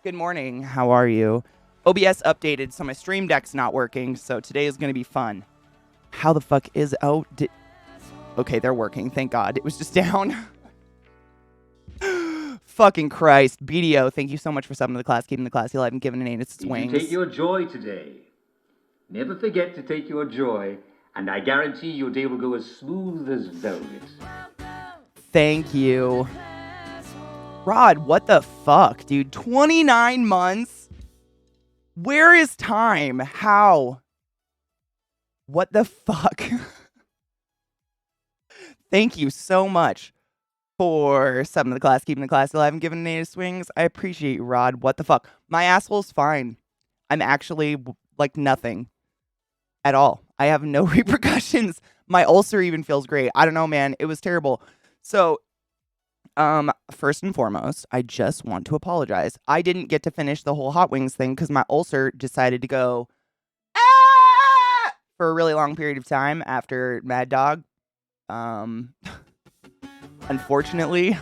Good morning. How are you? OBS updated, so my stream deck's not working, so today is going to be fun. How the fuck is... Okay, they're working. Thank God. It was just down. Fucking Christ. BDO, thank you so much for subbing to the class, keeping the classy alive, and giving an its wings. Did you take your joy today? Never forget to take your joy, and I guarantee your day will go as smooth as velvet. Thank you. Rod, what the fuck, dude? 29 months? Where is time? How? What the fuck? Thank you so much for subbing to the class, keeping the class alive, and giving native swings. I appreciate you, Rod. What the fuck? My asshole's fine. I'm actually, like, nothing at all. I have no repercussions. My ulcer even feels great. I don't know, man. It was terrible. So, first and foremost, I just want to apologize. I didn't get to finish the whole hot wings thing because my ulcer decided to go for a really long period of time after Mad Dog. Unfortunately.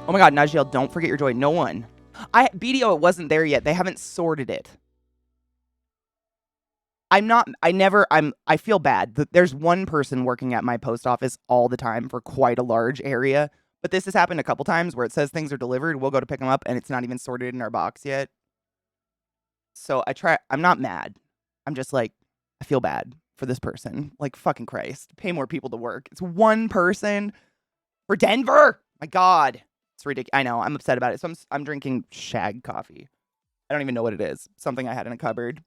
Oh my God, Najeel, don't forget your joy. No one. BDO, it wasn't there yet. They haven't sorted it. I feel bad. There's one person working at my post office all the time for quite a large area. But this has happened a couple times where it says things are delivered. We'll go to pick them up and it's not even sorted in our box yet. So I'm not mad. I'm just like, I feel bad for this person. Like, fucking Christ. Pay more people to work. It's one person for Denver. My God. It's ridiculous. I know. I'm upset about it. So I'm drinking shag coffee. I don't even know what it is. Something I had in a cupboard.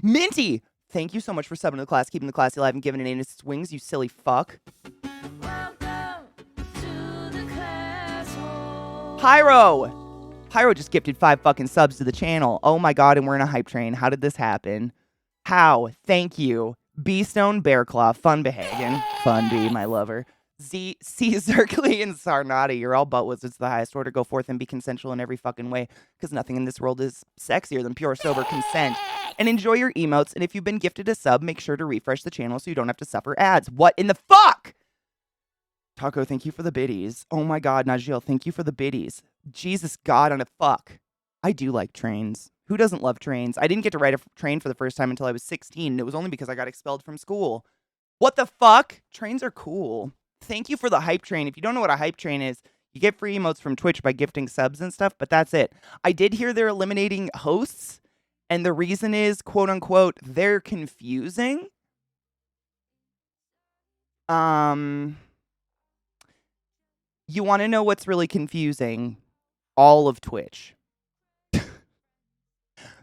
Minty! Thank you so much for subbing to the class, keeping the classy alive, and giving it in its wings, you silly fuck. Pyro just gifted 5 fucking subs to the channel. Oh my God, and we're in a hype train. How did this happen? How? Thank you. B-Stone, Bearclaw, Fun Behagen, Fun Bee, my lover. C. Zerkly, and Sarnati. You're all butt wizards the highest order. Go forth and be consensual in every fucking way, because nothing in this world is sexier than pure, sober consent. And enjoy your emotes, and if you've been gifted a sub, make sure to refresh the channel so you don't have to suffer ads. What in the fuck? Taco, thank you for the biddies. Oh my God, Najeel, thank you for the biddies. Jesus God on a fuck. I do like trains. Who doesn't love trains? I didn't get to ride a train for the first time until I was 16, and it was only because I got expelled from school. What the fuck? Trains are cool. Thank you for the hype train. If you don't know what a hype train is, you get free emotes from Twitch by gifting subs and stuff, but that's it. I did hear they're eliminating hosts, and the reason is, quote unquote, they're confusing. You want to know what's really confusing? All of Twitch.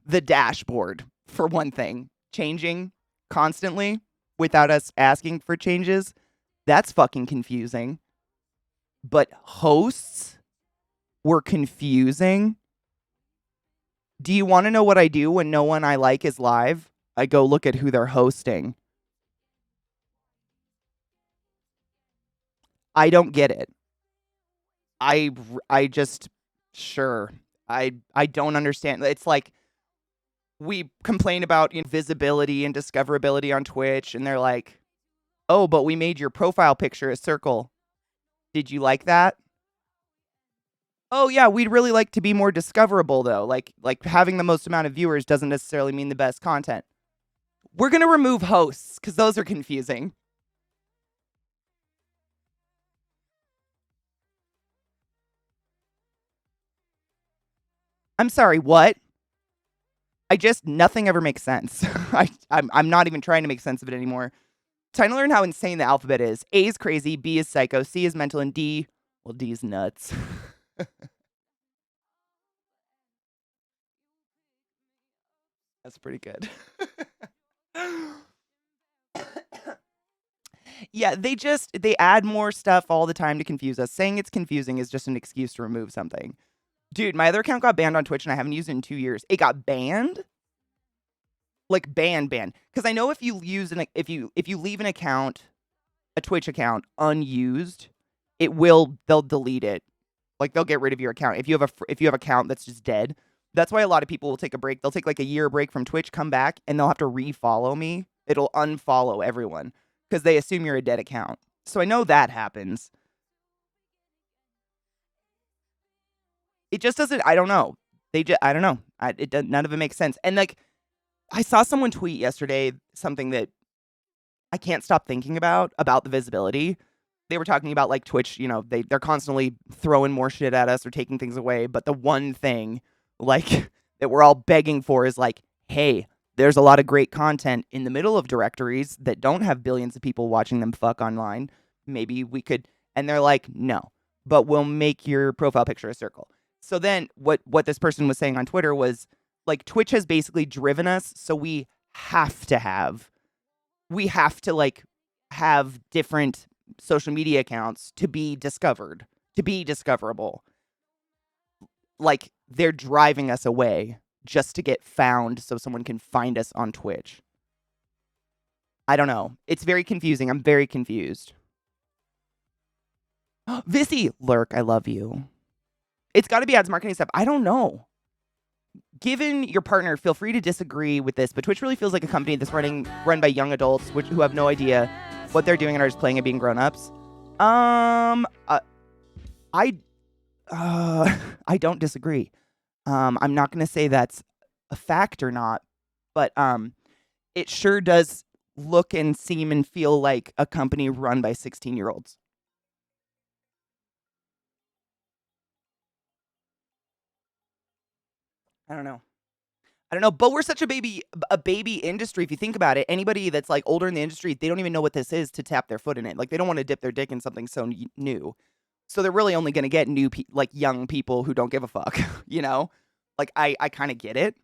The dashboard, for one thing, changing constantly without us asking for changes. That's fucking confusing. But hosts were confusing. Do you want to know what I do when no one I like is live? I go look at who they're hosting. I don't get it. I just, sure. I don't understand. It's like, we complain about visibility and discoverability on Twitch, and they're like, oh, but we made your profile picture a circle. Did you like that? Oh, yeah, we'd really like to be more discoverable, though. Like having the most amount of viewers doesn't necessarily mean the best content. We're going to remove hosts, because those are confusing. I'm sorry, what? Nothing ever makes sense. I'm not even trying to make sense of it anymore. Trying to learn how insane the alphabet is. A is crazy, B is psycho, C is mental, and D, well, D is nuts. That's pretty good. Yeah, they add more stuff all the time to confuse us. Saying it's confusing is just an excuse to remove something. Dude, my other account got banned on Twitch and I haven't used it in 2 years. It got banned? Like banned. Because I know if you use if you leave an account, a Twitch account, unused, they'll delete it. Like they'll get rid of your account if you have an account that's just dead. That's why a lot of people will take a break. They'll take like a year break from Twitch, come back, and they'll have to refollow me. It'll unfollow everyone because they assume you're a dead account. So I know that happens. It just doesn't. I don't know. I don't know. None of it makes sense. And like, I saw someone tweet yesterday something that I can't stop thinking about the visibility. They were talking about like Twitch, they're constantly throwing more shit at us or taking things away. But the one thing like that we're all begging for is like, hey, there's a lot of great content in the middle of directories that don't have billions of people watching them fuck online. Maybe we could, and they're like, no, but we'll make your profile picture a circle. So then what this person was saying on Twitter was like Twitch has basically driven us, so we have to like have different social media accounts to be discovered, to be discoverable. Like they're driving us away just to get found so someone can find us on Twitch. I don't know. It's very confusing. I'm very confused. Vissy, Lurk, I love you. It's got to be ads marketing stuff. I don't know. Given your partner, feel free to disagree with this, but Twitch really feels like a company that's run by young adults who have no idea what they're doing and are just playing at being grown-ups. I I don't disagree. I'm not going to say that's a fact or not, but it sure does look and seem and feel like a company run by 16-year-olds. I don't know, but we're such a baby industry. If you think about it, anybody that's like older in the industry, they don't even know what this is to tap their foot in it. Like they don't want to dip their dick in something so new. So they're really only going to get like young people who don't give a fuck, Like I kind of get it.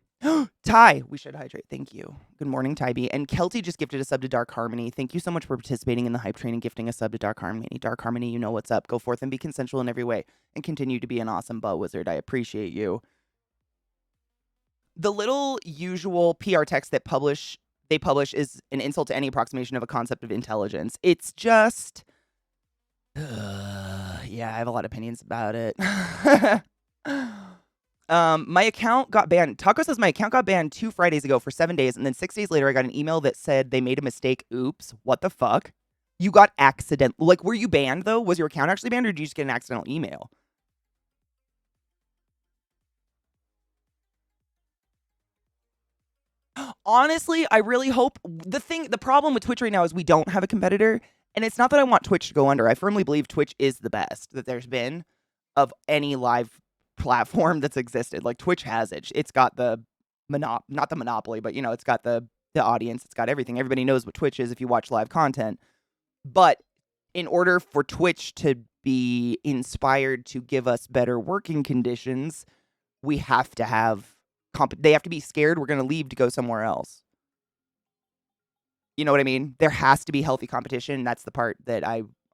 Ty, we should hydrate. Thank you. Good morning, Ty B. And Kelty just gifted a sub to Dark Harmony. Thank you so much for participating in the hype train and gifting a sub to Dark Harmony. Dark Harmony, you know what's up. Go forth and be consensual in every way and continue to be an awesome butt wizard. I appreciate you. The little usual PR text that they publish is an insult to any approximation of a concept of intelligence. It's just yeah, I have a lot of opinions about it. My account got banned. Taco says my account got banned 2 Fridays ago for 7 days, and then 6 days later I got an email that said they made a mistake. Oops, what the fuck? You got like, were you banned though? Was your account actually banned, or did you just get an accidental email? Honestly, I really hope the problem with Twitch right now is we don't have a competitor, and it's not that I want Twitch to go under. I firmly believe Twitch is the best that there's been of any live platform that's existed. Like Twitch has it. It's got the not the monopoly, but it's got the audience, it's got everything. Everybody knows what Twitch is if you watch live content. But in order for Twitch to be inspired to give us better working conditions, we have to have they have to be scared we're going to leave to go somewhere else. You know what I mean? There has to be healthy competition. That's the part that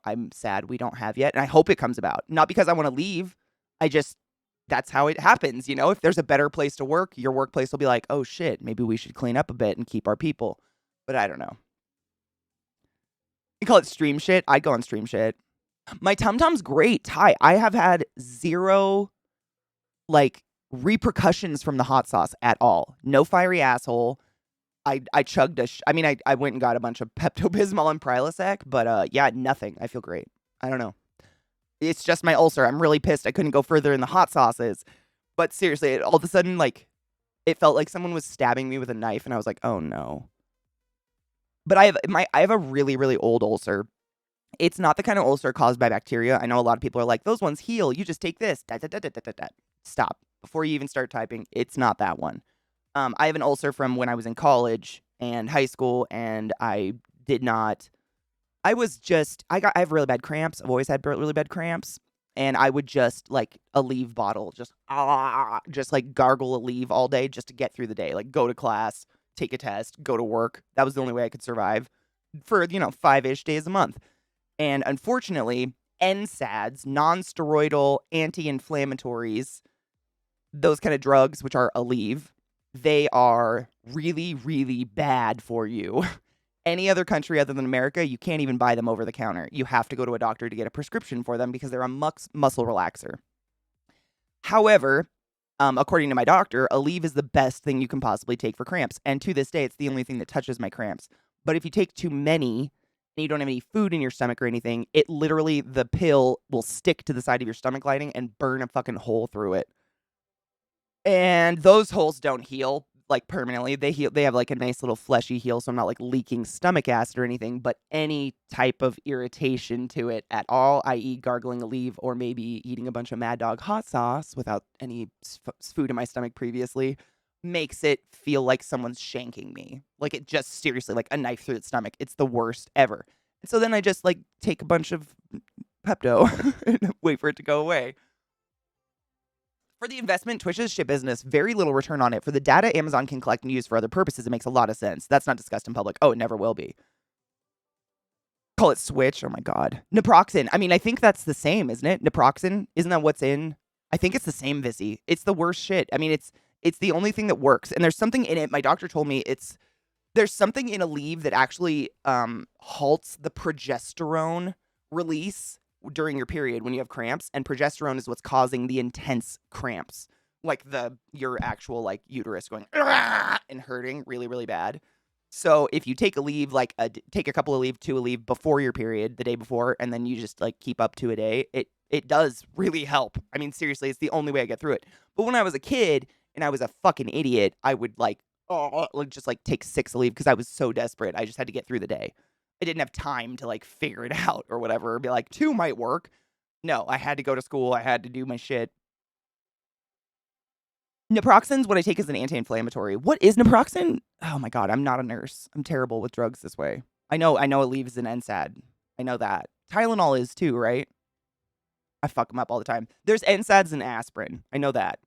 I'm sad we don't have yet, and I hope it comes about. Not because I want to leave. That's how it happens, If there's a better place to work, your workplace will be like, oh shit, maybe we should clean up a bit and keep our people. But I don't know. You call it stream shit? I'd go on stream shit. My tum-tum's great. Ty, I have had zero, like, repercussions from the hot sauce at all. No fiery asshole. I chugged I went and got a bunch of Pepto-Bismol and Prilosec, but yeah, nothing. I feel great. I don't know. It's just my ulcer. I'm really pissed I couldn't go further in the hot sauces. But seriously, all of a sudden, like, it felt like someone was stabbing me with a knife, and I was like, oh no. But I have a really, really old ulcer. It's not the kind of ulcer caused by bacteria. I know a lot of people are like, those ones heal. You just take this. Stop. Before you even start typing, it's not that one. I have an ulcer from when I was in college and high school, and I have really bad cramps. I've always had really bad cramps, and I would just like a Aleve bottle, just like gargle Aleve all day just to get through the day. Like go to class, take a test, go to work. That was the only way I could survive for 5-ish days a month. And unfortunately, NSAIDs, non-steroidal anti-inflammatories, those kind of drugs, which are Aleve, they are really, really bad for you. Any other country other than America, you can't even buy them over the counter. You have to go to a doctor to get a prescription for them because they're a muscle relaxer. However, according to my doctor, Aleve is the best thing you can possibly take for cramps. And to this day, it's the only thing that touches my cramps. But if you take too many and you don't have any food in your stomach or anything, the pill will stick to the side of your stomach lining and burn a fucking hole through it. And those holes don't heal like permanently. They have like a nice little fleshy heal, so I'm not like leaking stomach acid or anything, but any type of irritation to it at all, i.e. gargling a leave or maybe eating a bunch of Mad Dog hot sauce without any food in my stomach previously, makes it feel like someone's shanking me. Like it just seriously like a knife through the stomach. It's the worst ever. And so then I just like take a bunch of Pepto and wait for it to go away. For the investment, Twitch's shit business, very little return on it. For the data Amazon can collect and use for other purposes, it makes a lot of sense. That's not discussed in public. Oh, it never will be. Call it Switch. Oh my God. Naproxen. I mean, I think that's the same, isn't it? Naproxen. Isn't that what's in? I think it's the same, Vizzy. It's the worst shit. I mean, it's the only thing that works. And there's something in it. My doctor told me there's something in a leave that actually halts the progesterone release during your period when you have cramps, and progesterone is what's causing the intense cramps, like your actual like uterus going and hurting really really bad. So if you take a leave, like take a couple of leave, 2 a leave before your period, the day before, and then you just like keep up 2 a day, it does really help. I mean, seriously, it's the only way I get through it. But when I was a kid and I was a fucking idiot, I would like just like take 6 a leave because I was so desperate. I just had to get through the day. I didn't have time to like figure it out or whatever, or be like 2 might work. No, I had to go to school. I had to do my shit. Naproxen's what I take as an anti-inflammatory. What is naproxen? Oh my God, I'm not a nurse. I'm terrible with drugs this way. I know it leaves an NSAID. I know that. Tylenol is too, right? I fuck them up all the time. There's NSAIDs and aspirin. I know that.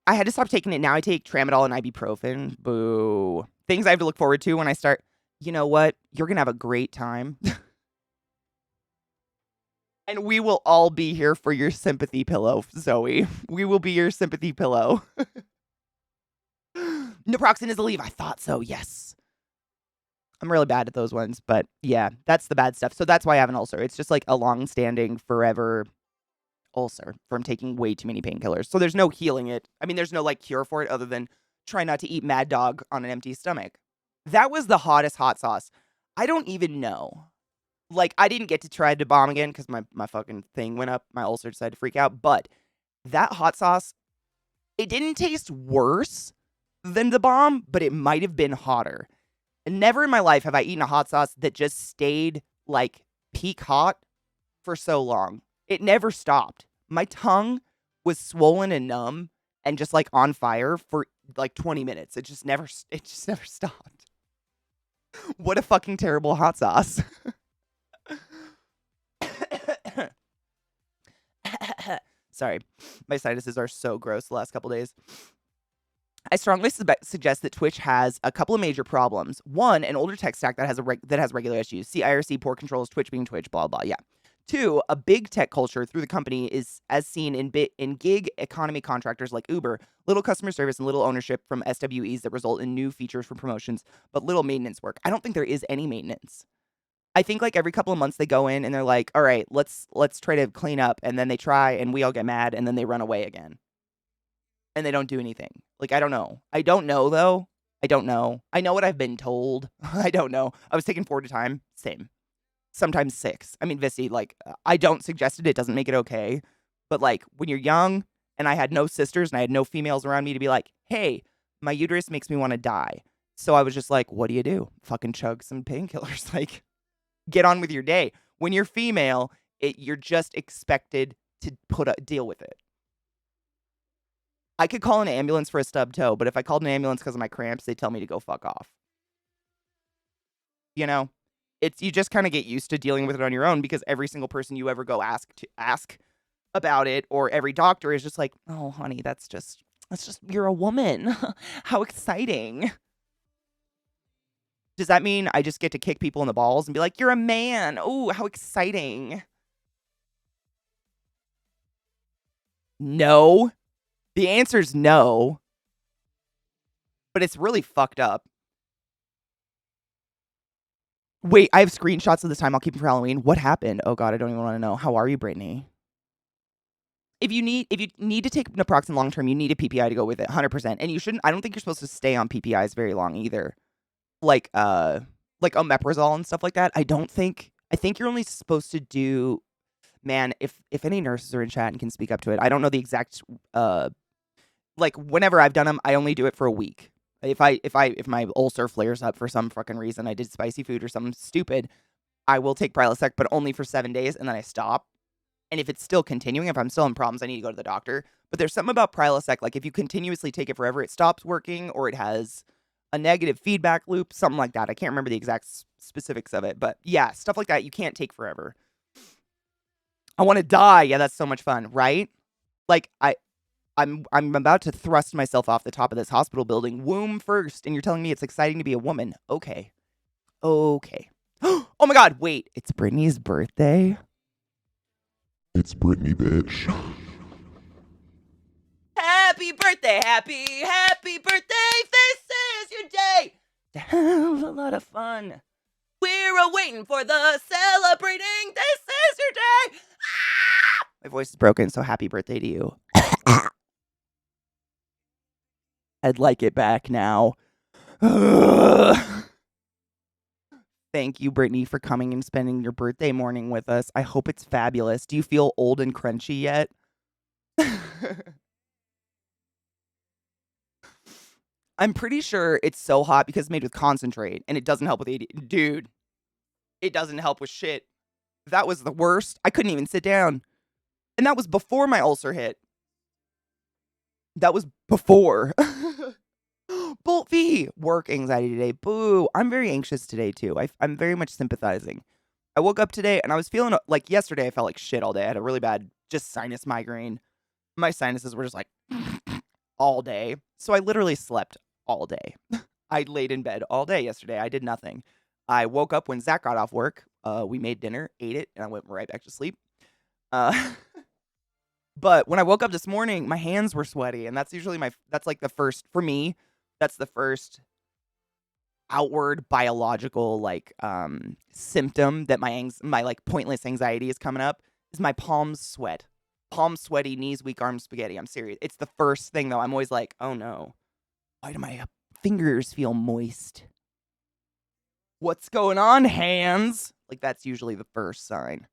I had to stop taking it. Now I take tramadol and ibuprofen. Boo. Things I have to look forward to when I start. You know what? You're going to have a great time. And we will all be here for your sympathy pillow, Zoe. We will be your sympathy pillow. Naproxen is a leave. I thought so. Yes. I'm really bad at those ones, but yeah, that's the bad stuff. So that's why I have an ulcer. It's just like a long-standing, forever ulcer from taking way too many painkillers. So there's no healing it. I mean, there's no like cure for it other than try not to eat Mad Dog on an empty stomach. That was the hottest hot sauce. I don't even know. Like, I didn't get to try the bomb again because my fucking thing went up. My ulcer decided to freak out. But that hot sauce, it didn't taste worse than the bomb, but it might have been hotter. And never in my life have I eaten a hot sauce that just stayed like peak hot for so long. It never stopped. My tongue was swollen and numb and just like on fire for like 20 minutes. It just never stopped. What a fucking terrible hot sauce. Sorry. My sinuses are so gross the last couple days. I strongly suggest that Twitch has a couple of major problems. One, an older tech stack that has regular issues. See IRC, poor controls, Twitch being Twitch, blah, blah, yeah. 2, a big tech culture through the company is as seen in gig economy contractors like Uber, little customer service and little ownership from SWEs that result in new features for promotions, but little maintenance work. I don't think there is any maintenance. I think like every couple of months they go in and they're like, all right, let's try to clean up. And then they try and we all get mad and then they run away again. And they don't do anything. Like, I don't know. I don't know though. I don't know. I know what I've been told. I don't know. I was taking 4 at a time. Same. Sometimes 6. I mean, Vissy, like, I don't suggest it. It doesn't make it okay. But like, when you're young and I had no sisters and I had no females around me to be like, hey, my uterus makes me want to die. So I was just like, what do you do? Fucking chug some painkillers. Like, get on with your day. When you're female, you're just expected to deal with it. I could call an ambulance for a stubbed toe, but if I called an ambulance because of my cramps, they tell me to go fuck off. You know, you just kind of get used to dealing with it on your own because every single person you ever go ask about it, or every doctor is just like, oh, honey, that's just you're a woman. How exciting. Does that mean I just get to kick people in the balls and be like, you're a man? Oh, how exciting. No. The answer's no. But it's really fucked up. Wait, I have screenshots of this time. I'll keep them for Halloween. What happened? Oh God, I don't even want to know. How are you, Brittany? If you need to take naproxen long term, you need a PPI to go with it, 100%. And you shouldn't. I don't think you're supposed to stay on PPIs very long either. Like omeprazole and stuff like that. I think you're only supposed to do man, if any nurses are in chat and can speak up to it, I don't know the exact like whenever I've done them, I only do it for a week. If my ulcer flares up for some fucking reason, I did spicy food or something stupid, I will take Prilosec, but only for 7 days, and then I stop. And if it's still continuing, if I'm still in problems, I need to go to the doctor. But there's something about Prilosec, like if you continuously take it forever, it stops working or it has a negative feedback loop, something like that. I can't remember the exact specifics of it, but yeah, stuff like that you can't take forever. I want to die. Yeah, that's so much fun, right? Like I'm about to thrust myself off the top of this hospital building, womb first, and you're telling me it's exciting to be a woman. Okay. Okay. Oh my god, wait, it's Brittany's birthday? It's Brittany, bitch. Happy birthday, happy birthday, this is your day to have a lot of fun. We're waiting for the celebrating, this is your day. Ah! My voice is broken, so happy birthday to you. I'd like it back now. Thank you, Brittany, for coming and spending your birthday morning with us. I hope it's fabulous. Do you feel old and crunchy yet? I'm pretty sure it's so hot because it's made with concentrate, and it doesn't help with ADHD. Dude, it doesn't help with shit. That was the worst. I couldn't even sit down. And that was before my ulcer hit. That was before. Bolt V, work anxiety today. Boo. I'm very anxious today, too. I'm very much sympathizing. I woke up today, and I was feeling like yesterday I felt like shit all day. I had a really bad just sinus migraine. My sinuses were just like all day. So I literally slept all day. I laid in bed all day yesterday. I did nothing. I woke up when Zach got off work. We made dinner, ate it, and I went right back to sleep. But when I woke up this morning, my hands were sweaty, and that's usually that's like the first, for me, that's the first outward biological like symptom that my like pointless anxiety is coming up is my palms sweat. Palms sweaty, knees weak, arms spaghetti. I'm serious. It's the first thing though. I'm always like, oh no. Why do my fingers feel moist? What's going on, hands? Like that's usually the first sign.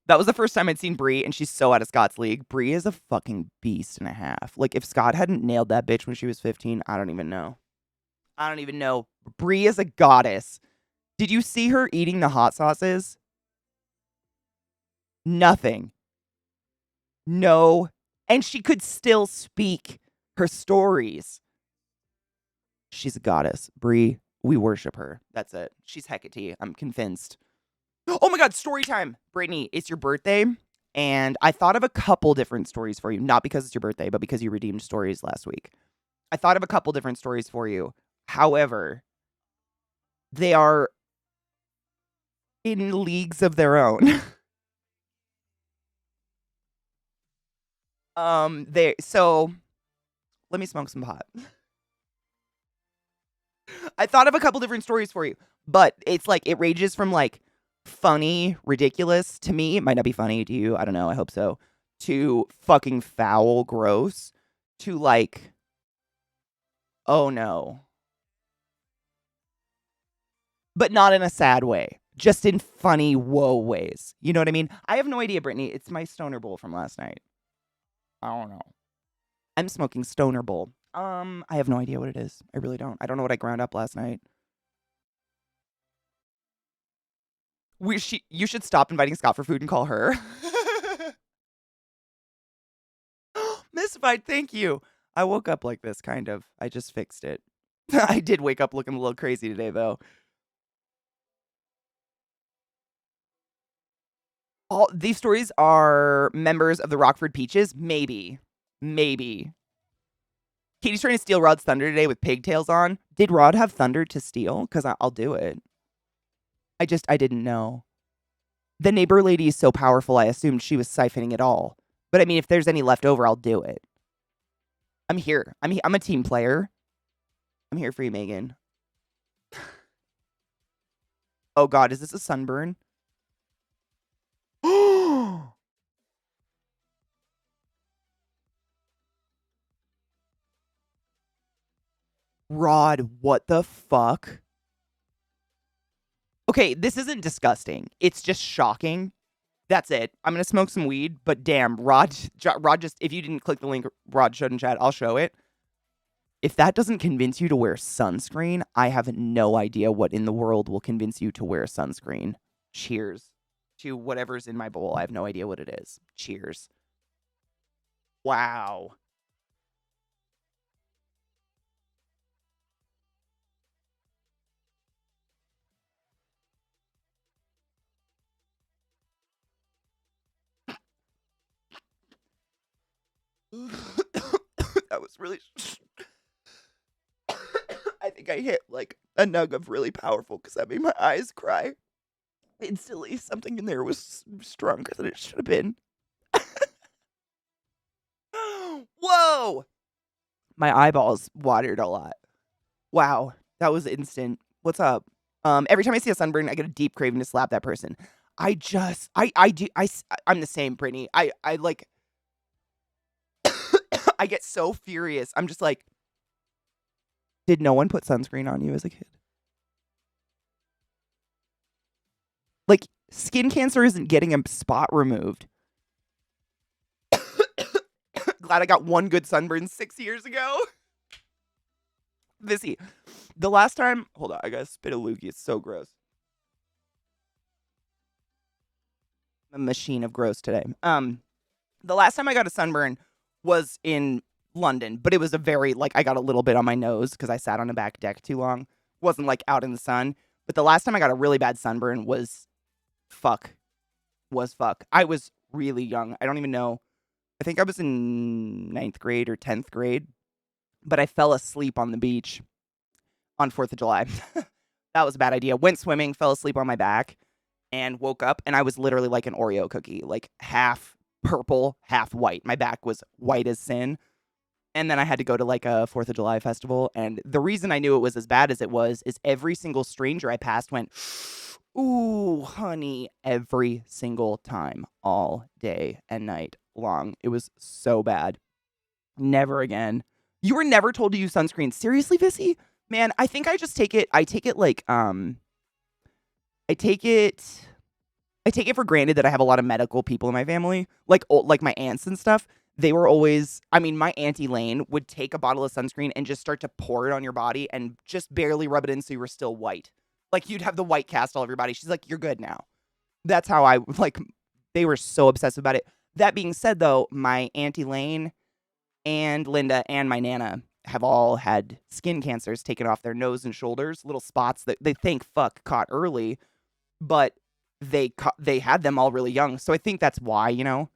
That was the first time I'd seen Bree, and she's so out of Scott's league. Bree is a fucking beast and a half. Like, if Scott hadn't nailed that bitch when she was 15, I don't even know. I don't even know. Bree is a goddess. Did you see her eating the hot sauces? Nothing. No. And she could still speak her stories. She's a goddess. Bree, we worship her. That's it. She's Hecate. I'm convinced. Oh my god, story time. Brittany, it's your birthday, and I thought of a couple different stories for you. Not because it's your birthday, but because you redeemed stories last week. I thought of a couple different stories for you. However, they are in leagues of their own. So let me smoke some pot. I thought of a couple different stories for you, but it's like it ranges from like funny, ridiculous to me. It might not be funny to you. I don't know. I hope so. To fucking foul, gross. To like, oh no. But not in a sad way. Just in funny, whoa ways. You know what I mean? I have no idea, Brittany. It's my stoner bowl from last night. I don't know. I'm smoking stoner bowl. I have no idea what it is. I really don't. I don't know what I ground up last night. You should stop inviting Scott for food and call her. Mystified, thank you. I woke up like this, kind of. I just fixed it. I did wake up looking a little crazy today, though. All these stories are members of the Rockford Peaches? Maybe. Maybe. Katie's trying to steal Rod's thunder today with pigtails on. Did Rod have thunder to steal? Because I'll do it. I didn't know. The neighbor lady is so powerful, I assumed she was siphoning it all. But I mean, if there's any left over, I'll do it. I'm here. I'm a team player. I'm here for you, Megan. Oh god, is this a sunburn? Rod, what the fuck? Okay, this isn't disgusting. It's just shocking. That's it. I'm gonna smoke some weed, but damn, Rod just, if you didn't click the link Rod showed in chat, I'll show it. If that doesn't convince you to wear sunscreen, I have no idea what in the world will convince you to wear sunscreen. Cheers to whatever's in my bowl. I have no idea what it is. Cheers. Wow. That was really... I think I hit like a nug of really powerful because that made my eyes cry. Instantly, something in there was stronger than it should have been. Whoa! My eyeballs watered a lot. Wow, that was instant. What's up? Every time I see a sunburn, I get a deep craving to slap that person. I'm the same, Brittany. I like, I get so furious. I'm just like, did no one put sunscreen on you as a kid? Like, skin cancer isn't getting a spot removed. Glad I got one good sunburn 6 years ago. Vissy, the last time... Hold on, I gotta spit a loogie. It's so gross. I'm a machine of gross today. The last time I got a sunburn was in London, but it was a very, like, I got a little bit on my nose because I sat on the back deck too long. Wasn't, like, out in the sun. But the last time I got a really bad sunburn was... fuck. I was really young. I don't even know. I think I was in 9th grade or 10th grade. But I fell asleep on the beach on 4th of July. That was a bad idea. Went swimming, fell asleep on my back, and woke up, and I was literally like an Oreo cookie, like half purple, half white. My back was white as sin. And then I had to go to like a 4th of July festival. And the reason I knew it was as bad as it was is every single stranger I passed went, ooh, honey, every single time, all day and night long. It was so bad. Never again. You were never told to use sunscreen. Seriously, Vissy? Man, I think I just take it like, I take it for granted that I have a lot of medical people in my family, like my aunts and stuff. They were always, I mean, my Auntie Lane would take a bottle of sunscreen and just start to pour it on your body and just barely rub it in so you were still white. Like, you'd have the white cast all over your body. She's like, you're good now. That's how I, like, they were so obsessed about it. That being said, though, my Auntie Lane and Linda and my Nana have all had skin cancers taken off their nose and shoulders, little spots that they thank fuck caught early, but they had them all really young. So I think that's why, you know,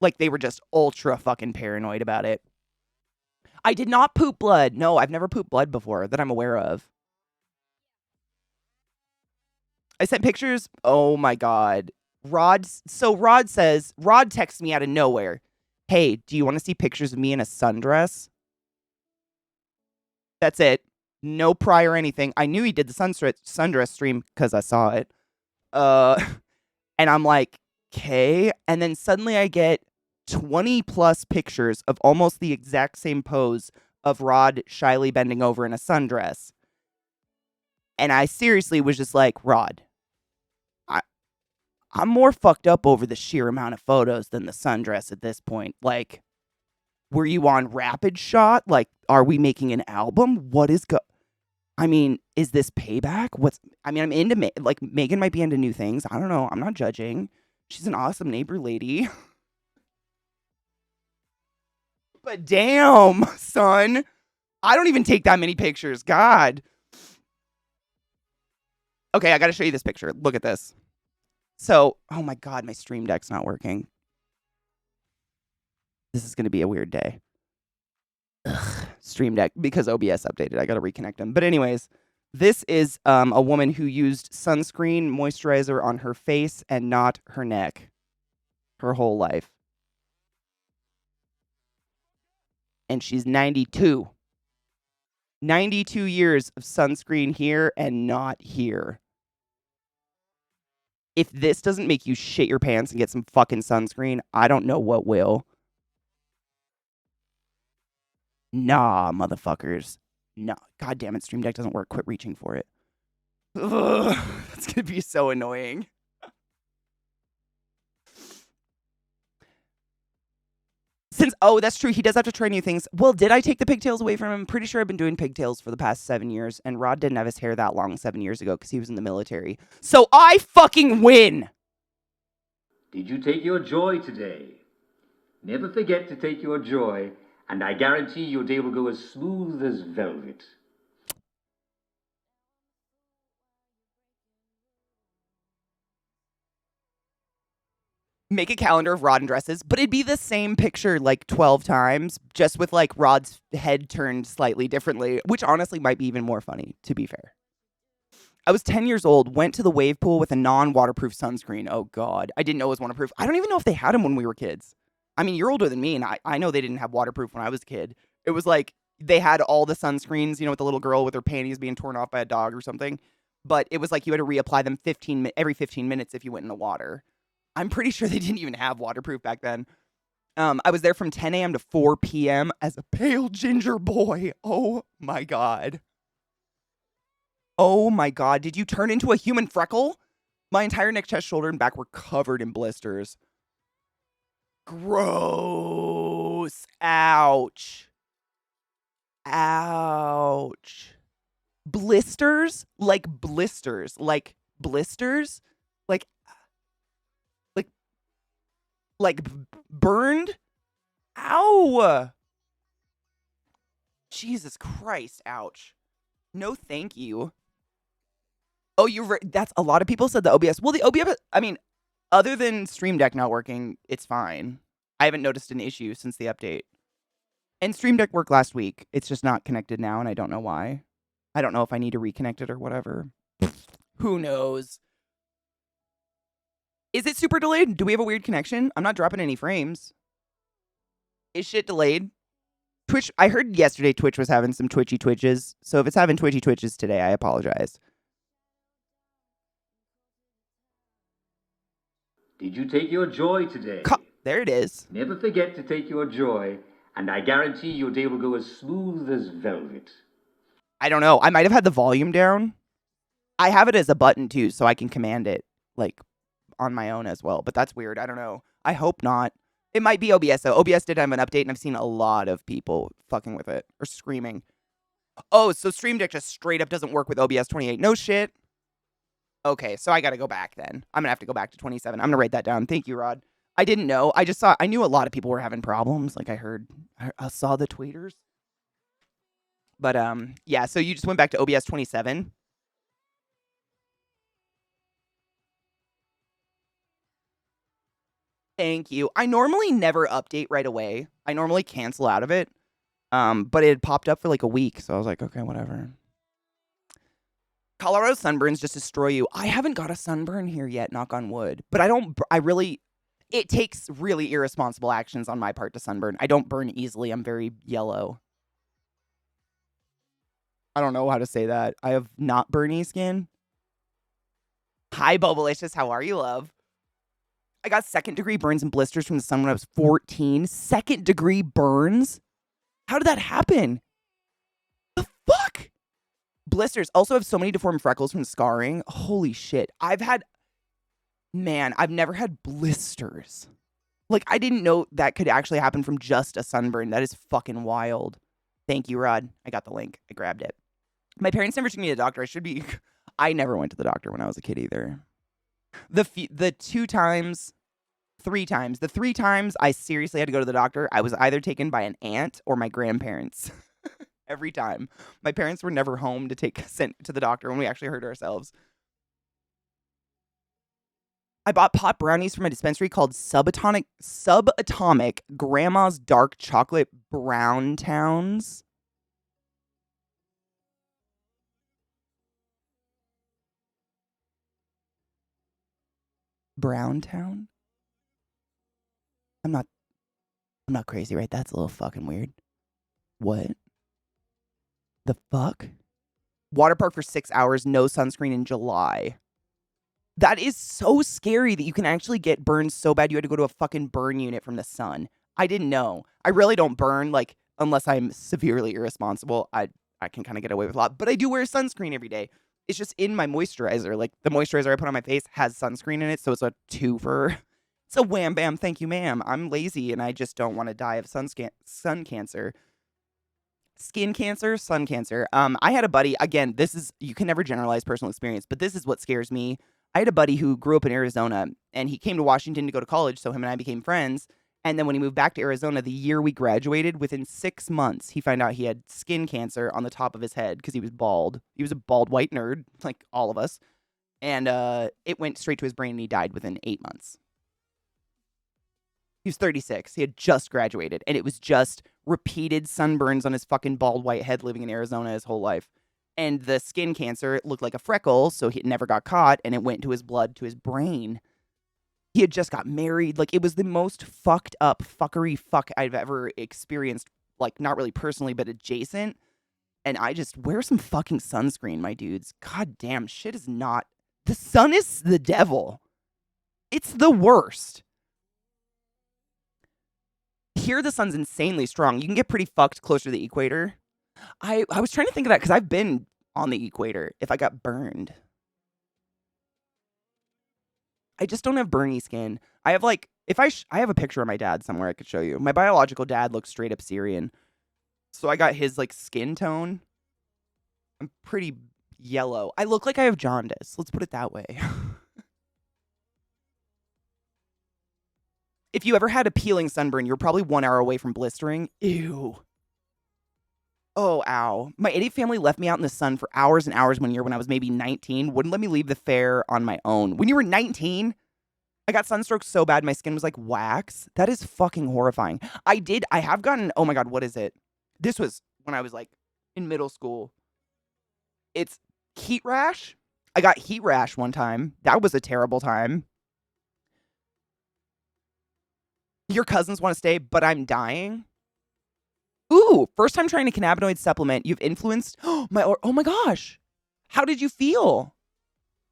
like they were just ultra fucking paranoid about it. I did not poop blood. No, I've never pooped blood before that I'm aware of. I sent pictures. Oh my God. Rod texts me out of nowhere. Hey, do you want to see pictures of me in a sundress? That's it. No prior anything. I knew he did the sundress stream because I saw it. And I'm like, okay. And then suddenly I get 20 plus pictures of almost the exact same pose of Rod shyly bending over in a sundress. And I seriously was just like, Rod, I'm more fucked up over the sheer amount of photos than the sundress at this point. Like, were you on Rapid Shot? Like, are we making an album? What is I mean, is this payback? I'm into, like, Megan might be into new things. I don't know. I'm not judging. She's an awesome neighbor lady. But damn, son. I don't even take that many pictures. God. Okay, I gotta show you this picture. Look at this. So, oh my God, my Stream Deck's not working. This is gonna be a weird day. Ugh, Stream Deck, because OBS updated. I gotta reconnect them. But anyways, this is a woman who used sunscreen moisturizer on her face and not her neck her whole life. And she's 92. 92 years of sunscreen here and not here. If this doesn't make you shit your pants and get some fucking sunscreen, I don't know what will. Nah, motherfuckers. Nah. God damn it, Stream Deck doesn't work. Quit reaching for it. Ugh, that's gonna be so annoying. That's true. He does have to try new things. Well, did I take the pigtails away from him? I'm pretty sure I've been doing pigtails for the past 7 years, and Rod didn't have his hair that long 7 years ago because he was in the military. So I fucking win! Did you take your joy today? Never forget to take your joy, and I guarantee your day will go as smooth as velvet. Make a calendar of Rod in dresses, but it'd be the same picture like 12 times, just with like Rod's head turned slightly differently, which honestly might be even more funny, to be fair. I was 10 years old, went to the wave pool with a non-waterproof sunscreen. Oh, God. I didn't know it was waterproof. I don't even know if they had them when we were kids. I mean, you're older than me, and I know they didn't have waterproof when I was a kid. It was like they had all the sunscreens, with the little girl with her panties being torn off by a dog or something. But it was like you had to reapply them every 15 minutes if you went in the water. I'm pretty sure they didn't even have waterproof back then. I was there from 10 a.m. to 4 p.m. as a pale ginger boy. Oh, my God. Oh, my God. Did you turn into a human freckle? My entire neck, chest, shoulder, and back were covered in blisters. Gross. Ouch. Ouch. Blisters? Like blisters. Like blisters? Like burned? Ow! Jesus Christ, ouch. No thank you. Oh, that's a lot of people said the OBS. Well, the OBS, I mean, other than Stream Deck not working, it's fine. I haven't noticed an issue since the update. And Stream Deck worked last week. It's just not connected now, and I don't know why. I don't know if I need to reconnect it or whatever. Who knows? Is it super delayed? Do we have a weird connection? I'm not dropping any frames. Is shit delayed? Twitch, I heard yesterday Twitch was having some twitchy twitches. So if it's having twitchy twitches today, I apologize. Did you take your joy today? There it is. Never forget to take your joy, and I guarantee your day will go as smooth as velvet. I don't know. I might have had the volume down. I have it as a button too, so I can command it like on my own as well. But that's weird. I don't know. I hope not. It might be OBS though. OBS did have an update, and I've seen a lot of people fucking with it or screaming. Oh, so Stream Deck just straight up doesn't work with OBS 28. No shit. Okay, so I gotta go back then. I'm gonna have to go back to 27. I'm gonna write that down. Thank you, Rod. I didn't know. I knew a lot of people were having problems. Like I saw the tweeters. But yeah, so you just went back to OBS 27. Thank you. I normally never update right away. I normally cancel out of it. But it had popped up for like a week, so I was like, okay, whatever. Colorado sunburns just destroy you. I haven't got a sunburn here yet, knock on wood. But it takes really irresponsible actions on my part to sunburn. I don't burn easily. I'm very yellow. I don't know how to say that. I have not burny skin. Hi, Bubblicious. How are you, love? I got second-degree burns and blisters from the sun when I was 14. Second-degree burns? How did that happen? The fuck? Blisters. Also have so many deformed freckles from scarring. Holy shit. I've never had blisters. Like, I didn't know that could actually happen from just a sunburn. That is fucking wild. Thank you, Rod. I got the link. I grabbed it. My parents never took me to the doctor. I never went to the doctor when I was a kid either. The 3 times I seriously had to go to the doctor, I was either taken by an aunt or my grandparents. Every time. My parents were never home to sent to the doctor when we actually hurt ourselves. I bought pot brownies from a dispensary called Subatomic Grandma's Dark Chocolate Brown Towns. Brown Town? I'm not crazy, right? That's a little fucking weird. What? The fuck? Water park for 6 hours, no sunscreen in July. That is so scary that you can actually get burned so bad you had to go to a fucking burn unit from the sun. I didn't know. I really don't burn, like, unless I'm severely irresponsible. I can kind of get away with a lot, but I do wear sunscreen every day. It's just in my moisturizer. Like, the moisturizer I put on my face has sunscreen in it, so it's a twofer. So wham bam, thank you, ma'am. I'm lazy and I just don't want to die of sun cancer. Skin cancer, sun cancer. I had a buddy, again, this is, you can never generalize personal experience, but this is what scares me. I had a buddy who grew up in Arizona and he came to Washington to go to college, so him and I became friends. And then when he moved back to Arizona, the year we graduated, within 6 months, he found out he had skin cancer on the top of his head because he was bald. He was a bald white nerd, like all of us. And it went straight to his brain and he died within 8 months. He was 36. He had just graduated, and it was just repeated sunburns on his fucking bald white head living in Arizona his whole life. And the skin cancer, it looked like a freckle, so he never got caught, and it went to his blood, to his brain. He had just got married. Like, it was the most fucked up fuckery fuck I've ever experienced, like, not really personally, but adjacent. And I just, wear some fucking sunscreen, my dudes. God damn, shit is not... The sun is the devil. It's the worst. Here, the sun's insanely strong. You can get pretty fucked closer to the equator. I was trying to think of that because I've been on the equator if I got burned. I just don't have burny skin. I have like, I have a picture of my dad somewhere I could show you. My biological dad looks straight up Syrian. So I got his like skin tone. I'm pretty yellow. I look like I have jaundice. Let's put it that way. If you ever had a peeling sunburn, you're probably 1 hour away from blistering. Ew. Oh, ow. My idiot family left me out in the sun for hours and hours one year when I was maybe 19. Wouldn't let me leave the fair on my own. When you were 19, I got sunstroke so bad my skin was like wax. That is fucking horrifying. I have gotten, oh my God, what is it? This was when I was like in middle school. It's heat rash. I got heat rash one time. That was a terrible time. Your cousins want to stay, but I'm dying. Ooh, first time trying a cannabinoid supplement. You've influenced oh my gosh. How did you feel?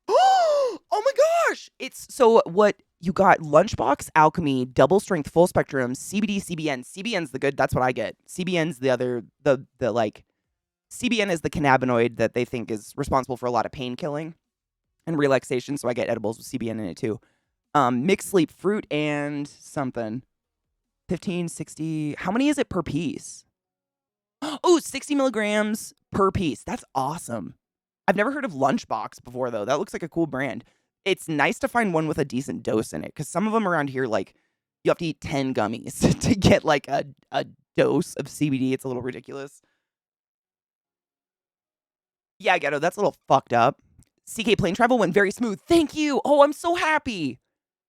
Oh my gosh. It's so what you got: Lunchbox, Alchemy, double strength, full spectrum, CBD, CBN. CBN's the good, that's what I get. CBN's the other, the like, CBN is the cannabinoid that they think is responsible for a lot of pain killing and relaxation. So I get edibles with CBN in it too. Mixed sleep, fruit, and something. 15, 60. How many is it per piece? Oh, 60 milligrams per piece. That's awesome. I've never heard of Lunchbox before, though. That looks like a cool brand. It's nice to find one with a decent dose in it, because some of them around here, like, you have to eat 10 gummies to get, like, a dose of CBD. It's a little ridiculous. Yeah, Ghetto, that's a little fucked up. CK plane travel went very smooth. Thank you. Oh, I'm so happy.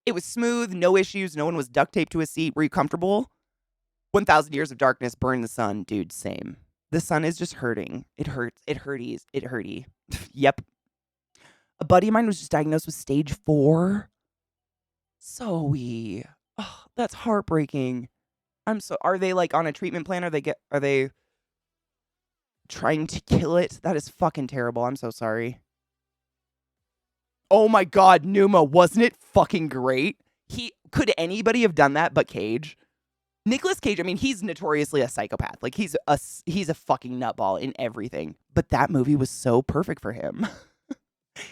It was smooth, no issues. No one was duct taped to a seat. Were you comfortable? 1,000 years of darkness, burn the sun. Dude, same. The sun is just hurting. It hurts. It hurties. It hurty. Yep. A buddy of mine was just diagnosed with stage 4. So oh, that's heartbreaking. Are they like on a treatment plan? Are they trying to kill it? That is fucking terrible. I'm so sorry. Oh my God, Numa, wasn't it fucking great? Could anybody have done that but Cage? Nicolas Cage, I mean, he's notoriously a psychopath. Like, he's a fucking nutball in everything. But that movie was so perfect for him.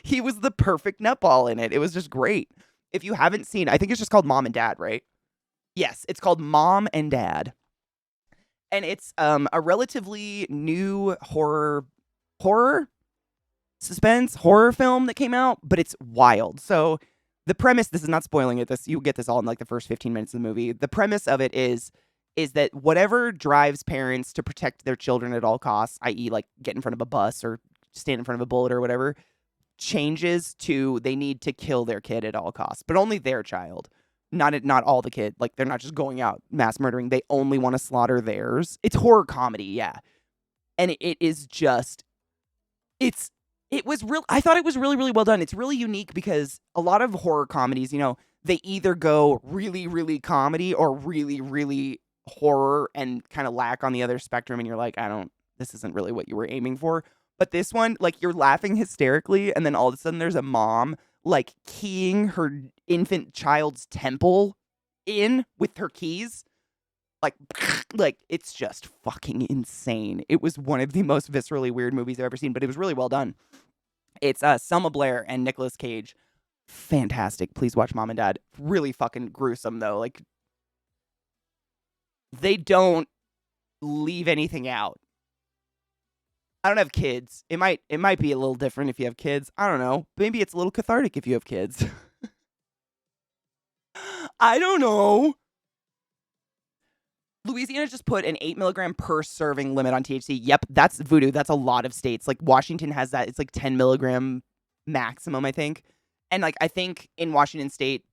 He was the perfect nutball in it. It was just great. If you haven't seen, I think it's just called Mom and Dad, right? Yes, it's called Mom and Dad. And it's a relatively new horror suspense horror film that came out, but it's wild. So the premise, this is not spoiling it, you'll get this all in like the first 15 minutes of the movie. The premise of it is that whatever drives parents to protect their children at all costs, i.e. like get in front of a bus or stand in front of a bullet or whatever, changes to they need to kill their kid at all costs, but only their child. Not all the kid. Like, they're not just going out mass murdering. They only want to slaughter theirs. It's horror comedy, yeah. And it is just, it was real. I thought it was really, really well done. It's really unique because a lot of horror comedies, you know, they either go really, really comedy or really, really horror and kind of lack on the other spectrum. And you're like, this isn't really what you were aiming for. But this one, like, you're laughing hysterically. And then all of a sudden there's a mom like keying her infant child's temple in with her keys. Like it's just fucking insane. It was one of the most viscerally weird movies I've ever seen, but it was really well done. It's Selma Blair and Nicolas Cage. fantastic. Please watch Mom and Dad. Really fucking gruesome though. Like, they don't leave anything out. I don't have kids. It might be a little different if you have kids. I don't know. Maybe it's a little cathartic if you have kids. I don't know. Louisiana just put an 8 milligram per serving limit on THC. Yep, that's voodoo. That's a lot of states. Like Washington has that. It's like 10 milligram maximum, I think. And like I think in Washington State,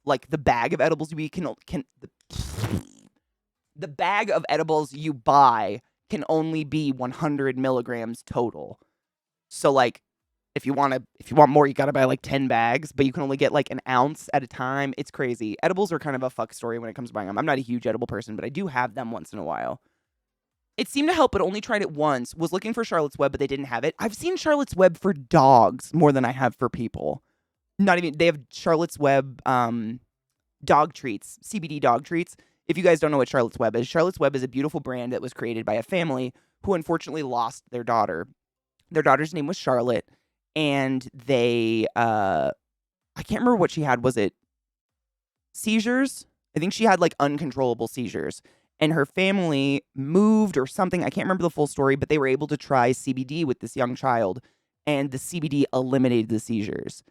like the bag of edibles the bag of edibles you buy can only be 100 milligrams total. So like if you want more, you got to buy like 10 bags, but you can only get like an ounce at a time. It's crazy. Edibles are kind of a fuck story when it comes to buying them. I'm not a huge edible person, but I do have them once in a while. It seemed to help, but only tried it once. Was looking for Charlotte's Web, but they didn't have it. I've seen Charlotte's Web for dogs more than I have for people. Not even, they have Charlotte's Web dog treats, CBD dog treats. If you guys don't know what Charlotte's Web is a beautiful brand that was created by a family who unfortunately lost their daughter. Their daughter's name was Charlotte, and they, I can't remember what she had. Was it seizures? I think she had like uncontrollable seizures, and her family moved or something. I can't remember the full story, but they were able to try CBD with this young child, and the CBD eliminated the seizures.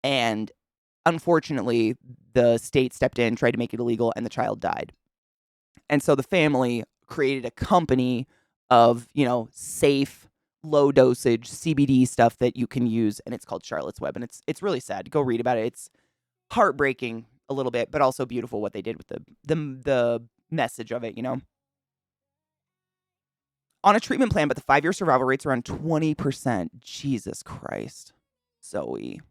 And unfortunately, the state stepped in, tried to make it illegal, and the child died. And so the family created a company of, safe, low dosage CBD stuff that you can use, and it's called Charlotte's Web. And it's really sad. Go read about it. It's heartbreaking a little bit, but also beautiful what they did with the message of it, On a treatment plan, but the 5-year survival rate's around 20%. Jesus Christ. Zoe.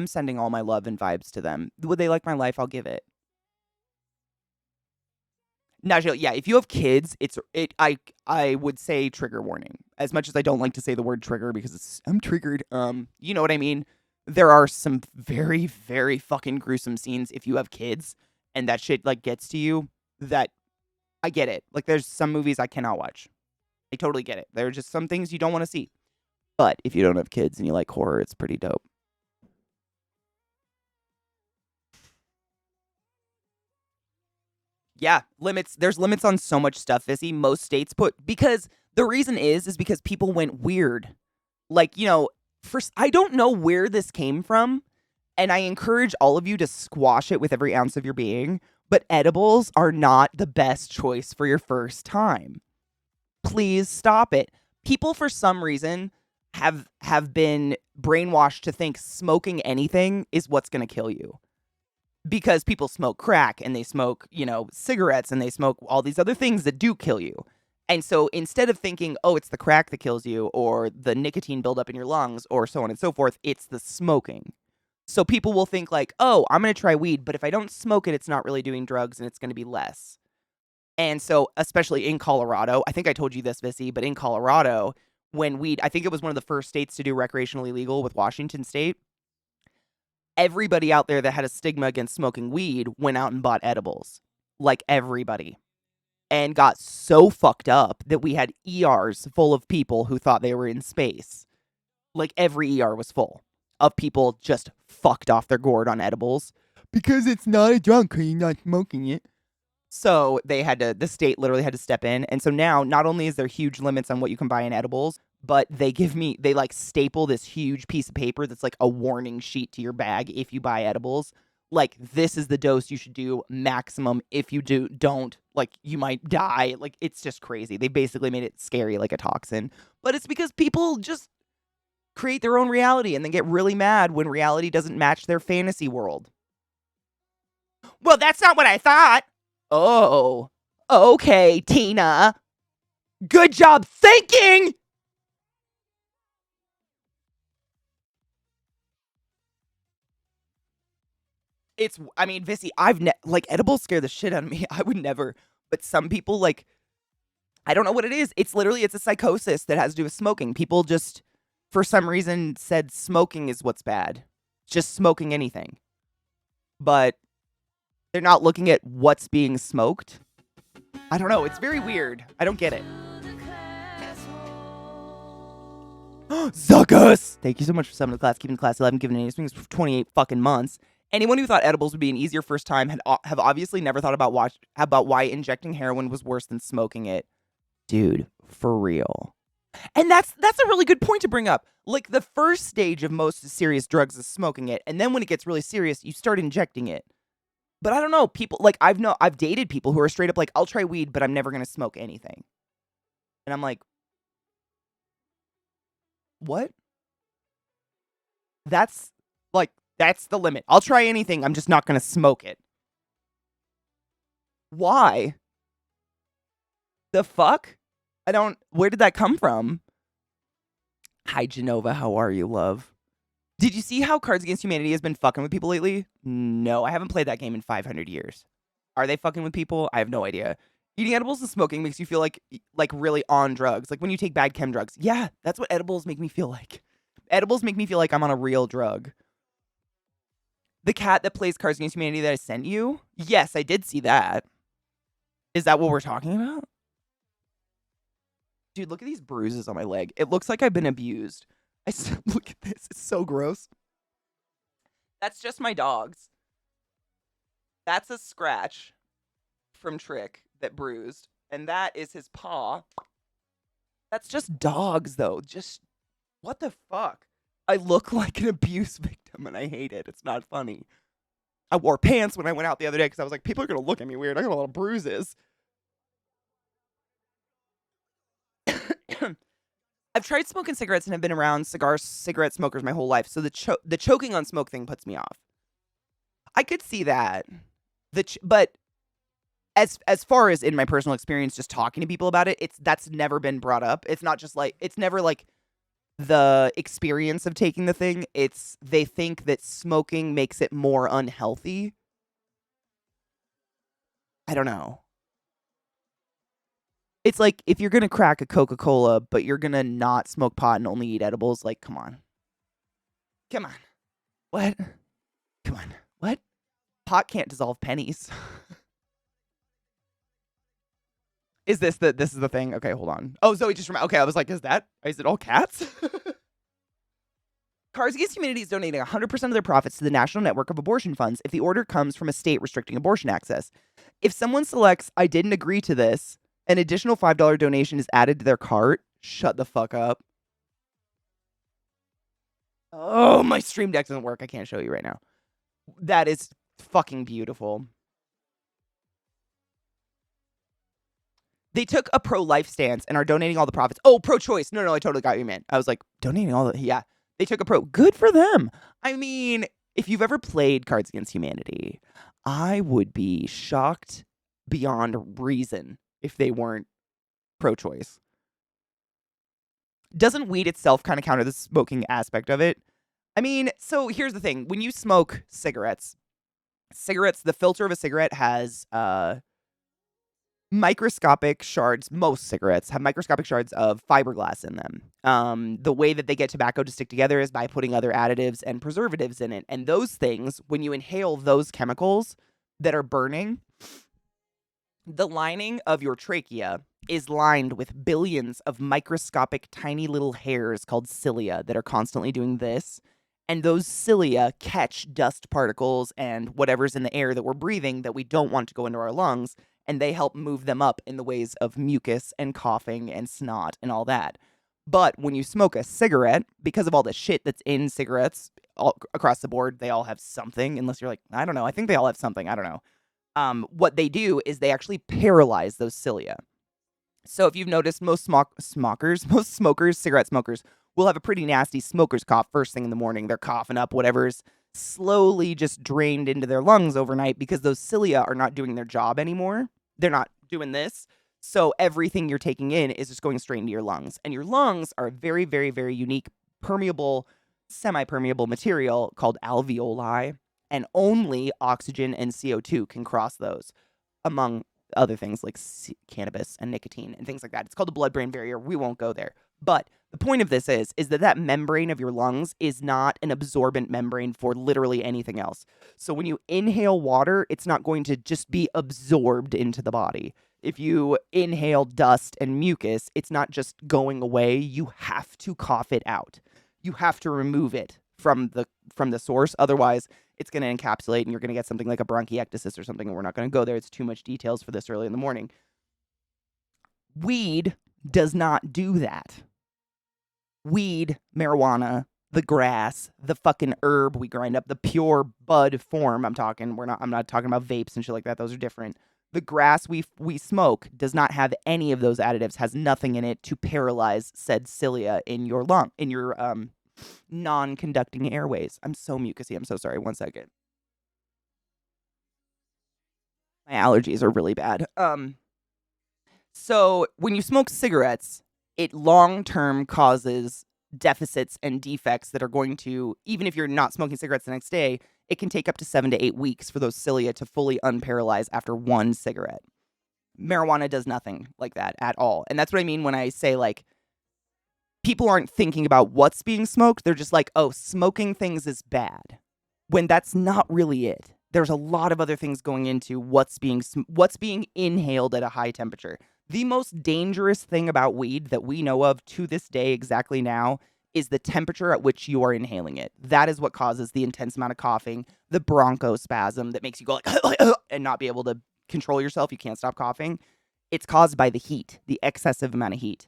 I'm sending all my love and vibes to them. Would they like my life? I'll give it. Najee, yeah, if you have kids, I would say trigger warning. As much as I don't like to say the word trigger because I'm triggered. You know what I mean? There are some very, very fucking gruesome scenes if you have kids and that shit like gets to you. That I get it. Like there's some movies I cannot watch. I totally get it. There are just some things you don't want to see. But if you don't have kids and you like horror, it's pretty dope. Yeah, limits. There's limits on so much stuff, Vissy. Most states put, because the reason is because people went weird. Like, first, I don't know where this came from, and I encourage all of you to squash it with every ounce of your being, but edibles are not the best choice for your first time. Please stop it. People, for some reason, have been brainwashed to think smoking anything is what's going to kill you. Because people smoke crack and they smoke, cigarettes and they smoke all these other things that do kill you. And so instead of thinking, oh, it's the crack that kills you or the nicotine buildup in your lungs or so on and so forth, it's the smoking. So people will think like, oh, I'm going to try weed, but if I don't smoke it, it's not really doing drugs and it's going to be less. And so especially in Colorado, I think I told you this, Vissy, but in Colorado, when weed, I think it was one of the first states to do recreationally legal with Washington State. Everybody out there that had a stigma against smoking weed went out and bought edibles. Like everybody. And got so fucked up that we had ERs full of people who thought they were in space. Like every ER was full of people just fucked off their gourd on edibles. Because it's not a drug because you're not smoking it. So the state literally had to step in. And so now, not only is there huge limits on what you can buy in edibles, but they like staple this huge piece of paper that's like a warning sheet to your bag if you buy edibles. Like, this is the dose you should do maximum. If you don't, like, you might die. Like, it's just crazy. They basically made it scary like a toxin. But it's because people just create their own reality and then get really mad when reality doesn't match their fantasy world. Well, that's not what I thought. Oh, okay, Tina. Good job thinking! Vissy, edibles scare the shit out of me. I would never, but some people, like, I don't know what it is. It's a psychosis that has to do with smoking. People just, for some reason, said smoking is what's bad. Just smoking anything. But they're not looking at what's being smoked. I don't know. It's very weird. I don't get it. Zuckus! Thank you so much for subbing to class, keeping class 11, giving any swings for 28 fucking months. Anyone who thought edibles would be an easier first time have obviously never thought about why injecting heroin was worse than smoking it. Dude, for real. And that's a really good point to bring up. Like, the first stage of most serious drugs is smoking it, and then when it gets really serious, you start injecting it. But I don't know, people, like, I've dated people who are straight up like, I'll try weed, but I'm never gonna smoke anything. And I'm like, what? That's the limit. I'll try anything, I'm just not gonna smoke it. Why? The fuck? Where did that come from? Hi, Genova, how are you, love? Did you see how Cards Against Humanity has been fucking with people lately? No, I haven't played that game in 500 years. Are they fucking with people? I have no idea. Eating edibles and smoking makes you feel like really on drugs. Like when you take bad chem drugs. Yeah, that's what edibles make me feel like. Edibles make me feel like I'm on a real drug. The cat that plays Cards Against Humanity that I sent you? Yes, I did see that. Is that what we're talking about? Dude, look at these bruises on my leg. It looks like I've been abused. Look at this. It's so gross. That's just my dogs. That's a scratch from Trick that bruised. And that is his paw. That's just dogs, though. Just, what the fuck? I look like an abuse victim and I hate it. It's not funny. I wore pants when I went out the other day because I was like, people are going to look at me weird. I got a lot of bruises. I've tried smoking cigarettes and have been around cigarette smokers my whole life, so the choking on smoke thing puts me off. I could see that. But as far as in my personal experience, just talking to people about it, that's never been brought up. It's not just like, it's never like the experience of taking the thing. It's they think that smoking makes it more unhealthy. I don't know. It's like, if you're gonna crack a Coca-Cola, but you're gonna not smoke pot and only eat edibles, like, come on. Come on. What? Come on. What? Pot can't dissolve pennies. Is this is the thing? Okay, hold on. Oh, Zoe just remembered. Okay, I was like, is it all cats? Cards Against Humanity is donating 100% of their profits to the National Network of Abortion Funds if the order comes from a state restricting abortion access. If someone selects, I didn't agree to this, an additional $5 donation is added to their cart. Shut the fuck up. Oh, my stream deck doesn't work. I can't show you right now. That is fucking beautiful. They took a pro-life stance and are donating all the profits. Oh, pro-choice. No, I totally got what you meant. I was like, donating all the... Yeah. They took a pro... Good for them. I mean, if you've ever played Cards Against Humanity, I would be shocked beyond reason if they weren't pro-choice. Doesn't weed itself kind of counter the smoking aspect of it? I mean, so here's the thing. When you smoke cigarettes, the filter of a cigarette has microscopic shards. Most cigarettes have microscopic shards of fiberglass in them. The way that they get tobacco to stick together is by putting other additives and preservatives in it. And those things, when you inhale those chemicals that are burning, the lining of your trachea is lined with billions of microscopic tiny little hairs called cilia that are constantly doing this. And those cilia catch dust particles and whatever's in the air that we're breathing that we don't want to go into our lungs, and they help move them up in the ways of mucus and coughing and snot and all that. But when you smoke a cigarette, because of all the shit that's in cigarettes all across the board, they all have something, unless you're like, I don't know, I think they all have something, I don't know. What they do is they actually paralyze those cilia. So if you've noticed, most cigarette smokers, will have a pretty nasty smoker's cough first thing in the morning. They're coughing up whatever's slowly just drained into their lungs overnight because those cilia are not doing their job anymore. They're not doing this. So everything you're taking in is just going straight into your lungs. And your lungs are a very, very, very unique, permeable, semi-permeable material called alveoli. And only oxygen and CO2 can cross those, among other things like cannabis and nicotine and things like that. It's called the blood-brain barrier. We won't go there. But the point of this is that membrane of your lungs is not an absorbent membrane for literally anything else. So when you inhale water, it's not going to just be absorbed into the body. If you inhale dust and mucus, it's not just going away. You have to cough it out. You have to remove it from the source. Otherwise, it's going to encapsulate and you're going to get something like a bronchiectasis or something. And we're not going to go there. It's too much details for this early in the morning. Weed does not do that. Weed, marijuana, the grass, the fucking herb we grind up, the pure bud form I'm not talking about vapes and shit like that. Those are different. The grass we smoke does not have any of those additives, has nothing in it to paralyze said cilia in your non-conducting airways. I'm so mucusy. I'm so sorry. 1 second. My allergies are really bad. So when you smoke cigarettes, it long-term causes deficits and defects that are going to, even if you're not smoking cigarettes the next day, it can take up to 7 to 8 weeks for those cilia to fully unparalyze after one cigarette. Marijuana does nothing like that at all. And that's what I mean when I say, like, people aren't thinking about what's being smoked. They're just like, oh, smoking things is bad. When that's not really it. There's a lot of other things going into what's being inhaled at a high temperature. The most dangerous thing about weed that we know of to this day exactly now is the temperature at which you are inhaling it. That is what causes the intense amount of coughing, the bronchospasm that makes you go like and not be able to control yourself. You can't stop coughing. It's caused by the heat, the excessive amount of heat.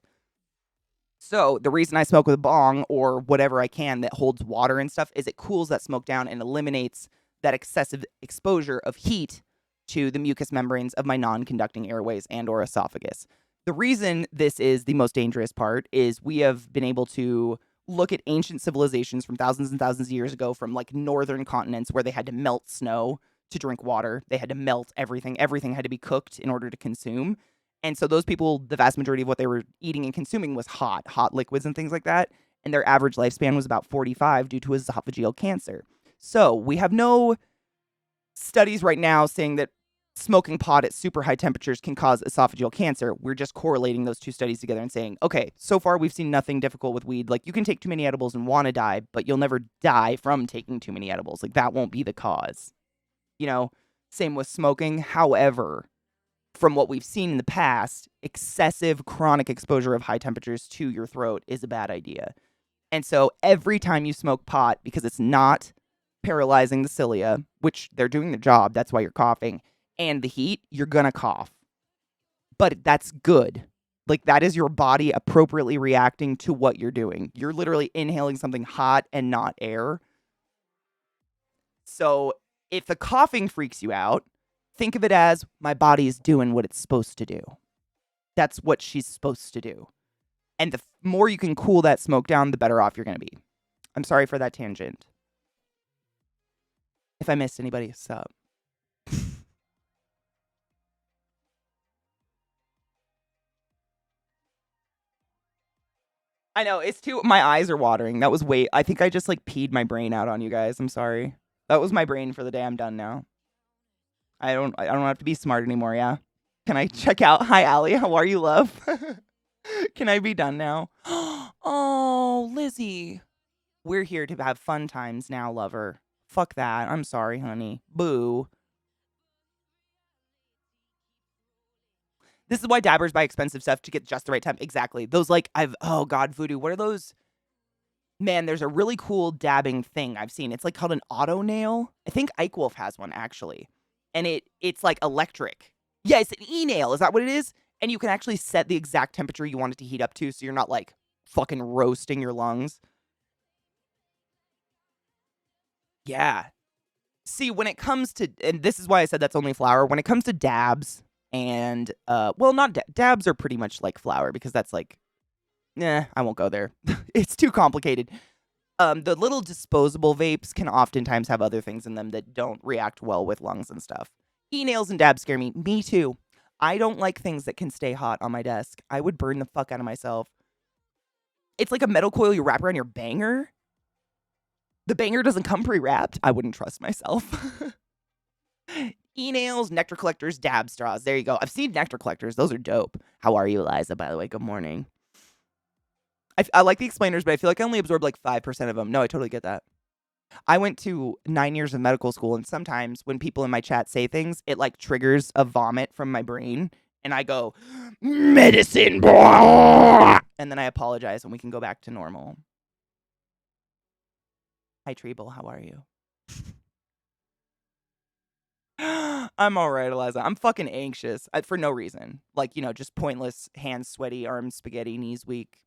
So the reason I smoke with a bong or whatever I can that holds water and stuff is it cools that smoke down and eliminates that excessive exposure of heat to the mucous membranes of my non-conducting airways and or esophagus. The reason this is the most dangerous part is we have been able to look at ancient civilizations from thousands and thousands of years ago from like northern continents where they had to melt snow to drink water. They had to melt everything. Everything had to be cooked in order to consume. And so those people, the vast majority of what they were eating and consuming was hot liquids and things like that. And their average lifespan was about 45 due to esophageal cancer. So we have no studies right now saying that smoking pot at super high temperatures can cause esophageal cancer. We're just correlating those two studies together and saying, okay, so far we've seen nothing difficult with weed. Like, you can take too many edibles and want to die, but you'll never die from taking too many edibles. Like, that won't be the cause. You know, same with smoking. However, from what we've seen in the past, excessive chronic exposure of high temperatures to your throat is a bad idea. And so every time you smoke pot, because it's not paralyzing the cilia, which they're doing the job, that's why you're coughing, and the heat, you're gonna cough. But that's good. Like, that is your body appropriately reacting to what you're doing. You're literally inhaling something hot and not air. So if the coughing freaks you out, think of it as my body is doing what it's supposed to do. That's what she's supposed to do. And the more you can cool that smoke down, the better off you're going to be. I'm sorry for that tangent. If I missed anybody, sup. I know, it's too, my eyes are watering. That was I think I just like peed my brain out on you guys. I'm sorry. That was my brain for the day. I'm done now. I don't have to be smart anymore, yeah? Can I check out? Hi, Allie. How are you, love? Can I be done now? Oh, Lizzie. We're here to have fun times now, lover. Fuck that. I'm sorry, honey. Boo. This is why dabbers buy expensive stuff to get just the right time. Exactly. Those like, oh God, voodoo. What are those? Man, there's a really cool dabbing thing I've seen. It's like called an auto nail. I think Ike Wolf has one actually. And it's like electric. Yeah, it's an e-nail. Is that what it is? And you can actually set the exact temperature you want it to heat up to so you're not like fucking roasting your lungs. Yeah. See, when it comes to, and this is why I said that's only flour, when it comes to dabs and, well, not dabs are pretty much like flour because that's like, I won't go there. It's too complicated. The little disposable vapes can oftentimes have other things in them that don't react well with lungs and stuff. E-nails and dabs scare me. Me too. I don't like things that can stay hot on my desk. I would burn the fuck out of myself. It's like a metal coil you wrap around your banger. The banger doesn't come pre-wrapped. I wouldn't trust myself. E-nails, nectar collectors, dab straws. There you go. I've seen nectar collectors. Those are dope. How are you, Eliza, by the way? Good morning. I like the explainers, but I feel like I only absorbed like 5% of them. No, I totally get that. I went to 9 years of medical school, and sometimes when people in my chat say things, it like triggers a vomit from my brain, and I go, medicine, blah! And then I apologize, and we can go back to normal. Hi, Treble. How are you? I'm all right, Eliza. I'm fucking anxious for no reason. Like, you know, just pointless, hands sweaty, arms spaghetti, knees weak.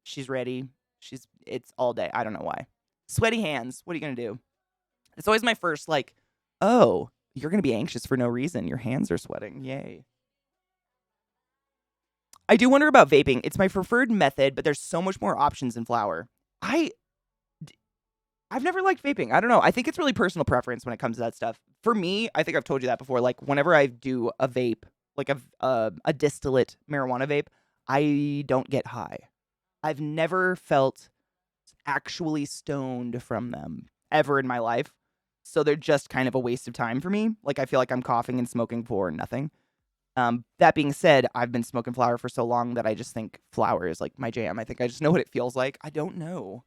She's ready. It's all day. I don't know why. Sweaty hands. What are you going to do? It's always my first, like, oh, you're going to be anxious for no reason. Your hands are sweating. Yay. I do wonder about vaping. It's my preferred method, but there's so much more options in flower. I've never liked vaping. I don't know. I think it's really personal preference when it comes to that stuff. For me, I think I've told you that before. Like, whenever I do a vape, like a distillate marijuana vape, I don't get high. I've never felt actually stoned from them ever in my life. So they're just kind of a waste of time for me. Like, I feel like I'm coughing and smoking for nothing. That being said, I've been smoking flower for so long that I just think flower is like my jam. I think I just know what it feels like. I don't know.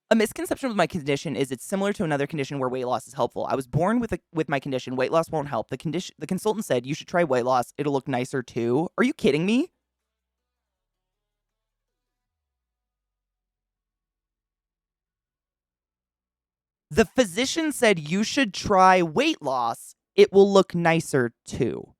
A misconception with my condition is it's similar to another condition where weight loss is helpful. I was born with my condition. Weight loss won't help. The consultant said you should try weight loss. It'll look nicer too. Are you kidding me? The physician said you should try weight loss. It will look nicer too.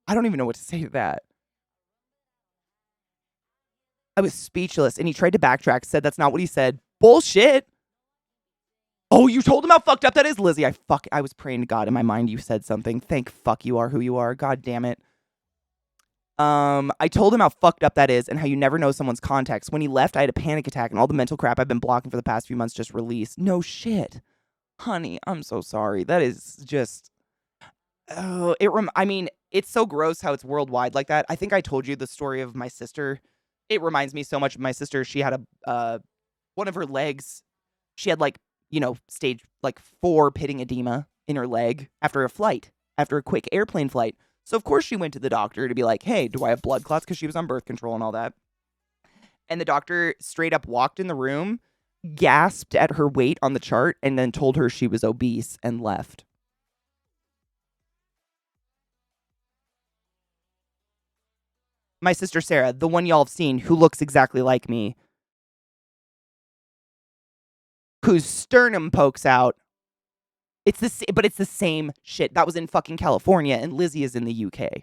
I don't even know what to say to that. I was speechless, and he tried to backtrack, said that's not what he said. Bullshit. Oh, you told him how fucked up that is, Lizzie. I was praying to God in my mind you said something. Thank fuck you are who you are. God damn it. I told him how fucked up that is and how you never know someone's context. When he left, I had a panic attack, and all the mental crap I've been blocking for the past few months just released. No shit. Honey, I'm so sorry. That is just... Oh, I mean, it's so gross how it's worldwide like that. I think I told you the story of my sister. It reminds me so much of my sister. She had one of her legs. She had stage 4 pitting edema in her leg after a quick airplane flight. So of course she went to the doctor to be like, hey, do I have blood clots? Because she was on birth control and all that. And the doctor straight up walked in the room, gasped at her weight on the chart, and then told her she was obese and left. My sister Sarah, the one y'all have seen, who looks exactly like me, whose sternum pokes out. It's the same shit. That was in fucking California, and Lizzie is in the UK.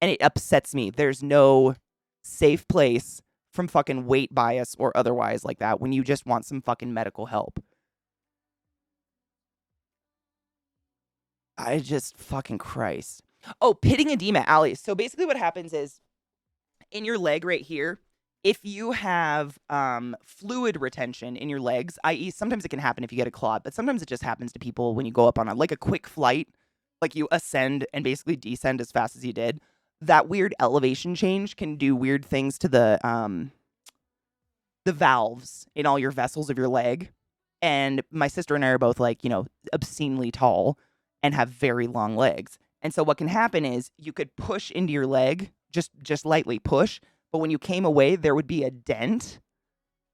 And it upsets me. There's no safe place from fucking weight bias or otherwise like that when you just want some fucking medical help. I just fucking Christ. Oh, pitting edema, Allie. So basically what happens is in your leg right here, if you have fluid retention in your legs, i.e. sometimes it can happen if you get a clot, but sometimes it just happens to people when you go up on a quick flight, like you ascend and basically descend as fast as you did. That weird elevation change can do weird things to the valves in all your vessels of your leg. And my sister and I are both obscenely tall and have very long legs. And so what can happen is you could push into your leg, just lightly push, but when you came away, there would be a dent.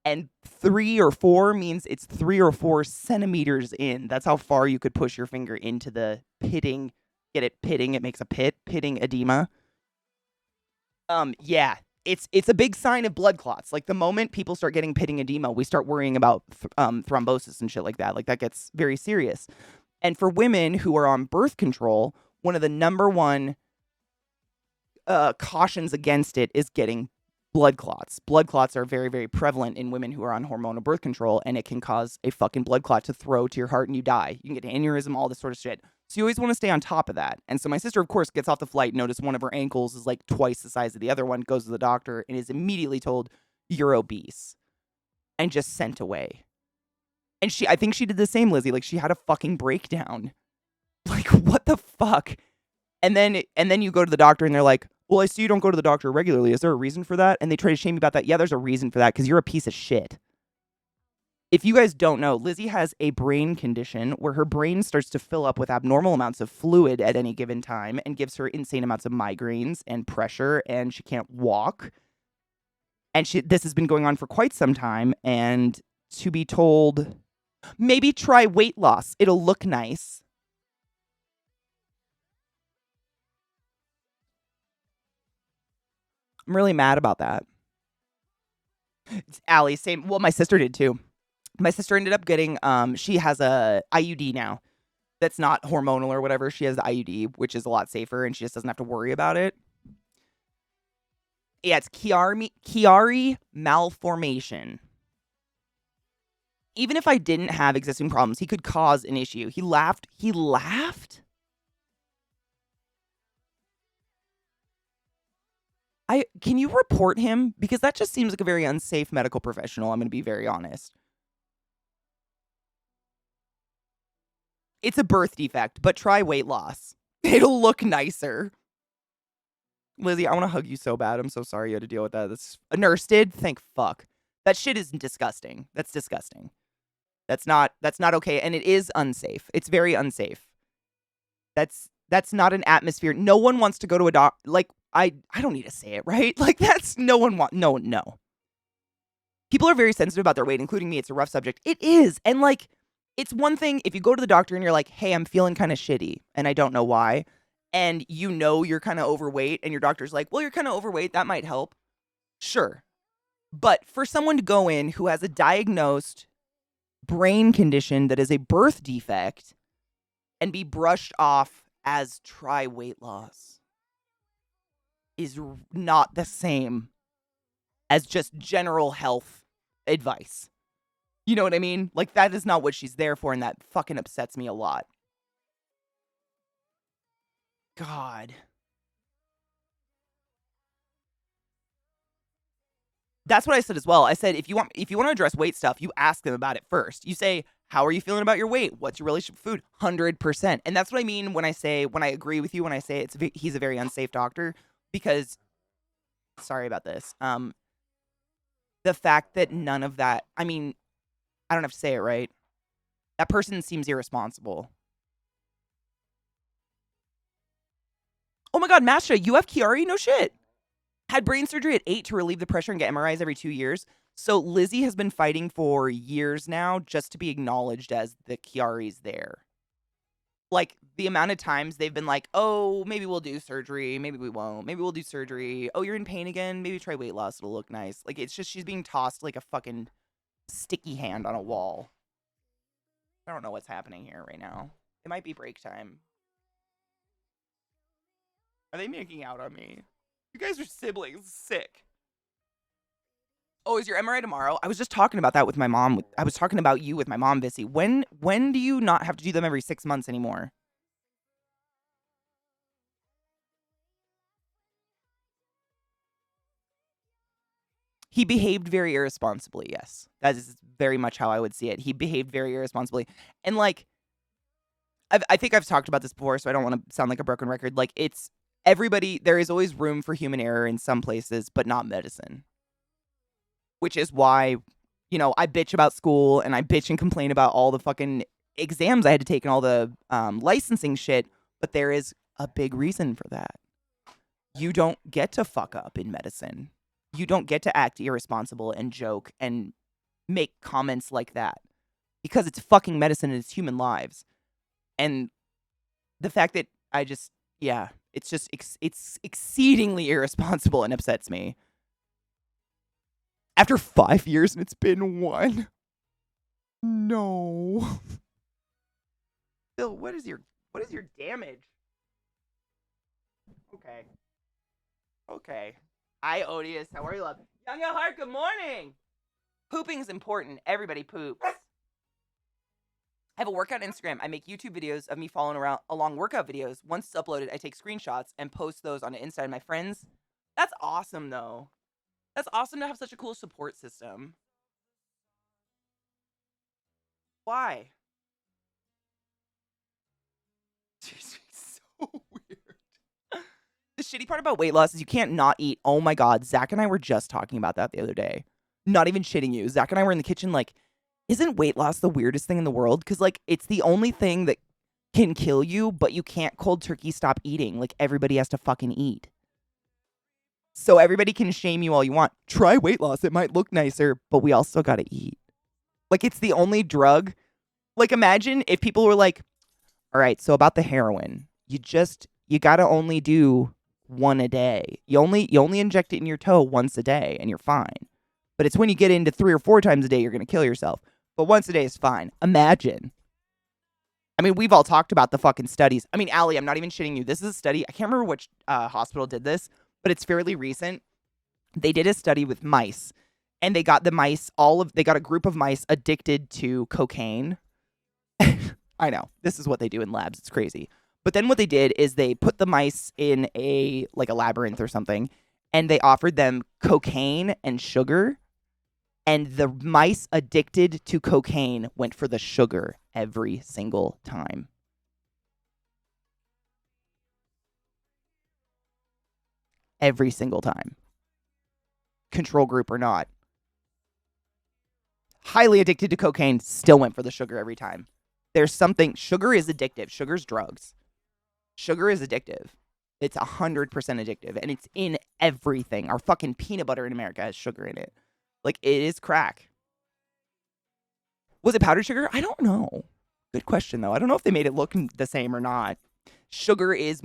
And 3 or 4 means it's 3 or 4 centimeters in. That's how far you could push your finger into the pitting. Get it? Pitting. It makes a pitting edema. Yeah. It's a big sign of blood clots. Like the moment people start getting pitting edema, we start worrying about thrombosis and shit like that. Like that gets very serious. And for women who are on birth control, one of the number one cautions against it is getting blood clots. Blood clots are very, very prevalent in women who are on hormonal birth control, and it can cause a fucking blood clot to throw to your heart and you die. You can get an aneurysm, all this sort of shit. So you always want to stay on top of that. And so my sister, of course, gets off the flight, noticed one of her ankles is like twice the size of the other one, goes to the doctor, and is immediately told, you're obese, and just sent away. And I think she did the same, Lizzie. Like, she had a fucking breakdown. Like, what the fuck? And then you go to the doctor and they're like, well, I see you don't go to the doctor regularly. Is there a reason for that? And they try to shame you about that. Yeah, there's a reason for that because you're a piece of shit. If you guys don't know, Lizzie has a brain condition where her brain starts to fill up with abnormal amounts of fluid at any given time and gives her insane amounts of migraines and pressure, and she can't walk. And this has been going on for quite some time. And to be told, maybe try weight loss. It'll look nice. I'm really mad about that. It's Allie, same. Well, my sister did too. My sister ended up getting, she has a IUD now that's not hormonal or whatever. She has the IUD, which is a lot safer, and she just doesn't have to worry about it. Yeah, it's Chiari malformation. Even if I didn't have existing problems, he could cause an issue. He laughed. He laughed? Can you report him? Because that just seems like a very unsafe medical professional. I'm going to be very honest. It's a birth defect, but try weight loss. It'll look nicer. Lizzie, I want to hug you so bad. I'm so sorry you had to deal with that. That's a nurse did. Thank fuck. That shit is disgusting. That's disgusting. That's not okay, and it is unsafe. It's very unsafe. That's not an atmosphere. No one wants to go to a doc. Like I don't need to say it, right? Like that's no. People are very sensitive about their weight, including me. It's a rough subject. It is, and like. It's one thing if you go to the doctor and you're like, hey, I'm feeling kind of shitty and I don't know why. And you know you're kind of overweight and your doctor's like, well, you're kind of overweight. That might help. Sure. But for someone to go in who has a diagnosed brain condition that is a birth defect and be brushed off as try weight loss is not the same as just general health advice. You know what I mean? Like, that is not what she's there for, and that fucking upsets me a lot. God. That's what I said as well. I said, if you want to address weight stuff, you ask them about it first. You say, how are you feeling about your weight? What's your relationship with food? 100%. And that's what I mean when I agree with you, when I say he's a very unsafe doctor, because, sorry about this. The fact that none of that, I mean, I don't have to say it, right? That person seems irresponsible. Oh my God, Masha, you have Chiari? No shit. Had brain surgery at 8 to relieve the pressure and get MRIs every 2 years. So Lizzie has been fighting for years now just to be acknowledged as the Chiari's there. Like, the amount of times they've been like, oh, maybe we'll do surgery. Maybe we won't. Maybe we'll do surgery. Oh, you're in pain again? Maybe try weight loss. It'll look nice. Like, it's just she's being tossed like a fucking sticky hand on a wall. I don't know what's happening here right now. It might be break time. Are they making out on me? You guys are siblings. Sick. Oh, is your MRI tomorrow? I was just talking about that with my mom. I was talking about you with my mom, Vissy. When do you not have to do them every 6 months anymore? He behaved very irresponsibly, yes. That is very much how I would see it. He behaved very irresponsibly. And, like, I think I've talked about this before, so I don't want to sound like a broken record. Like, it's everybody, there is always room for human error in some places, but not medicine. Which is why, you know, I bitch about school and I bitch and complain about all the fucking exams I had to take and all the licensing shit, but there is a big reason for that. You don't get to fuck up in medicine. You don't get to act irresponsible and joke and make comments like that because it's fucking medicine and it's human lives. And the fact that it's just, it's exceedingly irresponsible and upsets me. After 5 years and it's been 1. No. Bill, what is your damage? Okay. Hi, Odious. How are you, love? Young at heart, good morning. Pooping is important. Everybody poops. I have a workout Instagram. I make YouTube videos of me following along workout videos. Once it's uploaded, I take screenshots and post those on Insta. And my friends, that's awesome, though. That's awesome to have such a cool support system. Why? So weird. The shitty part about weight loss is you can't not eat. Oh my God. Zach and I were just talking about that the other day. Not even shitting you. Zach and I were in the kitchen like, isn't weight loss the weirdest thing in the world? Because like it's the only thing that can kill you, but you can't cold turkey stop eating. Like everybody has to fucking eat. So everybody can shame you all you want. Try weight loss. It might look nicer, but we all still got to eat. Like it's the only drug. Like imagine if people were like, all right, so about the heroin, you got to only do one a day. You only inject it in your toe once a day and you're fine. But it's when you get into 3 or 4 times a day, you're going to kill yourself. But once a day is fine. Imagine. I mean, we've all talked about the fucking studies. I mean, Allie, I'm not even shitting you. This is a study. I can't remember which hospital did this, but it's fairly recent. They did a study with mice, and they got the mice, they got a group of mice addicted to cocaine. I know. This is what they do in labs. It's crazy. But then what they did is they put the mice in a labyrinth or something, and they offered them cocaine and sugar. And the mice addicted to cocaine went for the sugar every single time. Every single time. Control group or not. Highly addicted to cocaine, still went for the sugar every time. There's something, sugar is addictive. Sugar's drugs. Sugar is addictive. It's 100% addictive, and it's in everything. Our fucking peanut butter in America has sugar in it. Like, it is crack. Was it powdered sugar? I don't know. Good question, though. I don't know if they made it look the same or not. Sugar is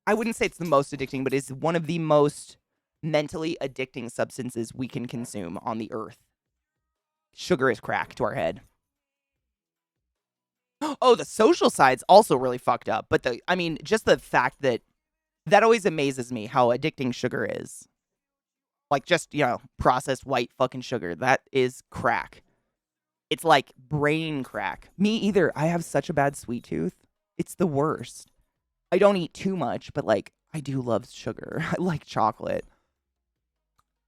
I wouldn't say it's the most addicting, but is one of the most mentally addicting substances we can consume on the earth. Sugar is crack to our head. Oh, the social side's also really fucked up. But just the fact that always amazes me how addicting sugar is. Like just, processed white fucking sugar. That is crack. It's like brain crack. Me either. I have such a bad sweet tooth. It's the worst. I don't eat too much, but I do love sugar. I like chocolate.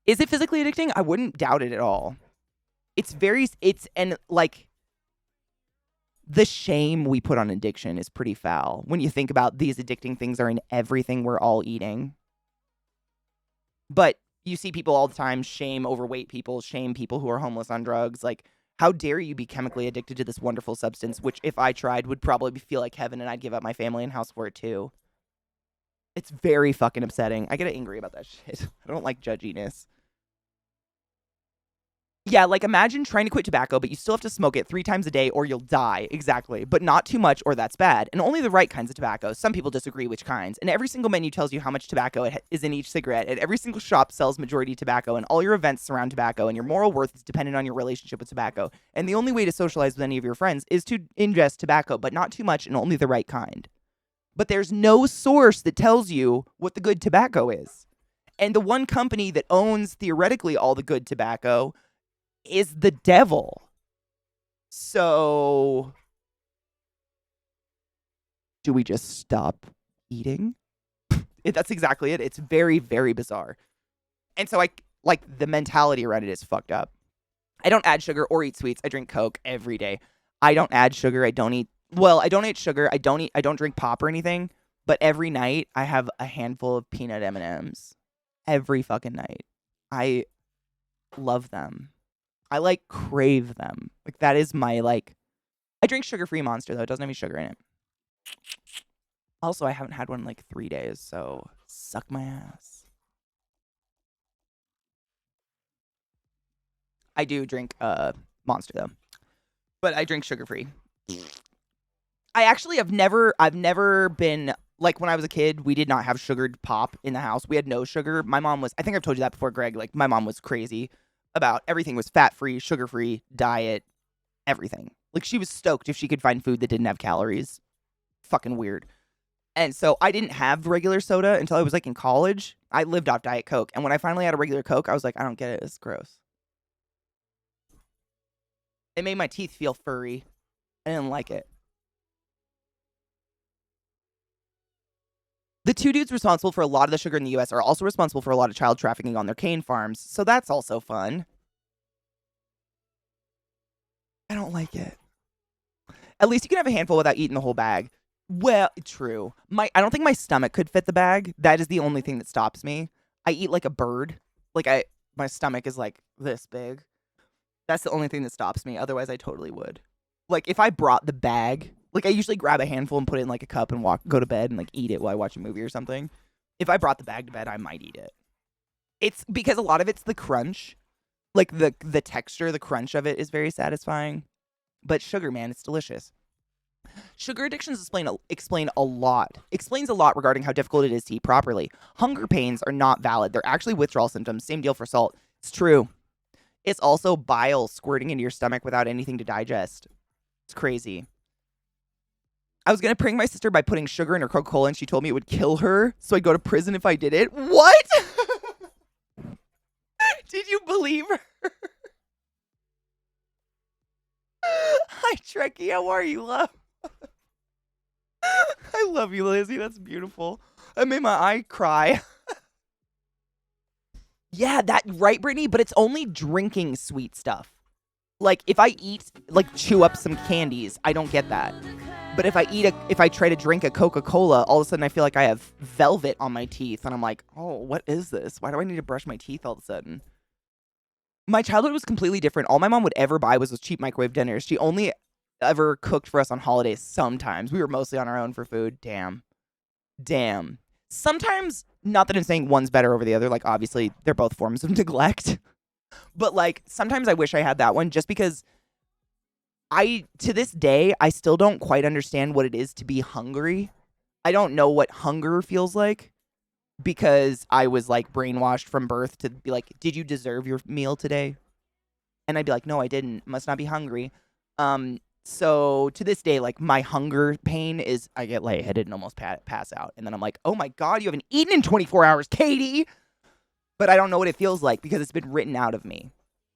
Is it physically addicting? I wouldn't doubt it at all. The shame we put on addiction is pretty foul. When you think about these addicting things are in everything we're all eating. But you see people all the time shame overweight people, shame people who are homeless on drugs. Like, how dare you be chemically addicted to this wonderful substance, which if I tried would probably feel like heaven and I'd give up my family and house for it too. It's very fucking upsetting. I get angry about that shit. I don't like judginess. Yeah, imagine trying to quit tobacco, but you still have to smoke it 3 times a day or you'll die. Exactly. But not too much or that's bad. And only the right kinds of tobacco. Some people disagree which kinds. And every single menu tells you how much tobacco is in each cigarette. And every single shop sells majority tobacco. And all your events surround tobacco. And your moral worth is dependent on your relationship with tobacco. And the only way to socialize with any of your friends is to ingest tobacco, but not too much and only the right kind. But there's no source that tells you what the good tobacco is. And the one company that owns theoretically all the good tobacco is the devil. So, do we just stop eating? That's exactly it. It's very, very bizarre. And so the mentality around it is fucked up. I don't add sugar or eat sweets. I drink Coke every day. I don't add sugar. I don't eat sugar. I don't drink pop or anything. But every night I have a handful of peanut M&Ms. Every fucking night. I love them. I crave them. That is my I drink sugar-free Monster though. It doesn't have any sugar in it. Also, I haven't had one in 3 days, so suck my ass. I do drink Monster though. But I drink sugar-free. I actually I've never been when I was a kid, we did not have sugared pop in the house. We had no sugar. My mom was, I think I've told you that before, Greg. My mom was crazy about everything was fat-free, sugar-free, diet, everything. She was stoked if she could find food that didn't have calories. Fucking weird. And so I didn't have regular soda until I was in college. I lived off Diet Coke. And when I finally had a regular Coke, I was like, I don't get it. It's gross. It made my teeth feel furry. I didn't like it. The 2 dudes responsible for a lot of the sugar in the U.S. are also responsible for a lot of child trafficking on their cane farms, so that's also fun. I don't like it. At least you can have a handful without eating the whole bag. Well, true. I don't think my stomach could fit the bag. That is the only thing that stops me. I eat like a bird. Like my stomach is like this big. That's the only thing that stops me. Otherwise, I totally would. Like if I brought the bag, like I usually grab a handful and put it in like a cup and go to bed and like eat it while I watch a movie or something. If I brought the bag to bed, I might eat it. It's because a lot of it's the crunch. Like the texture, the crunch of it is very satisfying. But sugar, man, it's delicious. Sugar addictions explains a lot regarding how difficult it is to eat properly. Hunger pains are not valid. They're actually withdrawal symptoms. Same deal for salt. It's true. It's also bile squirting into your stomach without anything to digest. It's crazy. I was going to prank my sister by putting sugar in her Coca-Cola, and she told me it would kill her, so I'd go to prison if I did it. What? Did you believe her? Hi, Trekkie. How are you, love? I love you, Lizzie. That's beautiful. That made my eye cry. Yeah, that right, Brittany, but it's only drinking sweet stuff. Like, if I chew up some candies, I don't get that. But if I try to drink a Coca-Cola, all of a sudden I feel like I have velvet on my teeth, and I'm like, oh, what is this? Why do I need to brush my teeth all of a sudden? My childhood was completely different. All my mom would ever buy was those cheap microwave dinners. She only ever cooked for us on holidays sometimes. We were mostly on our own for food. Damn. Sometimes, not that I'm saying one's better over the other. Like, obviously, they're both forms of neglect. But, like, sometimes I wish I had that one just because to this day, I still don't quite understand what it is to be hungry. I don't know what hunger feels like because I was, like, brainwashed from birth to be like, did you deserve your meal today? And I'd be like, no, I didn't. Must not be hungry. So to this day, like, my hunger pain is I get lightheaded and almost pass out. And then I'm like, oh my God, you haven't eaten in 24 hours, Katie. But I don't know what it feels like because it's been written out of me.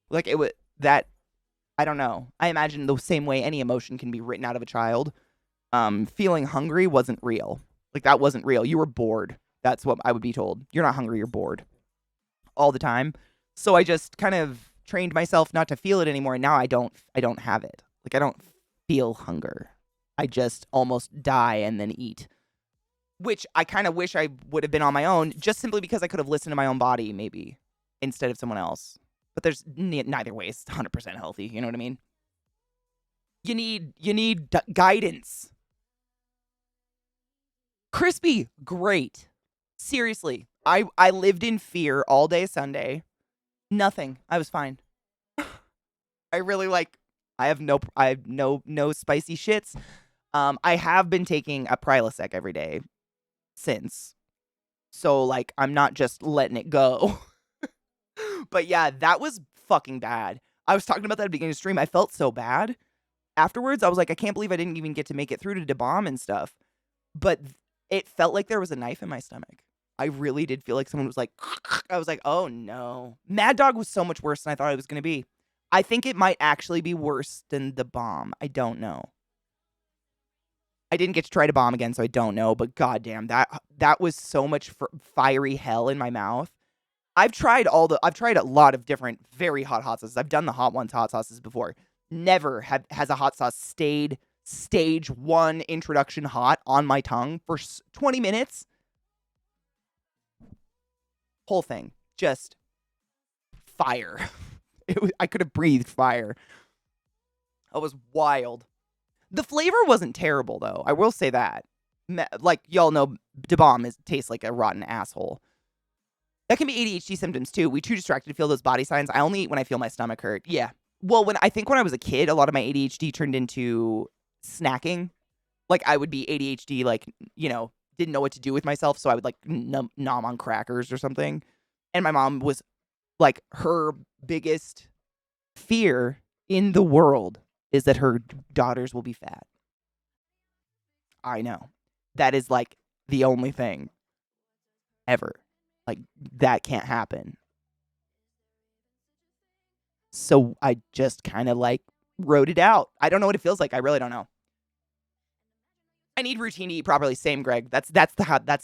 Like, I don't know. I imagine the same way any emotion can be written out of a child. Feeling hungry wasn't real. Like, that wasn't real. You were bored. That's what I would be told. You're not hungry, you're bored. All the time. So I just kind of trained myself not to feel it anymore. And now I don't have it. Like, I don't feel hunger. I just almost die and then eat. Which I kind of wish I would have been on my own, just simply because I could have listened to my own body, maybe, instead of someone else. But there's neither way is 100% healthy. You know what I mean? You need guidance. Crispy, great. Seriously, I lived in fear all day Sunday. Nothing. I was fine. I really I have no spicy shits. I have been taking a Prilosec every day since. So, like, I'm not just letting it go. But yeah, that was fucking bad. I was talking about that at the beginning of the stream. I felt so bad. Afterwards, I was like, I can't believe I didn't even get to make it through to DeBomb and stuff. But it felt like there was a knife in my stomach. I really did feel like someone was like, I was like, oh no. Mad Dog was so much worse than I thought it was going to be. I think it might actually be worse than the bomb. I don't know. I didn't get to try to bomb again, so I don't know. But goddamn, that was so much fiery hell in my mouth. I've tried a lot of different very hot sauces. I've done the hot ones hot sauces before. Never has a hot sauce stayed stage 1 introduction hot on my tongue for 20 minutes. Whole thing just fire. I could have breathed fire. It was wild. The flavor wasn't terrible, though. I will say that. Like, y'all know, DeBomb tastes like a rotten asshole. That can be ADHD symptoms, too. We too distracted to feel those body signs. I only eat when I feel my stomach hurt. Yeah. Well, when I was a kid, a lot of my ADHD turned into snacking. Like, I would be ADHD, like, you know, didn't know what to do with myself, so I would, like, nom on crackers or something. And my mom was, like, her biggest fear in the world is that her daughters will be fat. I know. That is, like, the only thing ever. Like, that can't happen. So I just kind of, like, wrote it out. I don't know what it feels like. I really don't know. I need routine to eat properly. Same, Greg. That's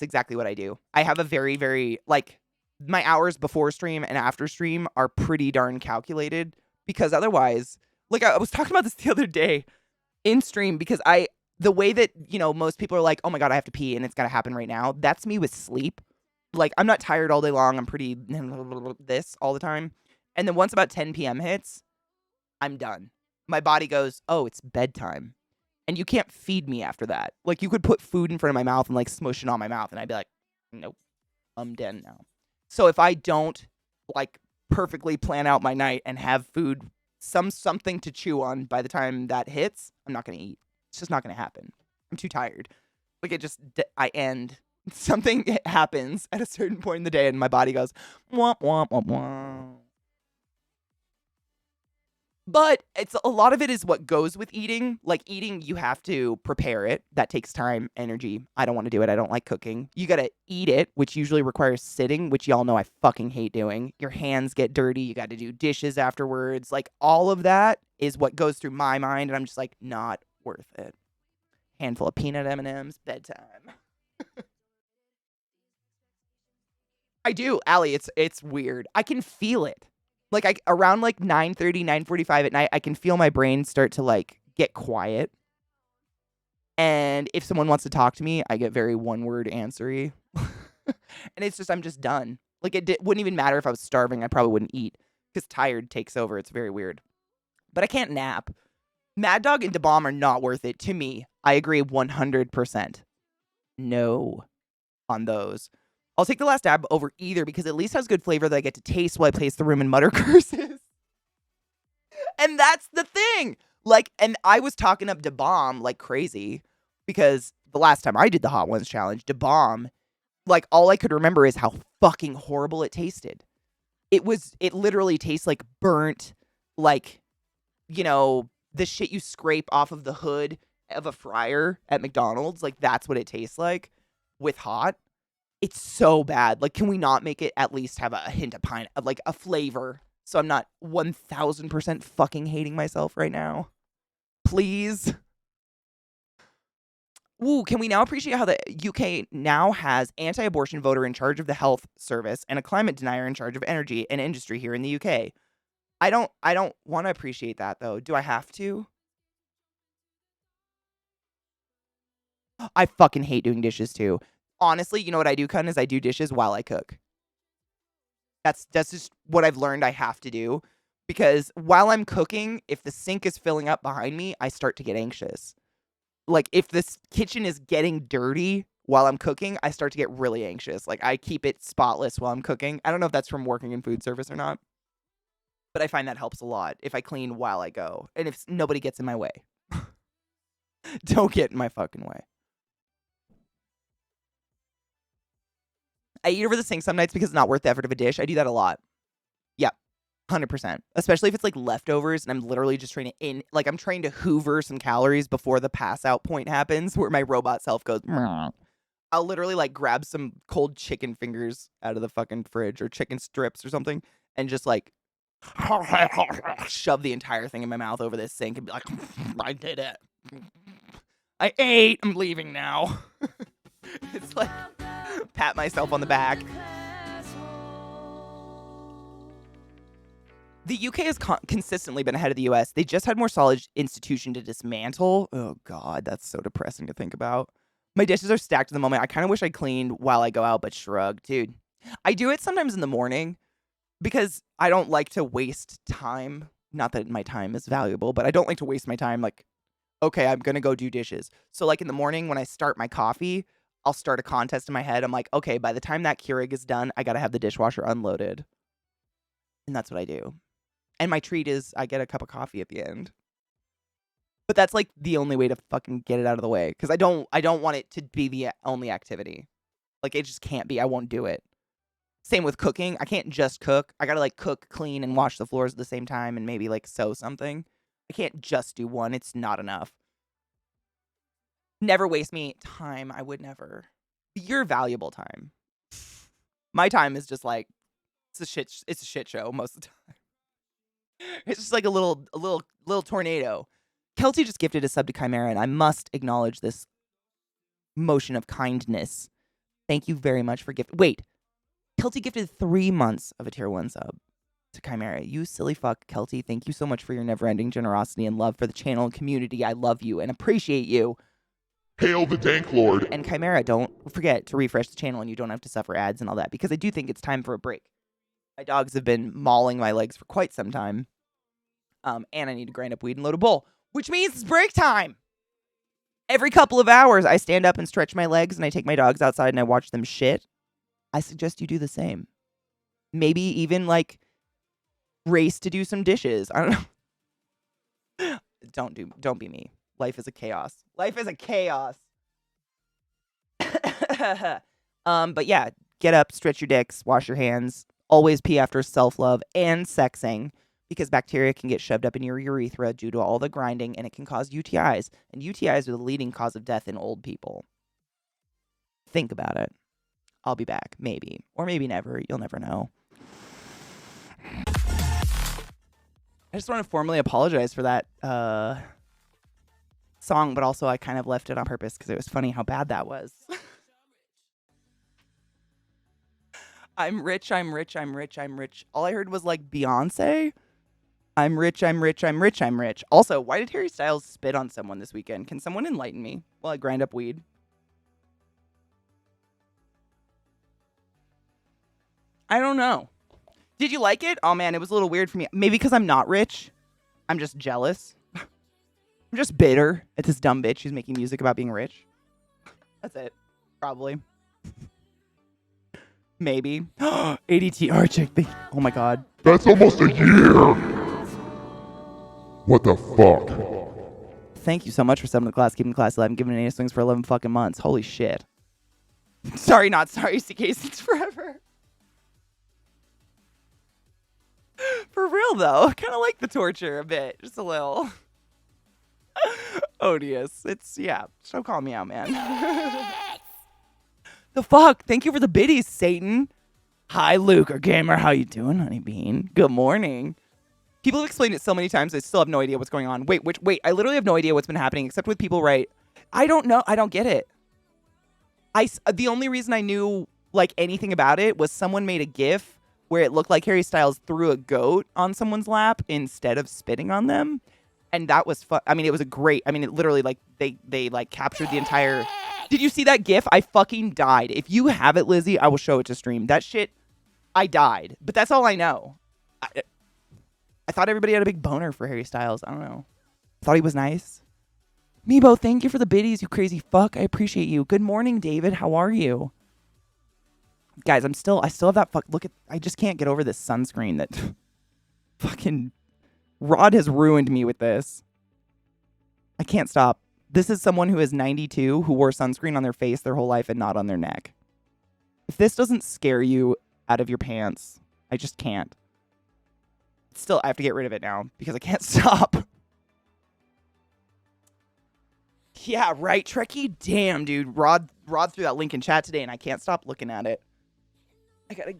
exactly what I do. I have a very, very, like, my hours before stream and after stream are pretty darn calculated because otherwise, like, I was talking about this the other day. in stream because the way that, most people are like, oh my God, I have to pee and it's got to happen right now. That's me with sleep. Like, I'm not tired all day long. I'm pretty this all the time. And then once about 10 p.m. hits, I'm done. My body goes, oh, it's bedtime. And you can't feed me after that. Like, you could put food in front of my mouth and like smush it on my mouth. And I'd be like, nope, I'm done now. So if I don't like perfectly plan out my night and have food, something to chew on by the time that hits, I'm not going to eat. It's just not going to happen. I'm too tired. Like, I end. Something happens at a certain point in the day and my body goes, womp, womp, womp, womp. But a lot of it is what goes with eating. Like, eating, you have to prepare it. That takes time, energy. I don't want to do it. I don't like cooking. You got to eat it, which usually requires sitting, which y'all know I fucking hate doing. Your hands get dirty. You got to do dishes afterwards. Like, all of that is what goes through my mind, and I'm just like, not worth it. Handful of peanut M&Ms, bedtime. I do, Allie. It's weird. I can feel it. Like, around like 9:30, 9:45 at night, I can feel my brain start to like get quiet. And if someone wants to talk to me, I get very one-word answery. And it's just, I'm just done. Like, wouldn't even matter if I was starving. I probably wouldn't eat because tired takes over. It's very weird. But I can't nap. Mad Dog and Da Bomb are not worth it to me. I agree 100%. No on those. I'll take the last dab over either because it at least has good flavor that I get to taste while I pace the room and mutter curses. And that's the thing. Like, and I was talking up Da Bomb like crazy because the last time I did the Hot Ones challenge, Da Bomb, like, all I could remember is how fucking horrible it tasted. It literally tastes like burnt, like, the shit you scrape off of the hood of a fryer at McDonald's. Like, that's what it tastes like with hot. It's so bad. Like, can we not make it at least have a hint of like a flavor? So I'm not 1000% fucking hating myself right now. Please. Ooh, can we now appreciate how the UK now has anti-abortion voter in charge of the health service and a climate denier in charge of energy and industry here in the UK? I don't want to appreciate that though. Do I have to? I fucking hate doing dishes too. Honestly, you know what I do, Cun, is I do dishes while I cook. That's just what I've learned I have to do. Because while I'm cooking, if the sink is filling up behind me, I start to get anxious. Like, if this kitchen is getting dirty while I'm cooking, I start to get really anxious. Like, I keep it spotless while I'm cooking. I don't know if that's from working in food service or not. But I find that helps a lot if I clean while I go. And if nobody gets in my way. Don't get in my fucking way. I eat over the sink some nights because it's not worth the effort of a dish. I do that a lot. Yeah, 100%. Especially if it's like leftovers and I'm literally just trying to I'm trying to hoover some calories before the pass out point happens where my robot self goes. I'll literally like grab some cold chicken fingers out of the fucking fridge or chicken strips or something and just like shove the entire thing in my mouth over this sink and be like, I did it. I ate. I'm leaving now. It's like, pat myself on the back. The UK has consistently been ahead of the US. They just had more solid institution to dismantle. Oh God, that's so depressing to think about. My dishes are stacked at the moment. I kind of wish I cleaned while I go out, but shrug, dude. I do it sometimes in the morning because I don't like to waste time. Not that my time is valuable, but I don't like to waste my time. Like, okay, I'm going to go do dishes. So like in the morning when I start my coffee, I'll start a contest in my head. I'm like, okay, by the time that Keurig is done, I got to have the dishwasher unloaded. And that's what I do. And my treat is I get a cup of coffee at the end. But that's like the only way to fucking get it out of the way. Because I don't want it to be the only activity. Like, it just can't be. I won't do it. Same with cooking. I can't just cook. I gotta like cook, clean, and wash the floors at the same time and maybe like sew something. I can't just do one. It's not enough. Never waste me time. I would never. Your valuable time. My time is just like it's a shit show most of the time. It's just like a little tornado. Kelty just gifted a sub to Chimera, and I must acknowledge this motion of kindness. Thank you very much for gift. Wait, Kelty gifted 3 months of a tier 1 sub. To Chimera, you silly fuck, Kelty. Thank you so much for your never-ending generosity and love for the channel and community. I love you and appreciate you. Hail the Dank Lord. And Chimera, don't forget to refresh the channel and you don't have to suffer ads and all that, because I do think it's time for a break. My dogs have been mauling my legs for quite some time. And I need to grind up weed and load a bowl, which means it's break time. Every couple of hours, I stand up and stretch my legs and I take my dogs outside and I watch them shit. I suggest you do the same. Maybe even like race to do some dishes. I don't know. Don't be me. Life is a chaos. Life is a chaos. But yeah, get up, stretch your dicks, wash your hands. Always pee after self-love and sexing, because bacteria can get shoved up in your urethra due to all the grinding, and it can cause UTIs. And UTIs are the leading cause of death in old people. Think about it. I'll be back, maybe. Or maybe never. You'll never know. I just want to formally apologize for that song, but also I kind of left it on purpose because it was funny how bad that was. I'm rich, I'm rich, I'm rich, I'm rich. All I heard was like Beyonce. I'm rich, I'm rich, I'm rich, I'm rich. Also, why did Harry Styles spit on someone this weekend? Can someone enlighten me while I grind up weed? I don't know. Did you like it? Oh man, it was a little weird for me. Maybe because I'm not rich. I'm just jealous. I'm just bitter at this dumb bitch who's making music about being rich. That's it. Probably. Maybe. ADTR chick. Oh my god. That's almost a year. What the fuck? Thank you so much for subbing to class, keeping class alive, and giving an 8 swings for 11 fucking months. Holy shit. Sorry, not sorry, CK since forever. For real though, I kind of like the torture a bit, just a little. Odious. It's, yeah, so call me out, man. The fuck? Thank you for the biddies, Satan. Hi, Luke, or Gamer. How you doing, honey bean? Good morning. People have explained it so many times, I still have no idea what's going on. Wait, I literally have no idea what's been happening, except with people right. I don't know. I don't get it. The only reason I knew, like, anything about it was someone made a GIF where it looked like Harry Styles threw a goat on someone's lap instead of spitting on them. And that was fun. I mean, it was a great, I mean, it literally, like, they like, captured the entire... Did you see that GIF? I fucking died. If you have it, Lizzie, I will show it to stream. That shit, I died. But that's all I know. I thought everybody had a big boner for Harry Styles. I don't know. Thought he was nice. Meebo, thank you for the biddies, you crazy fuck. I appreciate you. Good morning, David. How are you? Guys, I still have that fuck. Look at, I just can't get over this sunscreen that fucking Rod has ruined me with this. I can't stop. This is someone who is 92 who wore sunscreen on their face their whole life and not on their neck. If this doesn't scare you out of your pants, I just can't. Still, I have to get rid of it now because I can't stop. Yeah, right, Trekkie? Damn, dude. Rod threw that link in chat today and I can't stop looking at it. I gotta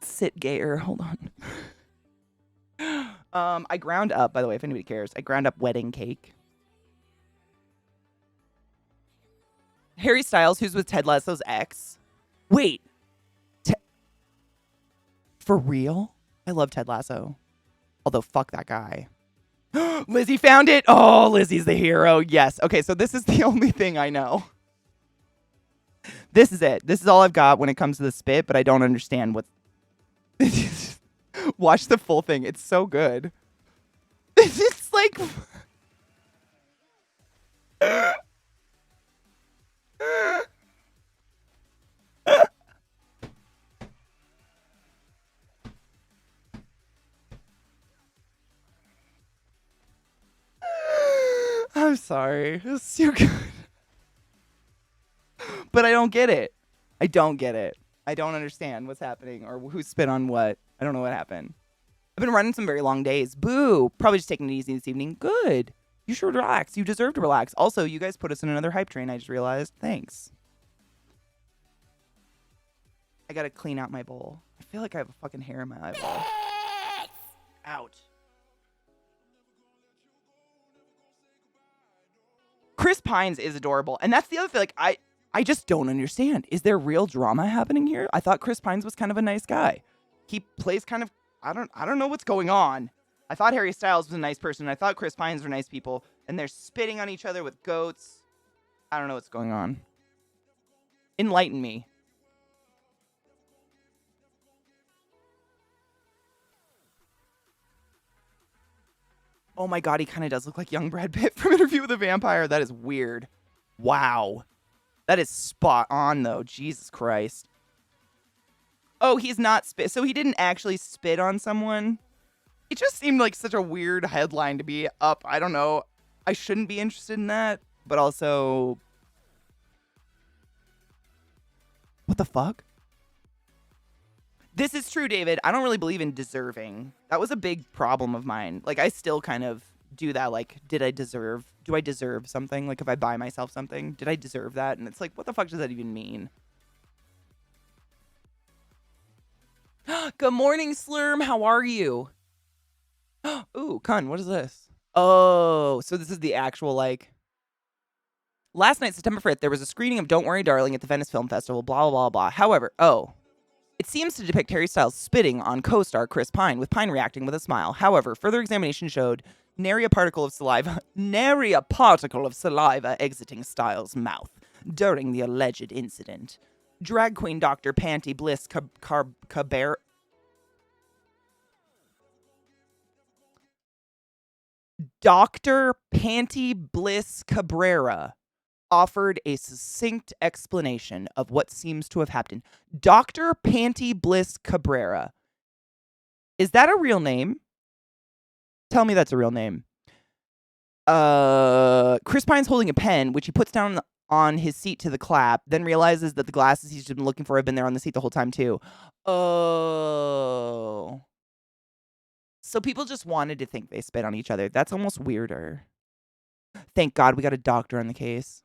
sit gayer. Hold on. I ground up, by the way, if anybody cares. I ground up wedding cake. Harry Styles, who's with Ted Lasso's ex. Wait. For real? I love Ted Lasso. Although, fuck that guy. Lizzie found it. Oh, Lizzie's the hero. Yes. Okay, so this is the only thing I know. This is it. This is all I've got when it comes to the spit, but I don't understand what... Watch the full thing. It's so good. It's like... I'm sorry. It's too good. But I don't get it. I don't get it. I don't understand what's happening or who spit on what. I don't know what happened. I've been running some very long days. Boo. Probably just taking it easy this evening. Good. You should relax. You deserve to relax. Also, you guys put us in another hype train, I just realized. Thanks. I gotta clean out my bowl. I feel like I have a fucking hair in my eyeball. Ouch. Chris Pines is adorable. And that's the other thing. Like, I just don't understand. Is there real drama happening here? I thought Chris Pines was kind of a nice guy. He plays kind of I don't know what's going on. I thought Harry Styles was a nice person. I thought Chris Pines were nice people. And they're spitting on each other with goats. I don't know what's going on. Enlighten me. Oh my god, he kind of does look like young Brad Pitt from Interview with a Vampire. That is weird. Wow. That is spot on, though. Jesus Christ. Oh, he's not spit. So he didn't actually spit on someone? It just seemed like such a weird headline to be up. I don't know. I shouldn't be interested in that, but also... What the fuck? This is true, David. I don't really believe in deserving. That was a big problem of mine. Like, I still kind of do that. Like, do I deserve something? Like, if I buy myself something, did I deserve that? And it's like, what the fuck does that even mean? Good morning, Slurm. How are you? Ooh, Kun, what is this? Oh, so this is the actual, like... Last night, September 5th, there was a screening of Don't Worry, Darling at the Venice Film Festival, blah, blah, blah, blah. However, it seems to depict Harry Styles spitting on co-star Chris Pine, with Pine reacting with a smile. However, further examination showed nary a particle of saliva exiting Styles' mouth during the alleged incident. Drag queen Dr. Panty Bliss Cabrera... Dr. Panty Bliss Cabrera offered a succinct explanation of what seems to have happened. Dr. Panty Bliss Cabrera. Is that a real name? Tell me that's a real name. Chris Pine's holding a pen, which he puts down on his seat to the clap, then realizes that the glasses he's been looking for have been there on the seat the whole time, too. Oh. So people just wanted to think they spit on each other. That's almost weirder. Thank God we got a doctor on the case.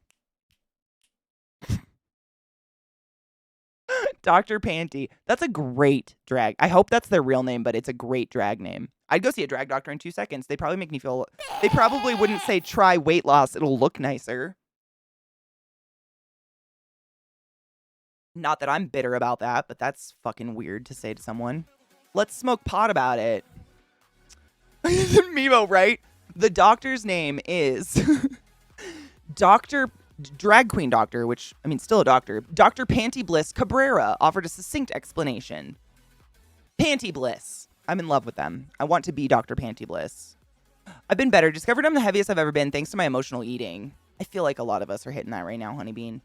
Dr. Panty. That's a great drag. I hope that's their real name, but it's a great drag name. I'd go see a drag doctor in 2 seconds. They probably make me feel... They probably wouldn't say try weight loss. It'll look nicer. Not that I'm bitter about that, but that's fucking weird to say to someone. Let's smoke pot about it. Mimo, right? The doctor's name is Dr. Drag Queen Doctor, which, I mean, still a doctor. Dr. Panty Bliss Cabrera offered a succinct explanation. Panty Bliss. I'm in love with them. I want to be Dr. Panty Bliss. I've been better. Discovered I'm the heaviest I've ever been thanks to my emotional eating. I feel like a lot of us are hitting that right now, Honeybean.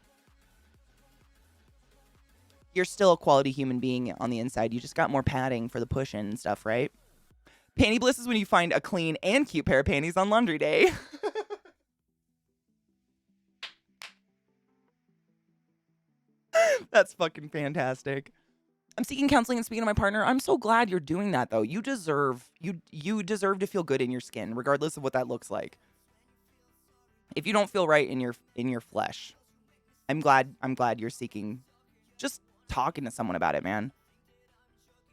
You're still a quality human being on the inside. You just got more padding for the push-in and stuff, right? Panty Bliss is when you find a clean and cute pair of panties on laundry day. That's fucking fantastic. I'm seeking counseling and speaking to my partner. I'm so glad you're doing that, though. You deserve to feel good in your skin, regardless of what that looks like. If you don't feel right in your flesh, I'm glad you're seeking, just talking to someone about it, man.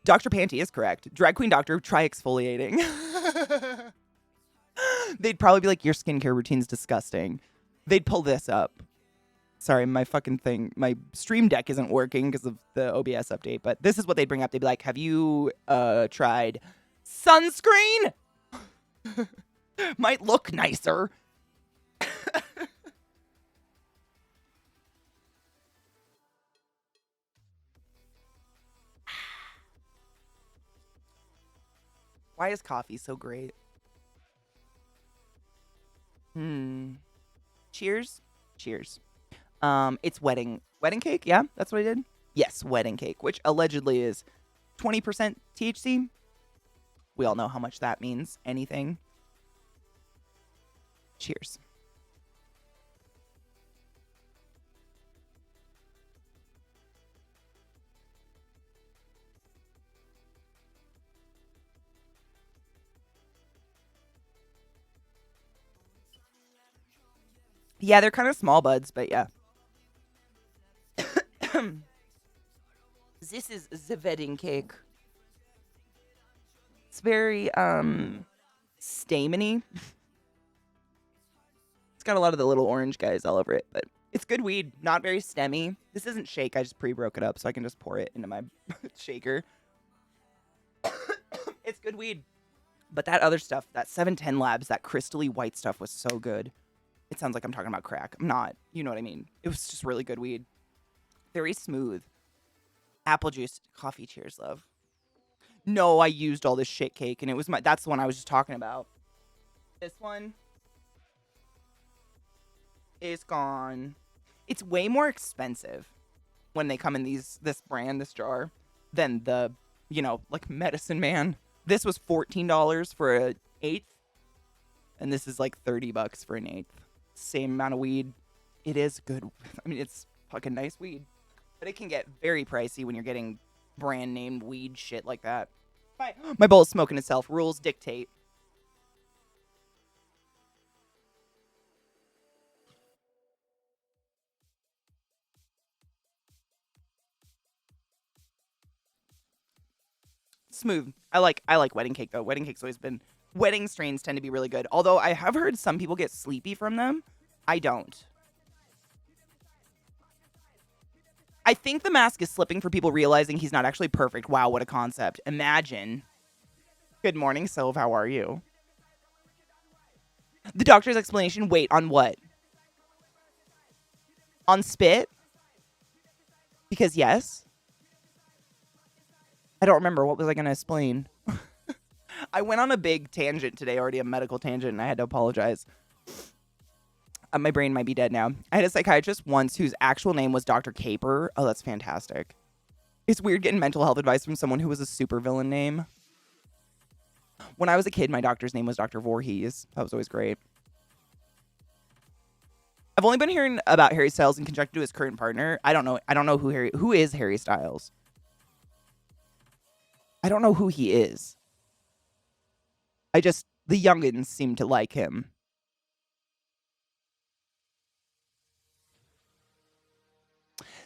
Dr. Panty is correct. Drag queen doctor, try exfoliating. They'd probably be like, your skincare routine's disgusting. They'd pull this up. Sorry, my fucking thing, my stream deck isn't working because of the OBS update, but this is what they'd bring up. They'd be like, have you tried sunscreen? Might look nicer. Why is coffee so great? Cheers. Cheers. It's wedding cake. Yeah, that's what I did. Yes, wedding cake, which allegedly is 20% THC. We all know how much that means. Anything. Cheers. Yeah, they're kind of small buds, but yeah. This is the wedding cake. It's very, stameny. It's got a lot of the little orange guys all over it, but it's good weed. Not very stemmy. This isn't shake. I just pre-broke it up so I can just pour it into my shaker. It's good weed. But that other stuff, that 710 Labs, that crystally white stuff was so good. It sounds like I'm talking about crack. I'm not. You know what I mean? It was just really good weed. Very smooth. Apple juice. Coffee. Cheers, love. No, I used all this shit cake, and it was that's the one I was just talking about. This one is gone. It's way more expensive when they come in this brand, this jar, than the, like Medicine Man. This was $14 for an eighth, and this is like $30 for an eighth. Same amount of weed. It is good. I mean, it's fucking nice weed, but it can get very pricey when you're getting brand named weed shit like that. My bowl is smoking itself. Rules dictate. Smooth. I like wedding cake though. Wedding cake's always been, wedding strains tend to be really good. Although I have heard some people get sleepy from them. I don't. I think the mask is slipping for people realizing he's not actually perfect. Wow, what a concept. Imagine. Good morning, Sylv. How are you? The doctor's explanation. Wait, on what? On spit? Because yes. I don't remember. What was I going to explain? I went on a big tangent today, already a medical tangent, and I had to apologize. My brain might be dead now. I had a psychiatrist once whose actual name was Dr. Caper. Oh, that's fantastic. It's weird getting mental health advice from someone who was a supervillain name. When I was a kid, my doctor's name was Dr. Voorhees. That was always great. I've only been hearing about Harry Styles in conjunction to his current partner. I don't know who is Harry Styles. I don't know who he is. The youngins seem to like him.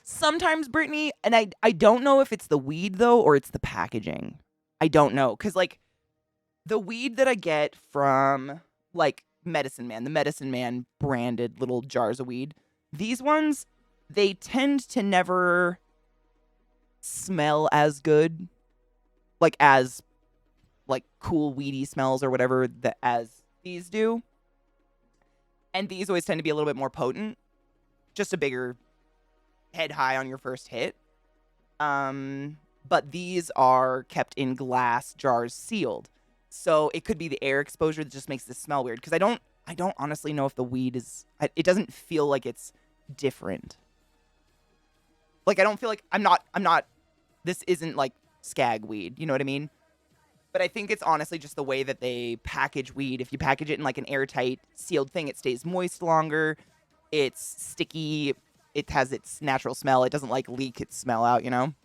Sometimes, Brittany, and I don't know if it's the weed, though, or it's the packaging. I don't know. Because, like, the weed that I get from, like, Medicine Man, the Medicine Man branded little jars of weed, these ones, they tend to never smell as good. Like, as, like, cool, weedy smells or whatever as these do. And these always tend to be a little bit more potent. Just a bigger head high on your first hit. But these are kept in glass jars sealed. So it could be the air exposure that just makes this smell weird. Because I don't honestly know if the weed is... it doesn't feel like it's different. Like, I don't feel like... I'm not... This isn't, like, skag weed. You know what I mean? But I think it's honestly just the way that they package weed. If you package it in, like, an airtight, sealed thing, it stays moist longer. It's sticky. It has its natural smell. It doesn't, like, leak its smell out, you know?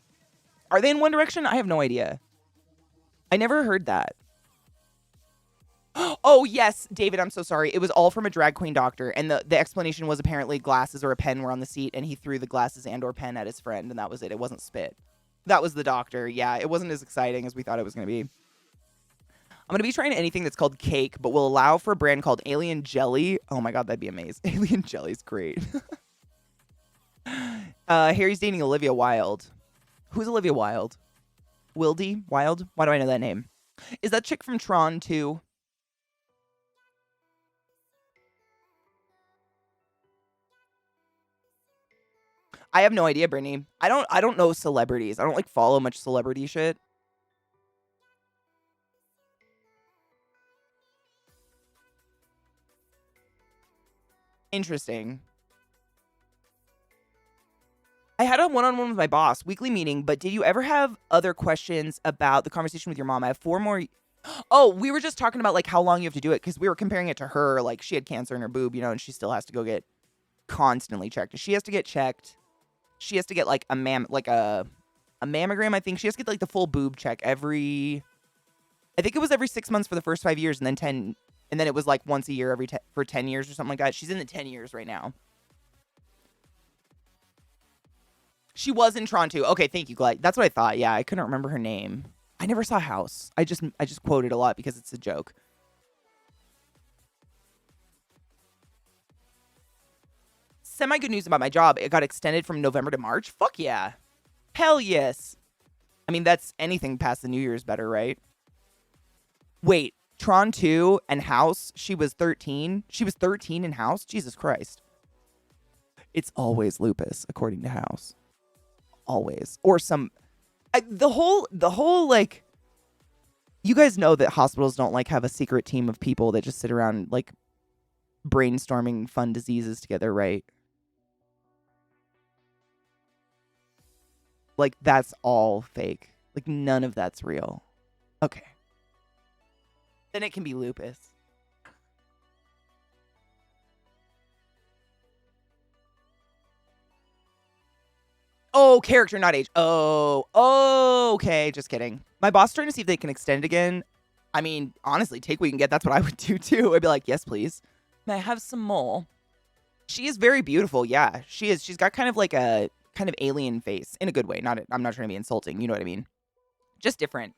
Are they in One Direction? I have no idea. I never heard that. Oh, yes, David, I'm so sorry. It was all from a drag queen doctor, and the explanation was apparently glasses or a pen were on the seat, and he threw the glasses and or pen at his friend, and that was it. It wasn't spit. That was the doctor. Yeah, it wasn't as exciting as we thought it was going to be. I'm going to be trying anything that's called cake, but will allow for a brand called Alien Jelly. Oh my god, that'd be amazing. Alien Jelly's great. Harry's dating Olivia Wilde. Who's Olivia Wilde? Wilde? Wilde? Why do I know that name? Is that chick from Tron 2? I have no idea, Brittany. I don't know celebrities. I don't like follow much celebrity shit. Interesting. I had a one-on-one with my boss, weekly meeting, but did you ever have other questions about the conversation with your mom? I have 4 more. Oh, we were just talking about, like, how long you have to do it, because we were comparing it to her. Like, she had cancer in her boob, you know, and she still has to go get constantly checked. She has to get checked. She has to get, like, a mammogram, I think. She has to get, like, the full boob check I think it was every 6 months for the first 5 years, and then 10, and then it was, like, once a year for 10 years or something like that. She's in the 10 years right now. She was in Tron 2. Okay, thank you, Glad. That's what I thought. Yeah, I couldn't remember her name. I never saw House. I just quote it a lot because it's a joke. Semi good news about my job. It got extended from November to March. Fuck yeah. Hell yes. I mean, that's anything past the New Year's better, right? Wait, Tron 2 and House, she was 13? She was 13 in House? Jesus Christ. It's always lupus, according to House. Always. Or some... the whole, like... You guys know that hospitals don't, like, have a secret team of people that just sit around, like, brainstorming fun diseases together, right? Like, that's all fake. Like, none of that's real. Okay. Then it can be lupus. Oh, character, not age. Oh, okay. Just kidding. My boss is trying to see if they can extend it again. I mean, honestly, take what you can get. That's what I would do, too. I'd be like, yes, please. May I have some more? She is very beautiful. Yeah, she is. She's got kind of like a kind of alien face in a good way. I'm not trying to be insulting. You know what I mean? Just different.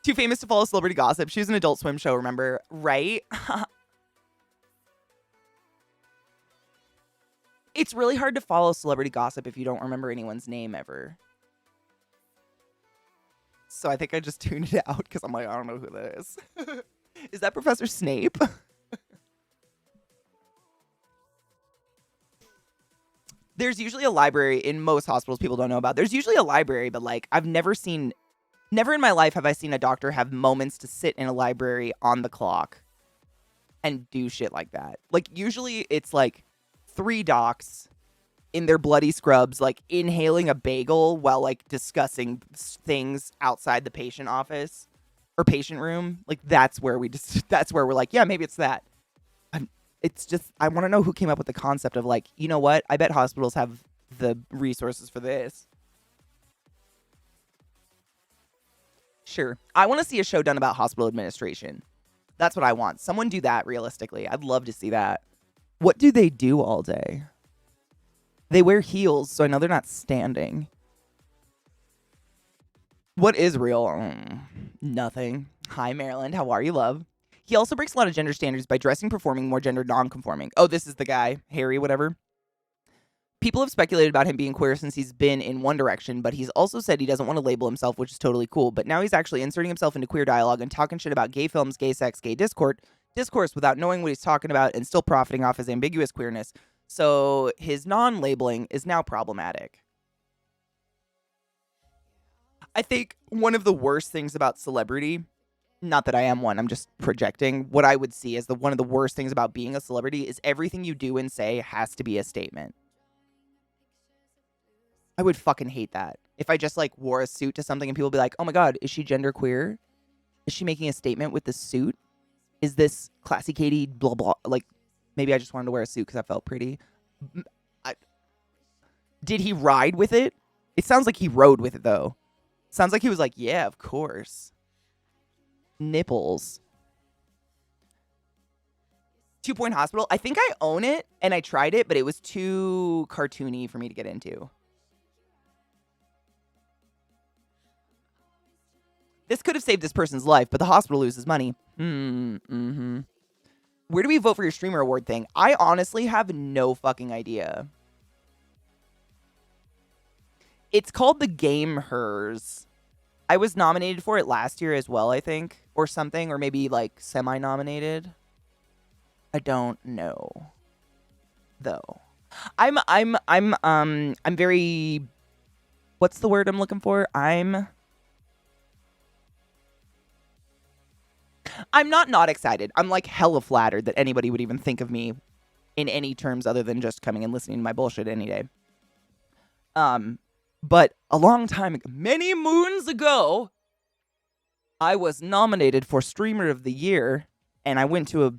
Too famous to follow celebrity gossip. She was an Adult Swim show, remember? Right? It's really hard to follow celebrity gossip if you don't remember anyone's name ever. So I think I just tuned it out because I'm like, I don't know who that is. Is that Professor Snape? There's usually a library in most hospitals people don't know about. There's usually a library, but like never in my life have I seen a doctor have moments to sit in a library on the clock and do shit like that. Like usually it's like 3 docs in their bloody scrubs, like inhaling a bagel while like discussing things outside the patient office or patient room. Like that's where we're like, yeah, maybe it's that. It's just, I want to know who came up with the concept of like, you know what? I bet hospitals have the resources for this. Sure. I want to see a show done about hospital administration. That's what I want. Someone do that realistically. I'd love to see that. What do they do all day? They wear heels, so I know they're not standing. What is real? Nothing. Hi, Maryland. How are you, love? He also breaks a lot of gender standards by dressing, performing more gender non-conforming. Oh, this is the guy. Harry, whatever. People have speculated about him being queer since he's been in One Direction, but he's also said he doesn't want to label himself, which is totally cool. But now he's actually inserting himself into queer dialogue and talking shit about gay films, gay sex, gay discourse without knowing what he's talking about and still profiting off his ambiguous queerness. So his non-labeling is now problematic. I think one of the worst things about celebrity, not that I am one, I'm just projecting, what I would see as one of the worst things about being a celebrity is everything you do and say has to be a statement. I would fucking hate that. If I just like wore a suit to something and people would be like, oh my God, is she genderqueer? Is she making a statement with the suit? Is this ClassyKatie blah blah? Like, maybe I just wanted to wear a suit because I felt pretty. Did he ride with it? It sounds like he rode with it though. Sounds like he was like, yeah, of course. Nipples. 2 Point Hospital. I think I own it and I tried it, but it was too cartoony for me to get into. This could have saved this person's life, but the hospital loses money. Mm-hmm. Where do we vote for your streamer award thing? I honestly have no fucking idea. It's called the Game Hers. I was nominated for it last year as well, I think, or something, or maybe like semi-nominated. I don't know, though. I'm very. What's the word I'm looking for? I'm not excited. I'm like hella flattered that anybody would even think of me in any terms other than just coming and listening to my bullshit any day. But a long time, many moons ago, I was nominated for Streamer of the Year, and I went to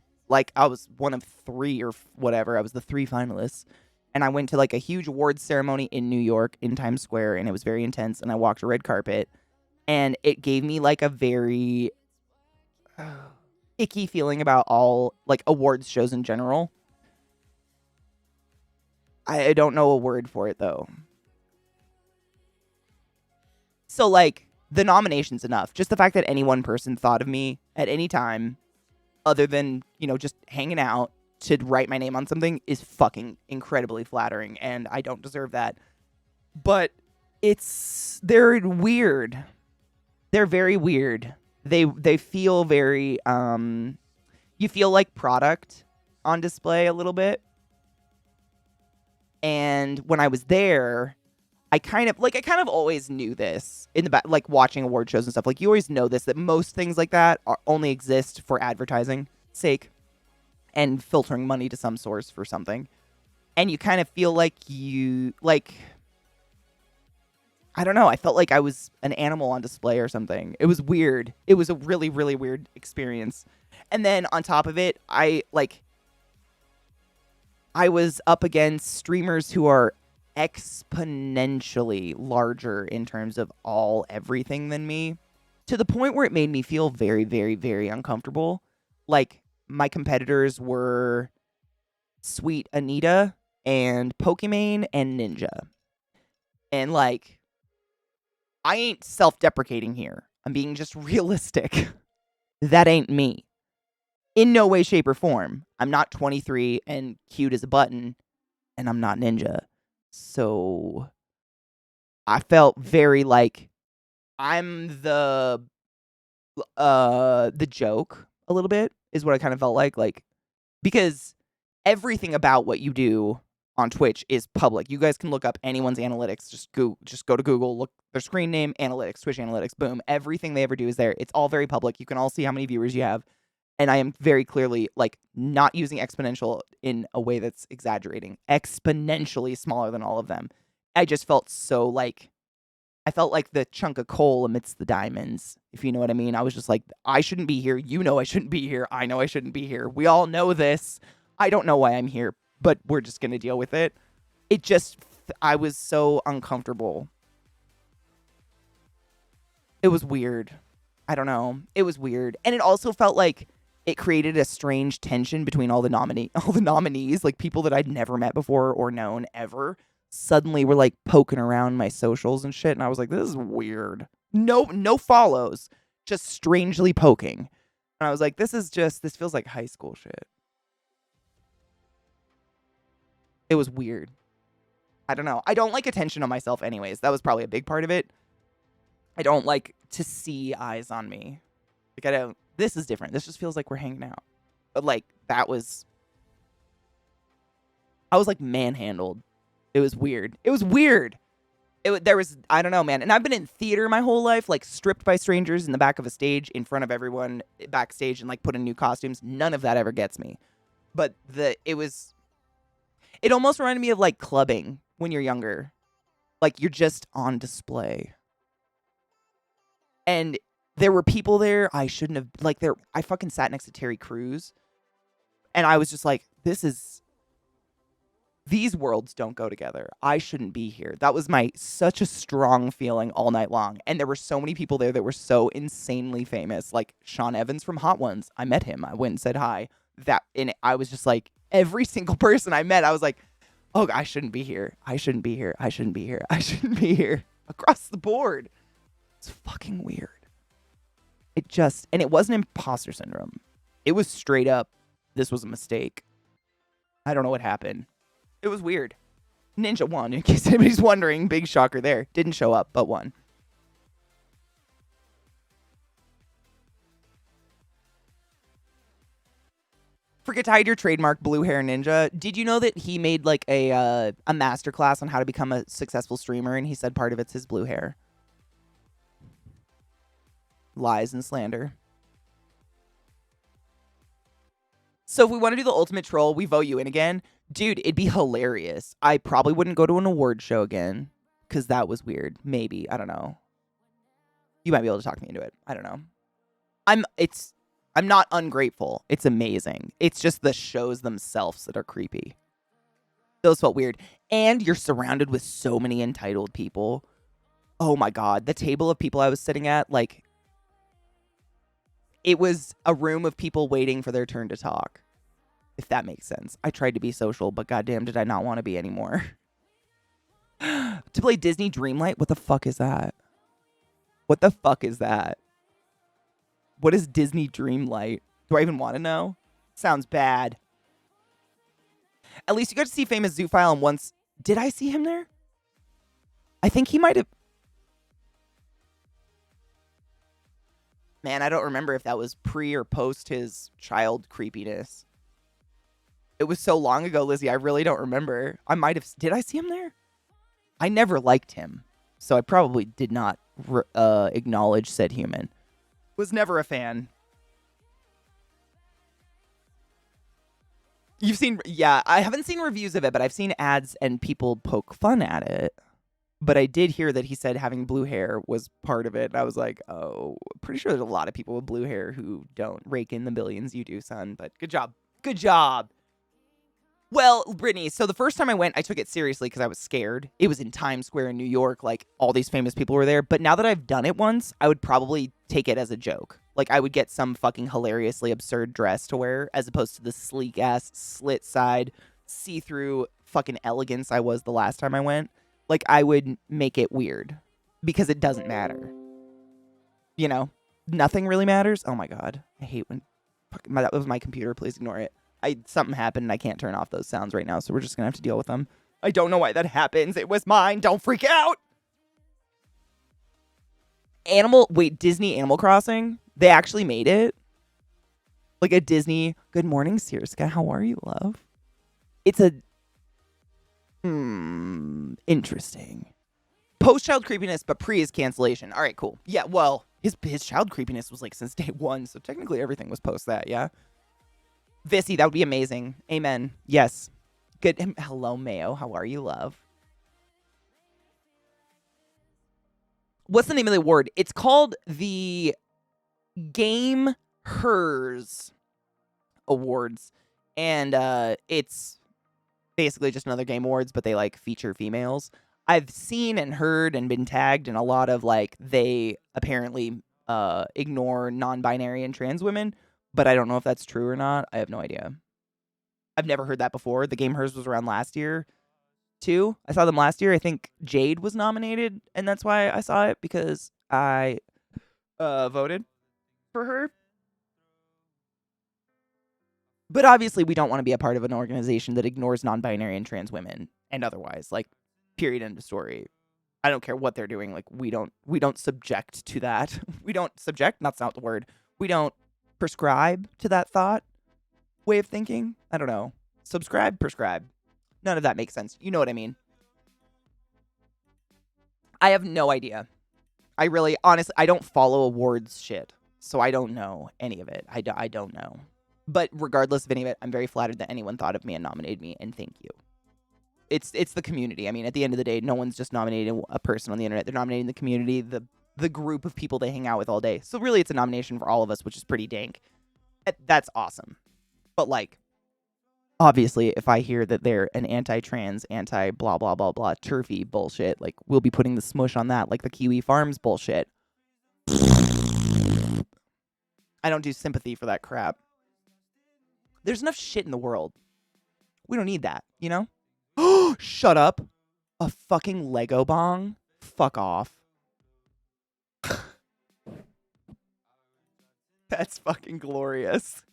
I was one of 3 or whatever. I was the 3 finalists, and I went to like a huge awards ceremony in New York in Times Square, and it was very intense, and I walked a red carpet, and it gave me like a very icky feeling about all like awards shows in general. I don't know a word for it though. So like the nomination's enough. Just the fact that any one person thought of me at any time other than, you know, just hanging out to write my name on something is fucking incredibly flattering, and I don't deserve that. But they're weird. They're very weird. they feel very you feel like product on display a little bit. And when I was there, I kind of always knew this in the back, like watching award shows and stuff. Like you always know this, that most things like that only exist for advertising sake and filtering money to some source for something. And you kind of feel like I don't know. I felt like I was an animal on display or something. It was weird. It was a really, really weird experience. And then on top of it, I was up against streamers who are exponentially larger in terms of everything than me, to the point where it made me feel very, very, very uncomfortable. Like, my competitors were Sweet Anita and Pokimane and Ninja. And, like, I ain't self-deprecating here. I'm being just realistic. That ain't me. In no way, shape, or form. I'm not 23 and cute as a button, and I'm not Ninja. So I felt very like I'm the joke a little bit is what I kind of felt like, because everything about what you do on Twitch is public. You guys can look up anyone's analytics. Just go to Google, look their screen name, analytics, Twitch analytics, boom. Everything they ever do is there. It's all very public. You can all see how many viewers you have. And I am very clearly, like, not using exponential in a way that's exaggerating. Exponentially smaller than all of them. I just felt so, like, I felt like the chunk of coal amidst the diamonds, if you know what I mean. I was just like, I shouldn't be here. You know I shouldn't be here. I know I shouldn't be here. We all know this. I don't know why I'm here, but we're just going to deal with it. I was so uncomfortable. It was weird. I don't know. It was weird. And it also felt like it created a strange tension between all the nominees, like people that I'd never met before or known ever, suddenly were like poking around my socials and shit. And I was like, this is weird. No follows, just strangely poking. And I was like, this feels like high school shit. It was weird. I don't know. I don't like attention on myself anyways. That was probably a big part of it. I don't like to see eyes on me. Like, this is different. This just feels like we're hanging out. But, like, I was, like, manhandled. It was weird. I don't know, man. And I've been in theater my whole life, like, stripped by strangers in the back of a stage in front of everyone backstage and, like, put in new costumes. None of that ever gets me. But it almost reminded me of, like, clubbing when you're younger. Like, you're just on display. And there were people there I shouldn't have, like, I fucking sat next to Terry Crews. And I was just like, these worlds don't go together. I shouldn't be here. That was such a strong feeling all night long. And there were so many people there that were so insanely famous. Like Sean Evans from Hot Ones. I met him. I went and said hi. And I was just like, every single person I met, I was like, oh, I shouldn't be here. I shouldn't be here. I shouldn't be here. I shouldn't be here. Across the board. It's fucking weird. And it wasn't imposter syndrome. It was straight up, this was a mistake. I don't know what happened. It was weird. Ninja won, in case anybody's wondering. Big shocker there. Didn't show up, but won. Forget to hide your trademark, Blue Hair Ninja. Did you know that he made like a masterclass on how to become a successful streamer, and he said part of it's his blue hair? Lies and slander. So if we want to do the ultimate troll, we vote you in again. Dude, it'd be hilarious. I probably wouldn't go to an award show again, because that was weird. Maybe. I don't know. You might be able to talk me into it. I don't know. I'm not ungrateful. It's amazing. It's just the shows themselves that are creepy. Those felt weird. And you're surrounded with so many entitled people. Oh my God. The table of people I was sitting at, like, it was a room of people waiting for their turn to talk. If that makes sense. I tried to be social, but goddamn did I not want to be anymore. To play Disney Dreamlight? What the fuck is that? What the fuck is that? What is Disney Dreamlight? Do I even want to know? Sounds bad. At least you got to see famous Zoophile once. Did I see him there? I think he might have. Man, I don't remember if that was pre or post his child creepiness. It was so long ago, Lizzie. I really don't remember. I might have. Did I see him there? I never liked him, so I probably did not acknowledge said human. Was never a fan. You've seen, yeah, I haven't seen reviews of it, but I've seen ads and people poke fun at it. But I did hear that he said having blue hair was part of it. And I was like, oh, pretty sure there's a lot of people with blue hair who don't rake in the billions you do, son. But good job. Good job. Well, Brittany, so the first time I went, I took it seriously because I was scared. It was in Times Square in New York. Like, all these famous people were there. But now that I've done it once, I would probably take it as a joke. Like, I would get some fucking hilariously absurd dress to wear as opposed to the sleek-ass, slit-side, see-through fucking elegance I was the last time I went. Like, I would make it weird because it doesn't matter. You know? Nothing really matters. Oh, my God. I hate when... that was my computer. Please ignore it. Something happened and I can't turn off those sounds right now, so we're just gonna have to deal with them. I don't know why that happens. It was mine. Don't freak out. Disney Animal Crossing? They actually made it? Like a Disney... Good morning, Sirska. How are you, love? It's a... interesting. Post-child creepiness, but pre is cancellation. All right, cool. Yeah, well, his child creepiness was like since day one, so technically everything was post that, yeah? Vissy, that would be amazing. Amen. Yes. Good. Hello, Mayo. How are you, love? What's the name of the award? It's called the Game Hers Awards. And it's basically just another Game Awards, but they like feature females. I've seen and heard and been tagged in a lot of like they apparently ignore non-binary and trans women. But I don't know if that's true or not. I have no idea. I've never heard that before. The Game Hers was around last year, too. I saw them last year. I think Jade was nominated, and that's why I saw it, because I voted for her. But obviously, we don't want to be a part of an organization that ignores non-binary and trans women and otherwise. Like, period, end of story. I don't care what they're doing. Like, we don't subject to that. We don't subject. That's not the word. We don't prescribe to that thought way of thinking. I don't know. Subscribe, prescribe. None of that makes sense. You know what I mean. I have no idea. I really, honestly, I don't follow awards shit. So I don't know any of it. I don't know. But regardless of any of it, I'm very flattered that anyone thought of me and nominated me, and thank you. It's the community. I mean, at the end of the day, no one's just nominating a person on the internet. They're nominating the community, the group of people they hang out with all day. So really, it's a nomination for all of us, which is pretty dank. That's awesome. But like, obviously, if I hear that they're an anti-trans, anti-blah, blah, blah, blah, turfy bullshit, like, we'll be putting the smush on that, like the Kiwi Farms bullshit. I don't do sympathy for that crap. There's enough shit in the world. We don't need that, you know? Shut up. A fucking Lego bong? Fuck off. That's fucking glorious.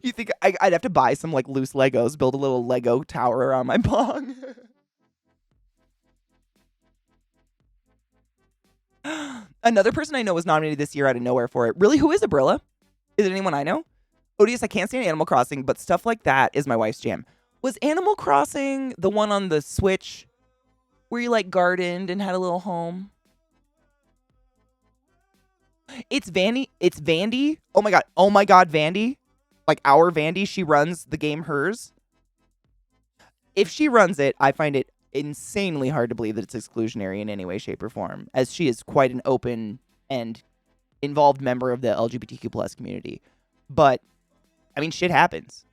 You think I'd have to buy some like loose Legos, build a little Lego tower around my bong? Another person I know was nominated this year out of nowhere for it. Really, who is Abrilla? Is it anyone I know? Odious, I can't stand Animal Crossing, but stuff like that is my wife's jam. Was Animal Crossing the one on the Switch where you like gardened and had a little home? It's Vandy. It's Vandy. Oh my god. Oh my god, Vandy. Like our Vandy, she runs the Game Hers. If she runs it, I find it insanely hard to believe that it's exclusionary in any way, shape, or form, as she is quite an open and involved member of the LGBTQ plus community. But I mean, shit happens.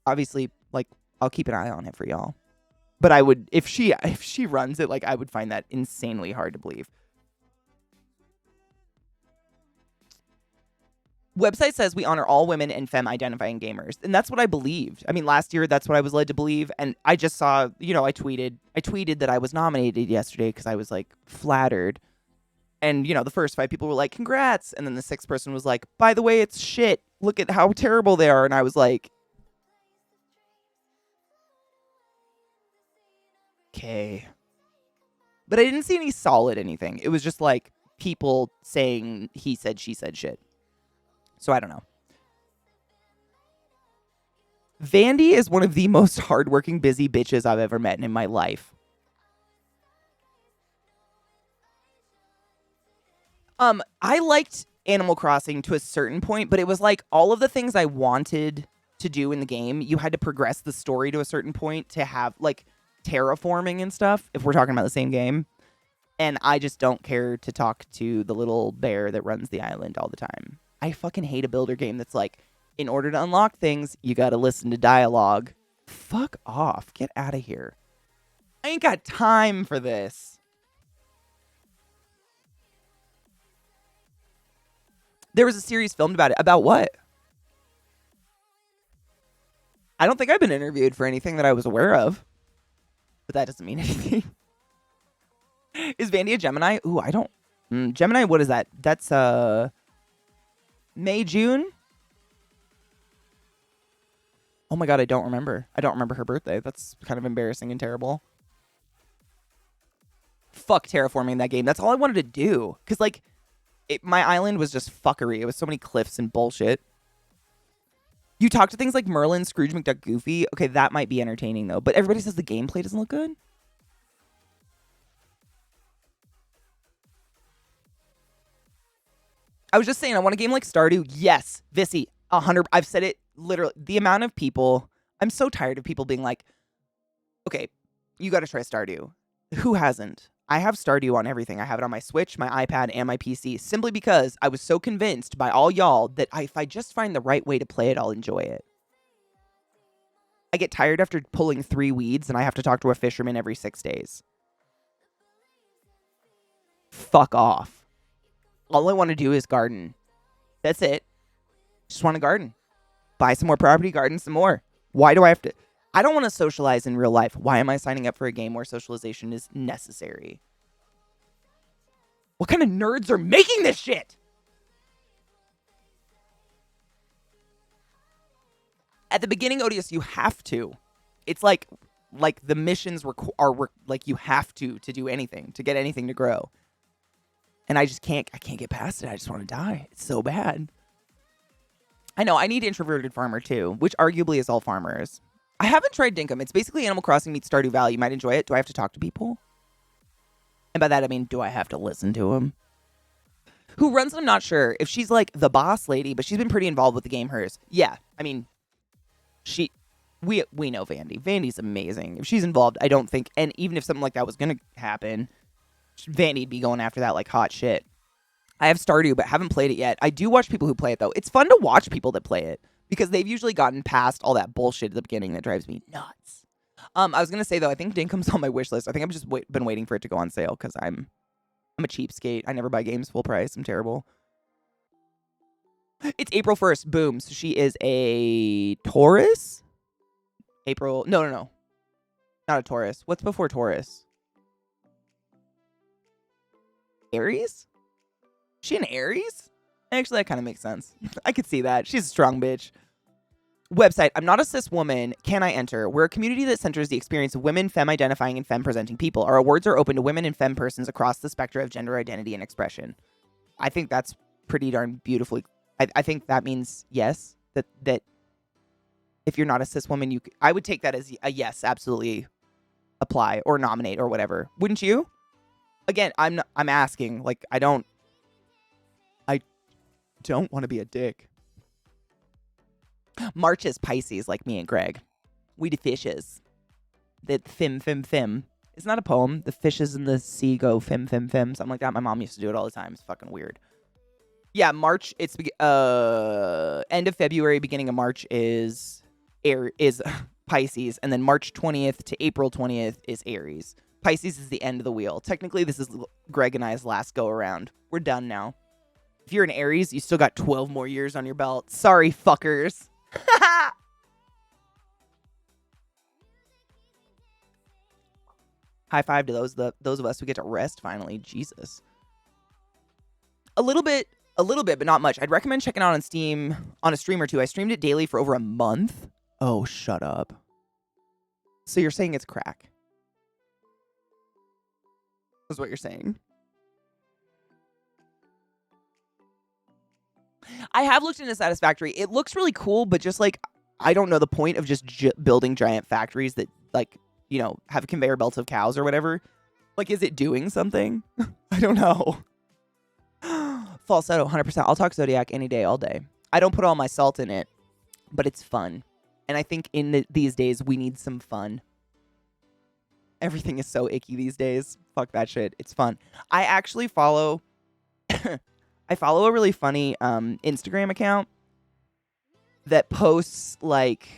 Obviously, like, I'll keep an eye on it for y'all. But I would, if she runs it, like, I would find that insanely hard to believe. Website says we honor all women and femme identifying gamers. And that's what I believed. I mean, last year, that's what I was led to believe. And I just saw, you know, I tweeted that I was nominated yesterday because I was, like, flattered. And, you know, the first 5 people were like, congrats. And then the 6th person was like, by the way, it's shit. Look at how terrible they are. And I was like, okay. But I didn't see any solid anything. It was just like, people saying he said, she said shit. So I don't know. Vandy is one of the most hardworking, busy bitches I've ever met in my life. I liked Animal Crossing to a certain point, but it was like all of the things I wanted to do in the game, you had to progress the story to a certain point to have like terraforming and stuff, if we're talking about the same game. And I just don't care to talk to the little bear that runs the island all the time. I fucking hate a builder game that's like, in order to unlock things, you gotta listen to dialogue. Fuck off. Get out of here. I ain't got time for this. There was a series filmed about it. About what? I don't think I've been interviewed for anything that I was aware of. But that doesn't mean anything. Is Vandy a Gemini? Ooh, I don't... Gemini, what is that? That's, May, June? Oh my god, I don't remember. I don't remember her birthday. That's kind of embarrassing and terrible. Fuck terraforming that game. That's all I wanted to do. Because, like, my island was just fuckery. It was so many cliffs and bullshit. You talk to things like Merlin, Scrooge McDuck, Goofy. Okay, that might be entertaining, though. But everybody says the gameplay doesn't look good. I was just saying, I want a game like Stardew. Yes, Vissy, 100. I've said it literally. The amount of people, I'm so tired of people being like, okay, you got to try Stardew. Who hasn't? I have Stardew on everything. I have it on my Switch, my iPad, and my PC, simply because I was so convinced by all y'all that if I just find the right way to play it, I'll enjoy it. I get tired after pulling 3 weeds, and I have to talk to a fisherman every 6 days. Fuck off. All I want to do is garden. That's it. Just want to garden. Buy some more property, garden some more. Why do I have to... I don't want to socialize in real life. Why am I signing up for a game where socialization is necessary? What kind of nerds are making this shit? At the beginning, Odious, you have to. It's like the missions are like you have to do anything, to get anything to grow. And I can't get past it. I just want to die. It's so bad. I know, I need Introverted Farmer too, which arguably is all farmers. I haven't tried Dinkum. It's basically Animal Crossing meets Stardew Valley. You might enjoy it. Do I have to talk to people? And by that, I mean, do I have to listen to them? Who runs it, I'm not sure. If she's like the boss lady, but she's been pretty involved with the game hers. Yeah, I mean, we know Vandy. Vandy's amazing. If she's involved, I don't think, and even if something like that was going to happen, Vandy'd be going after that like hot shit. I have Stardew, but haven't played it yet. I do watch people who play it, though. It's fun to watch people that play it, because they've usually gotten past all that bullshit at the beginning that drives me nuts. I was going to say, though, I think Dinkum's on my wish list. I think I've just been waiting for it to go on sale, because I'm a cheapskate. I never buy games full price. I'm terrible. It's April 1st. Boom. So she is a Taurus? April... No. Not a Taurus. What's before Taurus? Aries? She an Aries? Actually, that kind of makes sense. I could see that. She's a strong bitch. Website. I'm not a cis woman. Can I enter? We're a community that centers the experience of women, femme-identifying, and femme-presenting people. Our awards are open to women and femme persons across the spectrum of gender identity and expression. I think that's pretty darn beautifully... I think that means yes. That if you're not a cis woman, I would take that as a yes, absolutely apply or nominate or whatever. Wouldn't you? Again, I'm asking. Like, I don't want to be a dick. March is Pisces, like me and Greg. We the fishes. The fim. It's not a poem. The fishes in the sea go fim. Something like that. My mom used to do it all the time. It's fucking weird. Yeah, March. It's end of February, beginning of March is Pisces, and then March 20th to April 20th is Aries. Pisces is the end of the wheel. Technically, this is Greg and I's last go around. We're done now. If you're an Aries, you still got 12 more years on your belt. Sorry, fuckers. High five to those of us who get to rest finally. Jesus. A little bit, but not much. I'd recommend checking out on Steam on a stream or two. I streamed it daily for over a month. Oh, shut up. So you're saying it's crack? Is what you're saying. I have looked into Satisfactory. It looks really cool, but just like, I don't know the point of just building giant factories that like, you know, have conveyor belts of cows or whatever. Like, is it doing something? I don't know. Falsetto, 100%. I'll talk Zodiac any day, all day. I don't put all my salt in it, but it's fun. And I think in these days, we need some fun. Everything is so icky these days. Fuck that shit. It's fun. I actually follow... I follow a really funny Instagram account that posts, like...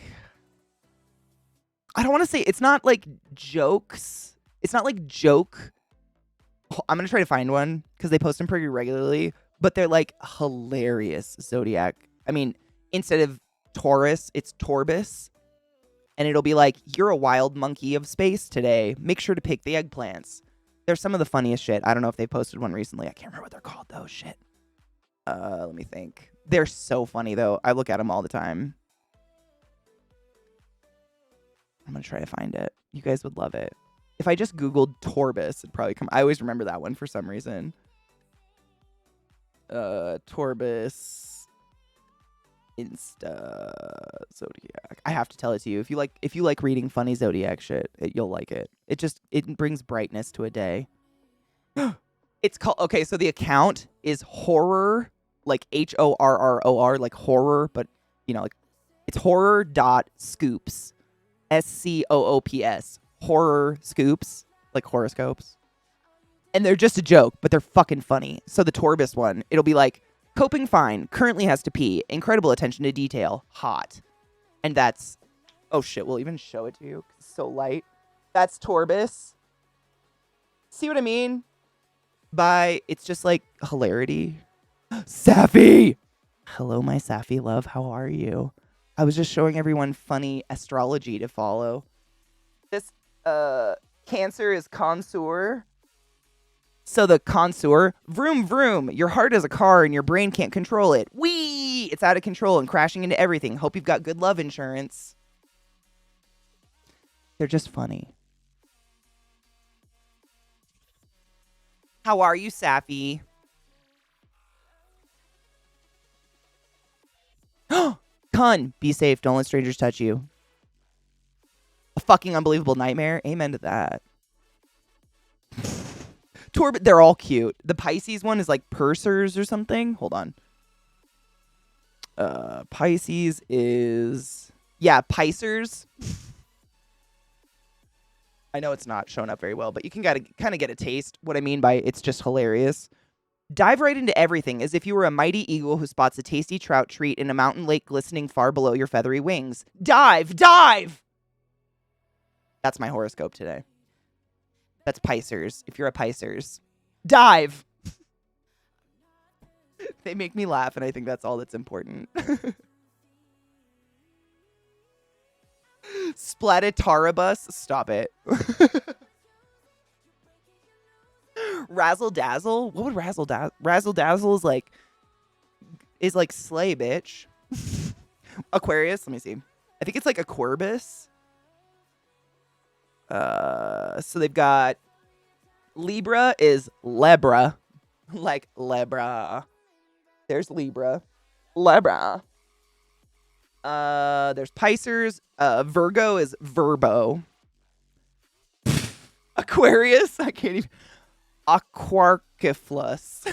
I don't want to say... It's not, like, jokes. It's not, like, joke... I'm going to try to find one, because they post them pretty regularly. But they're, like, hilarious Zodiac. I mean, instead of Taurus, it's Torbus. And it'll be like, you're a wild monkey of space today. Make sure to pick the eggplants. They're some of the funniest shit. I don't know if they posted one recently. I can't remember what they're called, though. Shit. Let me think. They're so funny, though. I look at them all the time. I'm going to try to find it. You guys would love it. If I just Googled Torbus, it'd probably come. I always remember that one for some reason. Torbus Insta Zodiac. I have to tell it to you. If you like reading funny Zodiac shit, you'll like it. It brings brightness to a day. It's called, okay, so the account is horror, like HORROR, like horror, but you know, like it's horror.scoops. SCOOPS. Horror scoops, like horoscopes. And they're just a joke, but they're fucking funny. So the Torbus one, it'll be like, coping fine, currently has to pee, incredible attention to detail, hot. And that's, oh shit, we'll even show it to you. It's so light. That's Torbus. See what I mean? It's just like hilarity. Safi! Hello, my Safi love. How are you? I was just showing everyone funny astrology to follow. This, Cancer is connoisseur. So the connoisseur, vroom vroom, your heart is a car and your brain can't control it. Whee! It's out of control and crashing into everything. Hope you've got good love insurance. They're just funny. How are you, Safi? Kun, be safe. Don't let strangers touch you. A fucking unbelievable nightmare. Amen to that. They're all cute. The Pisces one is like pursers or something. Hold on. Pisces is... Yeah, Pisers. I know it's not showing up very well, but you can kind of get a taste. What I mean by it's just hilarious. Dive right into everything as if you were a mighty eagle who spots a tasty trout treat in a mountain lake glistening far below your feathery wings. Dive! Dive! That's my horoscope today. That's Pisers. If you're a Pisers, dive. They make me laugh, and I think that's all that's important. Splatitaribus. Stop it. Razzle dazzle. What would razzle dazzle? Razzle dazzle is like slay, bitch. Aquarius. Let me see. I think it's like Aquarbus. So they've got Libra is Lebra. Like Lebra. There's Libra. Lebra. There's Pisces. Virgo is Verbo. Aquarius. I can't even. Aquarkiflus.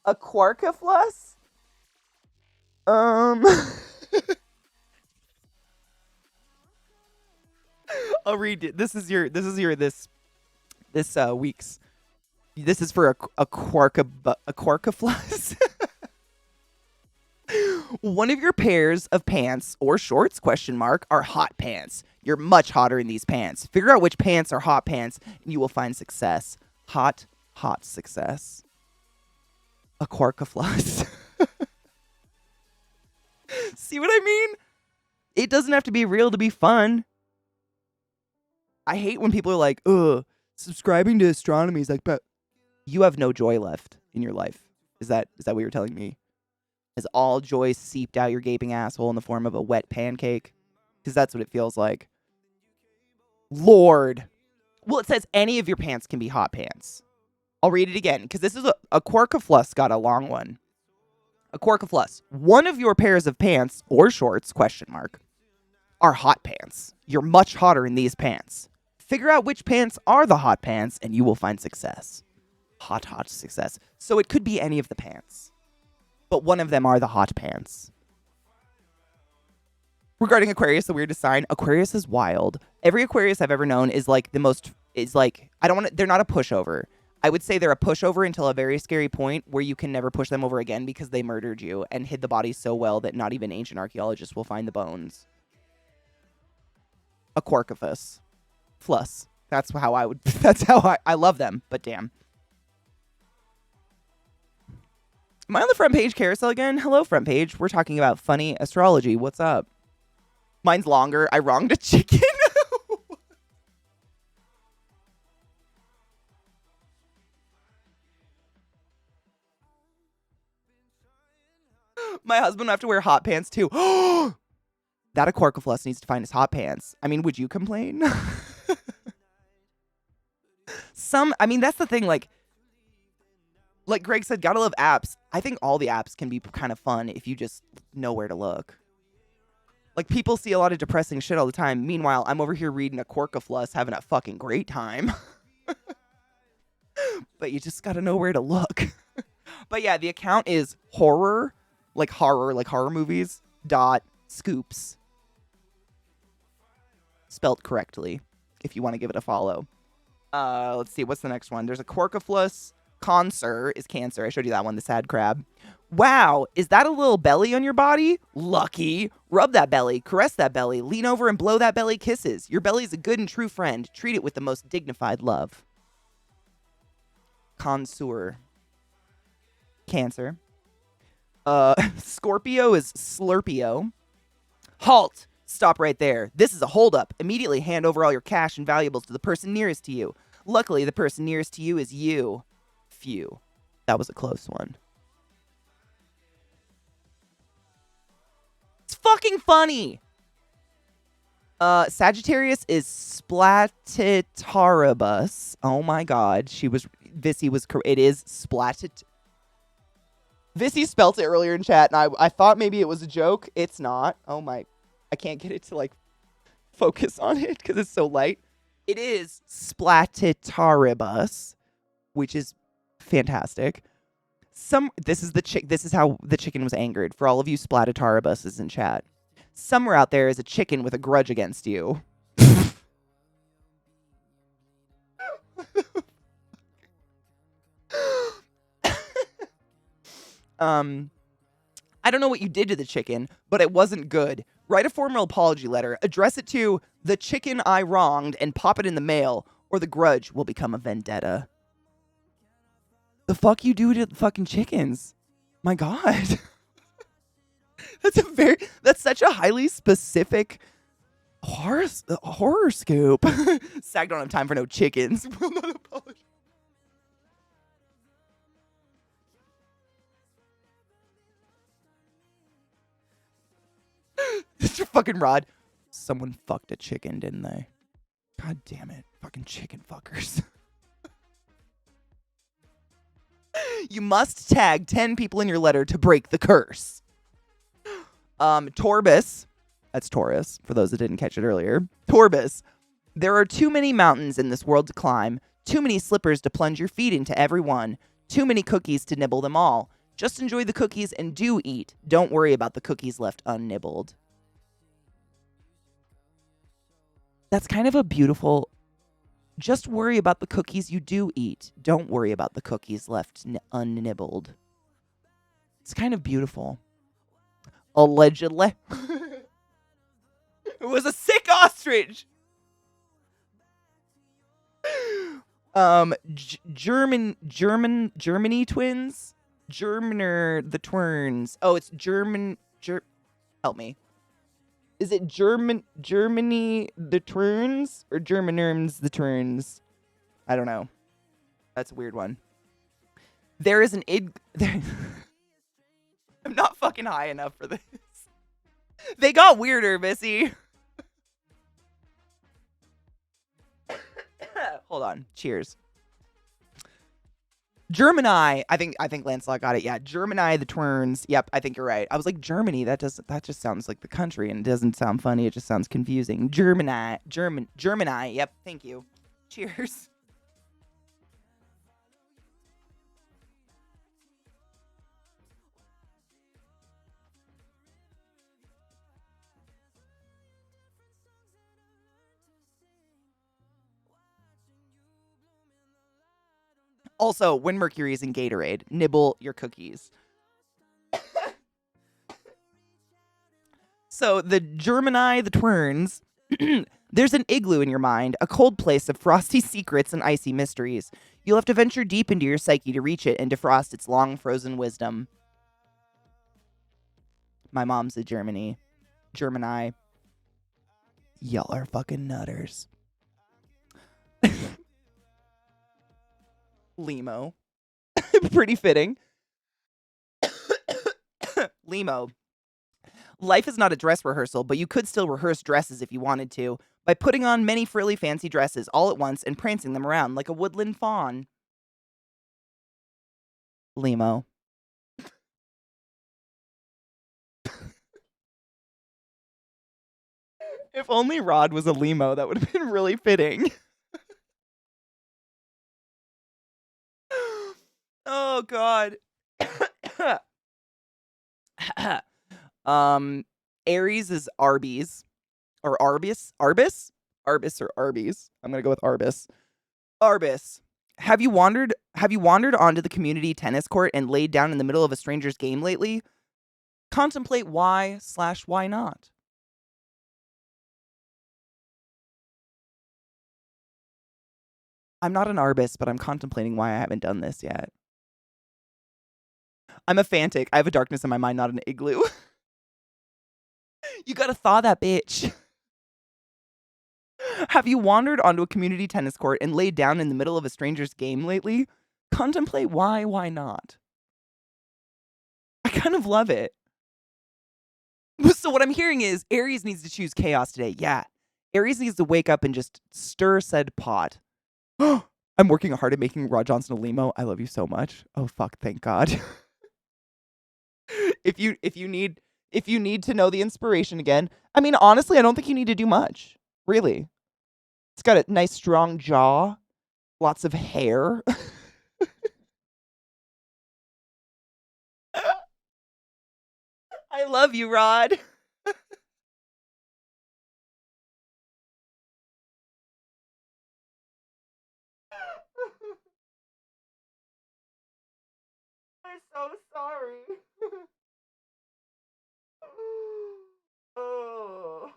Aquarkiflus? I'll read it. This is week's. This is for a Quarkaflus. One of your pairs of pants or shorts are hot pants. You're much hotter in these pants. Figure out which pants are hot pants and you will find success. Hot success. A Quarkaflus. See what I mean? It doesn't have to be real to be fun. I hate when people are like, ugh, subscribing to astronomy is like, but you have no joy left in your life. Is that what you're telling me? Has all joy seeped out your gaping asshole in the form of a wet pancake? Because that's what it feels like. Lord. Well, it says any of your pants can be hot pants. I'll read it again because this is a Quorkafluss got a long one. A Quorkafluss. One of your pairs of pants or shorts, question mark, are hot pants. You're much hotter in these pants. Figure out which pants are the hot pants and you will find success. Hot success. So it could be any of the pants. But one of them are the hot pants. Regarding Aquarius, the weirdest sign, Aquarius is wild. Every Aquarius I've ever known is like they're not a pushover. I would say they're a pushover until a very scary point where you can never push them over again because they murdered you and hid the bodies so well that not even ancient archaeologists will find the bones. A Quorkafus. Fluss. That's how I love them, but damn. Am I on the front page carousel again? Hello, front page. We're talking about funny astrology. What's up? Mine's longer. I wronged a chicken. My husband will have to wear hot pants too. That a Quorkafluss needs to find his hot pants. I mean, would you complain? That's the thing. Like Greg said, gotta love apps. I think all the apps can be kind of fun if you just know where to look. Like, people see a lot of depressing shit all the time. Meanwhile, I'm over here reading a Quorkafluss, having a fucking great time. But you just gotta know where to look. But yeah, the account is horror movies, .scoops. Spelt correctly, if you want to give it a follow. Let's see, what's the next one? There's a Quorkafluss. Conser is Cancer. I showed you that one, the sad crab. Wow, is that a little belly on your body? Lucky. Rub that belly, caress that belly, lean over and blow that belly kisses. Your belly's a good and true friend. Treat it with the most dignified love. Connoisseur. Cancer. Scorpio is Slurpio. Halt! Stop right there. This is a holdup. Immediately hand over all your cash and valuables to the person nearest to you. Luckily, the person nearest to you is you. Phew. That was a close one. It's fucking funny! Sagittarius is Splatitaribus. Oh my god. Vissy was correct. It is Splatit. Vissy spelt it earlier in chat, and I thought maybe it was a joke. It's not. Oh my. I can't get it to, like, focus on it because it's so light. It is Splatitaribus, which is fantastic. This is how the chicken was angered. For all of you Splatitaribuses in chat. Somewhere out there is a chicken with a grudge against you. I don't know what you did to the chicken, but it wasn't good. Write a formal apology letter, address it to the chicken I wronged, and pop it in the mail, or the grudge will become a vendetta. The fuck you do to fucking chickens? My god. That's such a highly specific horror scoop. Sag don't have time for no chickens. Will not apologize. Mr. fucking Rod. Someone fucked a chicken, didn't they? God damn it. Fucking chicken fuckers. You must tag 10 people in your letter to break the curse. Torbus. That's Taurus, for those that didn't catch it earlier. Torbus. There are too many mountains in this world to climb. Too many slippers to plunge your feet into every one. Too many cookies to nibble them all. Just enjoy the cookies and do eat. Don't worry about the cookies left unnibbled. That's kind of a beautiful... Just worry about the cookies you do eat. Don't worry about the cookies left unnibbled. It's kind of beautiful. Allegedly. It was a sick ostrich! Germany twins? Germaner the Twerns. Oh, it's help me. Is it Germany the Twerns or Germanerms the Twerns? I don't know. That's a weird one. There is an I'm not fucking high enough for this. They got weirder, Missy. Hold on. Cheers. Germany. I think Lancelot got it. Yeah, Germany the Twerns. Yep, I think you're right. I was like Germany. That just sounds like the country and it doesn't sound funny. It just sounds confusing. Germany. Yep, thank you. Cheers. Also, when Mercury is in Gatorade, nibble your cookies. So the Germany, the Twerns, there's an igloo in your mind, a cold place of frosty secrets and icy mysteries. You'll have to venture deep into your psyche to reach it and defrost its long frozen wisdom. My mom's a Germany. Germany. Y'all are fucking nutters. Limo. Pretty fitting. Limo. Life is not a dress rehearsal, but you could still rehearse dresses if you wanted to, by putting on many frilly fancy dresses all at once and prancing them around like a woodland fawn. Limo. If only Rod was a limo, that would have been really fitting. Oh God. Aries is Arby's or Arbis? Arbis? Arbis or Arby's? I'm gonna go with Arbis. Arbis. Have you wandered onto the community tennis court and laid down in the middle of a stranger's game lately? Contemplate why/why not. I'm not an Arbis, but I'm contemplating why I haven't done this yet. I'm a Fantic. I have a darkness in my mind, not an igloo. You gotta thaw that bitch. Have you wandered onto a community tennis court and laid down in the middle of a stranger's game lately? Contemplate why not. I kind of love it. So what I'm hearing is Aries needs to choose chaos today. Yeah. Aries needs to wake up and just stir said pot. I'm working hard at making Rod Johnson a limo. I love you so much. Oh fuck, thank God. if you need to know the inspiration again, I mean honestly, I don't think you need to do much. Really. It's got a nice strong jaw, lots of hair. I love you, Rod. I'm so sorry. Oh.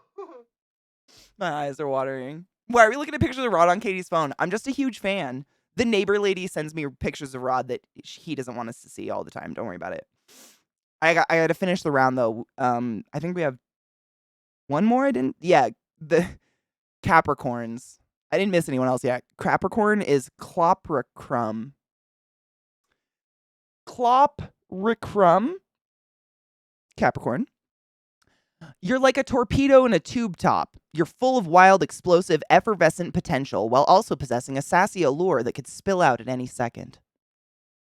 My eyes are watering. Why are we looking at pictures of Rod on Katie's phone? I'm just a huge fan. The neighbor lady sends me pictures of Rod that he doesn't want us to see all the time. Don't worry about it. I got to finish the round though. I think we have one more. I didn't. Yeah, the Capricorns. I didn't miss anyone else yet. Capricorn is Clopricrum. Clopricrum. Capricorn. You're like a torpedo in a tube top. You're full of wild, explosive, effervescent potential while also possessing a sassy allure that could spill out at any second.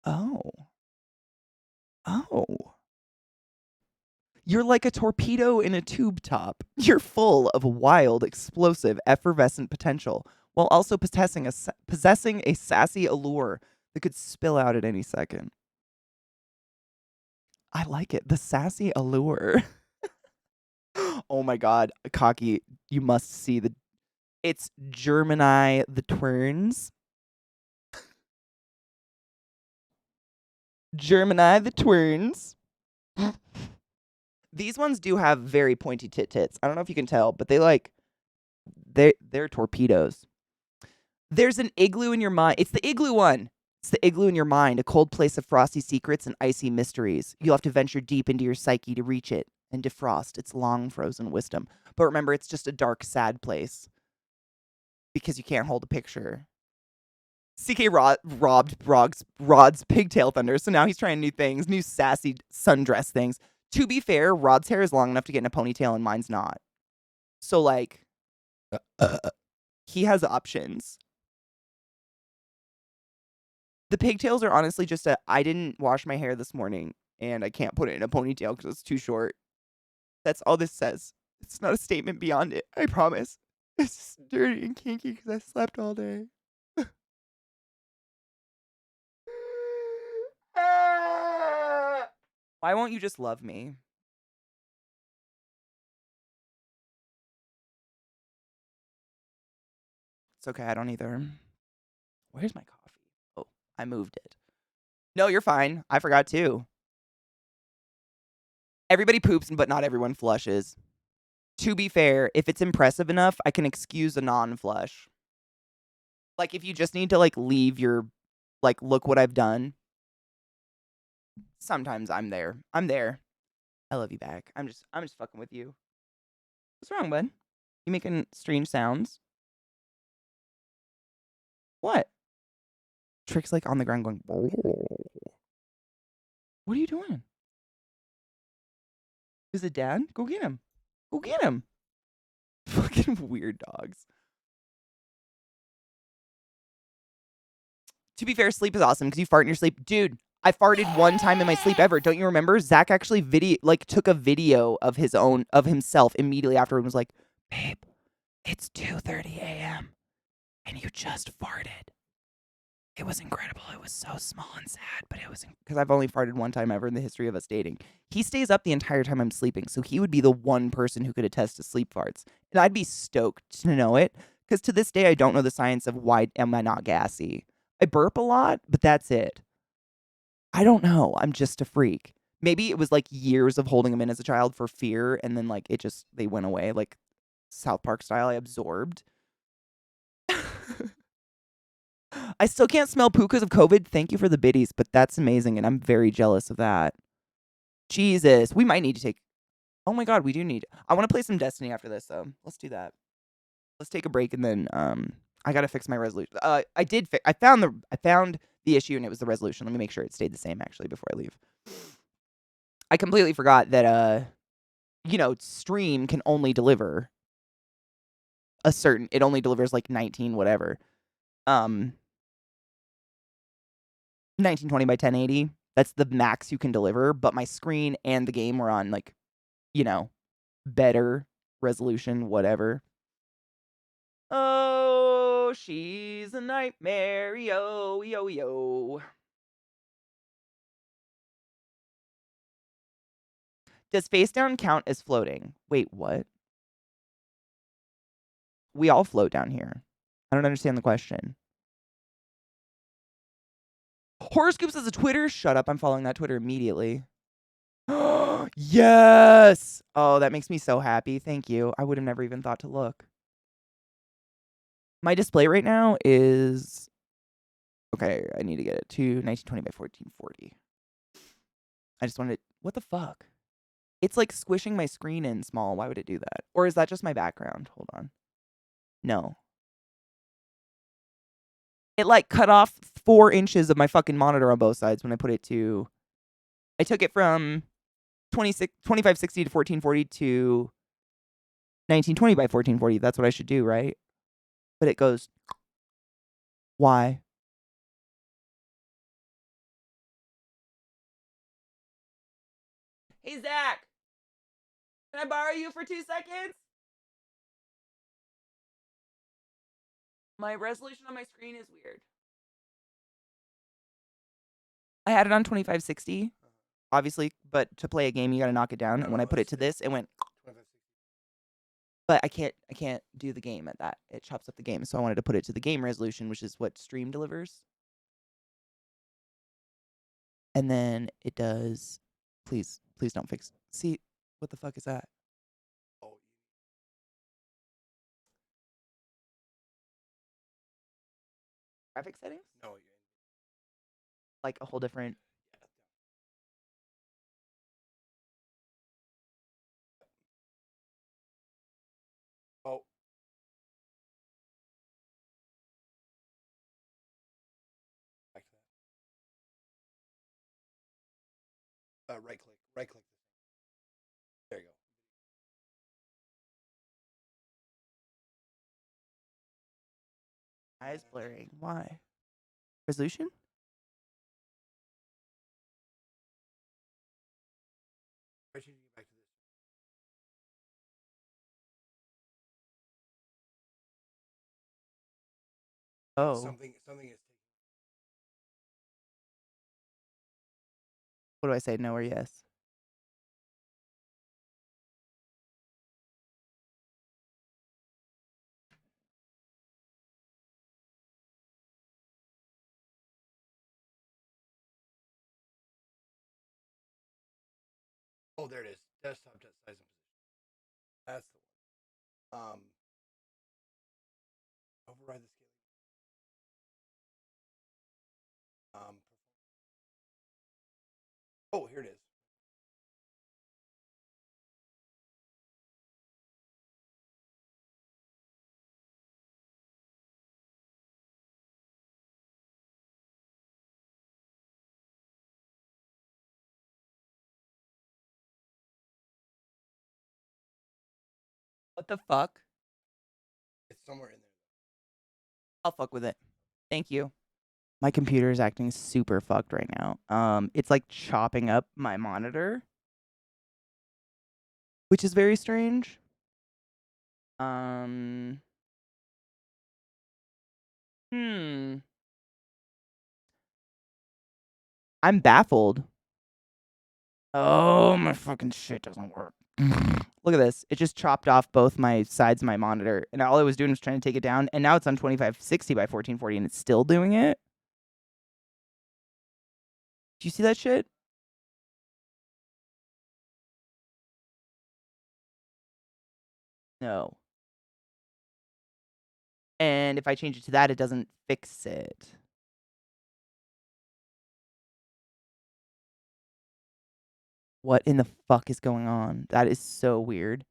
Oh. Oh. You're like a torpedo in a tube top. You're full of wild, explosive, effervescent potential while also possessing a sassy allure that could spill out at any second. I like it. The sassy allure. Oh my God, Cocky, you must see it's Germany the Twerns. Germany the Twerns. These ones do have very pointy tits. I don't know if you can tell, but they're torpedoes. There's an igloo in your mind. It's the igloo one. It's the igloo in your mind, a cold place of frosty secrets and icy mysteries. You'll have to venture deep into your psyche to reach it and defrost its long frozen wisdom. But remember, it's just a dark, sad place because you can't hold a picture. CK robbed Rod's pigtail thunder, so now he's trying new things, new sassy sundress things. To be fair, Rod's hair is long enough to get in a ponytail and mine's not. So, like, he has options. The pigtails are honestly just I didn't wash my hair this morning, and I can't put it in a ponytail because it's too short. That's all this says. It's not a statement beyond it, I promise. It's just dirty and kinky because I slept all day. Why won't you just love me? It's okay, I don't either. Where's my coffee? Oh, I moved it. No, you're fine. I forgot too. Everybody poops, but not everyone flushes. To be fair, if it's impressive enough, I can excuse a non-flush. Like, if you just need to, like, leave your, like, look what I've done. Sometimes I'm there. I'm there. I love you back. I'm just fucking with you. What's wrong, bud? You making strange sounds? What? Trick's, like, on the ground going, what are you doing? Is it Dad? Go get him. Go get him. Fucking weird dogs. To be fair, sleep is awesome because you fart in your sleep. Dude, I farted one time in my sleep ever. Don't you remember? Zach actually took a video of himself immediately after and was like, babe, it's 2:30 a.m. and you just farted. It was incredible. It was so small and sad, but it was because I've only farted one time ever in the history of us dating. He stays up the entire time I'm sleeping, so he would be the one person who could attest to sleep farts. And I'd be stoked to know it because to this day, I don't know the science of why am I not gassy. I burp a lot, but that's it. I don't know. I'm just a freak. Maybe it was like years of holding them in as a child for fear, and then like they went away, like South Park style. I absorbed. I still can't smell poo because of COVID. Thank you for the biddies, but that's amazing, and I'm very jealous of that. Jesus, we might need to take. Oh my God, we do need. I want to play some Destiny after this, though. Let's do that. Let's take a break, and then I gotta fix my resolution. I found the issue, and it was the resolution. Let me make sure it stayed the same actually before I leave. I completely forgot that stream can only deliver it only delivers like 19 whatever. 1920 by 1080. That's the max you can deliver, but my screen and the game were on like, better resolution, whatever. Oh, she's a nightmare. Yo, yo, yo. Does face down count as floating? Wait, what? We all float down here. I don't understand the question. Horoscopes as a Twitter? Shut up. I'm following that Twitter immediately. Yes! Oh, that makes me so happy. Thank you. I would have never even thought to look. My display right now is... Okay, I need to get it to 1920 by 1440. I just wanted... What the fuck? It's like squishing my screen in small. Why would it do that? Or is that just my background? Hold on. No. It like cut off 4 inches of my fucking monitor on both sides when I put it to... I took it from 2560 to 1440 to 1920 by 1440. That's what I should do, right? But it goes... Why? Hey, Zach! Can I borrow you for 2 seconds? My resolution on my screen is weird. I had it on 2560, obviously, but to play a game, you gotta knock it down. And when I put it to this, it went... But I can't do the game at that. It chops up the game. So I wanted to put it to the game resolution, which is what stream delivers. And then it does... Please don't fix... See, what the fuck is that? Graphic settings? No, Like a whole different... oh. Back to that. Right click. There you go. Eyes blurring. Why? Resolution? Oh. Something is. What do I say? No or yes? Oh, there it is. Desktop size and position. That's the one. Override the scaling. Oh, here it is. What the fuck? It's somewhere in there. I'll fuck with it. Thank you. My computer is acting super fucked right now. It's like chopping up my monitor, which is very strange. Hmm. I'm baffled. Oh, my fucking shit doesn't work. Look at this. It just chopped off both my sides of my monitor. And all I was doing was trying to take it down. And now it's on 2560 by 1440 and it's still doing it. Do you see that shit? No. And if I change it to that, it doesn't fix it. What in the fuck is going on? That is so weird.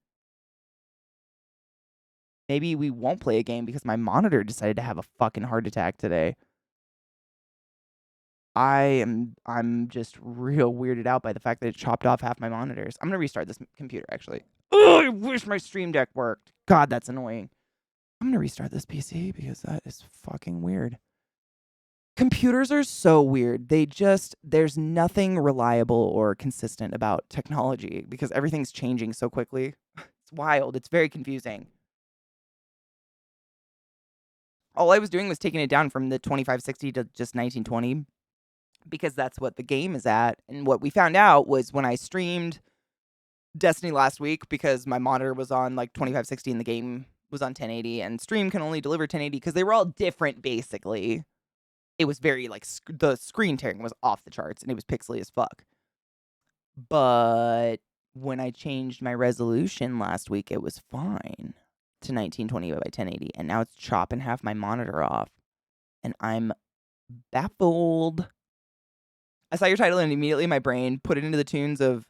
Maybe we won't play a game because my monitor decided to have a fucking heart attack today. I'm just real weirded out by the fact that it chopped off half my monitors. I'm gonna restart this computer actually. Oh, I wish my Stream Deck worked. God, that's annoying. I'm gonna restart this PC because that is fucking weird. Computers are so weird. There's nothing reliable or consistent about technology because everything's changing so quickly. It's wild. It's very confusing. All I was doing was taking it down from the 2560 to just 1920 because that's what the game is at. And what we found out was when I streamed Destiny last week, because my monitor was on like 2560 and the game was on 1080, and stream can only deliver 1080 because they were all different basically. It was very like the screen tearing was off the charts and it was pixely as fuck. But when I changed my resolution last week, it was fine to 1920 by 1080, and now it's chopping half my monitor off, and I'm baffled. I saw your title and immediately my brain put it into the tunes of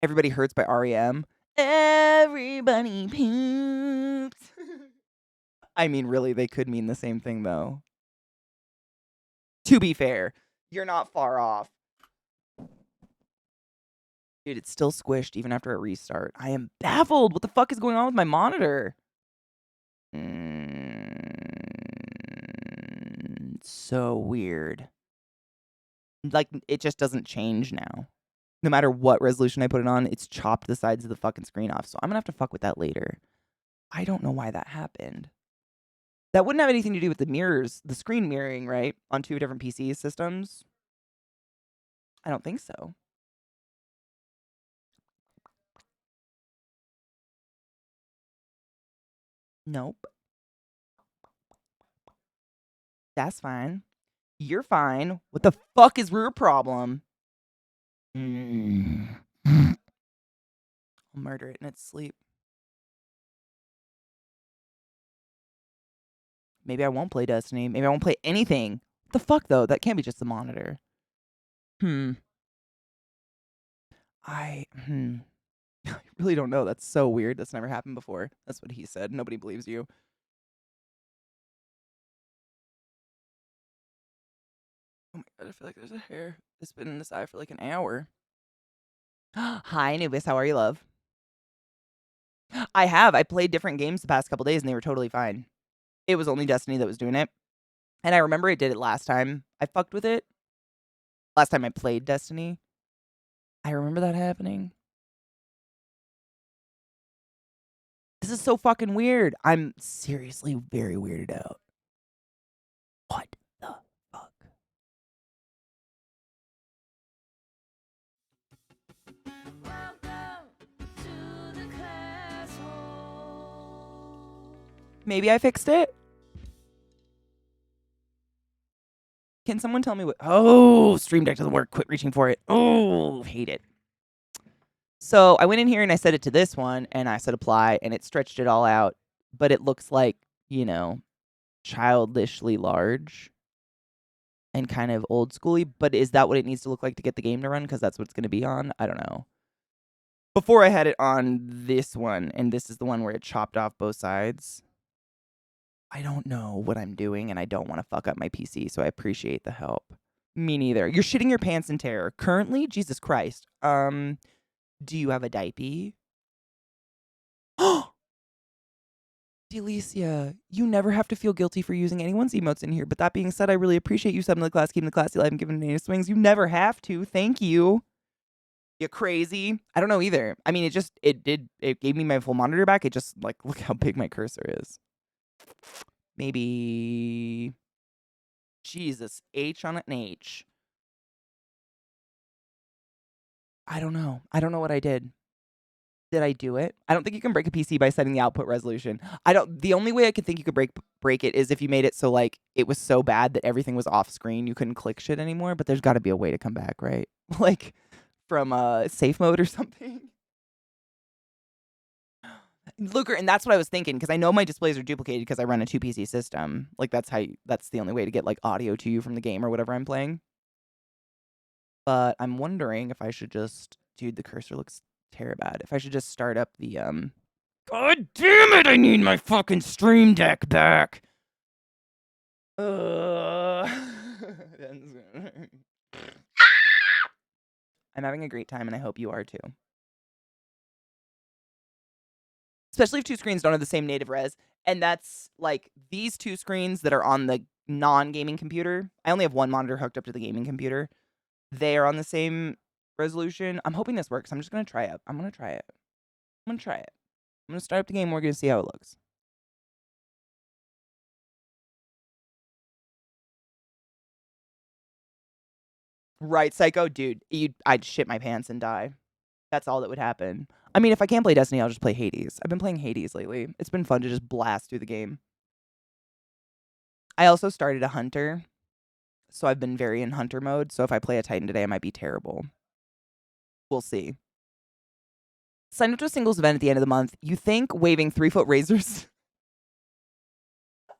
Everybody Hurts by REM. Everybody poops. I mean, really, they could mean the same thing, though. To be fair, you're not far off. Dude, it's still squished even after a restart. I am baffled. What the fuck is going on with my monitor? So weird. Like, it just doesn't change now. No matter what resolution I put it on, it's chopped the sides of the fucking screen off. So I'm gonna have to fuck with that later. I don't know why that happened. That wouldn't have anything to do with the mirrors, the screen mirroring, right? On two different PC systems? I don't think so. Nope. That's fine. You're fine. What the fuck is your problem? I'll murder it in its sleep. Maybe I won't play Destiny. Maybe I won't play anything. What the fuck, though? That can't be just the monitor. I really don't know. That's so weird. That's never happened before. That's what he said. Nobody believes you. Oh my god, I feel like there's a hair. It's been in this eye for like an hour. Hi, Anubis. How are you, love? I have. I played different games the past couple days and they were totally fine. It was only Destiny that was doing it. And I remember it did it last time I fucked with it. Last time I played Destiny. I remember that happening. This is so fucking weird. I'm seriously very weirded out. Maybe I fixed it? Can someone tell me what? Oh, Stream Deck doesn't work. Quit reaching for it. Oh, hate it. So I went in here and I set it to this one and I said apply and it stretched it all out. But it looks like, you know, childishly large and kind of old schooly. But is that what it needs to look like to get the game to run? Because that's what it's going to be on. I don't know. Before I had it on this one, and this is the one where it chopped off both sides. I don't know what I'm doing, and I don't want to fuck up my PC, so I appreciate the help. Me neither. You're shitting your pants in terror. Currently? Jesus Christ. Do you have a diaper? Delicia, you never have to feel guilty for using anyone's emotes in here, but that being said, I really appreciate you subbing to the class, keeping the classy alive, and giving Nana swings. You never have to. Thank you. You crazy? I don't know either. I mean, it gave me my full monitor back. It just, like, look how big my cursor is. Maybe... Jesus, H on an H. I don't know. I don't know what I did. Did I do it? I don't think you can break a PC by setting the output resolution. The only way I could think you could break it is if you made it so, like, it was so bad that everything was off screen. You couldn't click shit anymore, but there's got to be a way to come back, right? Like, from safe mode or something. Look, and that's what I was thinking, because I know my displays are duplicated because I run a 2 PC system. Like, that's the only way to get, like, audio to you from the game or whatever I'm playing. But I'm wondering if I should just... Dude, the cursor looks terrible. If I should just start up the, God damn it, I need my fucking Stream Deck back! I'm having a great time, and I hope you are, too. Especially if two screens don't have the same native res. And that's, like, these two screens that are on the non-gaming computer. I only have one monitor hooked up to the gaming computer. They are on the same resolution. I'm hoping this works. I'm just going to try it. I'm going to try it. I'm going to try it. I'm going to start up the game. We're going to see how it looks. Right, Psycho? Dude, I'd shit my pants and die. That's all that would happen. I mean, if I can't play Destiny, I'll just play Hades. I've been playing Hades lately. It's been fun to just blast through the game. I also started a Hunter, so I've been very in Hunter mode. So if I play a Titan today, I might be terrible. We'll see. Sign up to a singles event at the end of the month. You think waving 3-foot razors...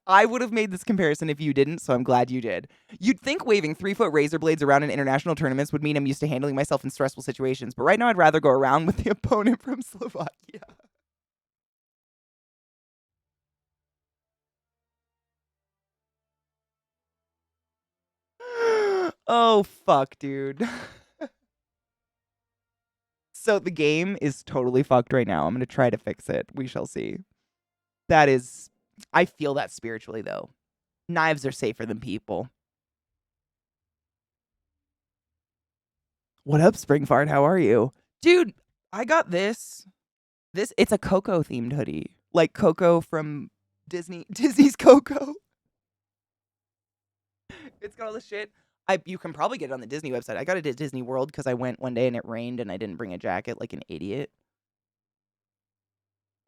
I would have made this comparison if you didn't, so I'm glad you did. You'd think waving 3-foot razor blades around in international tournaments would mean I'm used to handling myself in stressful situations, but right now I'd rather go around with the opponent from Slovakia. Oh, fuck, dude. So the game is totally fucked right now. I'm going to try to fix it. We shall see. That is... I feel that spiritually, though. Knives are safer than people. What up, Springfart? How are you? Dude, I got this. It's a Coco themed hoodie. Like Coco from Disney. Disney's Coco. It's got all the shit. You can probably get it on the Disney website. I got it at Disney World because I went one day and it rained and I didn't bring a jacket like an idiot.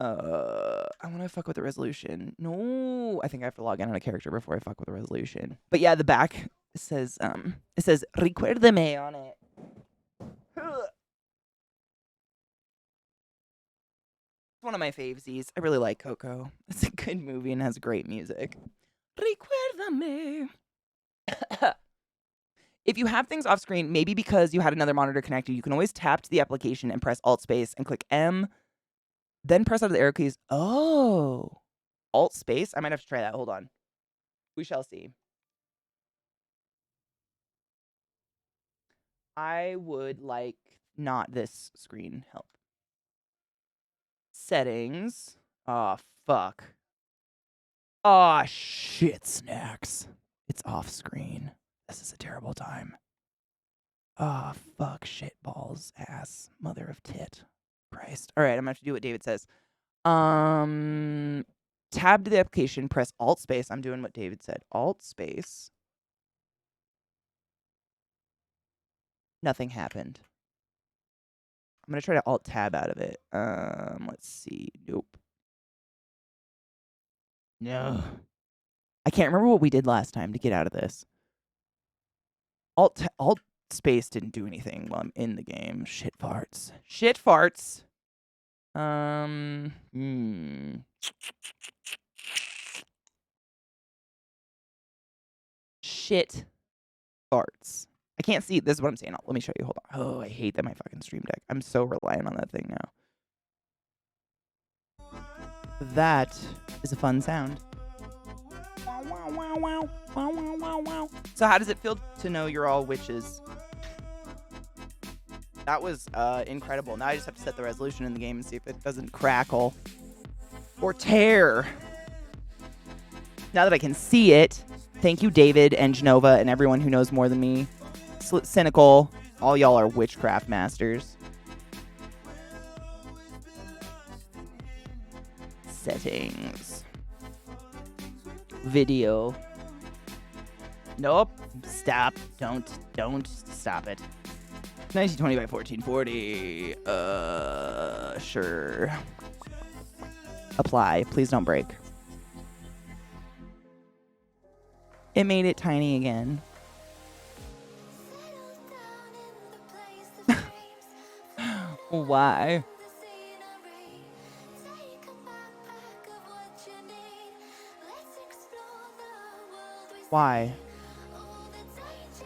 I want to fuck with the resolution. No, I think I have to log in on a character before I fuck with the resolution. But yeah, the back says recuérdame on it. It's one of my favesies. I really like Coco. It's a good movie and has great music. Recuérdame. If you have things off screen, maybe because you had another monitor connected, you can always tap to the application and press Alt Space and click M. Then press out of the arrow keys. Oh. Alt Space? I might have to try that. Hold on. We shall see. I would like not this screen help. Settings. Oh, fuck. Oh, shit, snacks. It's off screen. This is a terrible time. Oh, fuck, shit, balls, ass, mother of tit. Christ. All right, I'm going to have to do what David says. Tab to the application, press Alt Space. I'm doing what David said. Alt Space. Nothing happened. I'm going to try to Alt Tab out of it. Let's see. Nope. No. I can't remember what we did last time to get out of this. Alt space didn't do anything while I'm in the game. Shit farts. Shit farts. Shit farts. I can't see. This is what I'm saying. Let me show you. Hold on. Oh, I hate that my fucking stream deck. I'm so reliant on that thing now. That is a fun sound. So how does it feel to know you're all witches? That was incredible. Now I just have to set the resolution in the game and see if it doesn't crackle or tear. Now that I can see it, thank you, David and Genova and everyone who knows more than me. Cynical, all y'all are witchcraft masters. Settings. Video. Nope. Stop. Don't stop it. 1920 by 1440. Sure. Apply. Please don't break. It made it tiny again. Why? Why?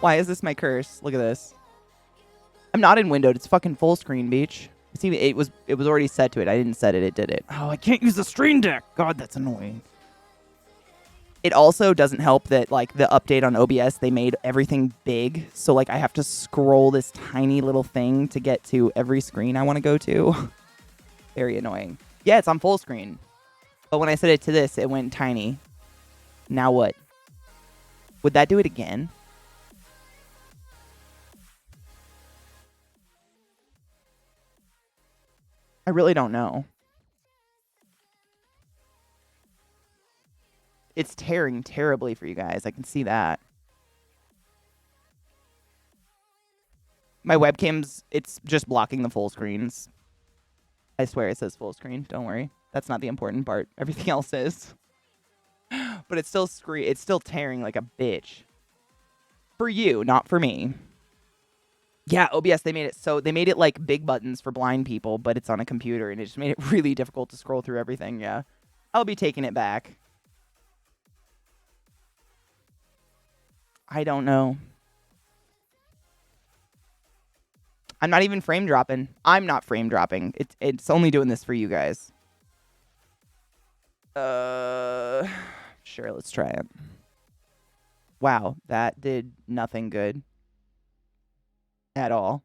Why is this my curse? Look at this. I'm not in windowed. It's fucking full screen, beach. See, it was already set to it. I didn't set it. It did it. Oh, I can't use the stream deck. God, that's annoying. It also doesn't help that, like, the update on OBS, they made everything big. So, like, I have to scroll this tiny little thing to get to every screen I want to go to. Very annoying. Yeah, it's on full screen. But when I set it to this, it went tiny. Now what? Would that do it again? I really don't know. It's tearing terribly for you guys. I can see that. My webcam's, it's just blocking the full screens. I swear it says full screen. Don't worry. That's not the important part. Everything else is. But it's still tearing like a bitch. For you, not for me. Yeah, OBS, they made it like big buttons for blind people, but it's on a computer, and it just made it really difficult to scroll through everything, yeah. I'll be taking it back. I don't know. I'm not even frame dropping. I'm not frame dropping. It's only doing this for you guys. Sure, let's try it. Wow, that did nothing good. At all.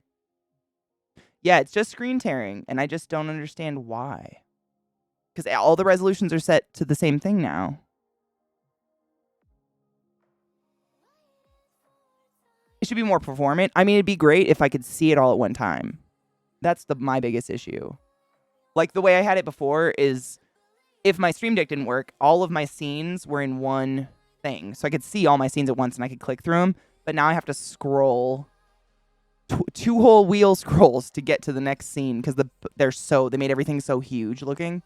Yeah, it's just screen tearing, and I just don't understand why. Because all the resolutions are set to the same thing now. It should be more performant. I mean, it'd be great if I could see it all at one time. That's my biggest issue. Like, the way I had it before is, if my stream deck didn't work, all of my scenes were in one thing. So I could see all my scenes at once, and I could click through them. But now I have to scroll two whole wheel scrolls to get to the next scene because they made everything so huge looking.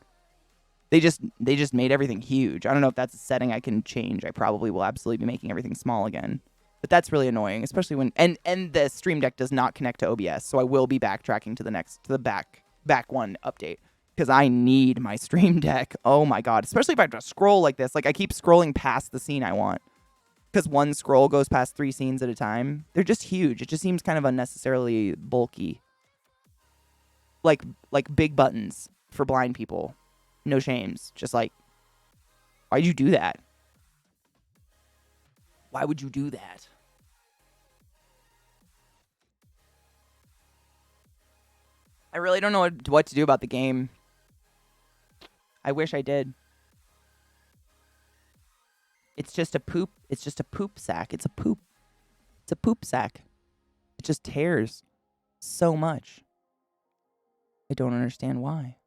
They just made everything huge. I don't know if that's a setting I can change. I probably will absolutely be making everything small again. But that's really annoying, especially when and the stream deck does not connect to OBS, so I will be backtracking to the back one update because I need my stream deck. Oh my god, especially if I have to scroll like this. Like, I keep scrolling past the scene I want. Because one scroll goes past 3 scenes at a time. They're just huge. It just seems kind of unnecessarily bulky. Like big buttons for blind people. No shames. Just like, why'd you do that? Why would you do that? I really don't know what to do about the game. I wish I did. It's just a poop sack. It's a poop sack. It just tears so much. I don't understand why.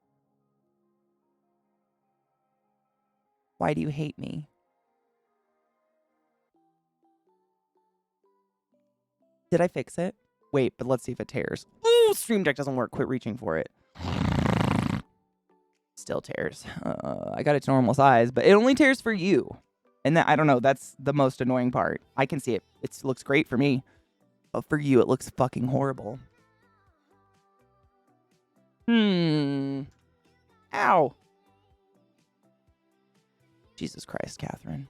Why do you hate me? Did I fix it? Wait, but let's see if it tears. Ooh, Stream Deck doesn't work. Quit reaching for it. Still tears. I got it to normal size, but it only tears for you. And that, I don't know, that's the most annoying part. I can see it. It looks great for me. But for you, it looks fucking horrible. Ow. Jesus Christ, Catherine.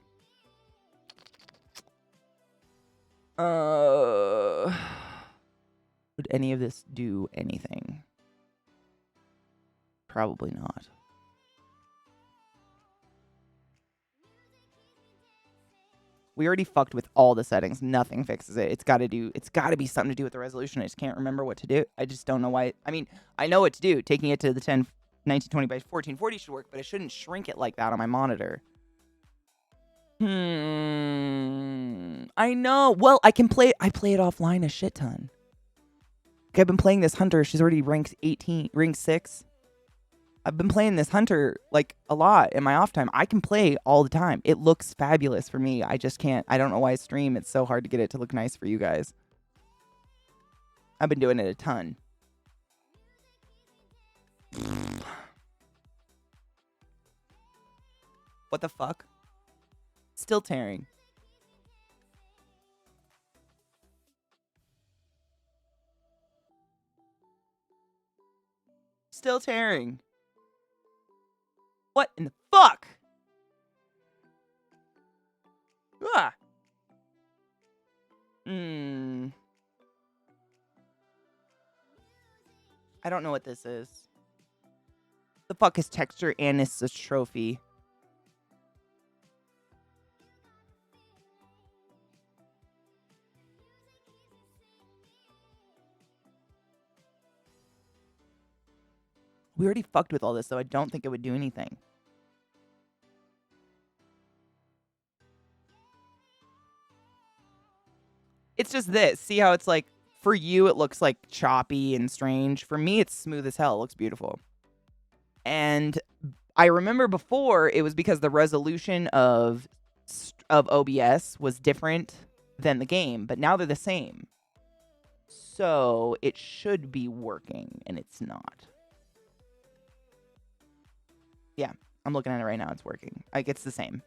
Would any of this do anything? Probably not. We already fucked with all the settings. Nothing fixes it. It's got to be something to do with the resolution. I just can't remember what to do. I just don't know why. I mean, I know what to do. Taking it to the 1920 by 1440 should work, but it shouldn't shrink it like that on my monitor. I know. Well, I play it offline a shit ton. Like, I've been playing this hunter. She's already ranked 6. I've been playing this hunter like a lot in my off time. I can play all the time. It looks fabulous for me. I just can't. I don't know why I stream. It's so hard to get it to look nice for you guys. I've been doing it a ton. What the fuck? Still tearing. Still tearing. What in the fuck? Ah. I don't know what this is. The fuck is texture anisotrophy? We already fucked with all this, so I don't think it would do anything. It's just this. See how it's like, for you, it looks like choppy and strange. For me, it's smooth as hell. It looks beautiful. And I remember before, it was because the resolution of OBS was different than the game, but now they're the same. So it should be working, and it's not. Yeah, I'm looking at it right now. It's working. Like, it's the same.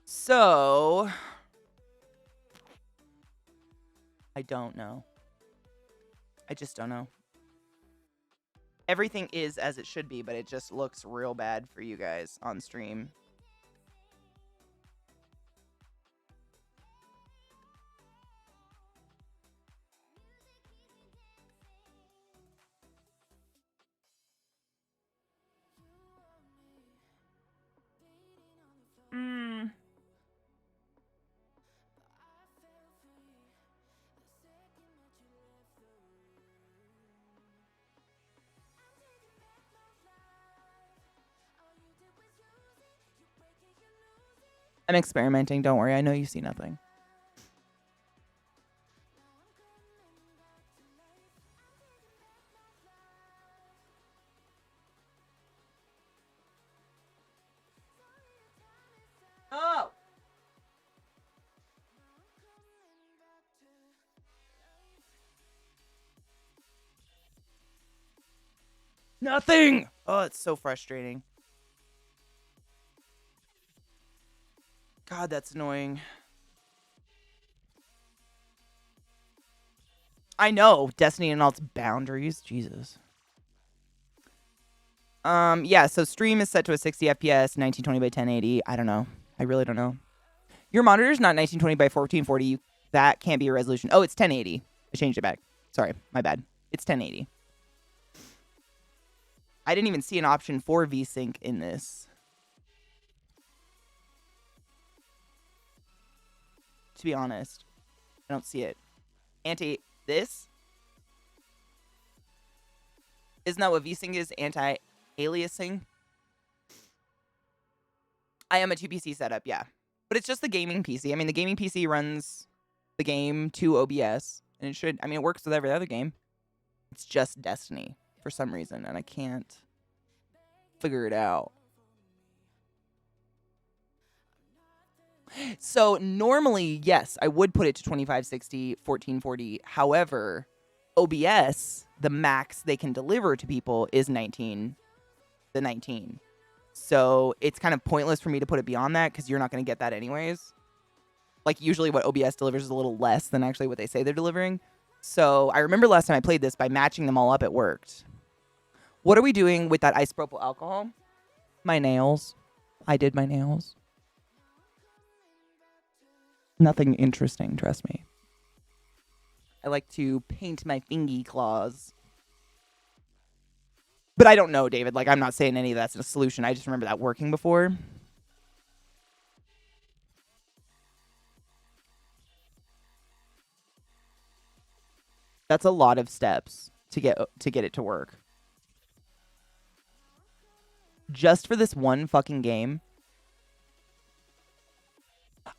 So I don't know. I just don't know. Everything is as it should be, but it just looks real bad for you guys on stream. I'm experimenting. Don't worry. I know you see nothing. Oh! Nothing! Oh, it's so frustrating. God, that's annoying. I know. Destiny and all its boundaries. Jesus. Yeah, so stream is set to a 60 FPS, 1920 by 1080. I don't know. I really don't know. Your monitor's not 1920 by 1440. That can't be a resolution. Oh, it's 1080. I changed it back. Sorry, my bad. It's 1080. I didn't even see an option for VSync in this. To be honest, I don't see it. This? Isn't that what VSync is? Anti-aliasing? I am a 2PC setup, yeah. But it's just the gaming PC. I mean, the gaming PC runs the game to OBS. And it should, I mean, it works with every other game. It's just Destiny for some reason. And I can't figure it out. So normally, yes, I would put it to 2560, 1440. However, OBS, the max they can deliver to people is 1920 the 19. So it's kind of pointless for me to put it beyond that because you're not going to get that anyways. Like usually what OBS delivers is a little less than actually what they say they're delivering. So I remember last time I played this, by matching them all up, it worked. What are we doing with that isopropyl alcohol? My nails. I did my nails. Nothing interesting, trust me. I like to paint my fingy claws. But I don't know, David. Like, I'm not saying any of that's a solution. I just remember that working before. That's a lot of steps to get it to work. Just for this one fucking game.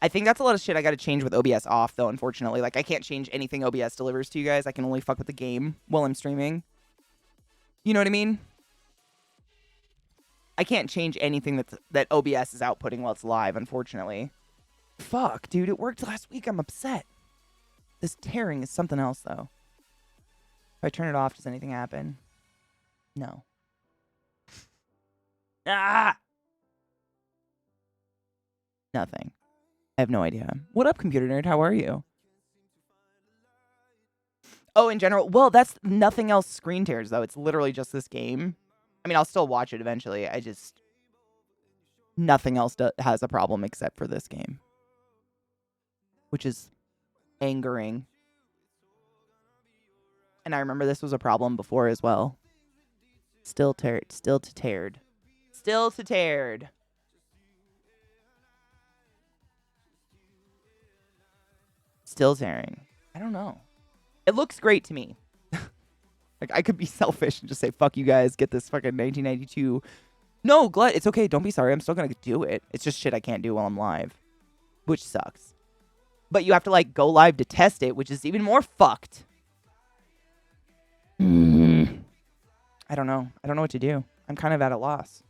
I think that's a lot of shit I got to change with OBS off, though, unfortunately. Like, I can't change anything OBS delivers to you guys. I can only fuck with the game while I'm streaming. You know what I mean? I can't change anything that OBS is outputting while it's live, unfortunately. Fuck, dude. It worked last week. I'm upset. This tearing is something else, though. If I turn it off, does anything happen? No. Ah! Nothing. I have no idea. What up, computer nerd? How are you? Oh, in general? Well, that's nothing else screen tears, though. It's literally just this game. I mean, I'll still watch it eventually. I just... Nothing else has a problem except for this game. Which is angering. And I remember this was a problem before as well. Still to teared. Still to teared. Still tearing. I don't know. It looks great to me. Like, I could be selfish and just say, fuck you guys, get this fucking 1992. No, Glut, it's okay. Don't be sorry. I'm still going to do it. It's just shit I can't do while I'm live. Which sucks. But you have to, like, go live to test it, which is even more fucked. I don't know. I don't know what to do. I'm kind of at a loss.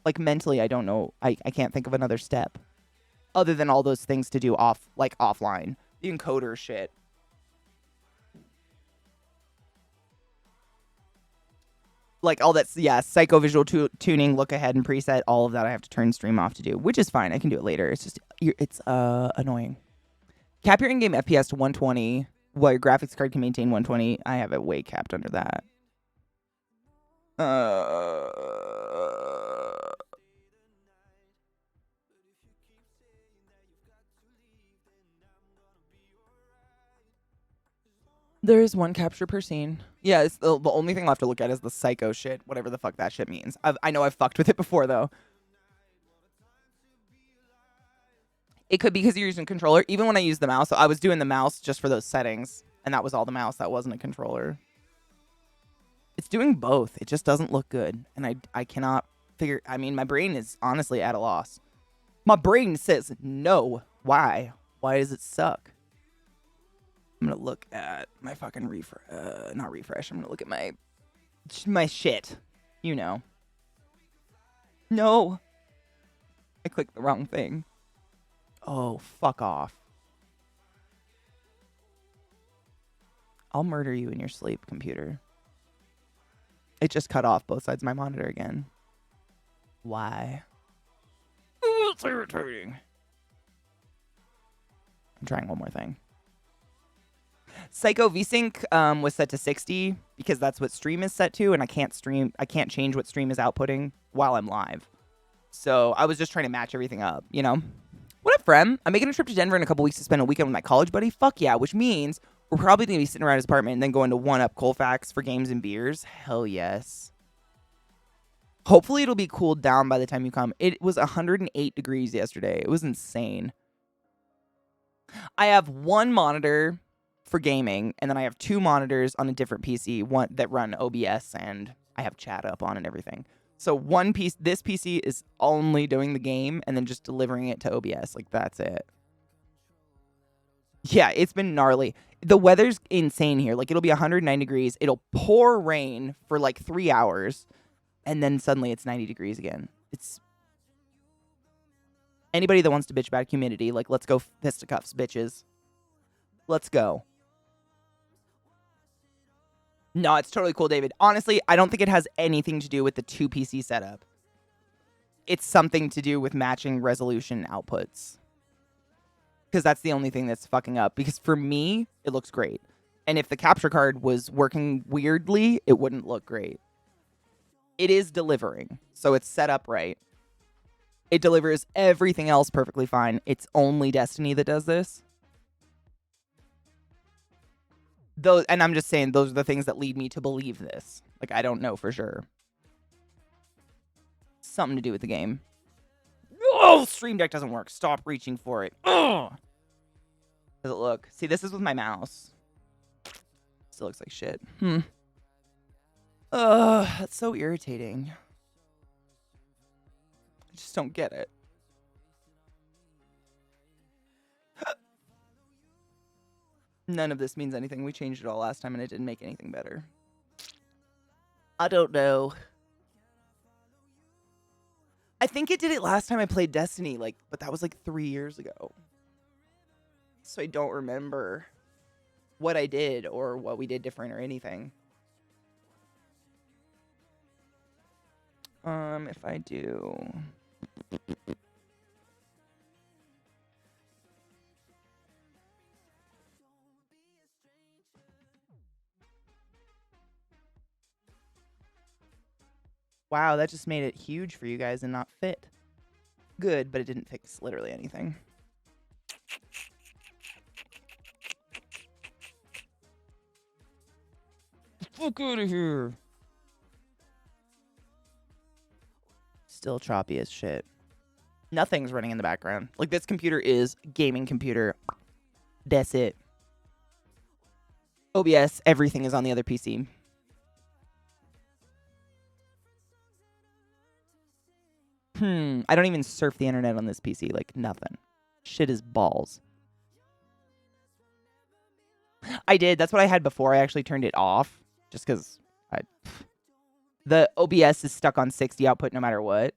Like, mentally, I don't know. I can't think of another step. Other than all those things to do offline. The encoder shit. Like, all that's, yeah, psychovisual tuning, look ahead, and preset, all of that I have to turn stream off to do, which is fine. I can do it later. It's just, it's annoying. Cap your in-game FPS to 120, while your graphics card can maintain 120. I have it way capped under that. There is one capture per scene. Yeah, it's the only thing left to look at is the psycho shit, whatever the fuck that shit means. I know I've fucked with it before, though. It could be because you're using a controller. Even when I use the mouse, so I was doing the mouse just for those settings, and that was all the mouse. That wasn't a controller. It's doing both. It just doesn't look good, and I cannot figure... I mean, my brain is honestly at a loss. My brain says no. Why? Why does it suck? I'm going to look at my fucking not refresh. I'm going to look at my shit. You know. No. I clicked the wrong thing. Oh, fuck off. I'll murder you in your sleep, computer. It just cut off both sides of my monitor again. Why? Ooh, it's irritating. I'm trying one more thing. Psycho VSync was set to 60 because that's what stream is set to, and I can't change what stream is outputting while I'm live. So I was just trying to match everything up, you know? What up, Frem? I'm making a trip to Denver in a couple weeks to spend a weekend with my college buddy. Fuck yeah, which means we're probably going to be sitting around his apartment and then going to 1UP Colfax for games and beers. Hell yes. Hopefully it'll be cooled down by the time you come. It was 108 degrees yesterday. It was insane. I have one monitor for gaming, and then I have two monitors on a different PC, one that run OBS, and I have chat up on and everything. So one piece, this PC is only doing the game and then just delivering it to OBS. Like, that's it. Yeah, it's been gnarly. The weather's insane here. Like, it'll be 109 degrees. It'll pour rain for like 3 hours, and then suddenly it's 90 degrees again. It's... Anybody that wants to bitch about humidity, like, let's go fisticuffs, bitches. Let's go. No, it's totally cool, David. Honestly, I don't think it has anything to do with the 2 PC setup. It's something to do with matching resolution outputs. Because that's the only thing that's fucking up. Because for me, it looks great. And if the capture card was working weirdly, it wouldn't look great. It is delivering, so it's set up right. It delivers everything else perfectly fine. It's only Destiny that does this. Those, and I'm just saying those are the things that lead me to believe this. Like, I don't know for sure. Something to do with the game. Oh, Stream Deck doesn't work. Stop reaching for it. Ugh. Does it look? See, this is with my mouse. Still looks like shit. Ugh, that's so irritating. I just don't get it. None of this means anything. We changed it all last time and it didn't make anything better. I don't know. I think it did it last time I played Destiny, like, but that was like 3 years ago. So I don't remember what I did or what we did different or anything. If I do... Wow, that just made it huge for you guys and not fit. Good, but it didn't fix literally anything. Fuck out of here. Still choppy as shit. Nothing's running in the background. Like, this computer is gaming computer. That's it. OBS, everything is on the other PC. I don't even surf the internet on this PC. Like, nothing. Shit is balls. I did. That's what I had before. I actually turned it off. Just because the OBS is stuck on 60 output no matter what.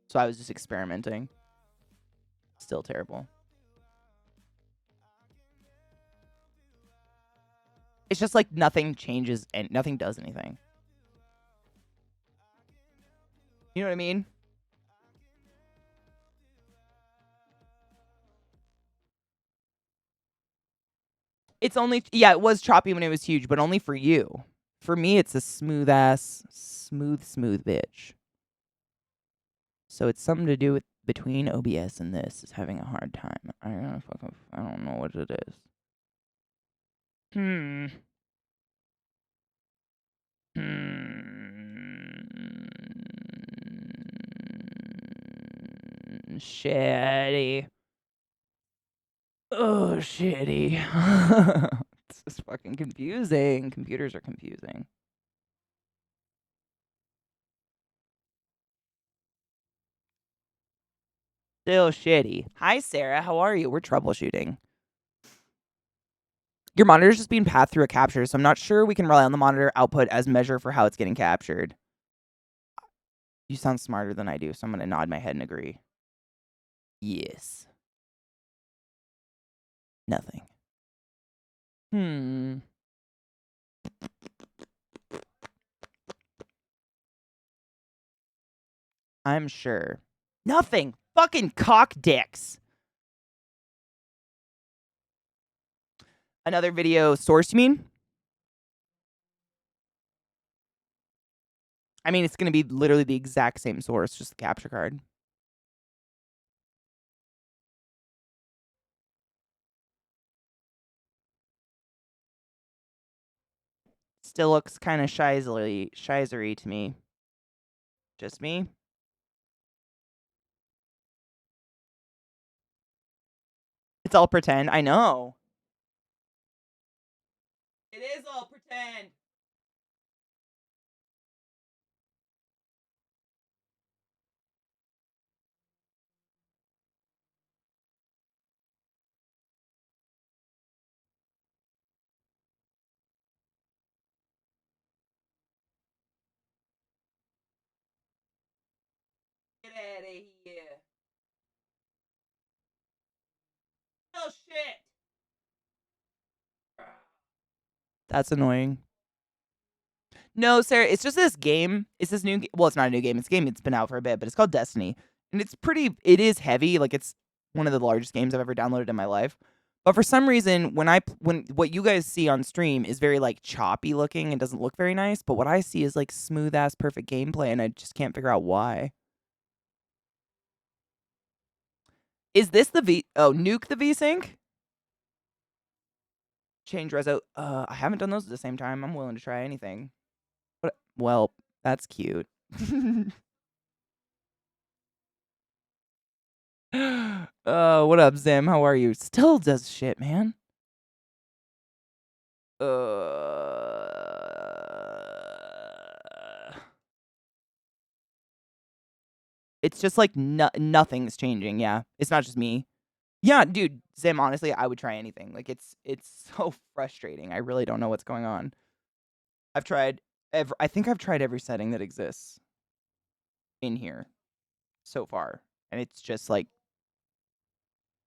So I was just experimenting. Still terrible. It's just like nothing changes and nothing does anything. You know what I mean? It's only, yeah, it was choppy when it was huge, but only for you. For me, it's a smooth ass, smooth bitch. So it's something to do with between OBS and this is having a hard time. I don't know what it is. Shitty. Oh, shitty. This is fucking confusing. Computers are confusing. Still shitty. Hi, Sarah. How are you? We're troubleshooting. Your monitor's just being passed through a capture, so I'm not sure we can rely on the monitor output as measure for how it's getting captured. You sound smarter than I do, so I'm going to nod my head and agree. Yes. Nothing. I'm sure. Nothing. Fucking cock dicks. Another video source, you mean? I mean, it's going to be literally the exact same source, just the capture card. Still looks kind of shizery to me. Just me? It's all pretend. I know. It is all pretend. Get out of here. Oh, shit. That's annoying. No, Sarah, it's just this game. It's this new well, it's not a new game. It's a game that's been out for a bit, but it's called Destiny. And it is heavy. Like, it's one of the largest games I've ever downloaded in my life. But for some reason, when what you guys see on stream is very, like, choppy looking and doesn't look very nice, but what I see is, like, smooth-ass perfect gameplay, and I just can't figure out why. Is this the nuke the VSync? Change reso. I haven't done those at the same time. I'm willing to try anything. Well, that's cute. What up, Zim? How are you? Still does shit, man. It's just like nothing's changing. Yeah, it's not just me. Yeah, dude, Zim. Honestly, I would try anything. Like, it's so frustrating. I really don't know what's going on. I've tried I think I've tried every setting that exists in here so far, and it's just like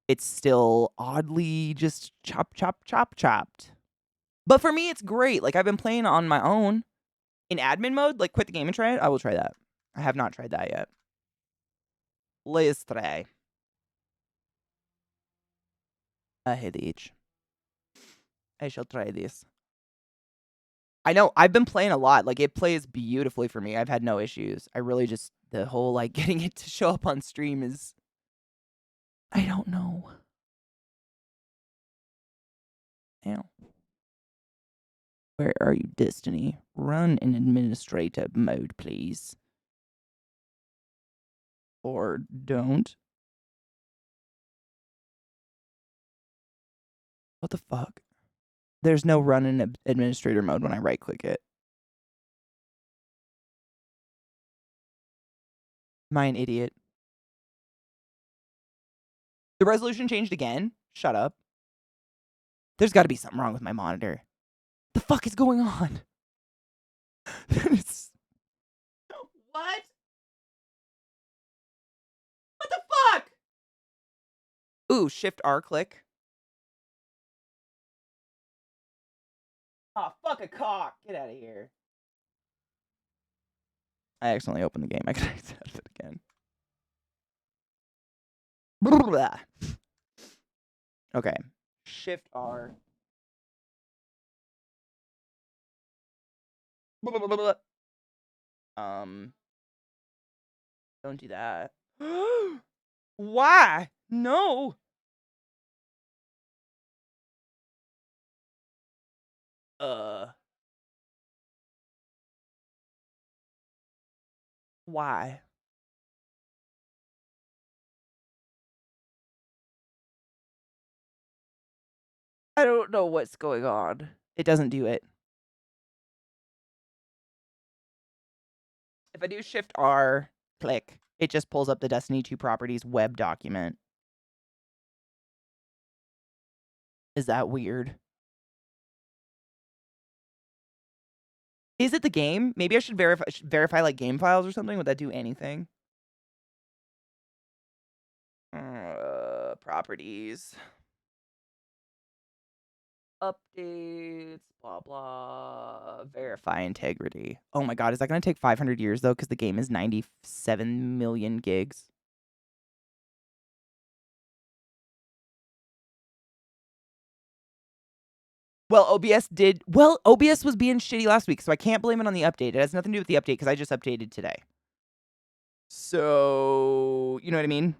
it's still oddly just chopped. But for me, it's great. Like, I've been playing on my own in admin mode. Like, quit the game and try it. I will try that. I have not tried that yet. Let's try. I hate each. I shall try this. I know, I've been playing a lot. Like, it plays beautifully for me. I've had no issues. I really just, the whole, like, getting it to show up on stream is, I don't know. Ow. Where are you, Destiny? Run in administrative mode, please. Or don't. What the fuck? There's no run in administrator mode when I right click it. Am I an idiot? The resolution changed again? Shut up. There's got to be something wrong with my monitor. The fuck is going on? What? What the fuck? Ooh, Shift R click. Oh, fuck a cock. Get out of here. I accidentally opened the game. I gotta exit it again. Blah. Okay. Shift R. Don't do that. Why? No. Why? I don't know what's going on. It doesn't do it. If I do Shift R, click, it just pulls up the Destiny 2 properties web document. Is that weird? Is it the game? Maybe I should verify like game files or something. Would that do anything? Properties. Updates, blah, blah. Verify integrity. Oh my god, is that going to take 500 years, though? Because the game is 97 million gigs. Well, OBS was being shitty last week, so I can't blame it on the update. It has nothing to do with the update, because I just updated today. So, you know what I mean?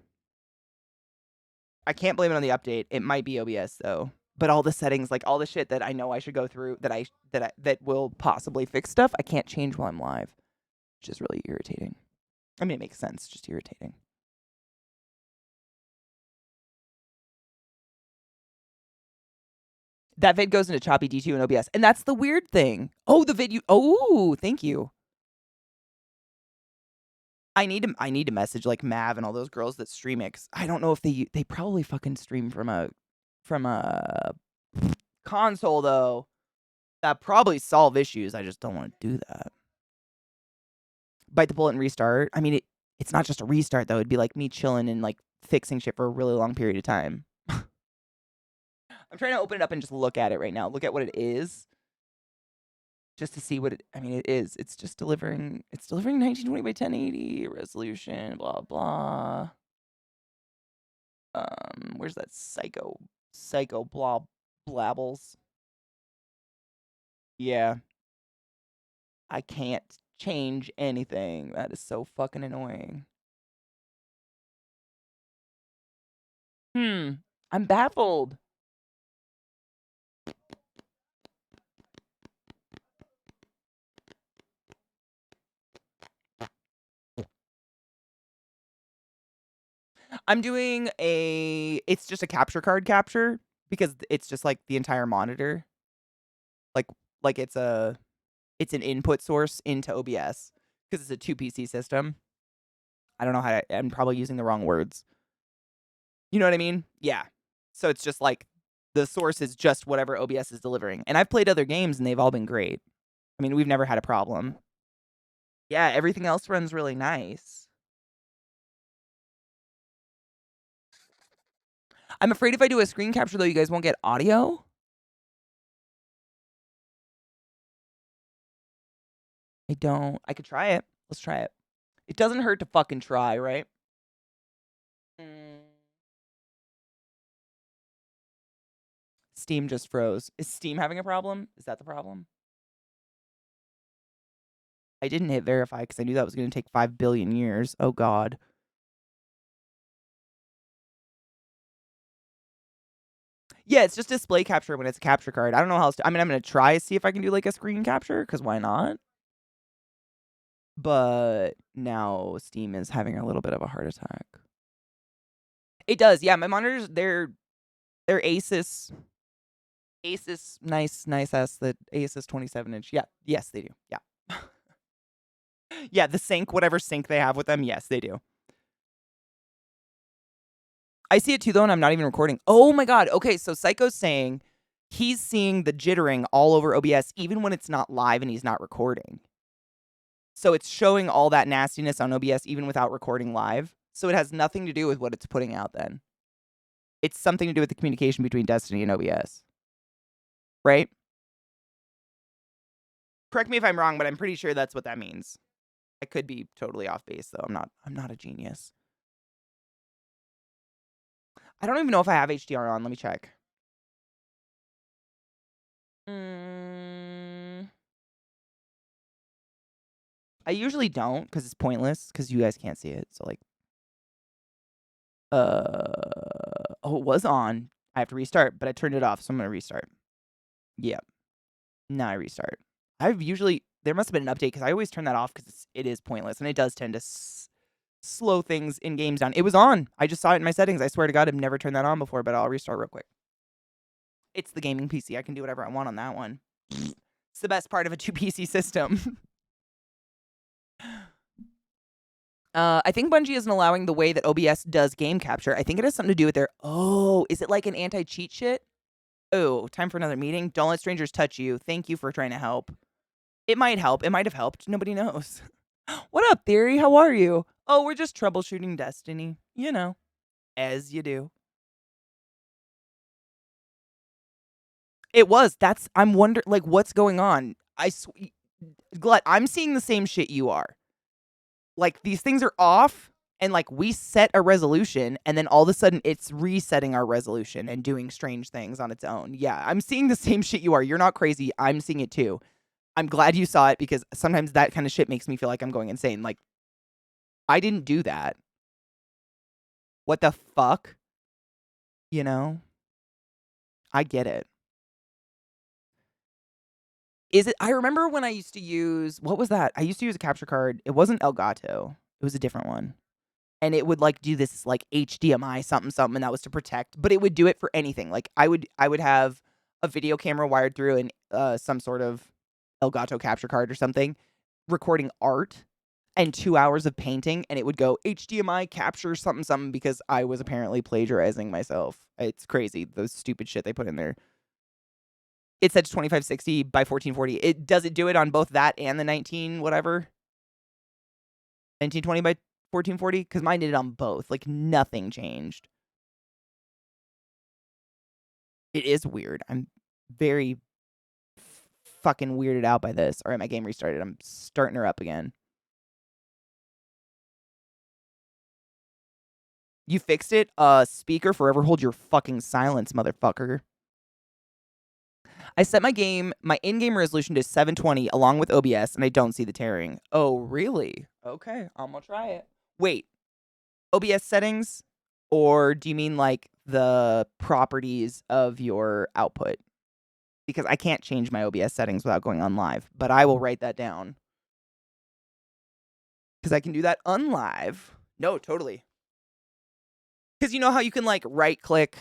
I can't blame it on the update. It might be OBS, though. But all the settings, like all the shit that I know I should go through, that will possibly fix stuff, I can't change while I'm live, which is really irritating. I mean, it makes sense, just irritating. That vid goes into choppy D2 and OBS, and that's the weird thing. Oh, the vid thank you. I need to message like Mav and all those girls that stream it. 'Cause I don't know if they probably fucking stream from a console though. That probably solve issues. I just don't want to do that. Bite the bullet and restart. I mean, it's not just a restart though. It'd be like me chilling and like fixing shit for a really long period of time. I'm trying to open it up and just look at it right now. Look at what it is. just to see what it. I mean, it is. It's just delivering. It's delivering 1920 by 1080 resolution. Blah blah. Where's that psycho blah blabbles? Yeah, I can't change anything. That is so fucking annoying. I'm baffled. I'm doing it's just a capture card capture because it's just like the entire monitor. Like like it's an input source into OBS because it's a 2 PC system. I don't know how to, I'm probably using the wrong words. You know what I mean? Yeah. So it's just like the source is just whatever OBS is delivering. And I've played other games and they've all been great. I mean, we've never had a problem. Yeah, everything else runs really nice. I'm afraid if I do a screen capture, though, you guys won't get audio. I don't. I could try it. Let's try it. It doesn't hurt to fucking try, right? Steam just froze. Is Steam having a problem? Is that the problem? I didn't hit verify because I knew that was going to take 5 billion years. Oh, God. Yeah, it's just display capture when it's a capture card. I don't know how else to. I mean, I'm going to try see if I can do like a screen capture because why not? But now Steam is having a little bit of a heart attack. It does. Yeah, my monitors, they're Asus. Nice S, the Asus 27-inch. Yeah, yes, they do. Yeah. Yeah, the sync, whatever sync they have with them, yes, they do. I see it too, though, and I'm not even recording. Oh my God. Okay, so Psycho's saying he's seeing the jittering all over OBS, even when it's not live and he's not recording. So it's showing all that nastiness on OBS, even without recording live. So it has nothing to do with what it's putting out then. It's something to do with the communication between Destiny and OBS. Right? Correct me if I'm wrong, but I'm pretty sure that's what that means. I could be totally off base, though. I'm not a genius. I don't even know if I have HDR on. Let me check. I usually don't because it's pointless because you guys can't see it. So like, oh, it was on. I have to restart, but I turned it off, so I'm gonna restart. Yep. Now I restart. There must have been an update because I always turn that off because it is pointless and it does tend to slow things in games down. It was on. I just saw it in my settings. I swear to God, I've never turned that on before, but I'll restart real quick. It's the gaming PC. I can do whatever I want on that one. It's the best part of a 2 PC system. I think Bungie isn't allowing the way that OBS does game capture. I think it has something to do with their. Oh, is it like an anti-cheat shit? Oh, time for another meeting. Don't let strangers touch you. Thank you for trying to help. It might help. It might have helped. Nobody knows. What up, Theory? How are you? Oh, we're just troubleshooting Destiny. You know, as you do. It was. I'm wondering, like, what's going on? Glut, I'm seeing the same shit you are. Like, these things are off, and, like, we set a resolution, and then all of a sudden it's resetting our resolution and doing strange things on its own. Yeah, I'm seeing the same shit you are. You're not crazy. I'm seeing it too. I'm glad you saw it because sometimes that kind of shit makes me feel like I'm going insane. Like, I didn't do that. What the fuck? You know? I get it. I remember when I used to use, what was that? I used to use a capture card. It wasn't Elgato. It was a different one. And it would like do this like HDMI something something, and that was to protect, but it would do it for anything. Like I would have a video camera wired through and some sort of Elgato capture card or something, recording art and 2 hours of painting, and it would go HDMI capture something something because I was apparently plagiarizing myself. It's crazy, those stupid shit they put in there. It said 2560 by 1440. Does it do it on both that and the 1920 by 1440? Because mine did it on both. Like, nothing changed. It is weird. I'm very fucking weirded out by this. All right, my game restarted. I'm starting her up again. You fixed it? Speaker, forever hold your fucking silence, motherfucker. I set my in-game resolution to 720 along with OBS, and I don't see the tearing. Oh, really? Okay, I'm gonna try it. Wait, OBS settings? Or do you mean like the properties of your output? Because I can't change my OBS settings without going on live, but I will write that down. Because I can do that unlive. No, totally. Because you know how you can like right-click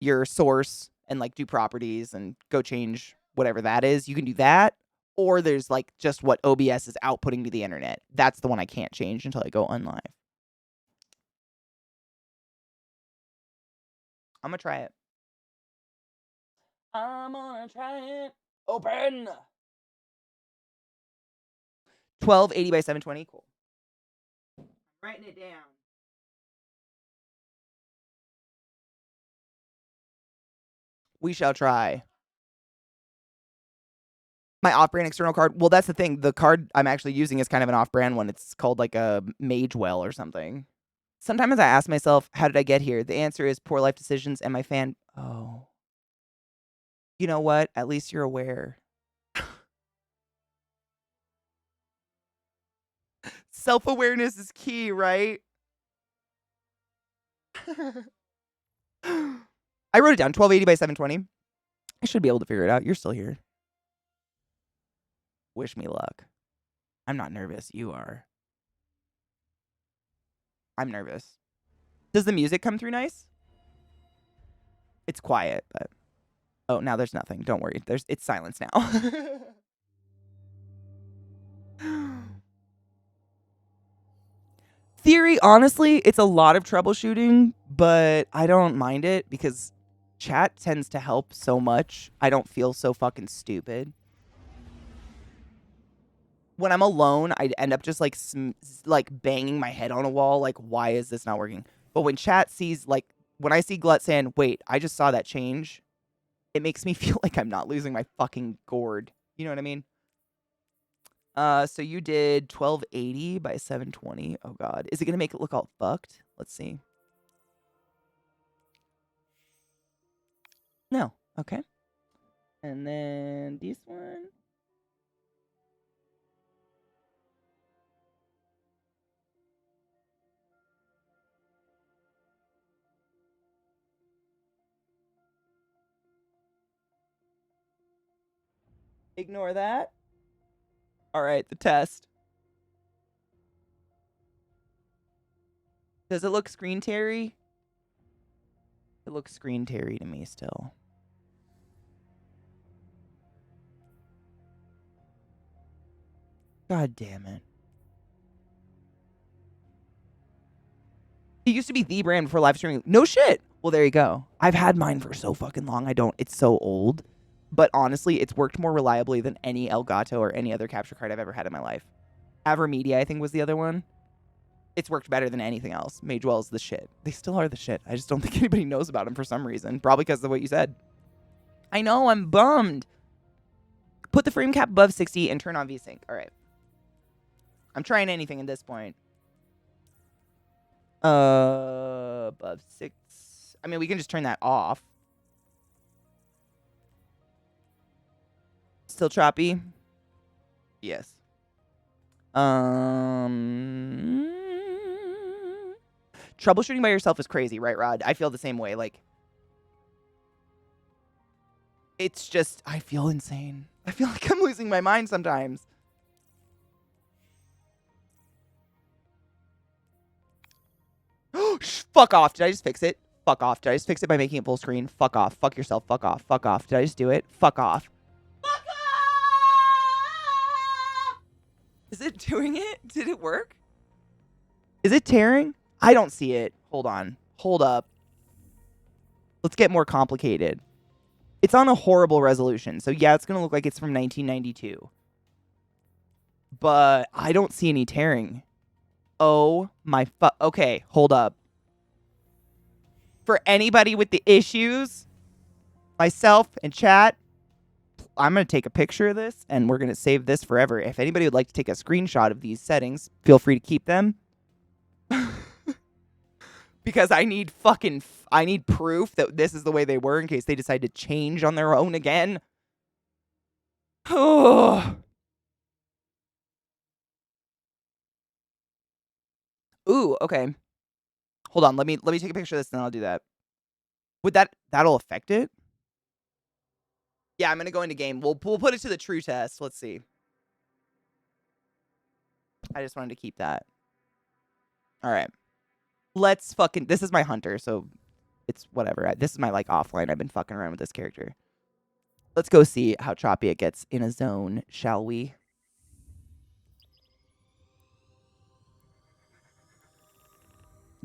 your source and like do properties and go change whatever that is? You can do that. Or there's like just what OBS is outputting to the internet. That's the one I can't change until I go unlive. I'm gonna try it. I'm gonna try it. Open. 1280 by 720. Cool. I'm writing it down. We shall try. My off-brand external card. Well, that's the thing. The card I'm actually using is kind of an off-brand one. It's called like a Magewell or something. Sometimes I ask myself, how did I get here? The answer is poor life decisions and my fan. Oh. You know what? At least you're aware. Self-awareness is key, right? I wrote it down. 1280 by 720. I should be able to figure it out. You're still here. Wish me luck. I'm not nervous. You are. I'm nervous. Does the music come through nice? It's quiet, but... Oh, now there's nothing. Don't worry. It's silence now. Theory, honestly, it's a lot of troubleshooting, but I don't mind it because chat tends to help so much. I don't feel so fucking stupid. When I'm alone, I end up just like banging my head on a wall. Like, why is this not working? But when chat sees, like, when I see Glut saying, wait, I just saw that change, it makes me feel like I'm not losing my fucking gourd. You know what I mean? So you did 1280 by 720. Oh, God. Is it going to make it look all fucked? Let's see. No. Okay. And then this one. Ignore that. All right, the test. Does it look screen teary? It looks screen teary to me still. God damn it. It used to be the brand for live streaming. No shit. Well, there you go. I've had mine for so fucking long. It's so old. But honestly, it's worked more reliably than any Elgato or any other capture card I've ever had in my life. Avermedia, I think, was the other one. It's worked better than anything else. Magewell's the shit. They still are the shit. I just don't think anybody knows about them for some reason. Probably because of what you said. I know, I'm bummed. Put the frame cap above 60 and turn on VSync. All right. I'm trying anything at this point. Above 6. I mean, we can just turn that off. Still choppy? Yes. Troubleshooting by yourself is crazy, right, Rod? I feel the same way. Like, it's just, I feel insane. I feel like I'm losing my mind sometimes. Fuck off. Did I just fix it? Fuck off. Did I just fix it by making it full screen? Fuck off. Fuck yourself. Fuck off. Fuck off. Did I just do it? Fuck off. Fuck off! Is it doing it? Did it work? Is it tearing? I don't see it. Hold on. Hold up. Let's get more complicated. It's on a horrible resolution. So yeah, it's going to look like it's from 1992. But I don't see any tearing. Oh my okay, hold up. For anybody with the issues, myself and chat, I'm going to take a picture of this, and we're going to save this forever. If anybody would like to take a screenshot of these settings, feel free to keep them. Because I need I need proof that this is the way they were in case they decide to change on their own again. Ooh, okay. Hold on, let me take a picture of this, and then I'll do that. Would that'll affect it? Yeah, I'm gonna go into game. We'll put it to the true test. Let's see. I just wanted to keep that. All right. Let's fucking. This is my hunter, so it's whatever. This is my like offline. I've been fucking around with this character. Let's go see how choppy it gets in a zone, shall we?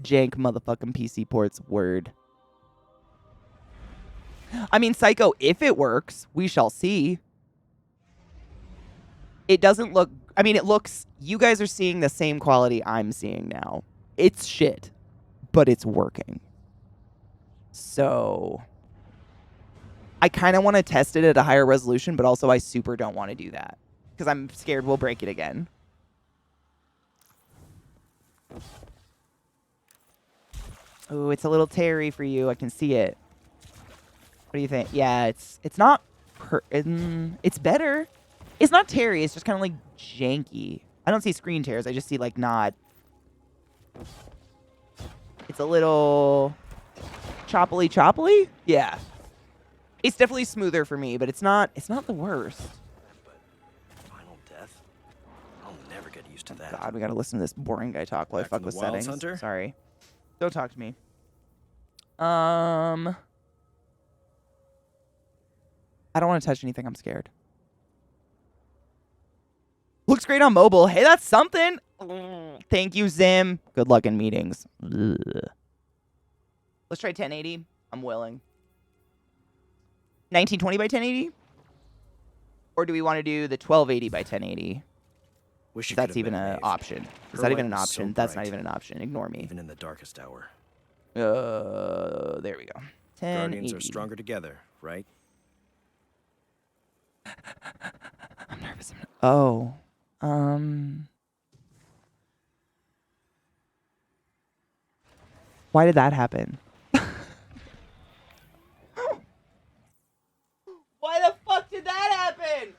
Jank motherfucking PC ports, word. I mean, Psycho, if it works, we shall see. It doesn't look... I mean, it looks... You guys are seeing the same quality I'm seeing now. It's shit, but it's working. So... I kind of want to test it at a higher resolution, but also I super don't want to do that. Because I'm scared we'll break it again. Ooh, it's a little Terry for you. I can see it. What do you think? Yeah, it's not... it's better. It's not Terry. It's just kind of like janky. I don't see screen tears. I just see like not... It's a little... choppily? Yeah. It's definitely smoother for me, but it's not the worst. But final death? I'll never get used to that. God, we gotta listen to this boring guy talk while I fuck with settings. Hunter? Sorry. Don't talk to me. I don't want to touch anything. I'm scared. Looks great on mobile. Hey, that's something. Thank you, Zim. Good luck in meetings. Ugh. Let's try 1080. I'm willing. 1920 by 1080? Or do we want to do the 1280 by 1080? Wish you That's could have even been an Maeve. option. Is Her that even light an was so option? That's not bright, even an option. Ignore me. even in the darkest hour. There we go. 1080. Guardians are stronger together, right? I'm nervous. Oh. Why did that happen? Why the fuck did that happen?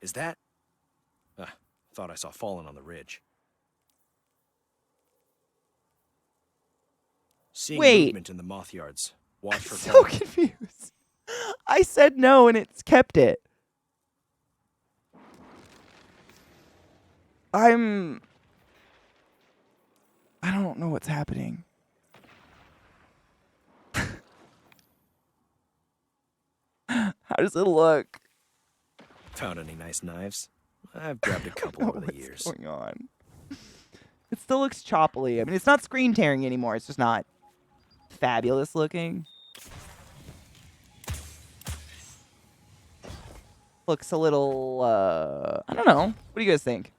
Is that? Thought I saw Fallen on the ridge. Seeing Wait. movement in the moth yards. Watch for So Fallen. confused. I said no and it's kept it. I don't know what's happening. How does it look? Found any nice knives? I've grabbed a couple over the What's years. going on? It still looks choppily. I mean, it's not screen tearing anymore. It's just not fabulous looking. Looks a little, I don't know. What do you guys think?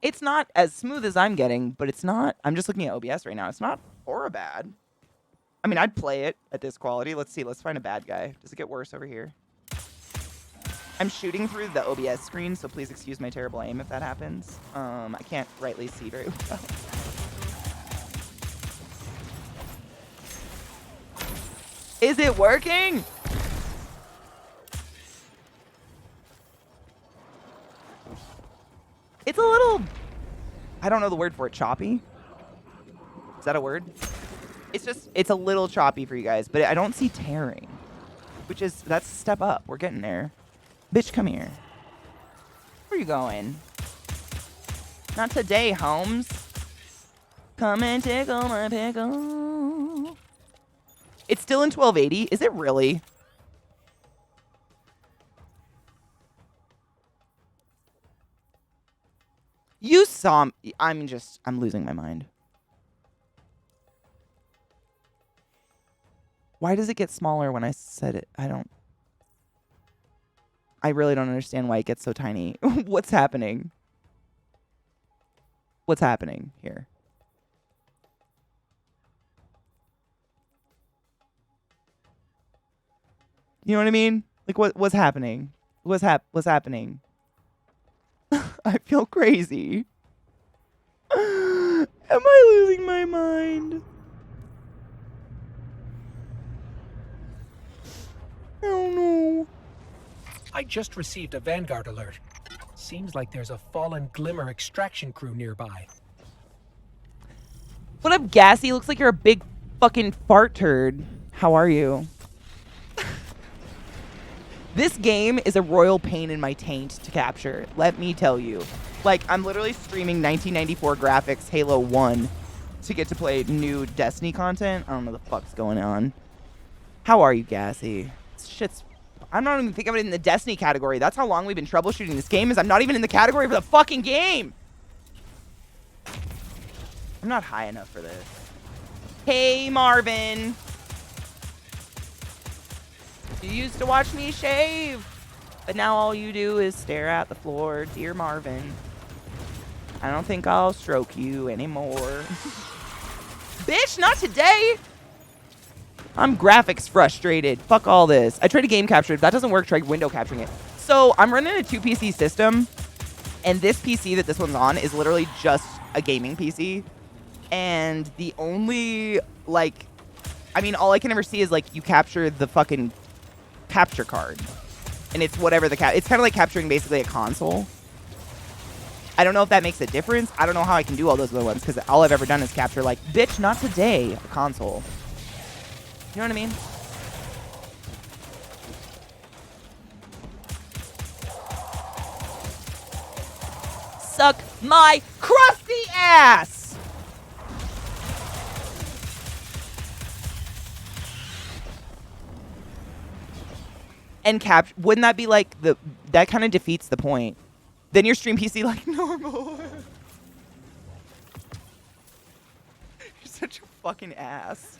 It's not as smooth as I'm getting, but it's not. I'm just looking at OBS right now. It's not horror bad. I mean, I'd play it at this quality. Let's see. Let's find a bad guy. Does it get worse over here? I'm shooting through the OBS screen, so please excuse my terrible aim if that happens. I can't rightly see very well. Is it working? It's a little... I don't know the word for it. Choppy? Is that a word? It's a little choppy for you guys, but I don't see tearing. That's a step up. We're getting there. Bitch, come here. Where you going? Not today, Holmes. Come and tickle my pickle. It's still in 1280. Is it really? You saw me. I'm losing my mind. Why does it get smaller when I said it? I really don't understand why it gets so tiny. What's happening? What's happening here? You know what I mean? Like, what's happening? What's happening? I feel crazy. Am I losing my mind? I don't know. I just received a Vanguard alert. Seems like there's a fallen Glimmer extraction crew nearby. What up, Gassy? Looks like you're a big fucking fart turd. How are you? This game is a royal pain in my taint to capture. Let me tell you. Like, I'm literally streaming 1994 graphics Halo 1 to get to play new Destiny content. I don't know what the fuck's going on. How are you, Gassy? Shit's... I'm not even thinking of it in the Destiny category. That's how long we've been troubleshooting this game, is I'm not even in the category for the fucking game. I'm not high enough for this. Hey, Marvin. You used to watch me shave, but now all you do is stare at the floor. Dear Marvin, I don't think I'll stroke you anymore. Bitch, not today. I'm graphics frustrated. Fuck all this. I tried to game capture. If that doesn't work, try window capturing it. So I'm running a 2-PC system, and this PC that this one's on is literally just a gaming PC. And the only, like, I mean, all I can ever see is, like, you capture the fucking capture card. And it's whatever the it's kind of like capturing basically a console. I don't know if that makes a difference. I don't know how I can do all those other ones, because all I've ever done is capture, like, bitch, not today, a console. You know what I mean? Suck my crusty ass! And wouldn't that be like that kind of defeats the point? Then your stream PC like normal. You're such a fucking ass.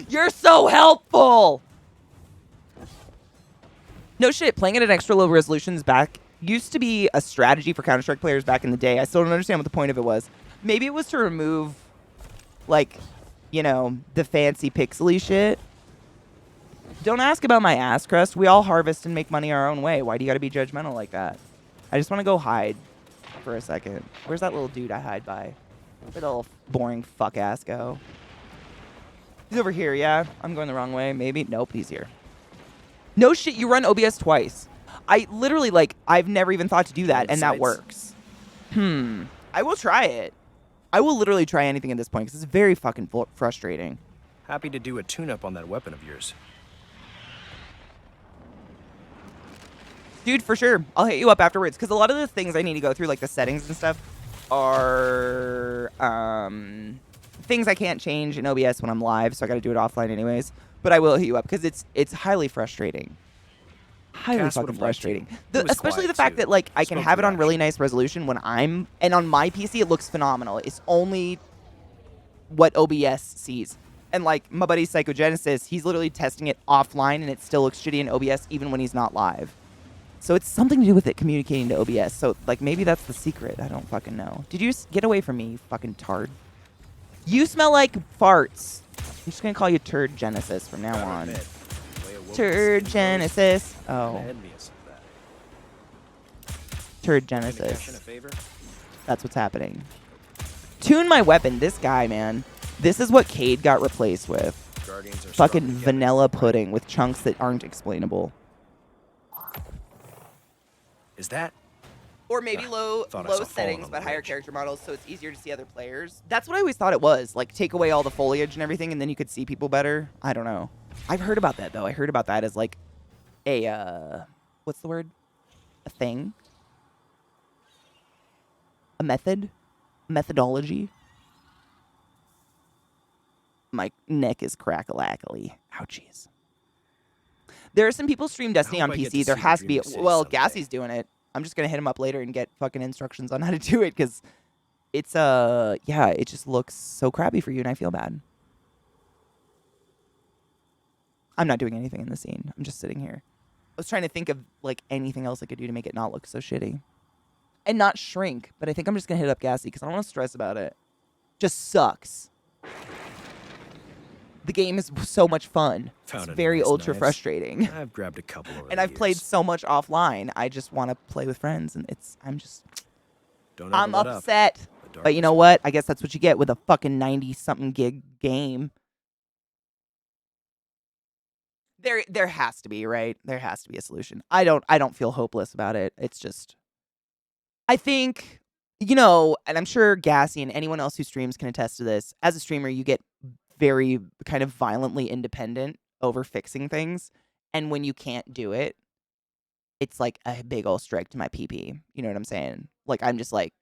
You're so helpful. No shit, playing it at extra low resolutions back used to be a strategy for Counter-Strike players back in the day. I still don't understand what the point of it was. Maybe it was to remove, like, you know, the fancy pixely shit. Don't ask about my ass crust. We all harvest and make money our own way. Why do you gotta be judgmental like that? I just want to go hide for a second. Where's that little dude I hide by? Where'd the little boring fuck ass go? He's over here, yeah? I'm going the wrong way, maybe? Nope, he's here. No shit, you run OBS twice. I literally, like, I've never even thought to do that, and that works. I will try it. I will literally try anything at this point, because it's very fucking frustrating. Happy to do a tune-up on that weapon of yours. Dude, for sure. I'll hit you up afterwards, because a lot of the things I need to go through, like the settings and stuff, are things I can't change in OBS when I'm live, so I got to do it offline anyways. But I will hit you up, because it's highly frustrating. Highly fucking frustrating. Especially the fact that, like, I can have it on really nice resolution when and on my PC it looks phenomenal. It's only what OBS sees. And, like, my buddy Psychogenesis, he's literally testing it offline, and it still looks shitty in OBS even when he's not live. So it's something to do with it communicating to OBS. So, like, maybe that's the secret. I don't fucking know. Did you get away from me, you fucking tard? You smell like farts. I'm just gonna call you Turd Genesis from now on. Turd Genesis. Oh. Turd Genesis. That's what's happening. Tune my weapon. This guy, man. This is what Cade got replaced with. Fucking vanilla pudding with chunks that aren't explainable. Is that? Or maybe low settings but higher character models, so it's easier to see other players. That's what I always thought it was. Like, take away all the foliage and everything, and then you could see people better. I don't know. I've heard about that, though. I heard about that as, like, a, what's the word? A thing? A method? Methodology? My neck is crack-a-lackly. Ouchies. There are some people stream Destiny on PC. There has to be. Well, Gassy's doing it. I'm just going to hit him up later and get fucking instructions on how to do it, because it's, yeah, it just looks so crappy for you, and I feel bad. I'm not doing anything in the scene. I'm just sitting here. I was trying to think of, like, anything else I could do to make it not look so shitty. And not shrink, but I think I'm just going to hit up Gassy, because I don't want to stress about it. Just sucks. The game is so much fun. Found It's any very nice ultra knives? frustrating. I've grabbed a couple over And the I've played years. so much offline. I just want to play with friends, and Don't ever I'm let up. upset. The But you know darkness what? I guess that's what you get with a fucking 90-something gig game. There has to be, right? There has to be a solution. I don't feel hopeless about it. It's just I think, and I'm sure Gassy and anyone else who streams can attest to this. As a streamer, you get very kind of violently independent over fixing things. And when you can't do it, it's like a big old strike to my PP. You know what I'm saying? Like, I'm just like,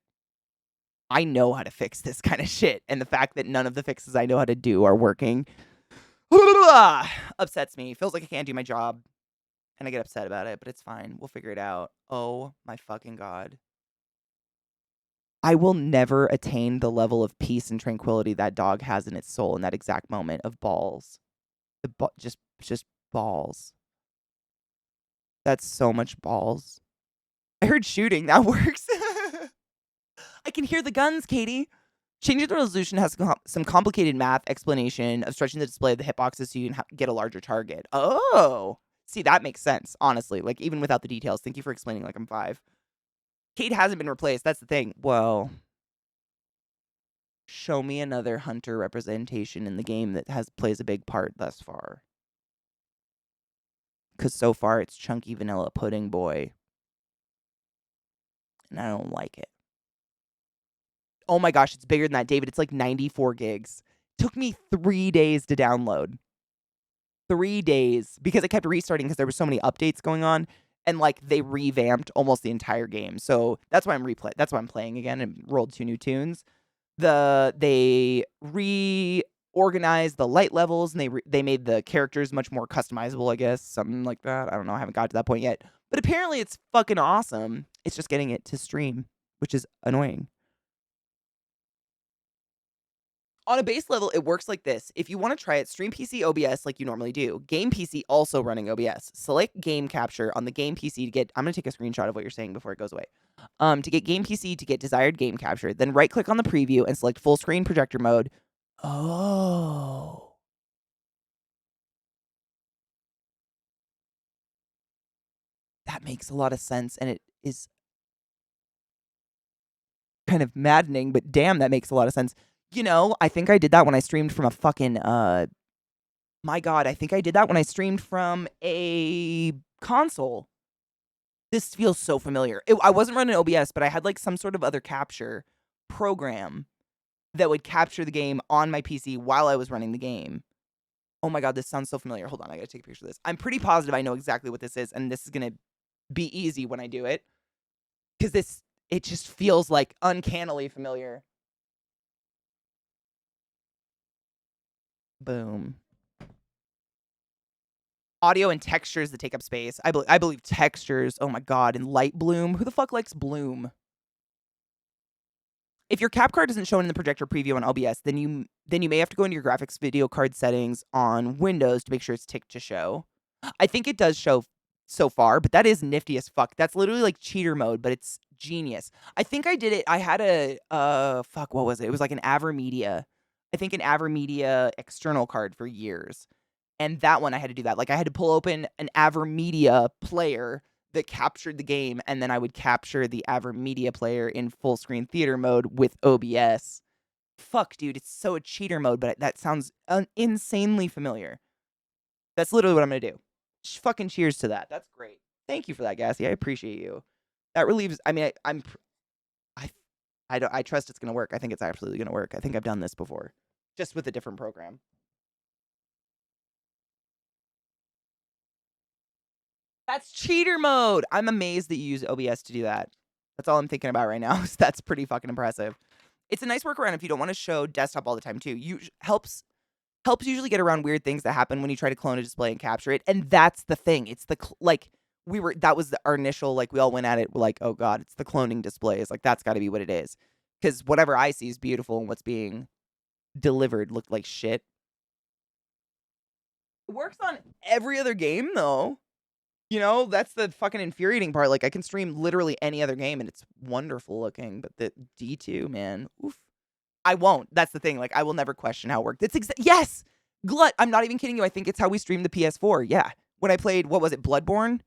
I know how to fix this kind of shit. And the fact that none of the fixes I know how to do are working upsets me. Feels like I can't do my job. And I get upset about it, but it's fine. We'll figure it out. Oh my fucking God. I will never attain the level of peace and tranquility that dog has in its soul in that exact moment of balls. Just balls. That's so much balls. I heard shooting. That works. I can hear the guns, Katie. Changing the resolution has some complicated math explanation of stretching the display of the hitboxes so you can get a larger target. Oh. See, that makes sense, honestly. Like, even without the details. Thank you for explaining like I'm 5. Kate hasn't been replaced. That's the thing. Well, show me another hunter representation in the game that plays a big part thus far. Because so far it's Chunky Vanilla Pudding Boy. And I don't like it. Oh my gosh, it's bigger than that, David. It's like 94 gigs. Took me 3 days to download. 3 days. Because I kept restarting because there were so many updates going on. And like they revamped almost the entire game. So that's why that's why I'm playing again and rolled 2 new tunes. They reorganized the light levels and they made the characters much more customizable, I guess, something like that. I don't know, I haven't got to that point yet. But apparently it's fucking awesome. It's just getting it to stream, which is annoying. On a base level, it works like this. If you want to try it, stream PC OBS like you normally do. Game PC also running OBS. Select game capture on the game PC to get... I'm going to take a screenshot of what you're saying before it goes away. To get game PC to get desired game capture. Then right-click on the preview and select full screen projector mode. Oh. That makes a lot of sense, and it is kind of maddening, but damn, that makes a lot of sense. I think I did that when I streamed from a fucking, my God, I think I did that when I streamed from a console. This feels so familiar. I wasn't running OBS, but I had like some sort of other capture program that would capture the game on my PC while I was running the game. Oh my God, this sounds so familiar. Hold on, I gotta take a picture of this. I'm pretty positive I know exactly what this is, and this is gonna be easy when I do it. Because it just feels like uncannily familiar. Boom. Audio and textures that take up space. I believe textures. Oh my God. And light bloom. Who the fuck likes bloom? If your cap card isn't shown in the projector preview on OBS, then you may have to go into your graphics video card settings on Windows to make sure it's ticked to show. I think it does show so far, but that is nifty as fuck. That's literally like cheater mode, but it's genius. I think I did it. I had fuck, what was it? It was like an AverMedia. I think an AverMedia external card for years. And that one I had to do that. Like I had to pull open an AverMedia player that captured the game, and then I would capture the AverMedia player in full screen theater mode with OBS. Fuck, dude, it's so a cheater mode, but that sounds insanely familiar. That's literally what I'm gonna do. Fucking cheers to that. That's great. Thank you for that, Gassy. I appreciate you. That relieves. I mean, I trust it's gonna work. I think it's absolutely gonna work. I think I've done this before, just with a different program. That's cheater mode. I'm amazed that you use OBS to do that. That's all I'm thinking about right now. So that's pretty fucking impressive. It's a nice workaround if you don't want to show desktop all the time too. Helps usually get around weird things that happen when you try to clone a display and capture it. And that's the thing. It's that was our initial, like we all went at it like, oh God, it's the cloning displays. Like that's got to be what it is. Because whatever I see is beautiful and what's being delivered looked like shit. It works on every other game though. That's the fucking infuriating part. Like, I can stream literally any other game, and it's wonderful looking. But the D2, man, oof. I won't. That's the thing. Like, I will never question how it worked. Yes! Glut, I'm not even kidding you. I think it's how we streamed the PS4. Yeah. When I played, what was it, Bloodborne?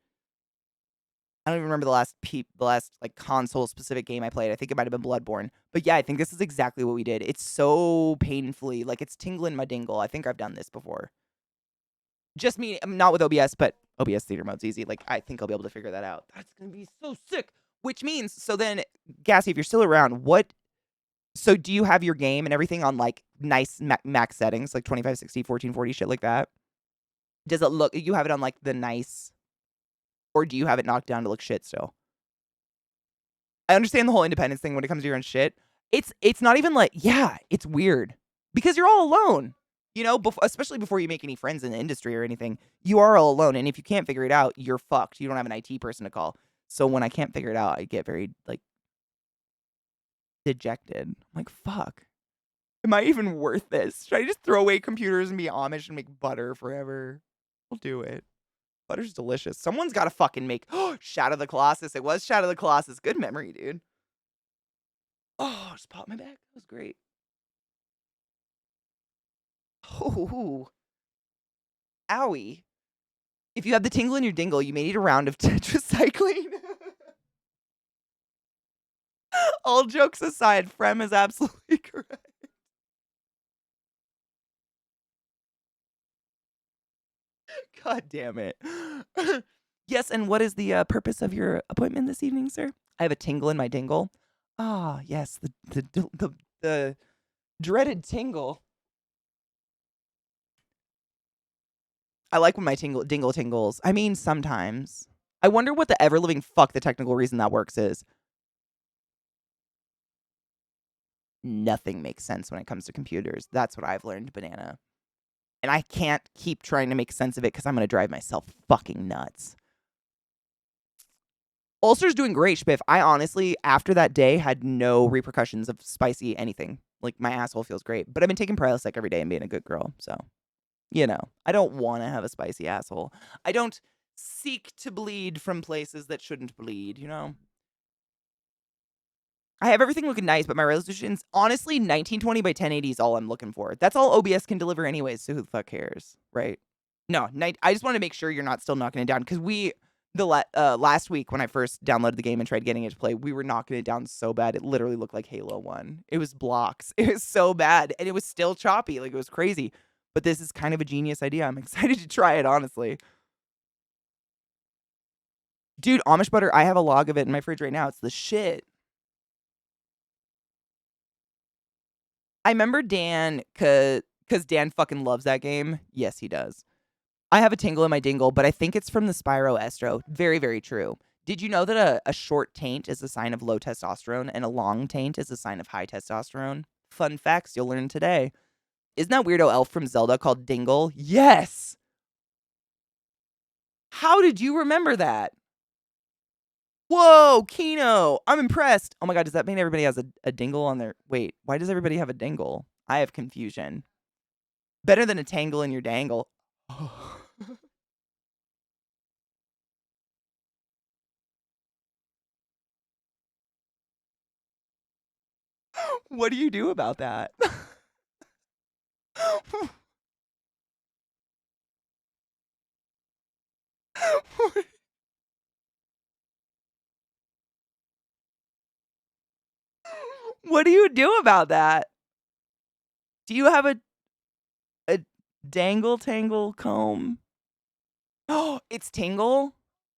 I don't even remember the last like console specific game I played. I think it might have been Bloodborne. But yeah, I think this is exactly what we did. It's so painfully, like it's tingling my dingle. I think I've done this before. Just me, not with OBS, but OBS theater mode's easy. Like I think I'll be able to figure that out. That's gonna be so sick. Which means, so then, Gassy, if you're still around, so do you have your game and everything on like nice max settings, like 2560, 1440, shit like that? Does it look, you have it on like the nice, or do you have it knocked down to look shit still? I understand the whole independence thing when it comes to your own shit. It's not even like, yeah, it's weird because you're all alone. You know, especially before you make any friends in the industry or anything, you are all alone. And if you can't figure it out, you're fucked. You don't have an IT person to call. So when I can't figure it out, I get very like dejected. I'm like, fuck. Am I even worth this? Should I just throw away computers and be Amish and make butter forever? I'll do it. Butter's delicious. Someone's got to fucking make Shadow of the Colossus. It was Shadow of the Colossus. Good memory, dude. Oh, just popped my back. That was great. Oh, owie. If you have the tingle in your dingle, you may need a round of tetracycline. All jokes aside, Frem is absolutely correct. God damn it. Yes, and what is the purpose of your appointment this evening, sir? I have a tingle in my dingle. Ah, yes, the dreaded tingle. I like when my dingle tingles. I mean, sometimes. I wonder what the ever-living fuck the technical reason that works is. Nothing makes sense when it comes to computers. That's what I've learned, Banana. And I can't keep trying to make sense of it because I'm going to drive myself fucking nuts. Ulcer's doing great, Spiff. I honestly, after that day, had no repercussions of spicy anything. Like, my asshole feels great. But I've been taking Prilosec every day and being a good girl, so... You know, I don't want to have a spicy asshole. I don't seek to bleed from places that shouldn't bleed, you know? I have everything looking nice, but my resolution's honestly 1920 by 1080 is all I'm looking for. That's all OBS can deliver anyways, so who the fuck cares, right? No, I just want to make sure you're not still knocking it down, because last week when I first downloaded the game and tried getting it to play, we were knocking it down so bad, it literally looked like Halo 1. It was blocks. It was so bad, and it was still choppy, like it was crazy. But this is kind of a genius idea. I'm excited to try it, honestly. Dude, Amish butter, I have a log of it in my fridge right now. It's the shit. I remember Dan, because Dan fucking loves that game. Yes, he does. I have a tingle in my dingle, but I think it's from the Spyro Estro. Very, very true. Did you know that a short taint is a sign of low testosterone and a long taint is a sign of high testosterone? Fun facts you'll learn today. Isn't that weirdo elf from Zelda called Dingle? Yes! How did you remember that? Whoa, Kino! I'm impressed. Oh my god, does that mean everybody has a dingle on their... Wait, why does everybody have a dingle? I have confusion. Better than a tangle in your dangle. What do you do about that? What do you do about that? Do you have a dangle tangle comb? Oh, it's tingle?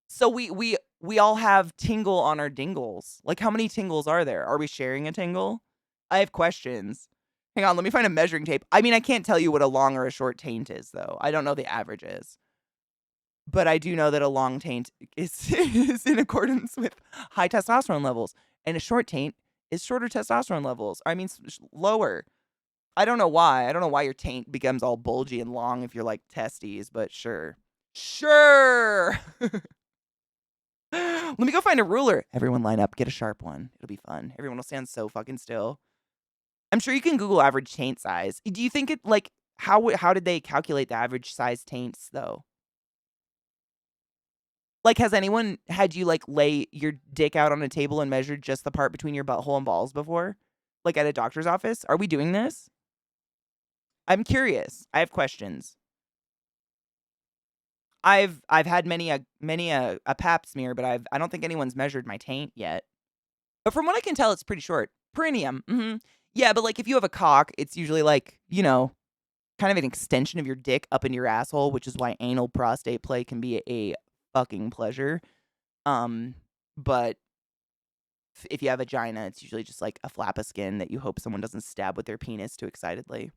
So we all have tingle on our dingles. Like, how many tingles are there? Are we sharing a tingle? I have questions. Hang on, let me find a measuring tape. I mean, I can't tell you what a long or a short taint is, though. I don't know the averages. But I do know that a long taint is in accordance with high testosterone levels. And a short taint is shorter testosterone levels. I mean, lower. I don't know why. I don't know why your taint becomes all bulgy and long if you're like testes, but sure. Sure! Let me go find a ruler. Everyone line up. Get a sharp one. It'll be fun. Everyone will stand so fucking still. I'm sure you can Google average taint size. Do you think it, like, how did they calculate the average size taints, though? Like, has anyone had you, like, lay your dick out on a table and measure just the part between your butthole and balls before? Like, at a doctor's office? Are we doing this? I'm curious. I have questions. I've had many a pap smear, but I don't think anyone's measured my taint yet. But from what I can tell, it's pretty short. Perineum. Yeah, but like if you have a cock, it's usually like, kind of an extension of your dick up into your asshole, which is why anal prostate play can be a fucking pleasure. But if you have a vagina, it's usually just like a flap of skin that you hope someone doesn't stab with their penis too excitedly.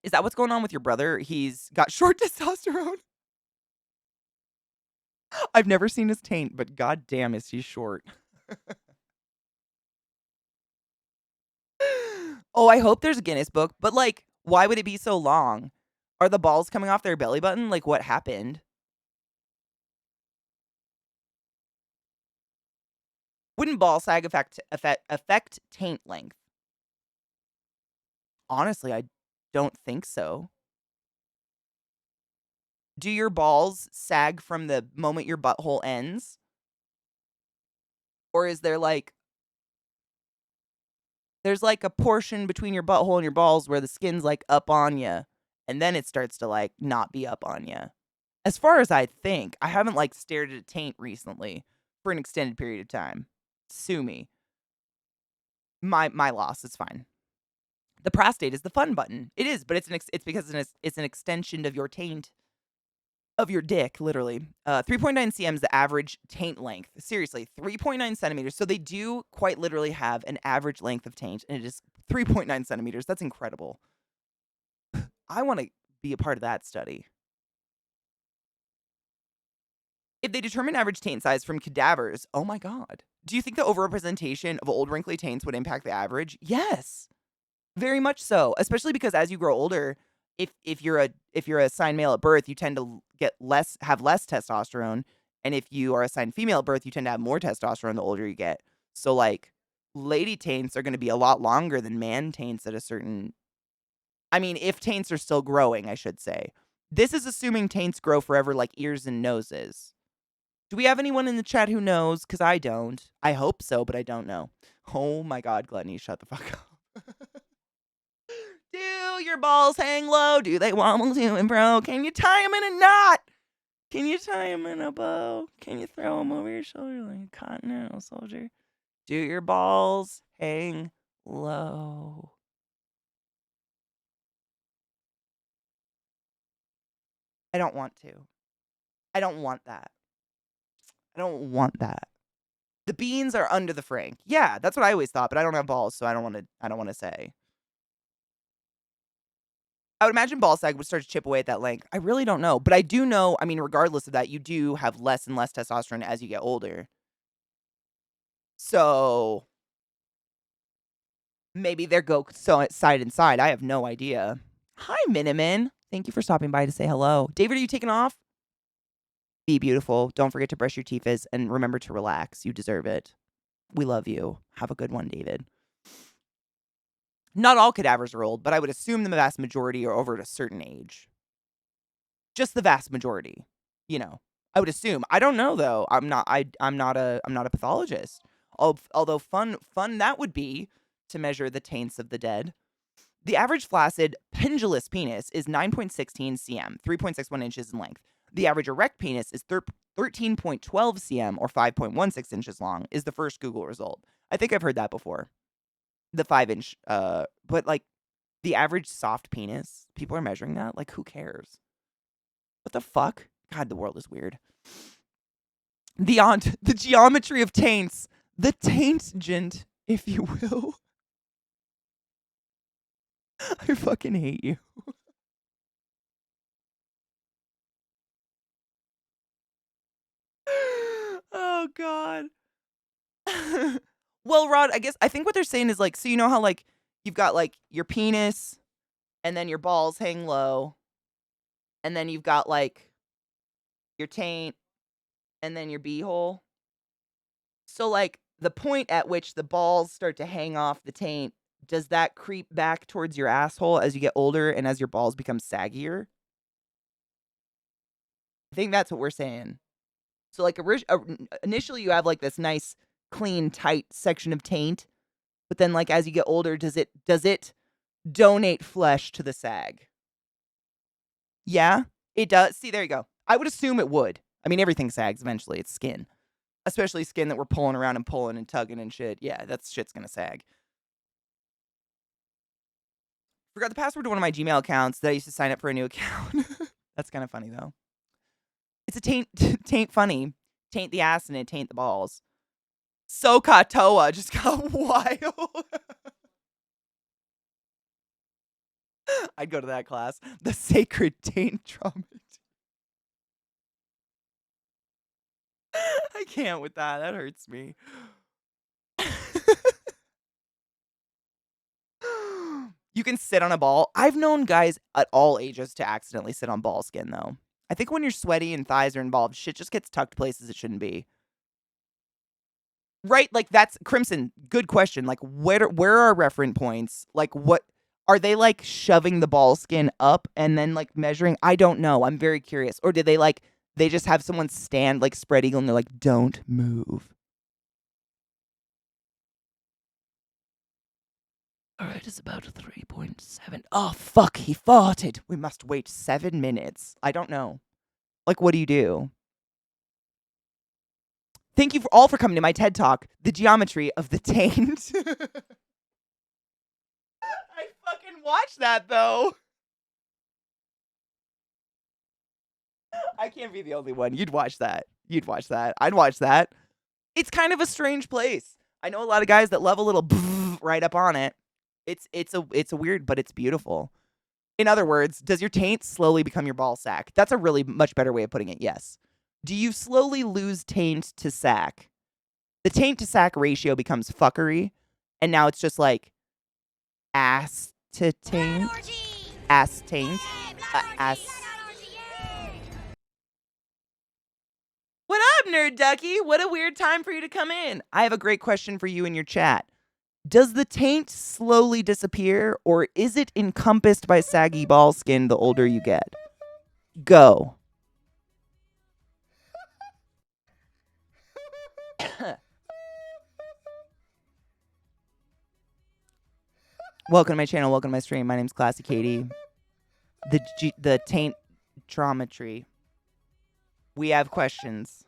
Is that what's going on with your brother? He's got short testosterone. I've never seen his taint, but goddamn is he short. Oh, I hope there's a Guinness book, but like, why would it be so long? Are the balls coming off their belly button? Like, what happened? Wouldn't ball sag affect taint length? Honestly, I don't think so. Do your balls sag from the moment your butthole ends? Or is there like there's like a portion between your butthole and your balls where the skin's like up on you, and then it starts to like not be up on you. As far as I think, I haven't like stared at a taint recently for an extended period of time. Sue me. My loss. It's fine. The prostate is the fun button. It is, but it's because it's an extension of your taint, of your dick, literally. 3.9 cm is the average taint length. Seriously, 3.9 centimeters. So they do quite literally have an average length of taint, and it is 3.9 centimeters. That's incredible. I want to be a part of that study. If they determine average taint size from cadavers, oh my God. Do you think the overrepresentation of old wrinkly taints would impact the average? Yes. Very much so, especially because as you grow older, if you're a assigned male at birth, you tend to have less testosterone, and if you are assigned female at birth, you tend to have more testosterone the older you get. So like lady taints are going to be a lot longer than man taints at a certain if taints are still growing, I should say. This is assuming taints grow forever like ears and noses. Do we have anyone in the chat who knows? Because I don't. I hope so, but I don't know. Oh my God, Gluttony, shut the fuck up. Do your balls hang low? Do they wobble to and fro? Can you tie them in a knot? Can you tie them in a bow? Can you throw them over your shoulder like a continental soldier? Do your balls hang low? I don't want to. I don't want that. I don't want that. The beans are under the frank. Yeah, that's what I always thought, but I don't have balls, so I don't want to say. I would imagine ball sag would start to chip away at that length. I really don't know. But I do know, regardless of that, you do have less and less testosterone as you get older. So maybe they go side and side. I have no idea. Hi, Miniman. Thank you for stopping by to say hello. David, are you taking off? Be beautiful. Don't forget to brush your teeth and remember to relax. You deserve it. We love you. Have a good one, David. Not all cadavers are old, but I would assume the vast majority are over at a certain age. Just the vast majority, I would assume. I don't know though. I'm not a pathologist. Although fun that would be to measure the taints of the dead. The average flaccid pendulous penis is 9.16 cm, 3.61 inches in length. The average erect penis is 13.12 cm or 5.16 inches long is the first Google result. I think I've heard that before. The 5-inch, but like the average soft penis, people are measuring that. Like, who cares? What the fuck? God, the world is weird. The geometry of taints, the tangent, if you will. I fucking hate you. Oh God. Well, Rod, I think what they're saying is like, so you know how like you've got like your penis and then your balls hang low and then you've got like your taint and then your beehole. So like the point at which the balls start to hang off the taint, does that creep back towards your asshole as you get older and as your balls become saggier? I think that's what we're saying. So like initially you have like this nice clean tight section of taint, but then like as you get older does it donate flesh to the SAG. Yeah, it does. See, there you go. I would assume it would. I mean, everything sags eventually. It's skin. Especially skin that we're pulling around and pulling and tugging and shit. Yeah, that shit's gonna sag. Forgot the password to one of my Gmail accounts that I used to sign up for a new account. That's kind of funny, though. It's a taint funny. Taint the ass and it taint the balls. So Katoa just got wild. I'd go to that class. The sacred taint trauma. I can't with that. That hurts me. You can sit on a ball. I've known guys at all ages to accidentally sit on ball skin, though. I think when you're sweaty and thighs are involved, shit just gets tucked places it shouldn't be. Right? Like, that's Crimson. Good question. Like, where are referent points? Like, what are they like shoving the ball skin up and then like measuring? I don't know. I'm very curious. Or did they just have someone stand like spread eagle and they're like, don't move. All right, it's about 3.7. Oh, fuck, he farted. We must wait 7 minutes. I don't know. Like, what do you do? Thank you all for coming to my TED Talk, The Geometry of the Taint. I fucking watched that, though. I can't be the only one. You'd watch that. I'd watch that. It's kind of a strange place. I know a lot of guys that love a little right up on it. It's a weird, but it's beautiful. In other words, does your taint slowly become your ball sack? That's a really much better way of putting it, yes. Do you slowly lose taint to sack? The taint to sack ratio becomes fuckery, and now it's just like ass to taint. Ass taint. Ass. What up, Nerd Ducky? What a weird time for you to come in. I have a great question for you in your chat. Does the taint slowly disappear, or is it encompassed by saggy ball skin the older you get? Go. Welcome to my channel. Welcome to my stream. My name's ClassyKatie. The taint traumetry. We have questions.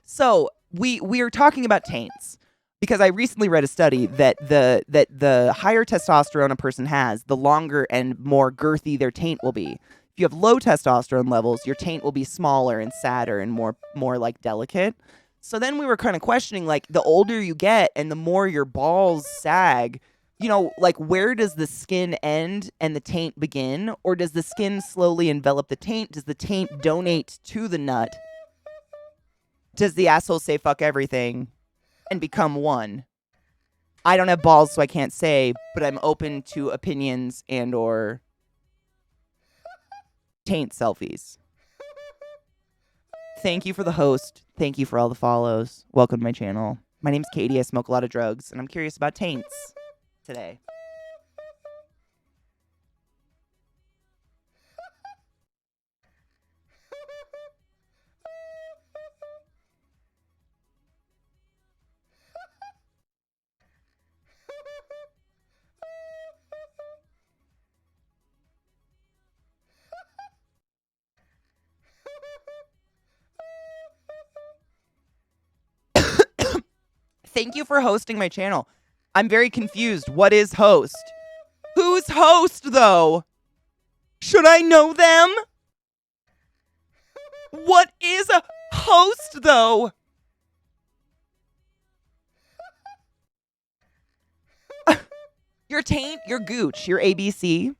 So we are talking about taints because I recently read a study that the higher testosterone a person has, the longer and more girthy their taint will be. If you have low testosterone levels, your taint will be smaller and sadder and more like delicate. So then we were kind of questioning, like, the older you get and the more your balls sag, you know, like, where does the skin end and the taint begin? Or does the skin slowly envelop the taint? Does the taint donate to the nut? Does the asshole say fuck everything and become one? I don't have balls, so I can't say, but I'm open to opinions and or taint selfies. Thank you for the host. Thank you for all the follows. Welcome to my channel. My name's Katie. I smoke a lot of drugs, and I'm curious about taints today. Thank you for hosting my channel. I'm very confused. What is host? Who's host, though? Should I know them? What is a host, though? Your taint, your gooch, your ABC.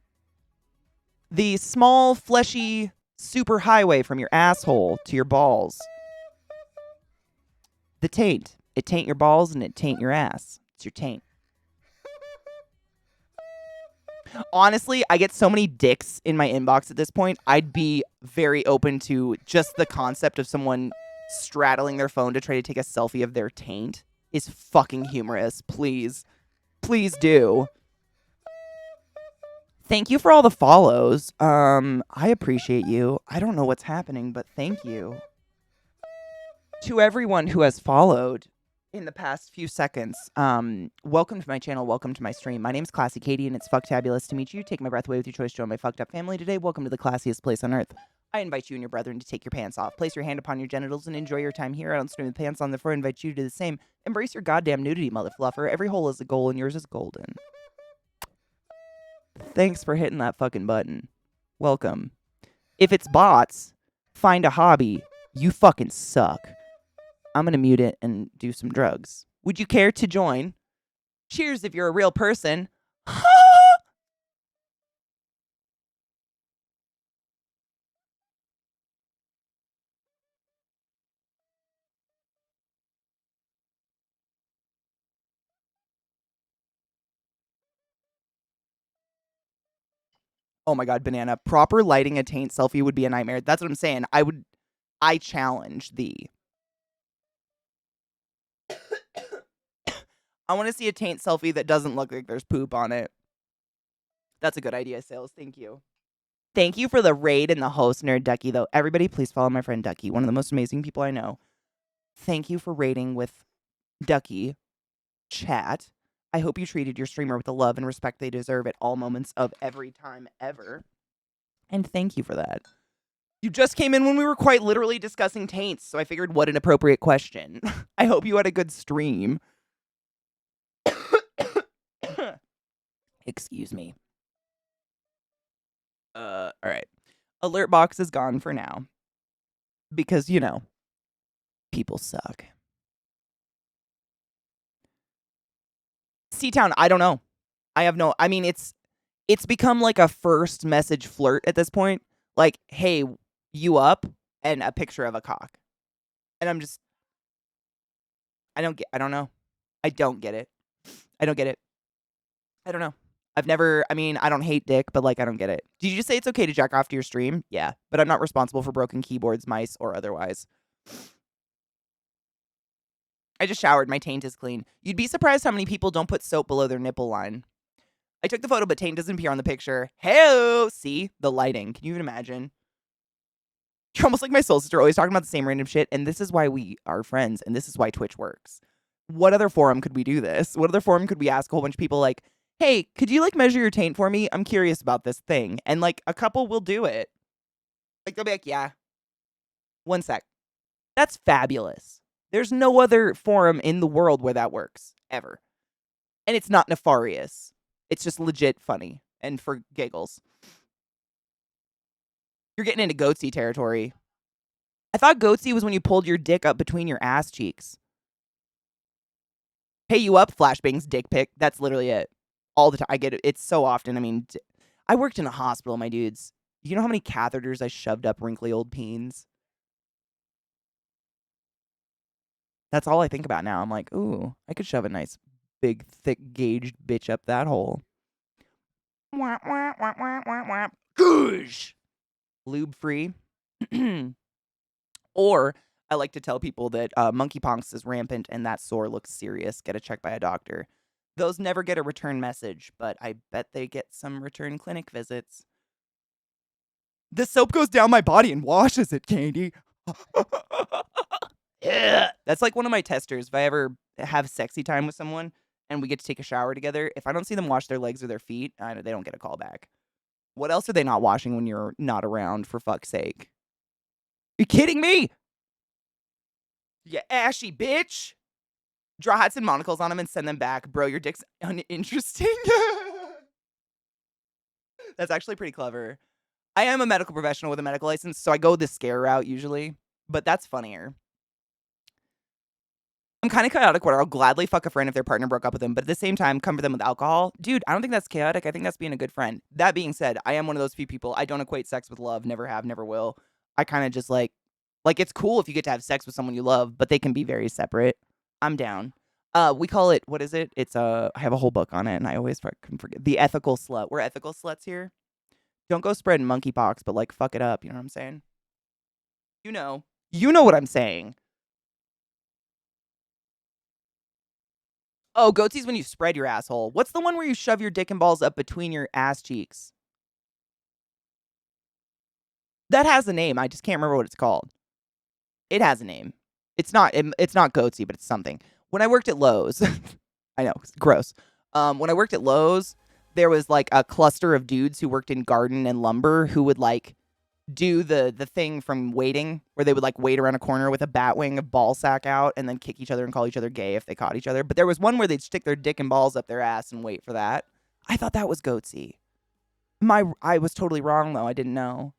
The small, fleshy superhighway from your asshole to your balls. The taint. It taint your balls and it taint your ass. It's your taint. Honestly, I get so many dicks in my inbox at this point. I'd be very open to just the concept of someone straddling their phone to try to take a selfie of their taint is fucking humorous. Please. Please do. Thank you for all the follows. I appreciate you. I don't know what's happening, but thank you. To everyone who has followed, in the past few seconds. Welcome to my channel. Welcome to my stream. My name's ClassyKatie, and it's fucktabulous to meet you. Take my breath away with your choice. Join my fucked up family today. Welcome to the classiest place on earth. I invite you and your brethren to take your pants off. Place your hand upon your genitals and enjoy your time here. I don't stream with pants on the floor. I invite you to do the same. Embrace your goddamn nudity, mother fluffer. Every hole is a goal, and yours is golden. Thanks for hitting that fucking button. Welcome. If it's bots, find a hobby. You fucking suck. I'm gonna mute it and do some drugs. Would you care to join? Cheers if you're a real person. Oh my god, banana. Proper lighting a taint selfie would be a nightmare. That's what I'm saying. I challenge thee. I want to see a taint selfie that doesn't look like there's poop on it. That's a good idea, Sales. Thank you. Thank you for the raid and the host, Nerd Ducky, though. Everybody, please follow my friend Ducky, one of the most amazing people I know. Thank you for raiding with Ducky. Chat. I hope you treated your streamer with the love and respect they deserve at all moments of every time ever. And thank you for that. You just came in when we were quite literally discussing taints, so I figured what an appropriate question. I hope you had a good stream. Excuse me. All right. Alert box is gone for now. Because, you know, people suck. C-Town, I don't know. I mean, it's become like a first message flirt at this point. Like, hey, you up? And a picture of a cock. And I'm just, I don't know. I don't get it. I don't get it. I don't know. I don't hate dick, but like, I don't get it. Did you just say it's okay to jack off to your stream? Yeah, but I'm not responsible for broken keyboards, mice, or otherwise. I just showered. My taint is clean. You'd be surprised how many people don't put soap below their nipple line. I took the photo, but taint doesn't appear on the picture. Hey, see? The lighting. Can you even imagine? You're almost like my soul sister, always talking about the same random shit, and this is why we are friends, and this is why Twitch works. What other forum could we do this? What other forum could we ask a whole bunch of people like, hey, could you like measure your taint for me? I'm curious about this thing. And like a couple will do it. Like they'll be like, yeah. 1 sec. That's fabulous. There's no other forum in the world where that works. Ever. And it's not nefarious. It's just legit funny. And for giggles. You're getting into goatsy territory. I thought goatsy was when you pulled your dick up between your ass cheeks. Hey, you up? Flashbangs, dick pic. That's literally it. All the time. I get it. It's so often. I mean, I worked in a hospital, my dudes. You know how many catheters I shoved up wrinkly old peens? That's all I think about now. I'm like, ooh, I could shove a nice, big, thick gauged bitch up that hole. Goosh! Lube free. Or I like to tell people that monkeypox is rampant and that sore looks serious. Get a check by a doctor. Those never get a return message, but I bet they get some return clinic visits. The soap goes down my body and washes it, Candy. Yeah. That's like one of my testers. If I ever have sexy time with someone and we get to take a shower together, if I don't see them wash their legs or their feet, they don't get a call back. What else are they not washing when you're not around, for fuck's sake? You kidding me? You ashy bitch. Draw hats and monocles on them and send them back. Bro, your dick's uninteresting. That's actually pretty clever. I am a medical professional with a medical license, so I go the scare route usually. But that's funnier. I'm kind of chaotic where I'll gladly fuck a friend if their partner broke up with them, but at the same time, comfort them with alcohol. Dude, I don't think that's chaotic. I think that's being a good friend. That being said, I am one of those few people. I don't equate sex with love. Never have, never will. I kind of just like it's cool if you get to have sex with someone you love, but they can be very separate. I'm down. We call it, what is it? It's I have a whole book on it, and I always fucking forget. The ethical slut. We're ethical sluts here. Don't go spreading monkeypox, but like fuck it up. You know what I'm saying? You know what I'm saying. Oh, goatsee's when you spread your asshole. What's the one where you shove your dick and balls up between your ass cheeks? That has a name. I just can't remember what it's called. It has a name. It's not goatsee, but it's something. When I worked at Lowe's, I know, it's gross. When I worked at Lowe's, there was like a cluster of dudes who worked in garden and lumber who would like do the thing from Waiting, where they would like wait around a corner with a bat wing of ball sack out and then kick each other and call each other gay if they caught each other. But there was one where they'd stick their dick and balls up their ass and wait for that. I thought that was goatsy. I was totally wrong though. I didn't know.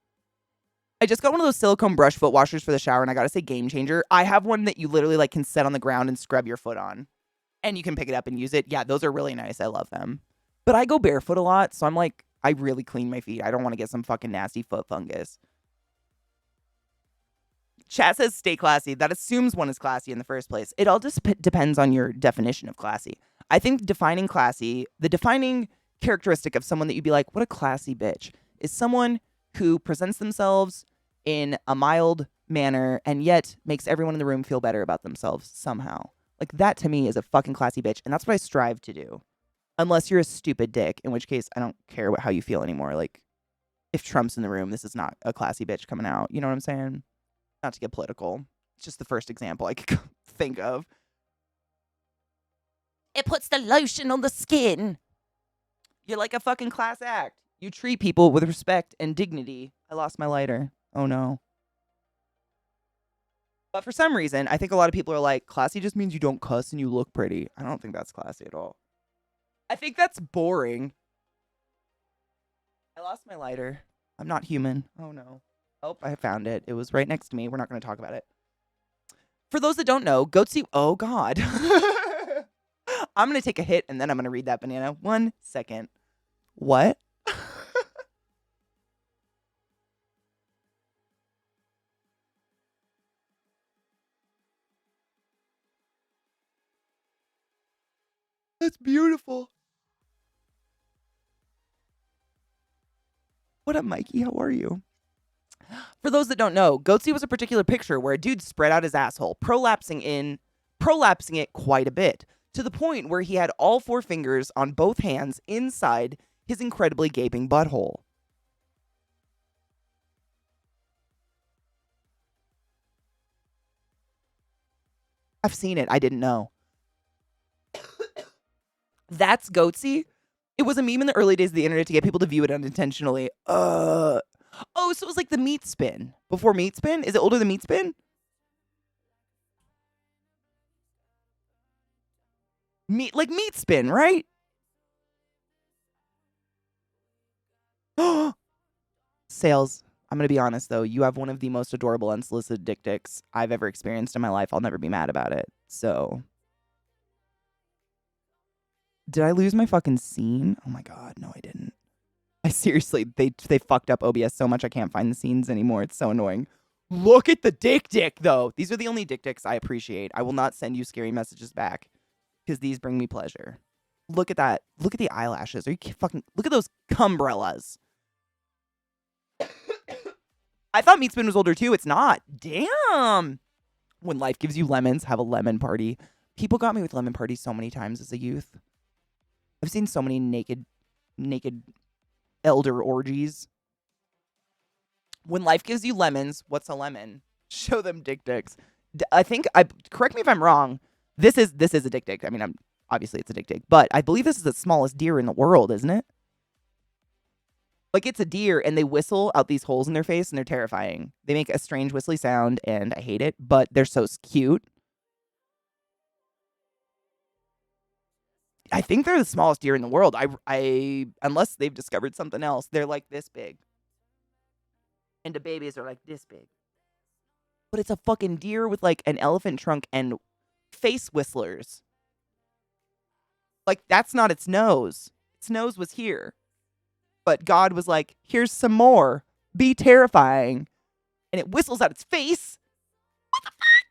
I just got one of those silicone brush foot washers for the shower, and I gotta say, game changer. I have one that you literally like can set on the ground and scrub your foot on, and you can pick it up and use it. Yeah, those are really nice. I love them. But I go barefoot a lot, so I'm like, I really clean my feet. I don't want to get some fucking nasty foot fungus. Chat says stay classy. That assumes one is classy in the first place. It all just depends on your definition of classy. I think defining classy, the defining characteristic of someone that you'd be like, what a classy bitch, is someone who presents themselves in a mild manner and yet makes everyone in the room feel better about themselves somehow. Like that to me is a fucking classy bitch, and that's what I strive to do. Unless you're a stupid dick, in which case I don't care how you feel anymore. Like if Trump's in the room, this is not a classy bitch coming out. You know what I'm saying? Not to get political. It's just the first example I could think of. It puts the lotion on the skin. You're like a fucking class act. You treat people with respect and dignity. I lost my lighter. Oh no. But for some reason, I think a lot of people are like, classy just means you don't cuss and you look pretty. I don't think that's classy at all. I think that's boring. I lost my lighter. I'm not human. Oh no. Oh, I found it. It was right next to me. We're not going to talk about it. For those that don't know, goatsy. Oh God. I'm going to take a hit and then I'm going to read that banana. 1 second. What? That's beautiful. What up, Mikey? How are you? For those that don't know, goatsy was a particular picture where a dude spread out his asshole, prolapsing it quite a bit, to the point where he had all 4 fingers on both hands inside his incredibly gaping butthole. I've seen it. I didn't know. That's goatsy. It was a meme in the early days of the internet to get people to view it unintentionally. Oh, so it was like the meat spin. Before meat spin? Is it older than meat spin? Like meat spin, right? Sales. I'm going to be honest, though. You have one of the most adorable unsolicited dick pics I've ever experienced in my life. I'll never be mad about it. So. Did I lose my fucking scene? Oh my God. No, I didn't. I seriously, they fucked up OBS so much I can't find the scenes anymore. It's so annoying. Look at the dick, though. These are the only dick I appreciate. I will not send you scary messages back because these bring me pleasure. Look at that. Look at the eyelashes. Are you fucking... Look at those cumbrellas. I thought meat spin was older too. It's not. Damn. When life gives you lemons, have a lemon party. People got me with lemon parties so many times as a youth. I've seen so many naked elder orgies. When life gives you lemons, what's a lemon? Show them dicks. I think correct me if I'm wrong. This is a dick. I mean, obviously it's a dick, but I believe this is the smallest deer in the world, isn't it? Like it's a deer and they whistle out these holes in their face and they're terrifying. They make a strange whistly sound and I hate it, but they're so cute. I think they're the smallest deer in the world. I unless they've discovered something else, they're like this big. And the babies are like this big. But it's a fucking deer with like an elephant trunk and face whistlers. Like that's not its nose. Its nose was here. But God was like, here's some more. Be terrifying. And it whistles out its face. What the fuck?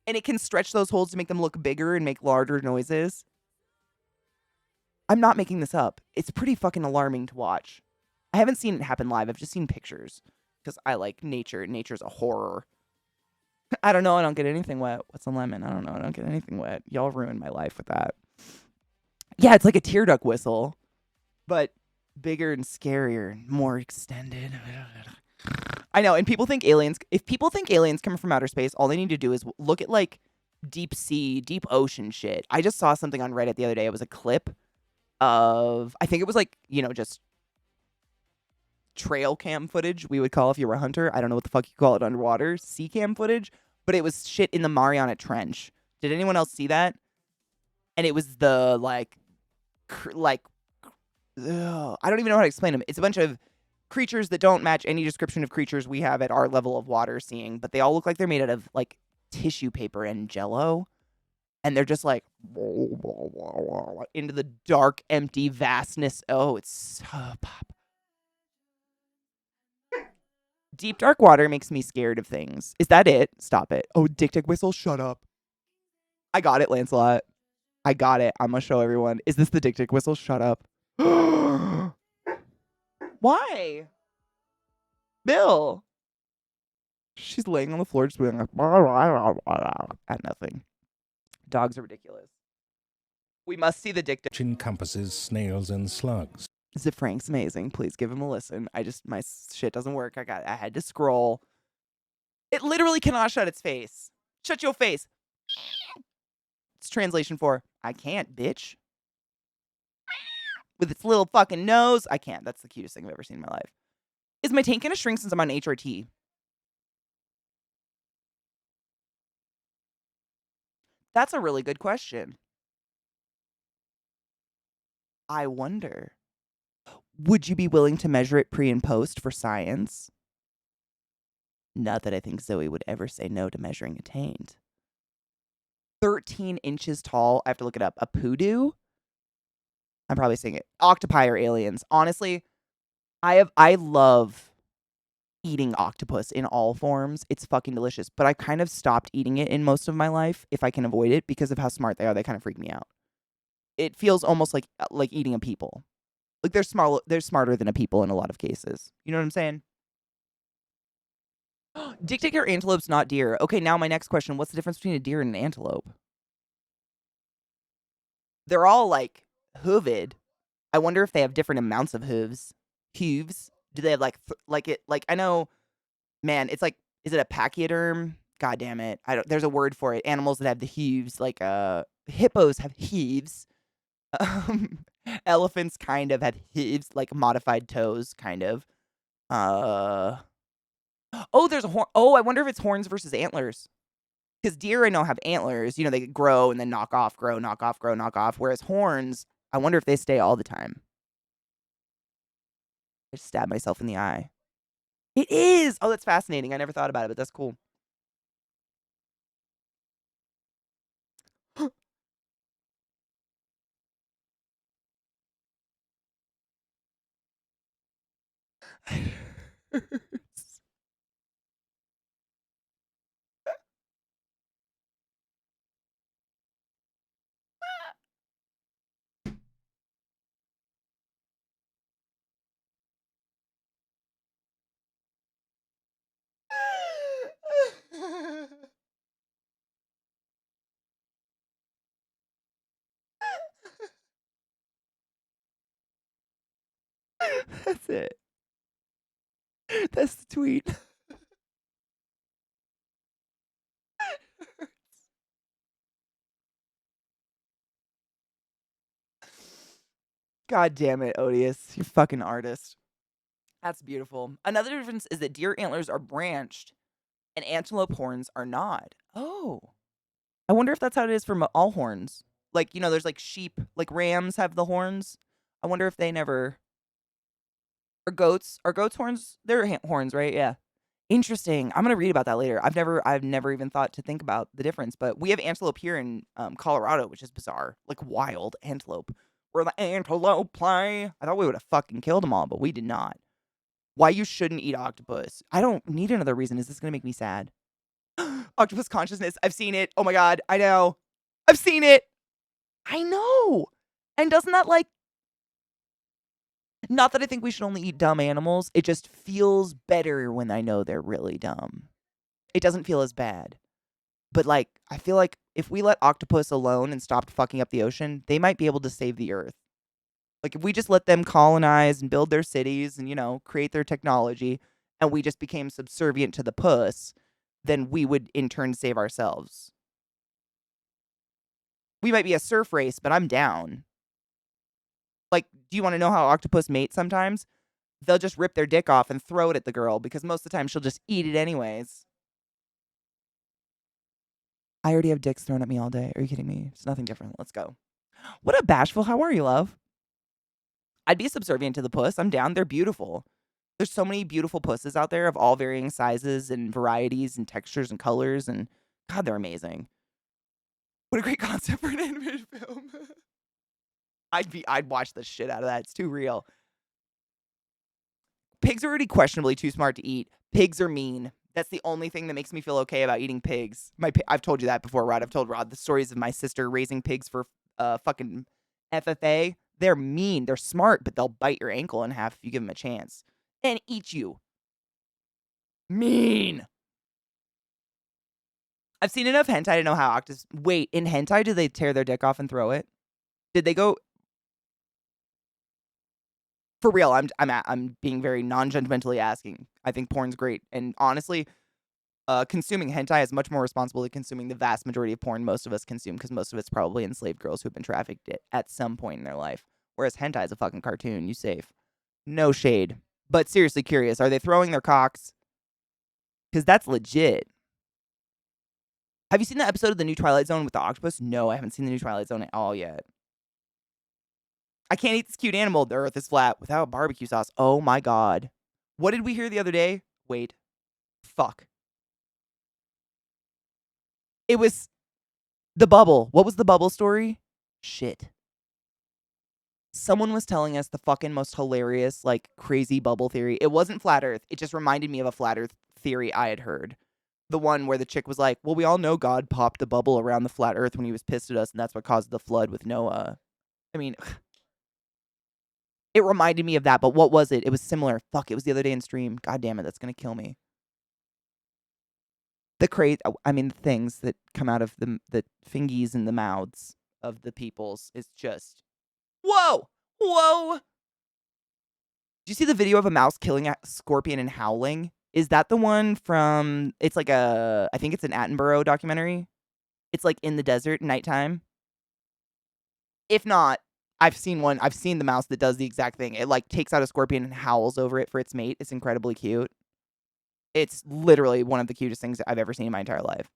And it can stretch those holes to make them look bigger and make larger noises. I'm not making this up. It's pretty fucking alarming to watch. I haven't seen it happen live. I've just seen pictures. Because I like nature. Nature's a horror. I don't know. I don't get anything wet. What's a lemon? I don't know. I don't get anything wet. Y'all ruined my life with that. Yeah, it's like a tear duct whistle. But bigger and scarier. More extended. I know. And people think aliens... If people think aliens come from outer space, all they need to do is look at like deep sea, deep ocean shit. I just saw something on Reddit the other day. It was a clip of, I think it was like, just trail cam footage, we would call if you were a hunter. I don't know what the fuck you call it underwater. Sea cam footage. But it was shit in the Mariana Trench. Did anyone else see that? And it was the, I don't even know how to explain them. It's a bunch of creatures that don't match any description of creatures we have at our level of water seeing. But they all look like they're made out of, tissue paper and jello. And they're just into the dark, empty vastness. Oh, it's so pop. Deep dark water makes me scared of things. Is that it? Stop it. Oh, dick whistle, shut up. I got it, Lancelot. I got it. I'm gonna show everyone. Is this the dick whistle? Shut up. Why? Bill. She's laying on the floor just being like at nothing. Dogs are ridiculous. We must see the dick. Which encompasses snails and slugs. Zip Frank's amazing. Please give him a listen. My shit doesn't work. I had to scroll. It literally cannot shut its face. Shut your face. It's translation for I can't, bitch. With its little fucking nose. I can't. That's the cutest thing I've ever seen in my life. Is my tank gonna shrink since I'm on HRT? That's a really good question. I wonder. Would you be willing to measure it pre and post for science? Not that I think Zoe would ever say no to measuring a taint. 13 inches tall. I have to look it up. A poodoo? I'm probably saying it. Octopi or aliens. Honestly, I love eating octopus in all forms. It's fucking delicious. But I kind of stopped eating it in most of my life if I can avoid it because of how smart they are. They kind of freak me out. It feels almost like eating a people. Like they're smarter than a people in a lot of cases. You know what I'm saying? Dick or antelope's not deer. Okay, now my next question. What's the difference between a deer and an antelope? They're all hooved. I wonder if they have different amounts of hooves. Hooves? Do they have I know, man, it's is it a pachyderm? God damn it. There's a word for it. Animals that have the hooves, hippos have hooves. Elephants kind of have hooves, modified toes, kind of. Oh, there's a horn. Oh, I wonder if it's horns versus antlers. Because deer, I know, have antlers. They grow and then knock off, grow, knock off, grow, knock off. Whereas horns, I wonder if they stay all the time. I just stabbed myself in the eye. It is! Oh, that's fascinating. I never thought about it, but that's cool. That's it. That's the tweet. God damn it, Odious. You fucking artist. That's beautiful. Another difference is that deer antlers are branched and antelope horns are not. Oh. I wonder if that's how it is for all horns. There's sheep, rams have the horns. I wonder if they never. Or goats. Are goats horns? They're horns, right? Yeah. Interesting. I'm gonna read about that later. I've never even thought to think about the difference. But we have antelope here in Colorado, which is bizarre. Wild antelope. Where the antelope play. I thought we would have fucking killed them all, but we did not. Why you shouldn't eat octopus? I don't need another reason. Is this gonna make me sad? Octopus consciousness. I've seen it. Oh my god. I know. I've seen it. I know. And doesn't that not that I think we should only eat dumb animals. It just feels better when I know they're really dumb. It doesn't feel as bad. But I feel like if we let octopus alone and stopped fucking up the ocean, they might be able to save the earth. If we just let them colonize and build their cities and, create their technology, and we just became subservient to the puss, then we would in turn save ourselves. We might be a surf race, but I'm down. Like, do you want to know how octopus mate sometimes? They'll just rip their dick off and throw it at the girl because most of the time she'll just eat it anyways. I already have dicks thrown at me all day. Are you kidding me? It's nothing different. Let's go. What up, Bashful? How are you, love? I'd be subservient to the puss. I'm down. They're beautiful. There's so many beautiful pusses out there of all varying sizes and varieties and textures and colors. And God, they're amazing. What a great concept for an animated film. I'd watch the shit out of that. It's too real. Pigs are already questionably too smart to eat. Pigs are mean. That's the only thing that makes me feel okay about eating pigs. I've told you that before, Rod. I've told Rod the stories of my sister raising pigs for fucking FFA. They're mean. They're smart, but they'll bite your ankle in half if you give them a chance. And eat you. Mean. I've seen enough hentai to know how octopus... Wait, in hentai, do they tear their dick off and throw it? Did they go... For real, I'm being very non-judgmentally asking. I think porn's great. And honestly, consuming hentai is much more responsible than consuming the vast majority of porn most of us consume, because most of it's probably enslaved girls who've been trafficked at some point in their life. Whereas hentai is a fucking cartoon. You safe. No shade. But seriously curious, are they throwing their cocks? Because that's legit. Have you seen the episode of the new Twilight Zone with the octopus? No, I haven't seen the new Twilight Zone at all yet. I can't eat this cute animal. The earth is flat without barbecue sauce. Oh my God. What did we hear the other day? Wait. Fuck. It was the bubble. What was the bubble story? Shit. Someone was telling us the fucking most hilarious, like, crazy bubble theory. It wasn't flat earth. It just reminded me of a flat earth theory I had heard. The one where the chick was like, well, we all know God popped a bubble around the flat earth when he was pissed at us, and that's what caused the flood with Noah. I mean... It reminded me of that, but what was it? It was similar. Fuck, it was the other day in stream. God damn it, that's gonna kill me. The things that come out of the fingies and the mouths of the peoples is just... Whoa! Whoa! Did you see the video of a mouse killing a scorpion and howling? Is that the one from... It's like I think it's an Attenborough documentary. It's like in the desert, nighttime. If not, I've seen one. I've seen the mouse that does the exact thing. It like takes out a scorpion and howls over it for its mate. It's incredibly cute. It's literally one of the cutest things I've ever seen in my entire life.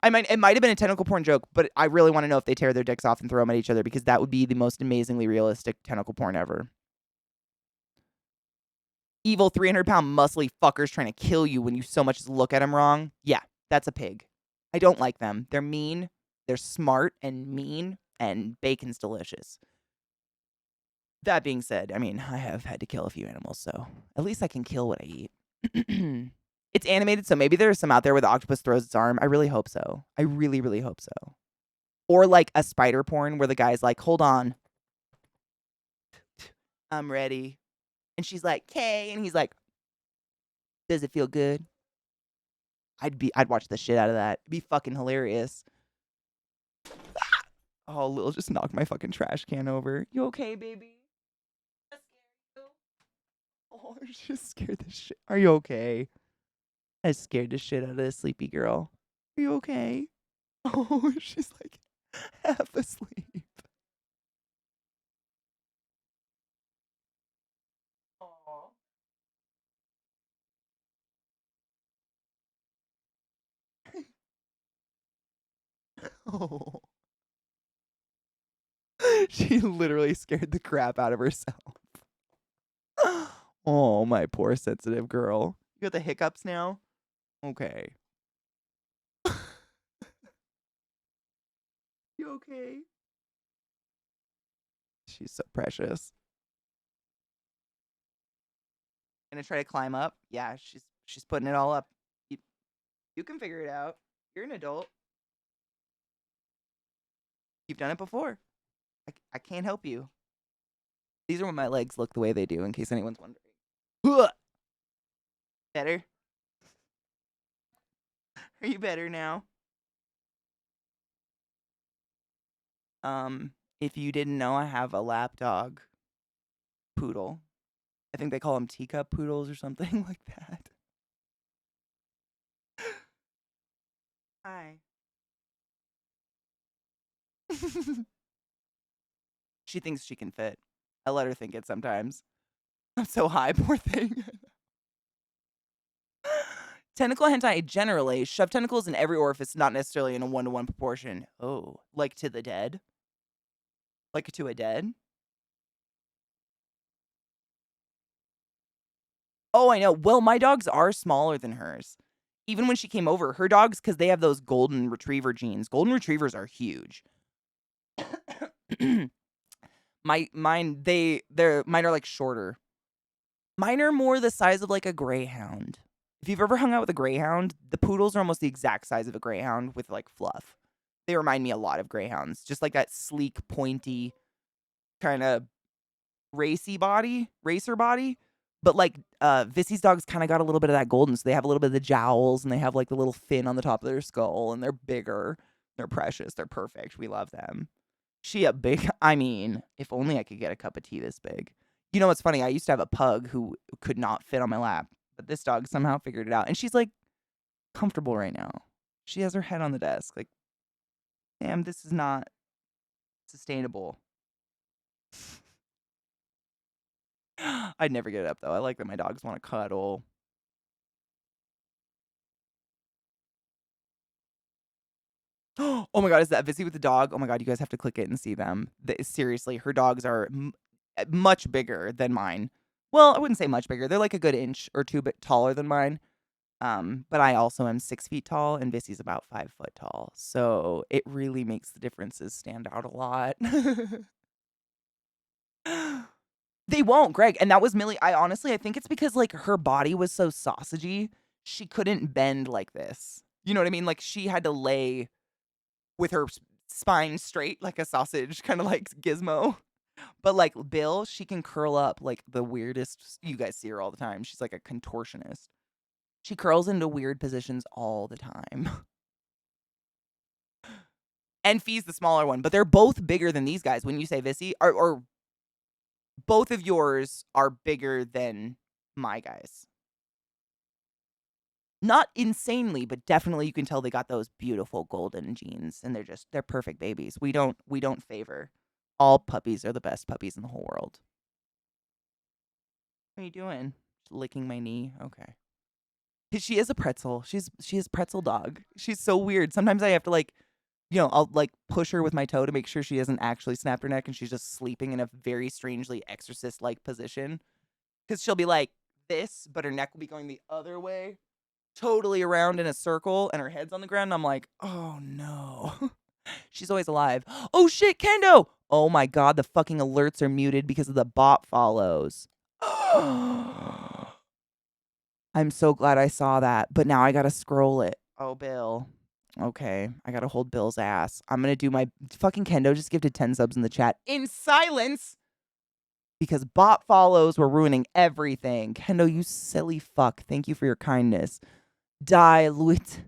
It might have been a tentacle porn joke, but I really want to know if they tear their dicks off and throw them at each other, because that would be the most amazingly realistic tentacle porn ever. Evil 300-pound muscly fuckers trying to kill you when you so much as look at them wrong. Yeah, that's a pig. I don't like them. They're mean. They're smart and mean. And bacon's delicious. That being said, I mean, I have had to kill a few animals, so at least I can kill what I eat. It's animated, so maybe there's some out there where the octopus throws its arm. I really hope so. I really, really hope so. Or like a spider porn where the guy's like, hold on. I'm ready. And she's like, "Kay," and he's like, "Does it feel good?" I'd watch the shit out of that. It'd be fucking hilarious. Oh, Lil just knocked my fucking trash can over. You okay, baby? I scared you. Oh, she just scared the shit. Are you okay? I scared the shit out of this sleepy girl. Are you okay? Oh, she's like half asleep. Aw. Oh. She literally scared the crap out of herself. Oh, my poor sensitive girl. You got the hiccups now? Okay. You okay? She's so precious. Gonna try to climb up? Yeah, she's putting it all up. You can figure it out. You're an adult. You've done it before. I can't help you. These are when my legs look the way they do, in case anyone's wondering. Better? Are you better now? If you didn't know, I have a lap dog poodle. I think they call them teacup poodles or something like that. Hi. She thinks she can fit. I let her think it sometimes. I'm so high, poor thing. Tentacle hentai generally shove tentacles in every orifice, not necessarily in a 1-to-1 proportion. Oh, like to the dead? Like to a dead? Oh, I know. Well, my dogs are smaller than hers. Even when she came over, her dogs, because they have those golden retriever genes. Golden retrievers are huge. Mine are like shorter. Mine are more the size of like a greyhound. If you've ever hung out with a greyhound, the poodles are almost the exact size of a greyhound with like fluff. They remind me a lot of greyhounds. Just like that sleek, pointy, kind of racer body. But like Vissy's dogs kind of got a little bit of that golden, so they have a little bit of the jowls and they have like the little fin on the top of their skull and they're bigger. They're precious. They're perfect. We love them. She a big, I mean, if only I could get a cup of tea this big. You know what's funny? I used to have a pug who could not fit on my lap, but this dog somehow figured it out. And she's like comfortable right now. She has her head on the desk. Like, damn, this is not sustainable. I'd never get it up though. I like that my dogs want to cuddle. Oh my god, is that Vissy with the dog? Oh my god, you guys have to click it and see them. Seriously, her dogs are much bigger than mine. Well, I wouldn't say much bigger. They're like a good inch or two bit taller than mine. But I also am 6 feet tall and Vissy's about 5 foot tall. So it really makes the differences stand out a lot. They won't, Greg. And that was Millie. I think it's because like her body was so sausagey. She couldn't bend like this. You know what I mean? Like she had to lay with her spine straight like a sausage, kind of like Gizmo. But like Bill, she can curl up like the weirdest. You guys see her all the time. She's like a contortionist. She curls into weird positions all the time. And Fee's the smaller one, but they're both bigger than these guys. When you say Vissy, or both of yours are bigger than my guys. Not insanely, but definitely you can tell they got those beautiful golden genes and they're perfect babies. We don't favor. All puppies are the best puppies in the whole world. What are you doing? Just licking my knee? Okay. She is a pretzel. She is pretzel dog. She's so weird. Sometimes I have to like, I'll like push her with my toe to make sure she hasn't actually snapped her neck and she's just sleeping in a very strangely exorcist-like position. Because she'll be like this, but her neck will be going the other way, totally around in a circle, and her head's on the ground. And I'm like, oh no. She's always alive. Oh shit, Kendo! Oh my god, the fucking alerts are muted because of the bot follows. I'm so glad I saw that, but now I gotta scroll it. Oh, Bill. Okay, I gotta hold Bill's ass. I'm gonna do my fucking Kendo just gifted 10 subs in the chat in silence because bot follows were ruining everything. Kendo, you silly fuck. Thank you for your kindness. Luit.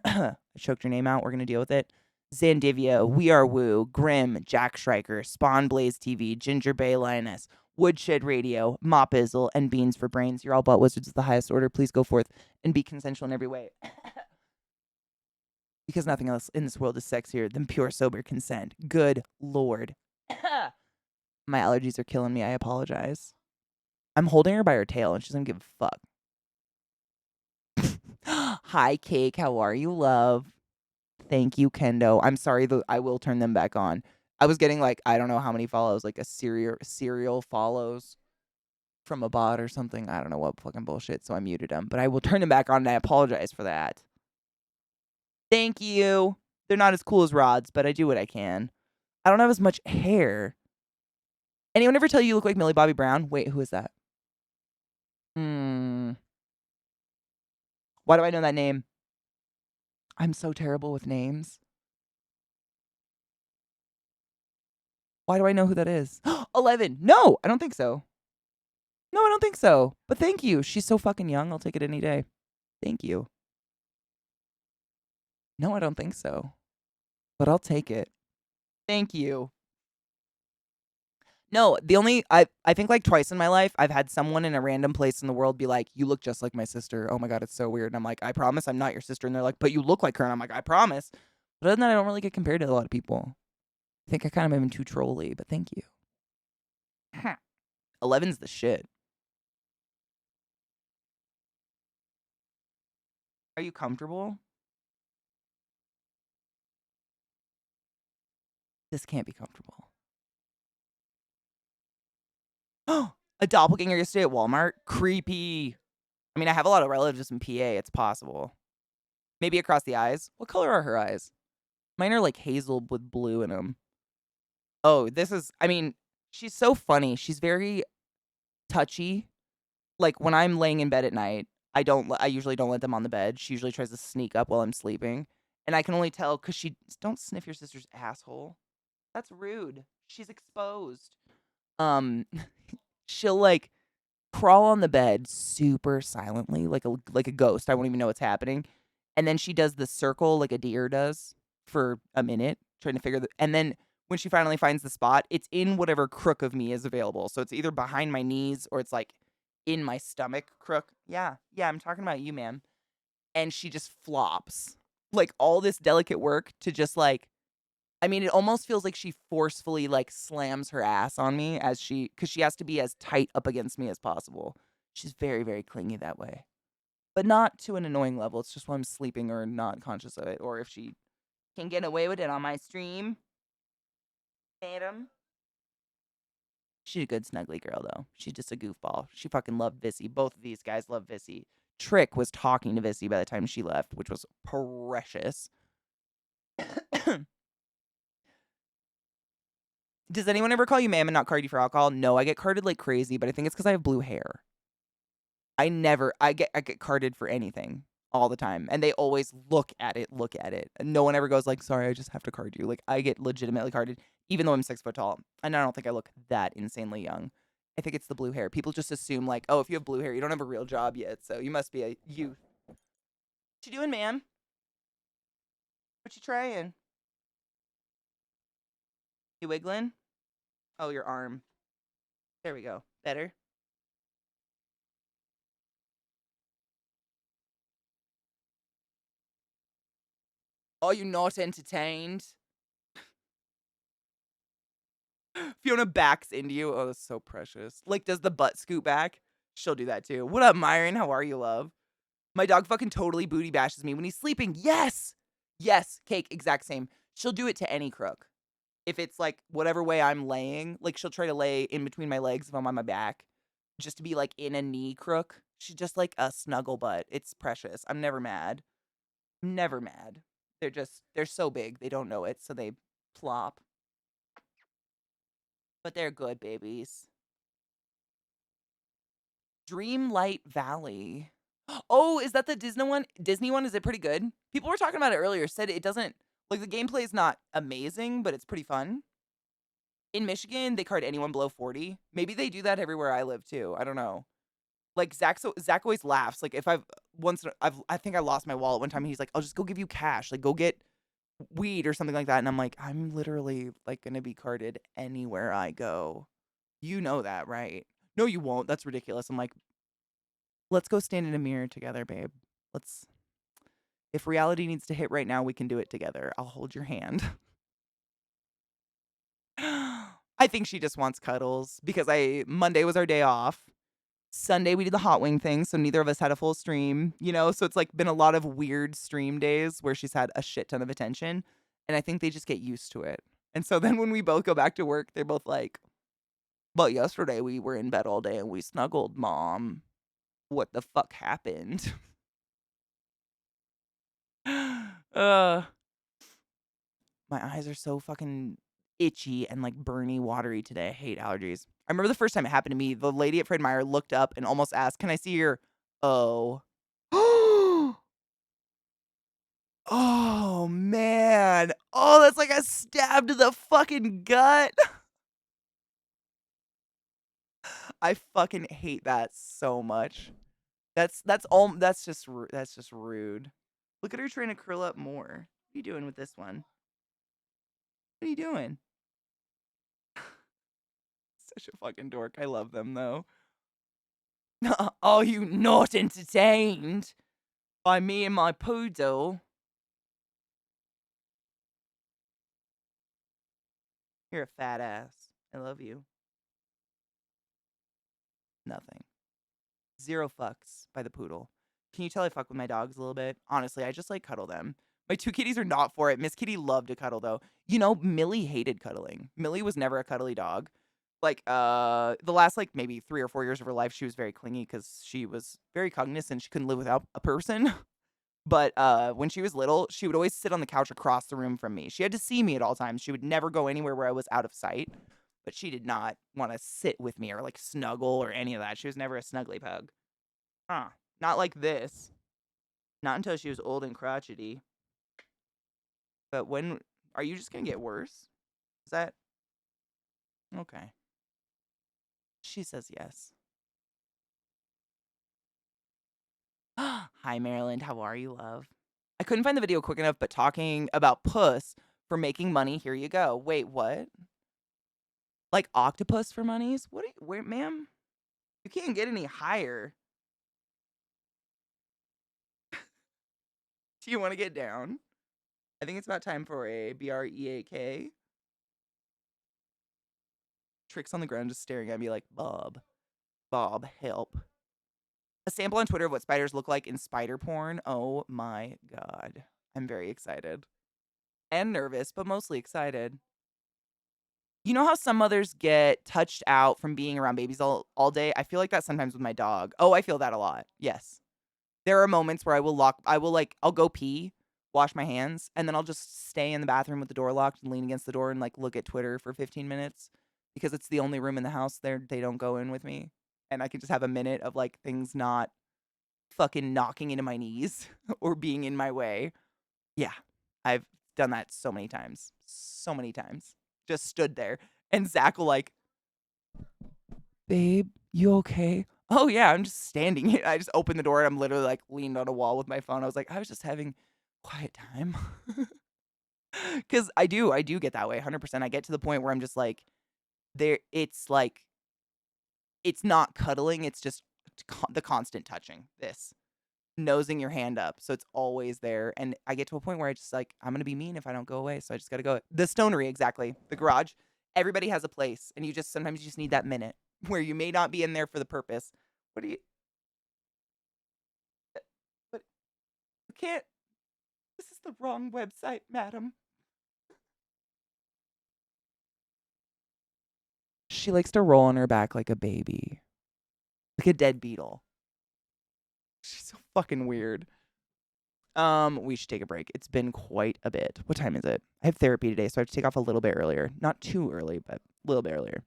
I choked your name out. We're gonna deal with it. Zandivia, We Are Woo, Grim, Jack Schreiker, Spawn Blaze TV, Ginger Bay Lioness, Woodshed Radio, Mop Izzle, and Beans for Brains. You're all butt wizards of the highest order. Please go forth and be consensual in every way. Because nothing else in this world is sexier than pure sober consent. Good Lord. My allergies are killing me. I apologize. I'm holding her by her tail and she doesn't give a fuck. Hi, Cake. How are you, love? Thank you, Kendo. I'm sorry. I will turn them back on. I was getting like, I don't know how many follows, like a serial follows from a bot or something. I don't know what fucking bullshit. So I muted them, but I will turn them back on and I apologize for that. Thank you. They're not as cool as Rod's, but I do what I can. I don't have as much hair. Anyone ever tell you look like Millie Bobby Brown? Wait, who is that? Why do I know that name? I'm so terrible with names. Why do I know who that is? 11. No, I don't think so. No, I don't think so. But thank you. She's so fucking young. I'll take it any day. Thank you. No, I don't think so. But I'll take it. Thank you. No, I think like twice in my life, I've had someone in a random place in the world be like, you look just like my sister. Oh my God, it's so weird. And I'm like, I promise I'm not your sister. And they're like, but you look like her. And I'm like, I promise. But other than that, I don't really get compared to a lot of people. I think I kind of am too trolly, but thank you. 11's the shit. Are you comfortable? This can't be comfortable. Oh, a doppelganger yesterday at Walmart? Creepy. I mean, I have a lot of relatives in PA. It's possible. Maybe across the eyes. What color are her eyes? Mine are like hazel with blue in them. Oh, this is, I mean, she's so funny. She's very touchy. Like when I'm laying in bed at night, I usually don't let them on the bed. She usually tries to sneak up while I'm sleeping. And I can only tell because don't sniff your sister's asshole. That's rude. She's exposed. She'll like crawl on the bed super silently, like a ghost. I won't even know what's happening. And then she does the circle like a deer does for a minute, trying to figure and then when she finally finds the spot, it's in whatever crook of me is available. So it's either behind my knees or it's like in my stomach crook. Yeah, I'm talking about you, man. And she just flops. Like all this delicate work to just like, I mean, it almost feels like she forcefully like slams her ass on me because she has to be as tight up against me as possible. She's very, very clingy that way. But not to an annoying level. It's just when I'm sleeping or not conscious of it. Or if she can get away with it on my stream. Madam. She's a good snuggly girl, though. She's just a goofball. She fucking loved Vissy. Both of these guys love Vissy. Trick was talking to Vissy by the time she left, which was precious. Does anyone ever call you ma'am and not card you for alcohol? No, I get carded like crazy, but I think it's because I have blue hair. I get carded for anything all the time. And they always look at it. And no one ever goes like, sorry, I just have to card you. Like I get legitimately carded, even though I'm 6 foot tall. And I don't think I look that insanely young. I think it's the blue hair. People just assume like, oh, if you have blue hair, you don't have a real job yet. So you must be a youth. What you doing, ma'am? What you trying? You wiggling? Oh, your arm. There we go. Better? Are you not entertained? Fiona backs into you. Oh, that's so precious. Like, does the butt scoot back? She'll do that too. What up, Myron? How are you, love? My dog fucking totally booty bashes me when he's sleeping. Yes! Yes, Cake, exact same. She'll do it to any crook. If it's like whatever way I'm laying, like she'll try to lay in between my legs if I'm on my back, just to be like in a knee crook. She's just like a snuggle butt. It's precious. I'm never mad. Never mad. They're so big, they don't know it, so they plop. But they're good babies. Dreamlight Valley. Oh, is that the Disney one? Disney one? Is it pretty good? People were talking about it earlier. Said it doesn't like the gameplay is not amazing, but it's pretty fun. In Michigan, they card anyone below 40. Maybe they do that everywhere I live too. I don't know. Like Zach always laughs. Like if I think I lost my wallet one time. And he's like, I'll just go give you cash. Like go get weed or something like that. And I'm like, I'm literally like gonna be carded anywhere I go. You know that, right? No, you won't. That's ridiculous. I'm like, let's go stand in a mirror together, babe. If reality needs to hit right now, we can do it together. I'll hold your hand. I think she just wants cuddles because Monday was our day off. Sunday we did the hot wing thing, so neither of us had a full stream, so it's like been a lot of weird stream days where she's had a shit ton of attention, and I think they just get used to it. And so then when we both go back to work, they're both like, but yesterday we were in bed all day and we snuggled, Mom. What the fuck happened? My eyes are so fucking itchy and like burny, watery today. I hate allergies. I remember the first time it happened to me, the lady at Fred Meyer looked up and almost asked, "Can I see your O?" Oh man. Oh, that's like a stab to the fucking gut. I fucking hate that so much. That's just rude. Look at her trying to curl up more. What are you doing with this one? What are you doing? Such a fucking dork. I love them though. Are you not entertained by me and my poodle? You're a fat ass. I love you. Nothing. 0 fucks by the poodle. Can you tell I fuck with my dogs a little bit? Honestly, I just like cuddle them. My 2 kitties are not for it. Miss Kitty loved to cuddle though. You know, Millie hated cuddling. Millie was never a cuddly dog. Like the last like maybe 3 or 4 years of her life, she was very clingy because she was very cognizant. She couldn't live without a person. But when she was little, she would always sit on the couch across the room from me. She had to see me at all times. She would never go anywhere where I was out of sight. But she did not want to sit with me or like snuggle or any of that. She was never a snuggly pug. Huh. Not like this. Not until she was old and crotchety. But when are you just gonna get worse? Is that okay? She says yes. Hi, Maryland. How are you, love? I couldn't find the video quick enough, but talking about puss for making money, here you go. Wait, what? Like octopus for monies? What are you, where, ma'am? You can't get any higher. Do you want to get down? I think it's about time for a BREAK. Tricks on the ground just staring at me like, Bob, help. A sample on Twitter of what spiders look like in spider porn. Oh my god. I'm very excited. And nervous, but mostly excited. You know how some mothers get touched out from being around babies all day? I feel like that sometimes with my dog. Oh, I feel that a lot. Yes. There are moments where I'll go pee, wash my hands, and then I'll just stay in the bathroom with the door locked and lean against the door and like look at Twitter for 15 minutes because it's the only room in the house they don't go in with me. And I can just have a minute of like things not fucking knocking into my knees or being in my way. Yeah. I've done that so many times. So many times. Just stood there. And Zach will like, babe, you okay? Oh yeah, I'm just standing here. I just opened the door and I'm literally like leaned on a wall with my phone. I was like, I was just having quiet time. Cause I do get that way 100%. I get to the point where I'm just like, it's like, it's not cuddling. It's just the constant touching this. Nosing your hand up, so it's always there. And I get to a point where I just like, I'm gonna be mean if I don't go away, so I just gotta go. The stonery, exactly. The garage. Everybody has a place, and sometimes you just need that minute where you may not be in there for the purpose. What do you? But you can't. This is the wrong website, madam. She likes to roll on her back like a baby, like a dead beetle. She's so fucking weird. We should take a break. It's been quite a bit. What time is it? I have therapy today, so I have to take off a little bit earlier. Not too early, but a little bit earlier.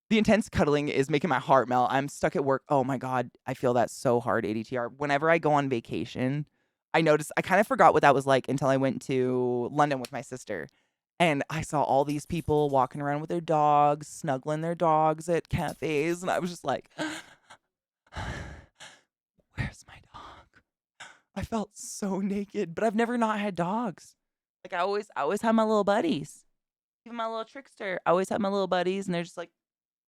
The intense cuddling is making my heart melt. I'm stuck at work. Oh my God. I feel that so hard, ADTR. Whenever I go on vacation, I noticed I kind of forgot what that was like until I went to London with my sister. And I saw all these people walking around with their dogs, snuggling their dogs at cafes. And I was just like, where's my dog? I felt so naked, but I've never not had dogs. Like I always have my little buddies. Even my little trickster. I always have my little buddies, and they're just like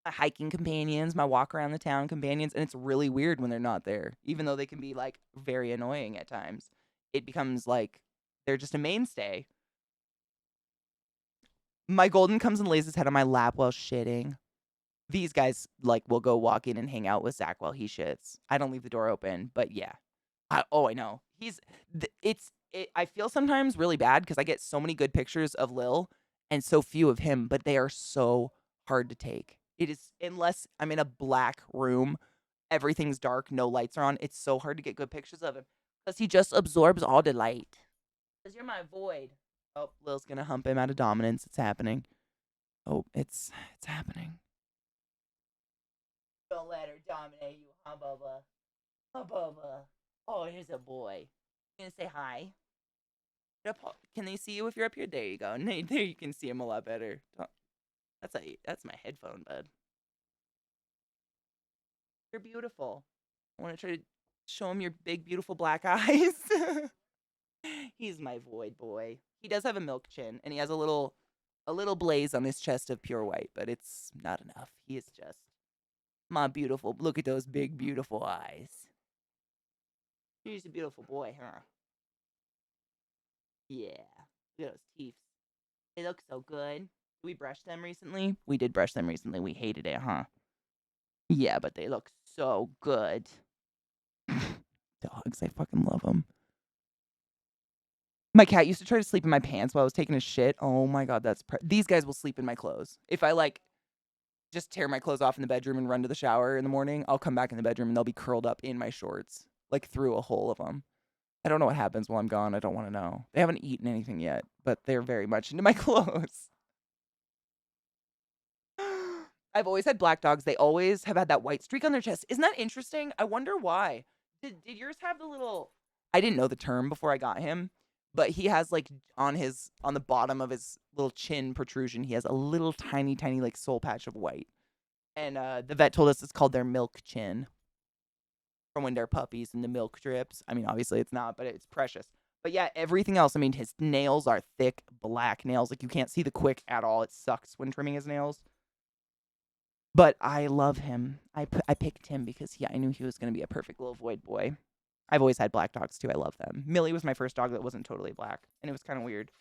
my hiking companions, my walk around the town companions, and it's really weird when they're not there. Even though they can be like very annoying at times, it becomes like they're just a mainstay. My golden comes and lays his head on my lap while shitting. These guys like will go walk in and hang out with Zach while he shits. I don't leave the door open, but yeah. I know. I feel sometimes really bad because I get so many good pictures of Lil and so few of him, but they are so hard to take. It is, unless I'm in a black room, everything's dark, no lights are on. It's so hard to get good pictures of him because he just absorbs all the light. Because you're my void. Oh, Lil's gonna hump him out of dominance. It's happening. Oh, it's happening. Don't let her dominate you, huh, Bubba? Huh, Bubba? Oh, here's a boy. You gonna say hi? Can they see you if you're up here? There you go. There you can see him a lot better. That's my headphone, bud. You're beautiful. I want to try to show him your big, beautiful black eyes. He's my void boy. He does have a milk chin, and he has a little blaze on his chest of pure white, but it's not enough. He is just my beautiful. Look at those big, beautiful eyes. He's a beautiful boy, huh? Yeah. Look at those teeth. They look so good. We brushed them recently? We did brush them recently. We hated it, huh? Yeah, but they look so good. Dogs, I fucking love them. My cat used to try to sleep in my pants while I was taking a shit. Oh my god, these guys will sleep in my clothes. If I like just tear my clothes off in the bedroom and run to the shower in the morning, I'll come back in the bedroom and they'll be curled up in my shorts, like through a hole of them. I don't know what happens while I'm gone. I don't want to know. They haven't eaten anything yet, but they're very much into my clothes. I've always had black dogs. They always have had that white streak on their chest. Isn't that interesting? I wonder why. Did yours have the little... I didn't know the term before I got him, but he has like on the bottom of his little chin protrusion, he has a little tiny like soul patch of white. And the vet told us it's called their milk chin. From when they're puppies and the milk drips. I mean, obviously it's not, but it's precious. But yeah, everything else, I mean, his nails are thick black nails. Like you can't see the quick at all. It sucks when trimming his nails. But I love him. I picked him because I knew he was going to be a perfect little void boy. I've always had black dogs too. I love them. Millie was my first dog that wasn't totally black, and it was kind of weird.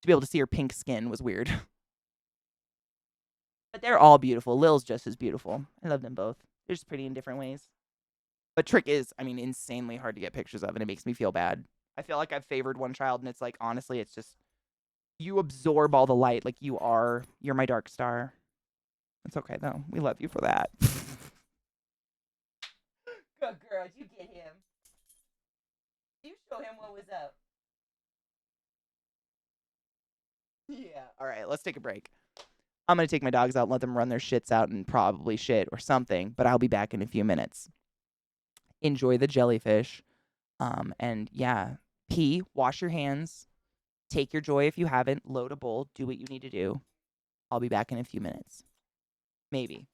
To be able to see her pink skin was weird. But they're all beautiful. Lil's just as beautiful. I love them both. They're just pretty in different ways. But Trick is, I mean, insanely hard to get pictures of, and it makes me feel bad. I feel like I've favored one child, and it's like, honestly, it's just, you absorb all the light. Like, you're my dark star. It's okay, though. We love you for that. Good girl. Did you get him? Did you show him what was up? Yeah. All right, let's take a break. I'm going to take my dogs out and let them run their shits out and probably shit or something, but I'll be back in a few minutes. Enjoy the jellyfish. And yeah, pee, wash your hands, take your joy if you haven't, load a bowl, do what you need to do. I'll be back in a few minutes. Maybe.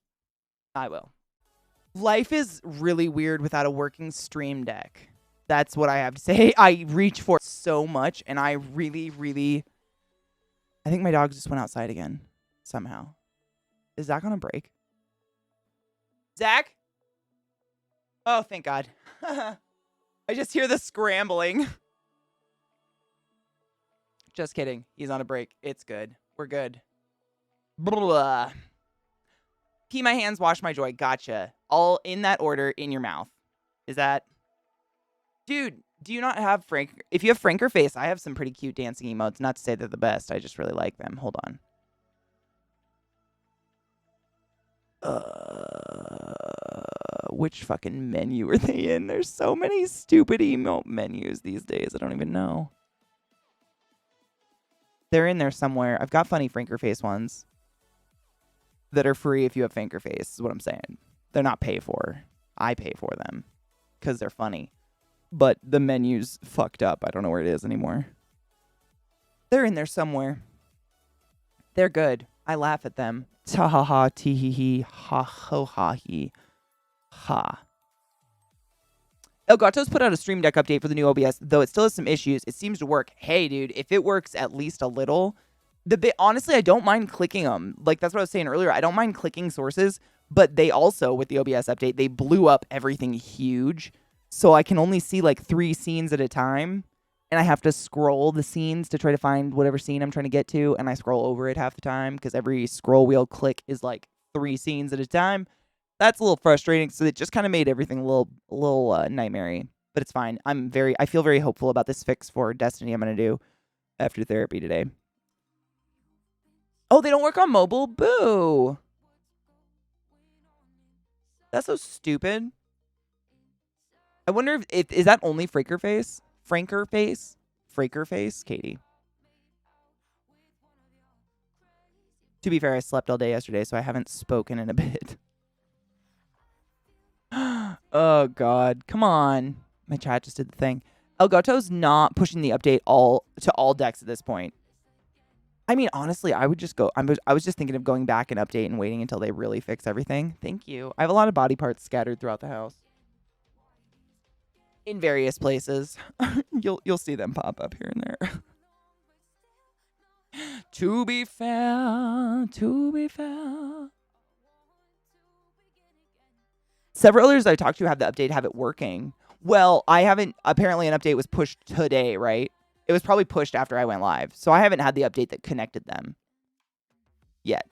I will. Life is really weird without a working stream deck. That's what I have to say. I reach for it so much, and I really, really... I think my dogs just went outside again, somehow. Is Zach on a break? Zach? Oh, thank God. I just hear the scrambling. Just kidding. He's on a break. It's good. We're good. Blah. Pee my hands, wash my joy. Gotcha. All in that order in your mouth. Is that... Dude, do you not have Frank... If you have Franker Face, I have some pretty cute dancing emotes. Not to say they're the best. I just really like them. Hold on. Which fucking menu are they in? There's so many stupid emote menus these days. I don't even know. They're in there somewhere. I've got funny Franker Face ones that are free if you have Franker Face, is what I'm saying. They're not pay for. I pay for them because they're funny. But the menu's fucked up. I don't know where it is anymore. They're in there somewhere. They're good. I laugh at them. Ta ha ha, tee hee hee, ha ho ha hee, ha. Elgato's put out a Stream Deck update for the new OBS, though it still has some issues. It seems to work. Hey, dude, if it works at least a little, honestly, I don't mind clicking them. Like, that's what I was saying earlier. I don't mind clicking sources, but they also, with the OBS update, they blew up everything huge. So I can only see like 3 scenes at a time. And I have to scroll the scenes to try to find whatever scene I'm trying to get to. And I scroll over it half the time because every scroll wheel click is like 3 scenes at a time. That's a little frustrating. So it just kind of made everything a little nightmare-y. But it's fine. I feel very hopeful about this fix for Destiny I'm going to do after therapy today. Oh, they don't work on mobile? Boo. That's so stupid. I wonder if is that only Franker Face? Franker Face? Franker Face? Katie. To be fair, I slept all day yesterday, so I haven't spoken in a bit. Oh, God. Come on. My chat just did the thing. Elgato's not pushing the update to all decks at this point. I mean, honestly, I would just go... I was just thinking of going back and update and waiting until they really fix everything. Thank you. I have a lot of body parts scattered throughout the house. In various places. You'll see them pop up here and there. To be fair. Several others I talked to have the update, have it working. Well, I haven't. Apparently an update was pushed today, right? It was probably pushed after I went live. So I haven't had the update that connected them. yet.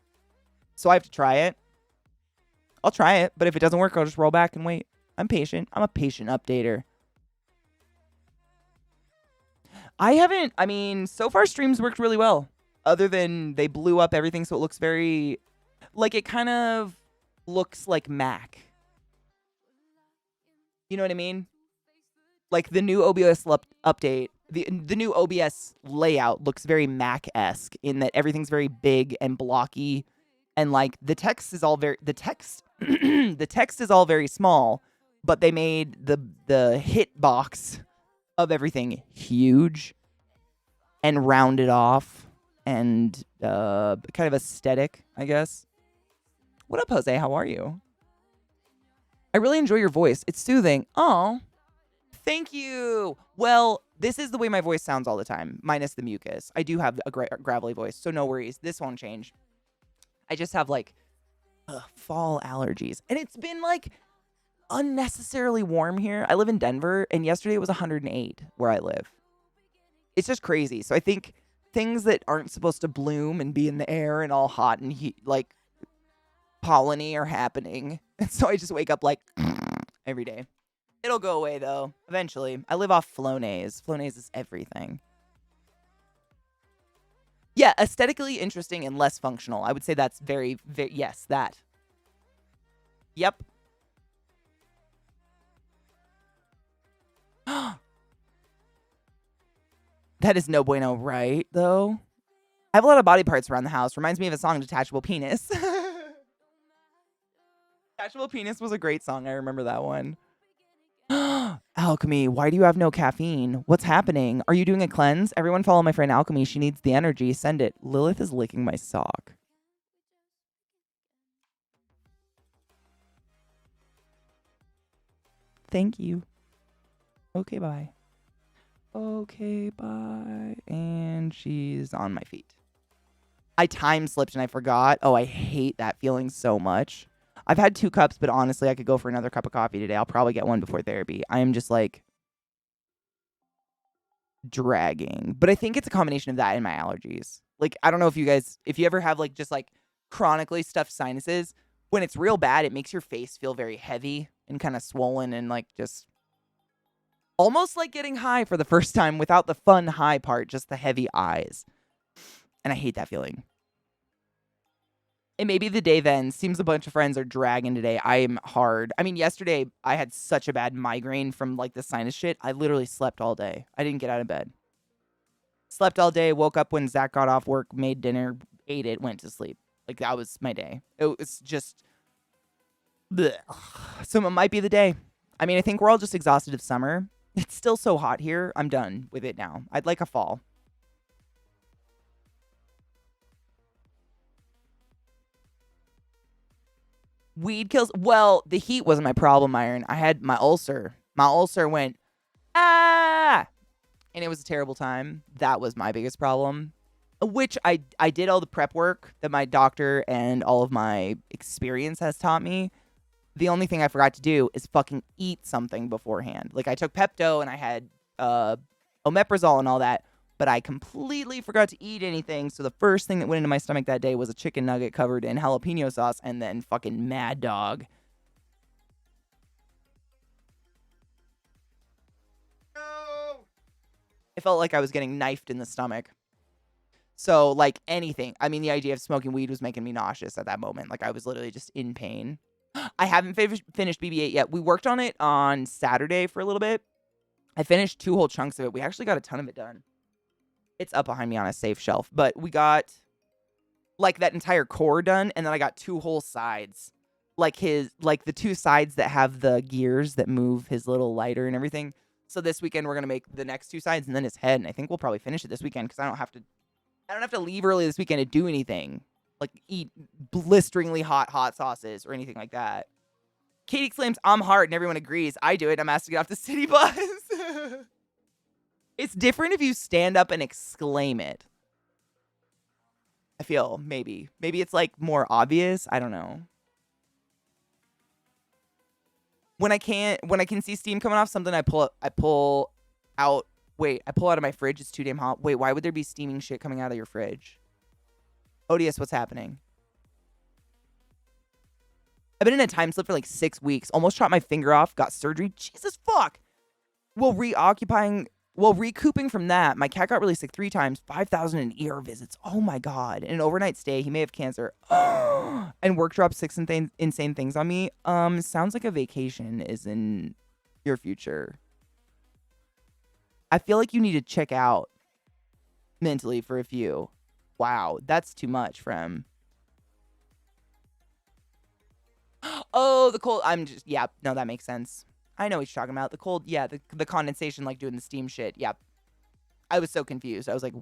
So I have to try it. I'll try it, but if it doesn't work, I'll just roll back and wait. I'm patient. I'm a patient updater. I mean, so far streams worked really well. Other than they blew up everything so it looks very, like it kind of looks like Mac. You know what I mean? Like the new OBS update, the new OBS layout looks very Mac-esque in that everything's very big and blocky, and like the text is all very the text is all very small, but they made the hit box of everything huge and rounded off and kind of aesthetic, I guess. What up, Jose? How are you? I really enjoy your voice. It's soothing. Oh, thank you. Well, this is the way my voice sounds all the time, minus the mucus. I do have a gravelly voice, so no worries. This won't change. I just have like fall allergies. And it's been like unnecessarily warm here. I live in Denver, and yesterday it was 108 where I live. It's just crazy. So I think things that aren't supposed to bloom and be in the air and all hot and like polleny are happening. And so I just wake up like every day. It'll go away though, eventually. I live off Flonase. Flonase is everything. Yeah, aesthetically interesting and less functional. I would say that's very, very, yes, that. Yep. That is no bueno, right, though? I have a lot of body parts around the house. Reminds me of a song, Detachable Penis. Detachable Penis was a great song. I remember that one. Alchemy, why do you have no caffeine? What's happening? Are you doing a cleanse? Everyone follow my friend Alchemy. She needs the energy. Send it. Lilith is licking my sock. Thank you. Okay, bye. Okay, bye. And she's on my feet. I time slipped and I forgot. Oh, I hate that feeling so much. I've had 2 cups, but honestly, I could go for another cup of coffee today. I'll probably get one before therapy. I am just like dragging. But I think it's a combination of that and my allergies. Like, I don't know if you guys, if you ever have like just like chronically stuffed sinuses, when it's real bad, it makes your face feel very heavy and kind of swollen and like just almost like getting high for the first time without the fun high part, just the heavy eyes. And I hate that feeling. It may be the day then. Seems a bunch of friends are dragging today. I am hard. I mean, yesterday I had such a bad migraine from like the sinus shit. I literally slept all day. I didn't get out of bed. Slept all day, woke up when Zach got off work, made dinner, ate it, went to sleep. Like that was my day. It was just bleh. So it might be the day. I mean, I think we're all just exhausted of summer. It's still so hot here. I'm done with it now. I'd like a fall. Weed kills. Well, the heat wasn't my problem, Iron. I had my ulcer. My ulcer went, ah! And it was a terrible time. That was my biggest problem. Which I did all the prep work that my doctor and all of my experience has taught me. The only thing I forgot to do is fucking eat something beforehand. Like, I took Pepto and I had omeprazole and all that, but I completely forgot to eat anything. So the first thing that went into my stomach that day was a chicken nugget covered in jalapeno sauce and then fucking Mad Dog. No! It felt like I was getting knifed in the stomach. So, like, anything. I mean, the idea of smoking weed was making me nauseous at that moment. Like, I was literally just in pain. I haven't finished BB-8 yet. We worked on it on Saturday for a little bit. I finished 2 whole chunks of it. We actually got a ton of it done. It's up behind me on a safe shelf. But we got, like, that entire core done, and then I got 2 whole sides. Like, the 2 sides that have the gears that move his little lighter and everything. So this weekend, we're going to make the next 2 sides and then his head. And I think we'll probably finish it this weekend because I don't have to leave early this weekend to do anything. Like, eat blisteringly hot sauces or anything like that. Katie exclaims, I'm hard, and everyone agrees. I do it, and I'm asked to get off the city bus. It's different if you stand up and exclaim it. I feel, maybe. Maybe it's, like, more obvious. I don't know. When I can see steam coming off something, I pull out. Wait, I pull out of my fridge. It's too damn hot. Wait, why would there be steaming shit coming out of your fridge? Odious, what's happening? I've been in a time slip for like 6 weeks. Almost chopped my finger off. Got surgery. Jesus fuck. Well, recouping from that, my cat got really sick 3 times. 5,000 in ER visits. Oh my god. In an overnight stay, he may have cancer. And work dropped 6 insane things on me. Sounds like a vacation is in your future. I feel like you need to check out mentally for a few. Wow, that's too much from. Oh, the cold. Yeah, no, that makes sense. I know what you're talking about. The cold, yeah, the condensation, like doing the steam shit. Yeah. I was so confused. I was like,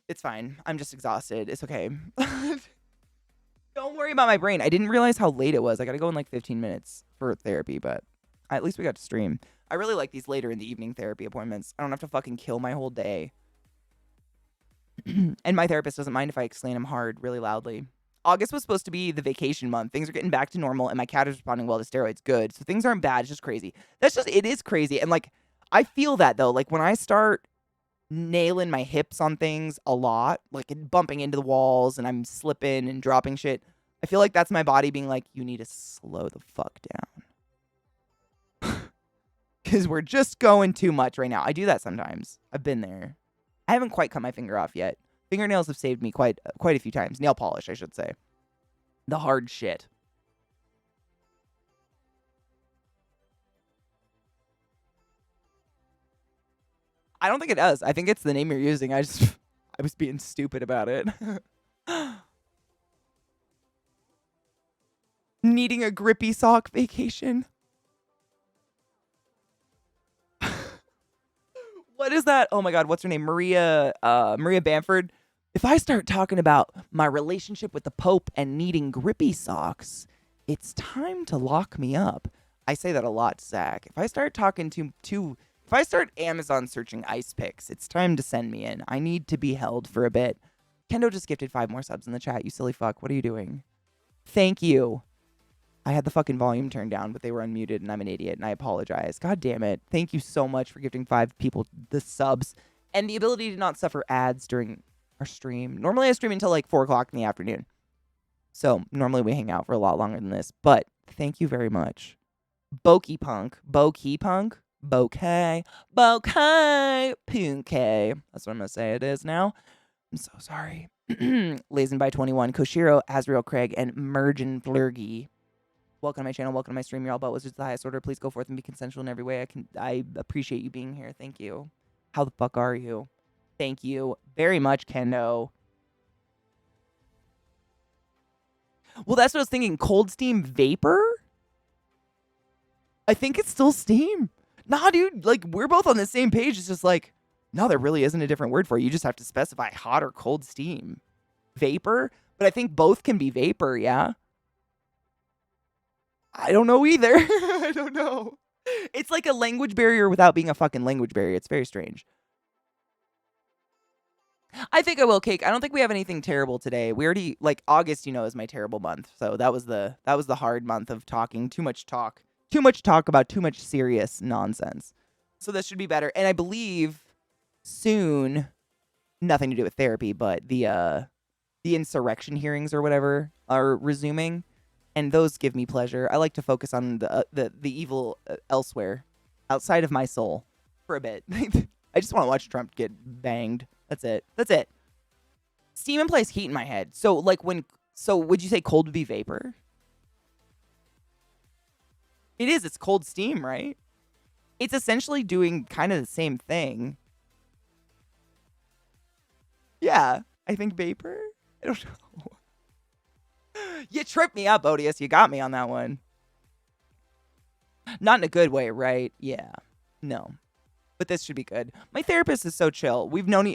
it's fine. I'm just exhausted. It's okay. Don't worry about my brain. I didn't realize how late it was. I got to go in like 15 minutes for therapy, but at least we got to stream. I really like these later in the evening therapy appointments. I don't have to fucking kill my whole day. And my therapist doesn't mind if I explain him hard really loudly. August was supposed to be the vacation month. Things are getting back to normal, and my cat is responding well to steroids. Good. So things aren't bad. It's just crazy. It is crazy. And like, I feel that though. Like when I start nailing my hips on things a lot, like bumping into the walls and I'm slipping and dropping shit, I feel like that's my body being like, you need to slow the fuck down. Because we're just going too much right now. I do that sometimes. I've been there. I haven't quite cut my finger off yet. Fingernails have saved me quite a few times. Nail polish, I should say. The hard shit. I don't think it does. I think it's the name you're using. I was being stupid about it. Needing a grippy sock vacation. What is that? Oh my god, what's her name? Maria Bamford. If I start talking about my relationship with the Pope and needing grippy socks, it's time to lock me up. I say that a lot, Zach. If I start talking if I start Amazon searching ice picks, it's time to send me in. I need to be held for a bit. Kendo just gifted 5 more subs in the chat. You silly fuck. What are you doing? Thank you. I had the fucking volume turned down, but they were unmuted, and I'm an idiot, and I apologize. God damn it. Thank you so much for gifting 5 people the subs and the ability to not suffer ads during our stream. Normally, I stream until like 4 o'clock in the afternoon. So, normally we hang out for a lot longer than this, but thank you very much. Bokeh Punk. Bokeh Punk. Bokeh. Bokeh. Punkeh. That's what I'm going to say it is now. I'm so sorry. Lazen by 21. Koshiro, Azrael Craig, and Mergen Flurgy. Welcome to my channel. Welcome to my stream. You're all about wizards of the highest order. Please go forth and be consensual in every way. I appreciate you being here. Thank you. How the fuck are you? Thank you very much, Kendo. Well, that's what I was thinking. Cold steam vapor? I think it's still steam. Nah, dude. Like, we're both on the same page. It's just like, no, there really isn't a different word for it. You just have to specify hot or cold steam. Vapor? But I think both can be vapor, yeah? I don't know either. I don't know. It's like a language barrier without being a fucking language barrier. It's very strange. I think I will, Cake. I don't think we have anything terrible today. We already, like, August, you know, is my terrible month. So that was the hard month of talking. Too much talk about too much serious nonsense. So this should be better. And I believe soon, nothing to do with therapy, but the insurrection hearings or whatever are resuming. And those give me pleasure. I like to focus on the evil elsewhere, outside of my soul, for a bit. I just want to watch Trump get banged. That's it. That's it. Steam implies heat in my head. So, like, would you say cold would be vapor? It is. It's cold steam, right? It's essentially doing kind of the same thing. Yeah, I think vapor. I don't know. You tripped me up, Odious. You got me on that one. Not in a good way, right? Yeah. No. But this should be good. My therapist is so chill.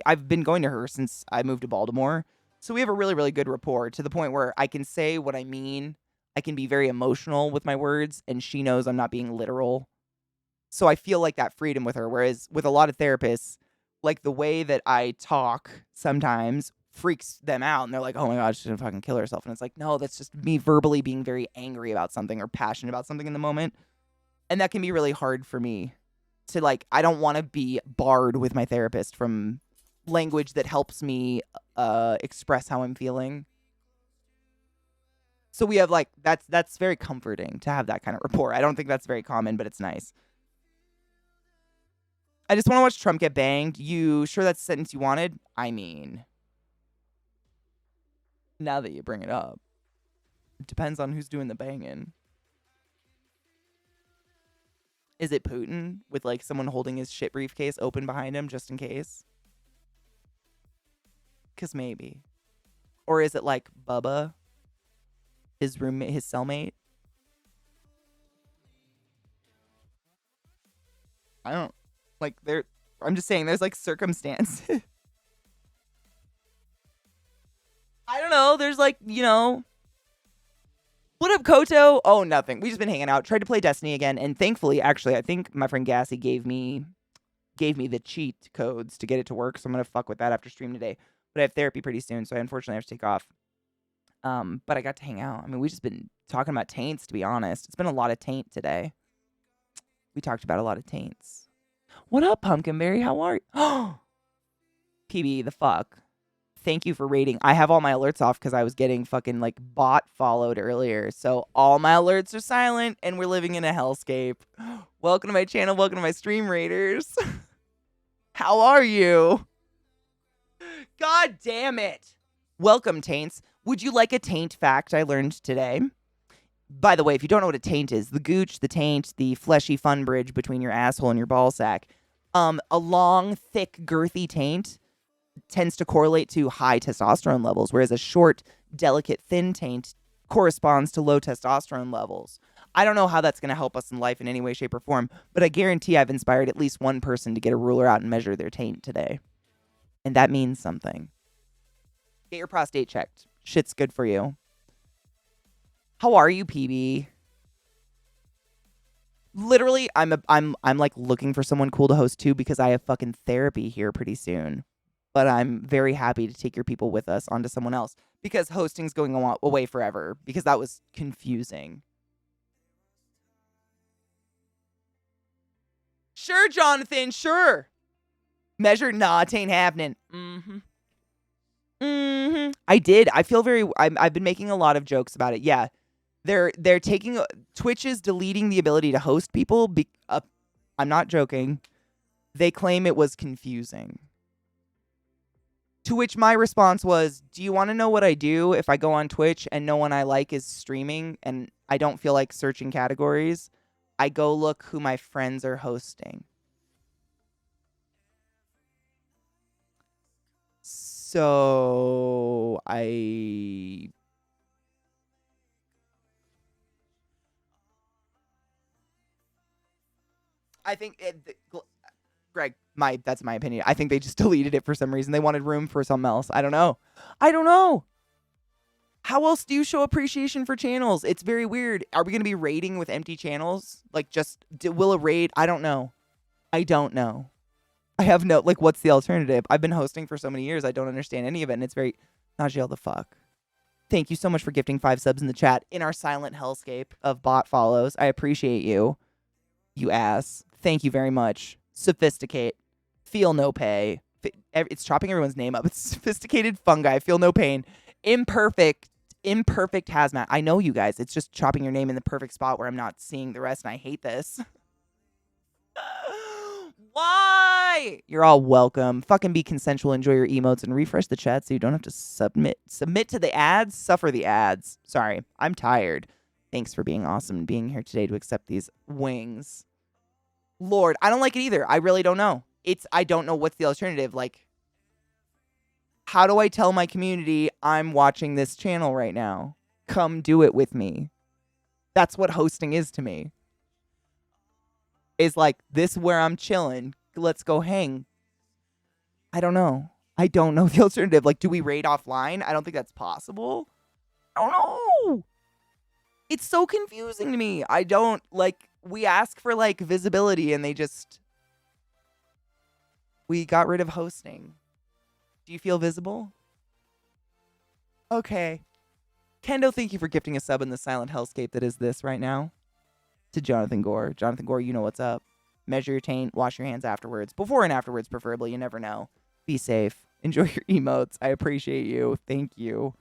I've been going to her since I moved to Baltimore. So we have a really, really good rapport to the point where I can say what I mean. I can be very emotional with my words, and she knows I'm not being literal. So I feel like that freedom with her. Whereas with a lot of therapists, like the way that I talk sometimes freaks them out, and they're like, oh my god, she's gonna fucking kill herself. And it's like, no, that's just me verbally being very angry about something or passionate about something in the moment. And that can be really hard for me to, like, I don't want to be barred with my therapist from language that helps me express how I'm feeling. So we have like that's very comforting to have that kind of rapport. I don't think that's very common, but it's nice. I just want to watch Trump get banged. You sure that's the sentence you wanted? I mean, now that you bring it up, it depends on who's doing the banging. Is it Putin with like someone holding his shit briefcase open behind him just in case? Because maybe. Or is it like Bubba, his roommate, his cellmate? I don't like there. I'm just saying there's like circumstance. I don't know. There's like, you know. What up, Koto? Oh, nothing. We just been hanging out. Tried to play Destiny again, and thankfully, actually, I think my friend Gassy gave me the cheat codes to get it to work. So I'm gonna fuck with that after stream today. But I have therapy pretty soon, so I unfortunately have to take off. But I got to hang out. I mean, we just been talking about taints, to be honest. It's been a lot of taint today. We talked about a lot of taints. What up, Pumpkinberry? How are you? Oh, PB, the fuck. Thank you for rating. I have all my alerts off because I was getting fucking like bot followed earlier. So all my alerts are silent and we're living in a hellscape. Welcome to my channel. Welcome to my stream raiders. How are you? God damn it. Welcome, taints. Would you like a taint fact I learned today? By the way, if you don't know what a taint is, the gooch, the taint, the fleshy fun bridge between your asshole and your ball sack. A long, thick, girthy taint tends to correlate to high testosterone levels, whereas a short, delicate, thin taint corresponds to low testosterone levels. I don't know how that's going to help us in life in any way, shape, or form, but I guarantee I've inspired at least one person to get a ruler out and measure their taint today. And that means something. Get your prostate checked. Shit's good for you. How are you, PB? Literally, I'm like looking for someone cool to host too because I have fucking therapy here pretty soon. But I'm very happy to take your people with us onto someone else because hosting's going away forever because that was confusing. Sure, Jonathan, sure. Measure, nah, it ain't happening. I did. I feel very. I've been making a lot of jokes about it. Yeah, they're taking Twitch is deleting the ability to host people. I'm not joking. They claim it was confusing. To which my response was, do you want to know what I do if I go on Twitch and no one I like is streaming and I don't feel like searching categories? I go look who my friends are hosting. So I think Greg, that's my opinion. I think they just deleted it for some reason. They wanted room for something else. I don't know. How else do you show appreciation for channels? It's very weird. Are we going to be raiding with empty channels? Like will a raid? I don't know. I have no, like, what's the alternative? I've been hosting for so many years. I don't understand any of it. And it's very, Najeel, the fuck. Thank you so much for gifting 5 subs in the chat in our silent hellscape of bot follows. I appreciate you. You ass. Thank you very much. Sophisticate. Feel no pay. It's chopping everyone's name up. It's sophisticated fungi. Feel no pain. Imperfect hazmat. I know you guys. It's just chopping your name in the perfect spot where I'm not seeing the rest, and I hate this. Why? You're all welcome. Fucking be consensual. Enjoy your emotes and refresh the chat so you don't have to submit to the ads. Suffer the ads. Sorry, I'm tired. Thanks for being awesome and being here today to accept these wings. Lord, I don't like it either. I really don't know. I don't know what's the alternative. Like, how do I tell my community I'm watching this channel right now? Come do it with me. That's what hosting is to me. Is like, this where I'm chilling. Let's go hang. I don't know the alternative. Like, do we raid offline? I don't think that's possible. I don't know. It's so confusing to me. I don't, like, we ask for, like, visibility and we got rid of hosting. Do you feel visible? Okay. Kendo, thank you for gifting a sub in the silent hellscape that is this right now. To Jonathan Gore. Jonathan Gore, you know what's up. Measure your taint. Wash your hands afterwards. Before and afterwards, preferably. You never know. Be safe. Enjoy your emotes. I appreciate you. Thank you.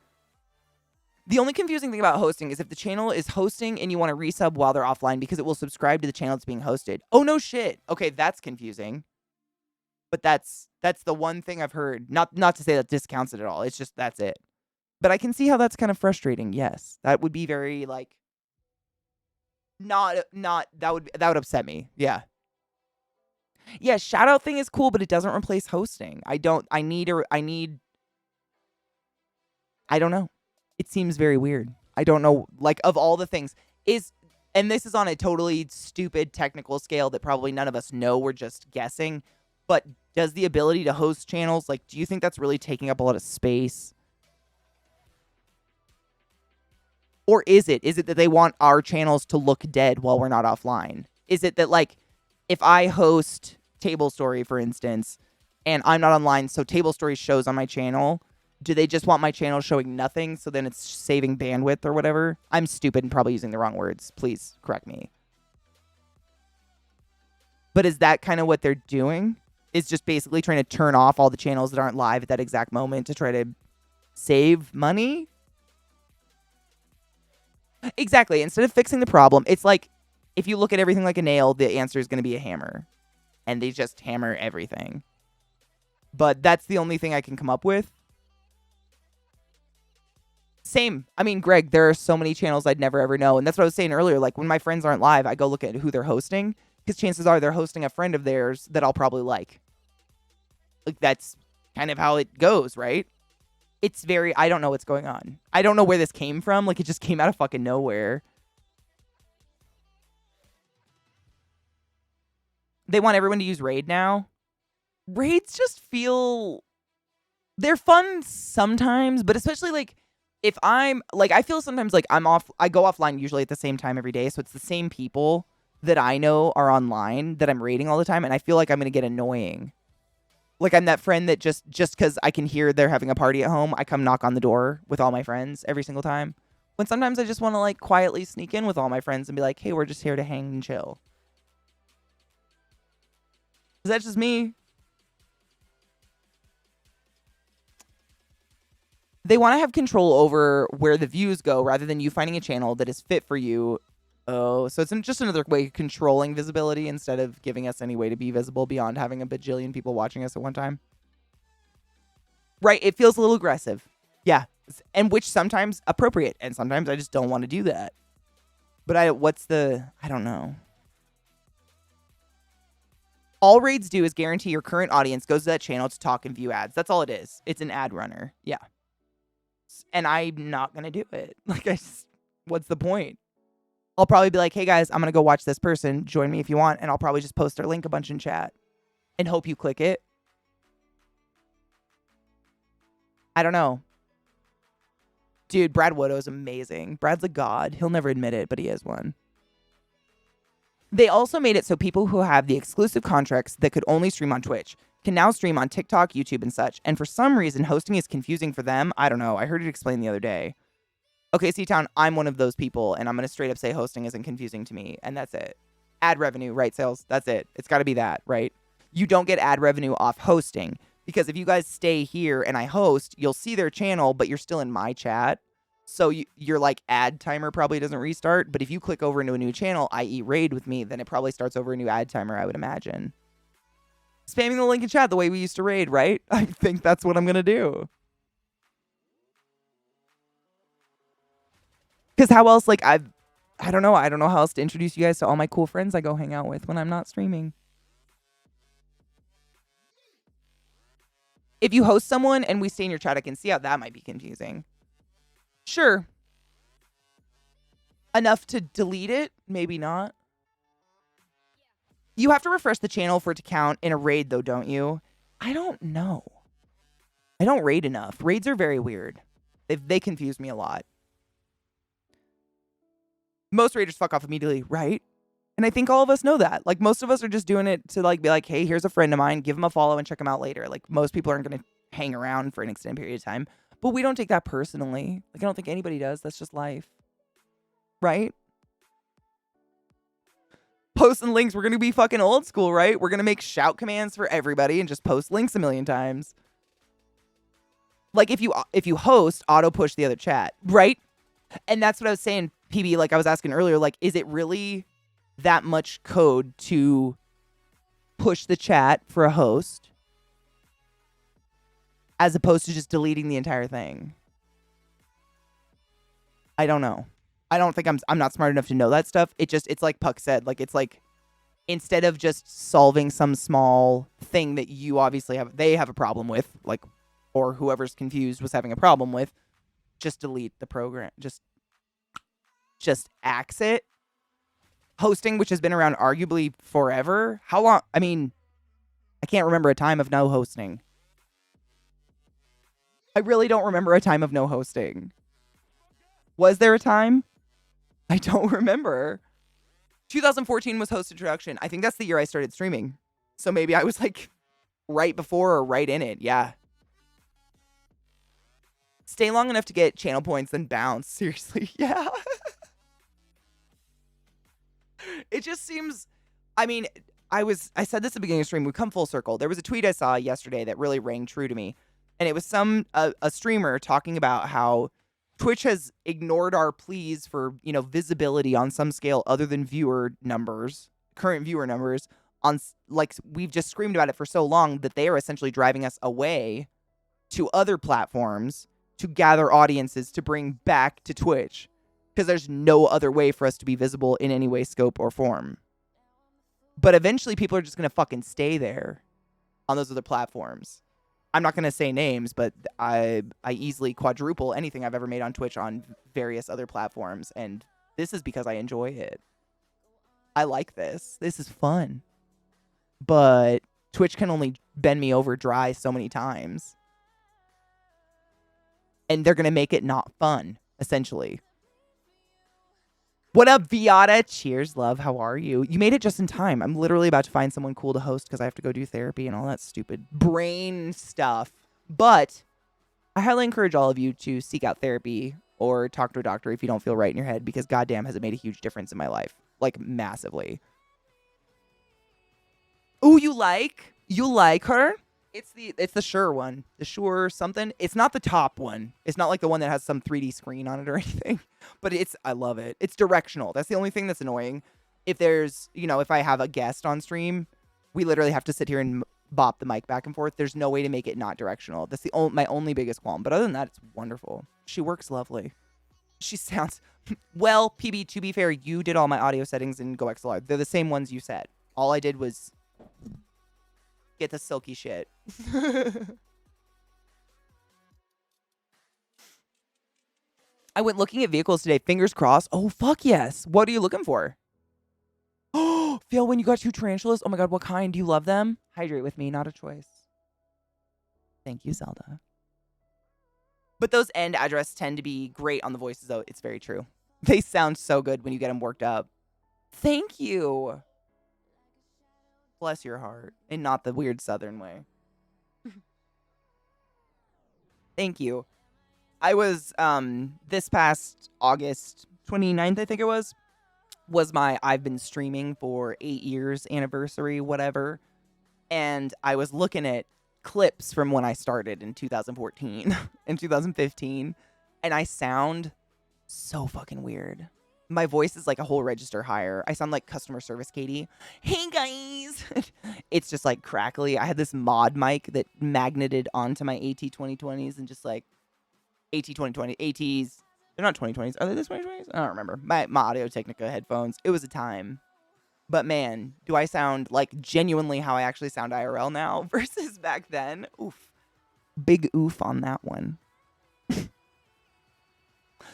The only confusing thing about hosting is if the channel is hosting and you want to resub while they're offline because it will subscribe to the channel that's being hosted. Oh, no shit. Okay, that's confusing. But that's the one thing I've heard. Not to say that discounts it at all. It's just that's it. But I can see how that's kind of frustrating. Yes. That would be very like not that would upset me. Yeah. Yeah, shout out thing is cool, but it doesn't replace hosting. I don't know. It seems very weird. I don't know, like, of all the things, and this is on a totally stupid technical scale that probably none of us know, we're just guessing, but does the ability to host channels, like, do you think that's really taking up a lot of space? Or is it that they want our channels to look dead while we're not offline? Is it that, like, if I host Table Story, for instance, and I'm not online, so Table Story shows on my channel, do they just want my channel showing nothing, so then it's saving bandwidth or whatever? I'm stupid and probably using the wrong words. Please correct me. But is that kind of what they're doing? Is just basically trying to turn off all the channels that aren't live at that exact moment to try to save money? Exactly. Instead of fixing the problem, it's like, if you look at everything like a nail, the answer is going to be a hammer. And they just hammer everything. But that's the only thing I can come up with. Same. I mean, Greg, there are so many channels I'd never ever know. And that's what I was saying earlier. Like, when my friends aren't live, I go look at who they're hosting. Because chances are they're hosting a friend of theirs that I'll probably like. Like, that's kind of how it goes, right? It's very, I don't know what's going on. I don't know where this came from. Like, it just came out of fucking nowhere. They want everyone to use Raid now. Raids just feel... They're fun sometimes, but especially, like, if I'm... Like, I feel sometimes like I'm off... I go offline usually at the same time every day, so it's the same people that I know are online that I'm raiding all the time, and I feel like I'm going to get annoying. Like, I'm that friend that just because I can hear they're having a party at home, I come knock on the door with all my friends every single time. When sometimes I just want to, like, quietly sneak in with all my friends and be like, hey, we're just here to hang and chill. Is that just me? They want to have control over where the views go rather than you finding a channel that is fit for you. Oh, so it's just another way of controlling visibility instead of giving us any way to be visible beyond having a bajillion people watching us at one time. Right, it feels a little aggressive. Yeah, and which sometimes appropriate, and sometimes I just don't want to do that. But I don't know. All raids do is guarantee your current audience goes to that channel to talk and view ads. That's all it is. It's an ad runner. Yeah. And I'm not going to do it. Like, what's the point? I'll probably be like, hey guys, I'm going to go watch this person. Join me if you want. And I'll probably just post their link a bunch in chat and hope you click it. I don't know. Dude, Brad Wodo is amazing. Brad's a god. He'll never admit it, but he is one. They also made it so people who have the exclusive contracts that could only stream on Twitch can now stream on TikTok, YouTube, and such. And for some reason, hosting is confusing for them. I don't know. I heard it explained the other day. Okay, C-Town, I'm one of those people, and I'm going to straight up say hosting isn't confusing to me, and that's it. Ad revenue, right, sales? That's it. It's got to be that, right? You don't get ad revenue off hosting, because if you guys stay here and I host, you'll see their channel, but you're still in my chat. So your like ad timer probably doesn't restart, but if you click over into a new channel, i.e. raid with me, then it probably starts over a new ad timer, I would imagine. Spamming the link in chat the way we used to raid, right? I think that's what I'm going to do. Because how else, like, I don't know how else to introduce you guys to all my cool friends I go hang out with when I'm not streaming. If you host someone and we stay in your chat, I can see how that might be confusing. Sure. Enough to delete it? Maybe not. You have to refresh the channel for it to count in a raid, though, don't you? I don't know. I don't raid enough. Raids are very weird. They confuse me a lot. Most raiders fuck off immediately, right? And I think all of us know that. Like, most of us are just doing it to, like, be like, hey, here's a friend of mine. Give him a follow and check him out later. Like, most people aren't going to hang around for an extended period of time. But we don't take that personally. Like, I don't think anybody does. That's just life. Right? Posting links. We're going to be fucking old school, right? We're going to make shout commands for everybody and just post links a million times. Like, if you host, auto push the other chat, right? And that's what I was saying, PB, like I was asking earlier, like, is it really that much code to push the chat for a host as opposed to just deleting the entire thing? I don't know. I don't think I'm not smart enough to know that stuff. It's like Puck said, like it's like instead of just solving some small thing that you obviously they have a problem with, like, or whoever's confused was having a problem with, just delete the program. Just axe it. Hosting, which has been around arguably forever. How long? I mean, I can't remember a time of no hosting. I really don't remember a time of no hosting. Was there a time? I don't remember. 2014 was host introduction. I think that's the year I started streaming. So maybe I was like right before or right in it. Yeah. Stay long enough to get channel points, then bounce. Seriously. Yeah. It just seems, I mean, I said this at the beginning of the stream. We come full circle. There was a tweet I saw yesterday that really rang true to me. And it was a streamer talking about how Twitch has ignored our pleas for, visibility on some scale other than current viewer numbers like we've just screamed about it for so long that they are essentially driving us away to other platforms to gather audiences to bring back to Twitch because there's no other way for us to be visible in any way, scope, or form. But eventually people are just going to fucking stay there on those other platforms. I'm not going to say names, but I easily quadruple anything I've ever made on Twitch on various other platforms. And this is because I enjoy it. I like this. This is fun. But Twitch can only bend me over dry so many times. And they're going to make it not fun, essentially. What up, Viata? Cheers, love. How are you? You made it just in time. I'm literally about to find someone cool to host because I have to go do therapy and all that stupid brain stuff. But I highly encourage all of you to seek out therapy or talk to a doctor if you don't feel right in your head because goddamn has it made a huge difference in my life. Like, massively. Ooh, you like her? It's the Shure one. The Shure something. It's not the top one. It's not like the one that has some 3D screen on it or anything. But I love it. It's directional. That's the only thing that's annoying. If there's, if I have a guest on stream, we literally have to sit here and bop the mic back and forth. There's no way to make it not directional. That's my only biggest qualm. But other than that, it's wonderful. She works lovely. She sounds well, PB, to be fair, you did all my audio settings in GoXLR. They're the same ones you said. All I did was get the silky shit. I went looking at vehicles today. Fingers crossed. Oh, fuck yes. What are you looking for? Oh, Phil, when you got 2 tarantulas. Oh my God, what kind? Do you love them? Hydrate with me, not a choice. Thank you, Zelda. But those end addresses tend to be great on the voices, though. It's very true. They sound so good when you get them worked up. Thank you. Bless your heart. And not the weird southern way. Thank you. I was, this past August 29th, I think it was my I've been streaming for 8 years anniversary, whatever. And I was looking at clips from when I started in 2014 and 2015. And I sound so fucking weird. My voice is like a whole register higher. I sound like customer service Katie. Hey guys. It's just like crackly. I had this mod mic that magneted onto my AT 2020s and just like AT 2020 ATs. They're not 2020s. Are they the 2020s? I don't remember. My Audio Technica headphones. It was a time. But man, do I sound like genuinely how I actually sound IRL now versus back then? Oof. Big oof on that one.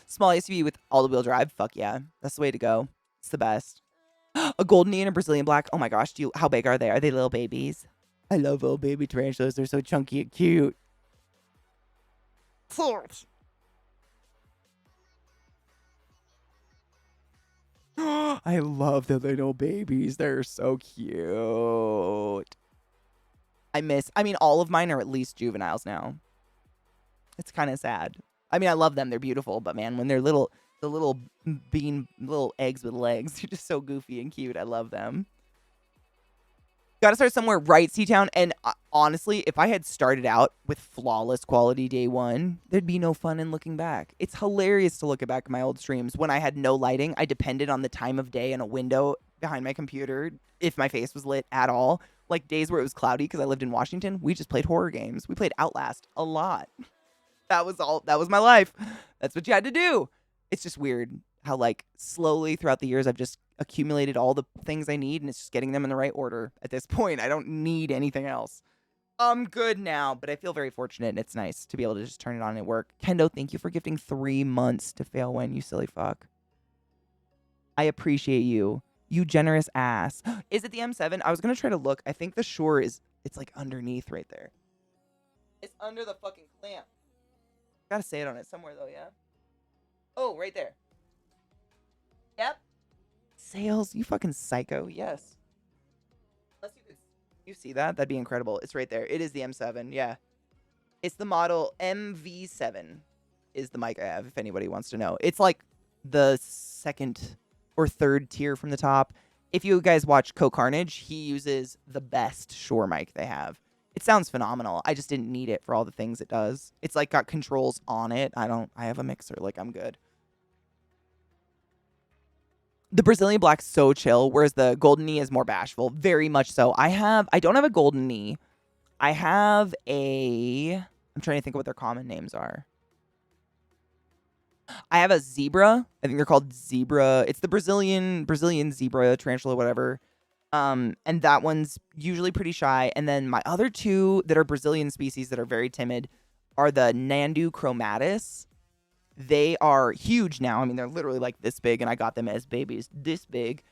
Small SUV with all-wheel drive. Fuck yeah. That's the way to go. It's the best. A golden and a Brazilian black. Oh my gosh. How big are they? Are they little babies? I love little baby tarantulas. They're so chunky and cute. I love the little babies. They're so cute. I mean, all of mine are at least juveniles now. It's kind of sad. I mean, I love them. They're beautiful. But man, when they're little eggs with legs, they're just so goofy and cute. I love them. Gotta start somewhere, right, C-Town? And honestly, if I had started out with flawless quality day one, there'd be no fun in looking back. It's hilarious to look back at my old streams. When I had no lighting, I depended on the time of day and a window behind my computer if my face was lit at all. Like days where it was cloudy because I lived in Washington, we just played horror games. We played Outlast a lot. That was my life. That's what you had to do. It's just weird how like slowly throughout the years I've just accumulated all the things I need and it's just getting them in the right order at this point. I don't need anything else. I'm good now, but I feel very fortunate and it's nice to be able to just turn it on and work. Kendo, thank you for gifting 3 months to fail when, you silly fuck. I appreciate you. You generous ass. Is it the M7? I was going to try to look. I think the Shure it's like underneath right there. It's under the fucking clamp. Gotta say it on it somewhere though, yeah? Oh, right there. Yep. Sales, you fucking psycho. Yes. Unless you see that? That'd be incredible. It's right there. It is the M7, yeah. It's the model MV7 is the mic I have, if anybody wants to know. It's like the second or third tier from the top. If you guys watch Carnage, he uses the best Shure mic they have. It sounds phenomenal. I just didn't need it for all the things it does. It's like got controls on it. I have a mixer. Like, I'm good. The Brazilian Black's so chill, whereas the Golden Knee is more bashful. Very much so. I don't have a Golden Knee. I'm trying to think of what their common names are. I have a Zebra. I think they're called Zebra. It's the Brazilian Zebra, tarantula, whatever. And that one's usually pretty shy. And then my other two that are Brazilian species that are very timid are the Nandu chromatus. They are huge now. I mean, they're literally like this big, and I got them as babies this big.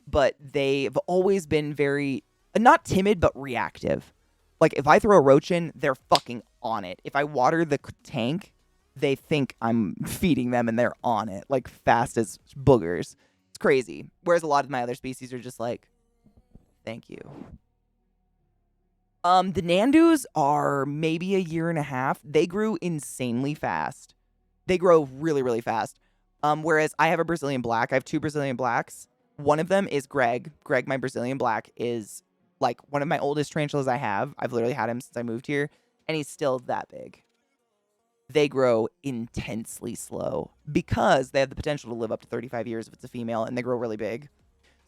But they've always been very, not timid, but reactive. Like, if I throw a roach in, they're fucking on it. If I water the tank, they think I'm feeding them, and they're on it, like fast as boogers. It's crazy. Whereas a lot of my other species are just like, thank you. The Nandus are maybe a year and a half. They grew insanely fast. They grow really, really fast. Whereas I have a Brazilian Black. I have 2 Brazilian Blacks. One of them is Greg. Greg, my Brazilian Black, is like one of my oldest tarantulas I have. I've literally had him since I moved here, and he's still that big. They grow intensely slow because they have the potential to live up to 35 years if it's a female, and they grow really big.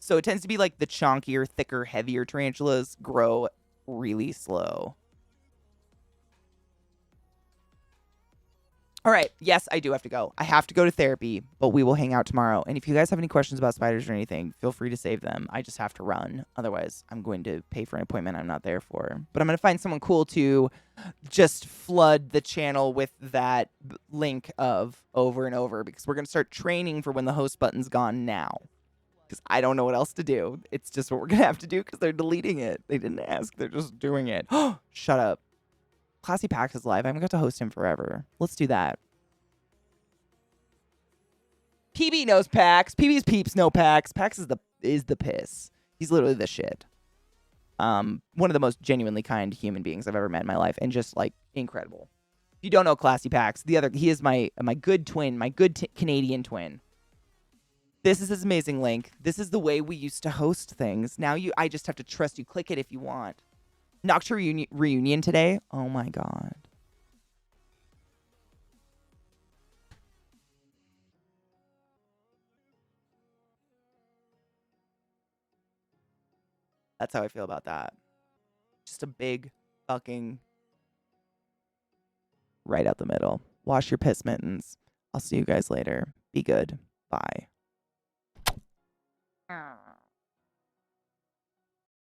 So it tends to be like the chonkier, thicker, heavier tarantulas grow really slow. All right. Yes, I do have to go. I have to go to therapy, but we will hang out tomorrow. And if you guys have any questions about spiders or anything, feel free to save them. I just have to run. Otherwise, I'm going to pay for an appointment I'm not there for. But I'm going to find someone cool to just flood the channel with that link of over and over, because we're going to start training for when the host button's gone now. Because I don't know what else to do. It's just what we're going to have to do because they're deleting it. They didn't ask. They're just doing it. Shut up. Classy Pax is live. I haven't got to host him forever. Let's do that. PB knows Pax. PB's peeps know Pax. Pax is the piss. He's literally the shit. One of the most genuinely kind human beings I've ever met in my life, and just like incredible. If you don't know Classy Pax, he is my good twin, my good Canadian twin. This is his amazing link. This is the way we used to host things. Now I just have to trust you. Click it if you want. Nocturne reunion today. Oh my god. That's how I feel about that. Just a big fucking right out the middle. Wash your piss mittens. I'll see you guys later. Be good. Bye.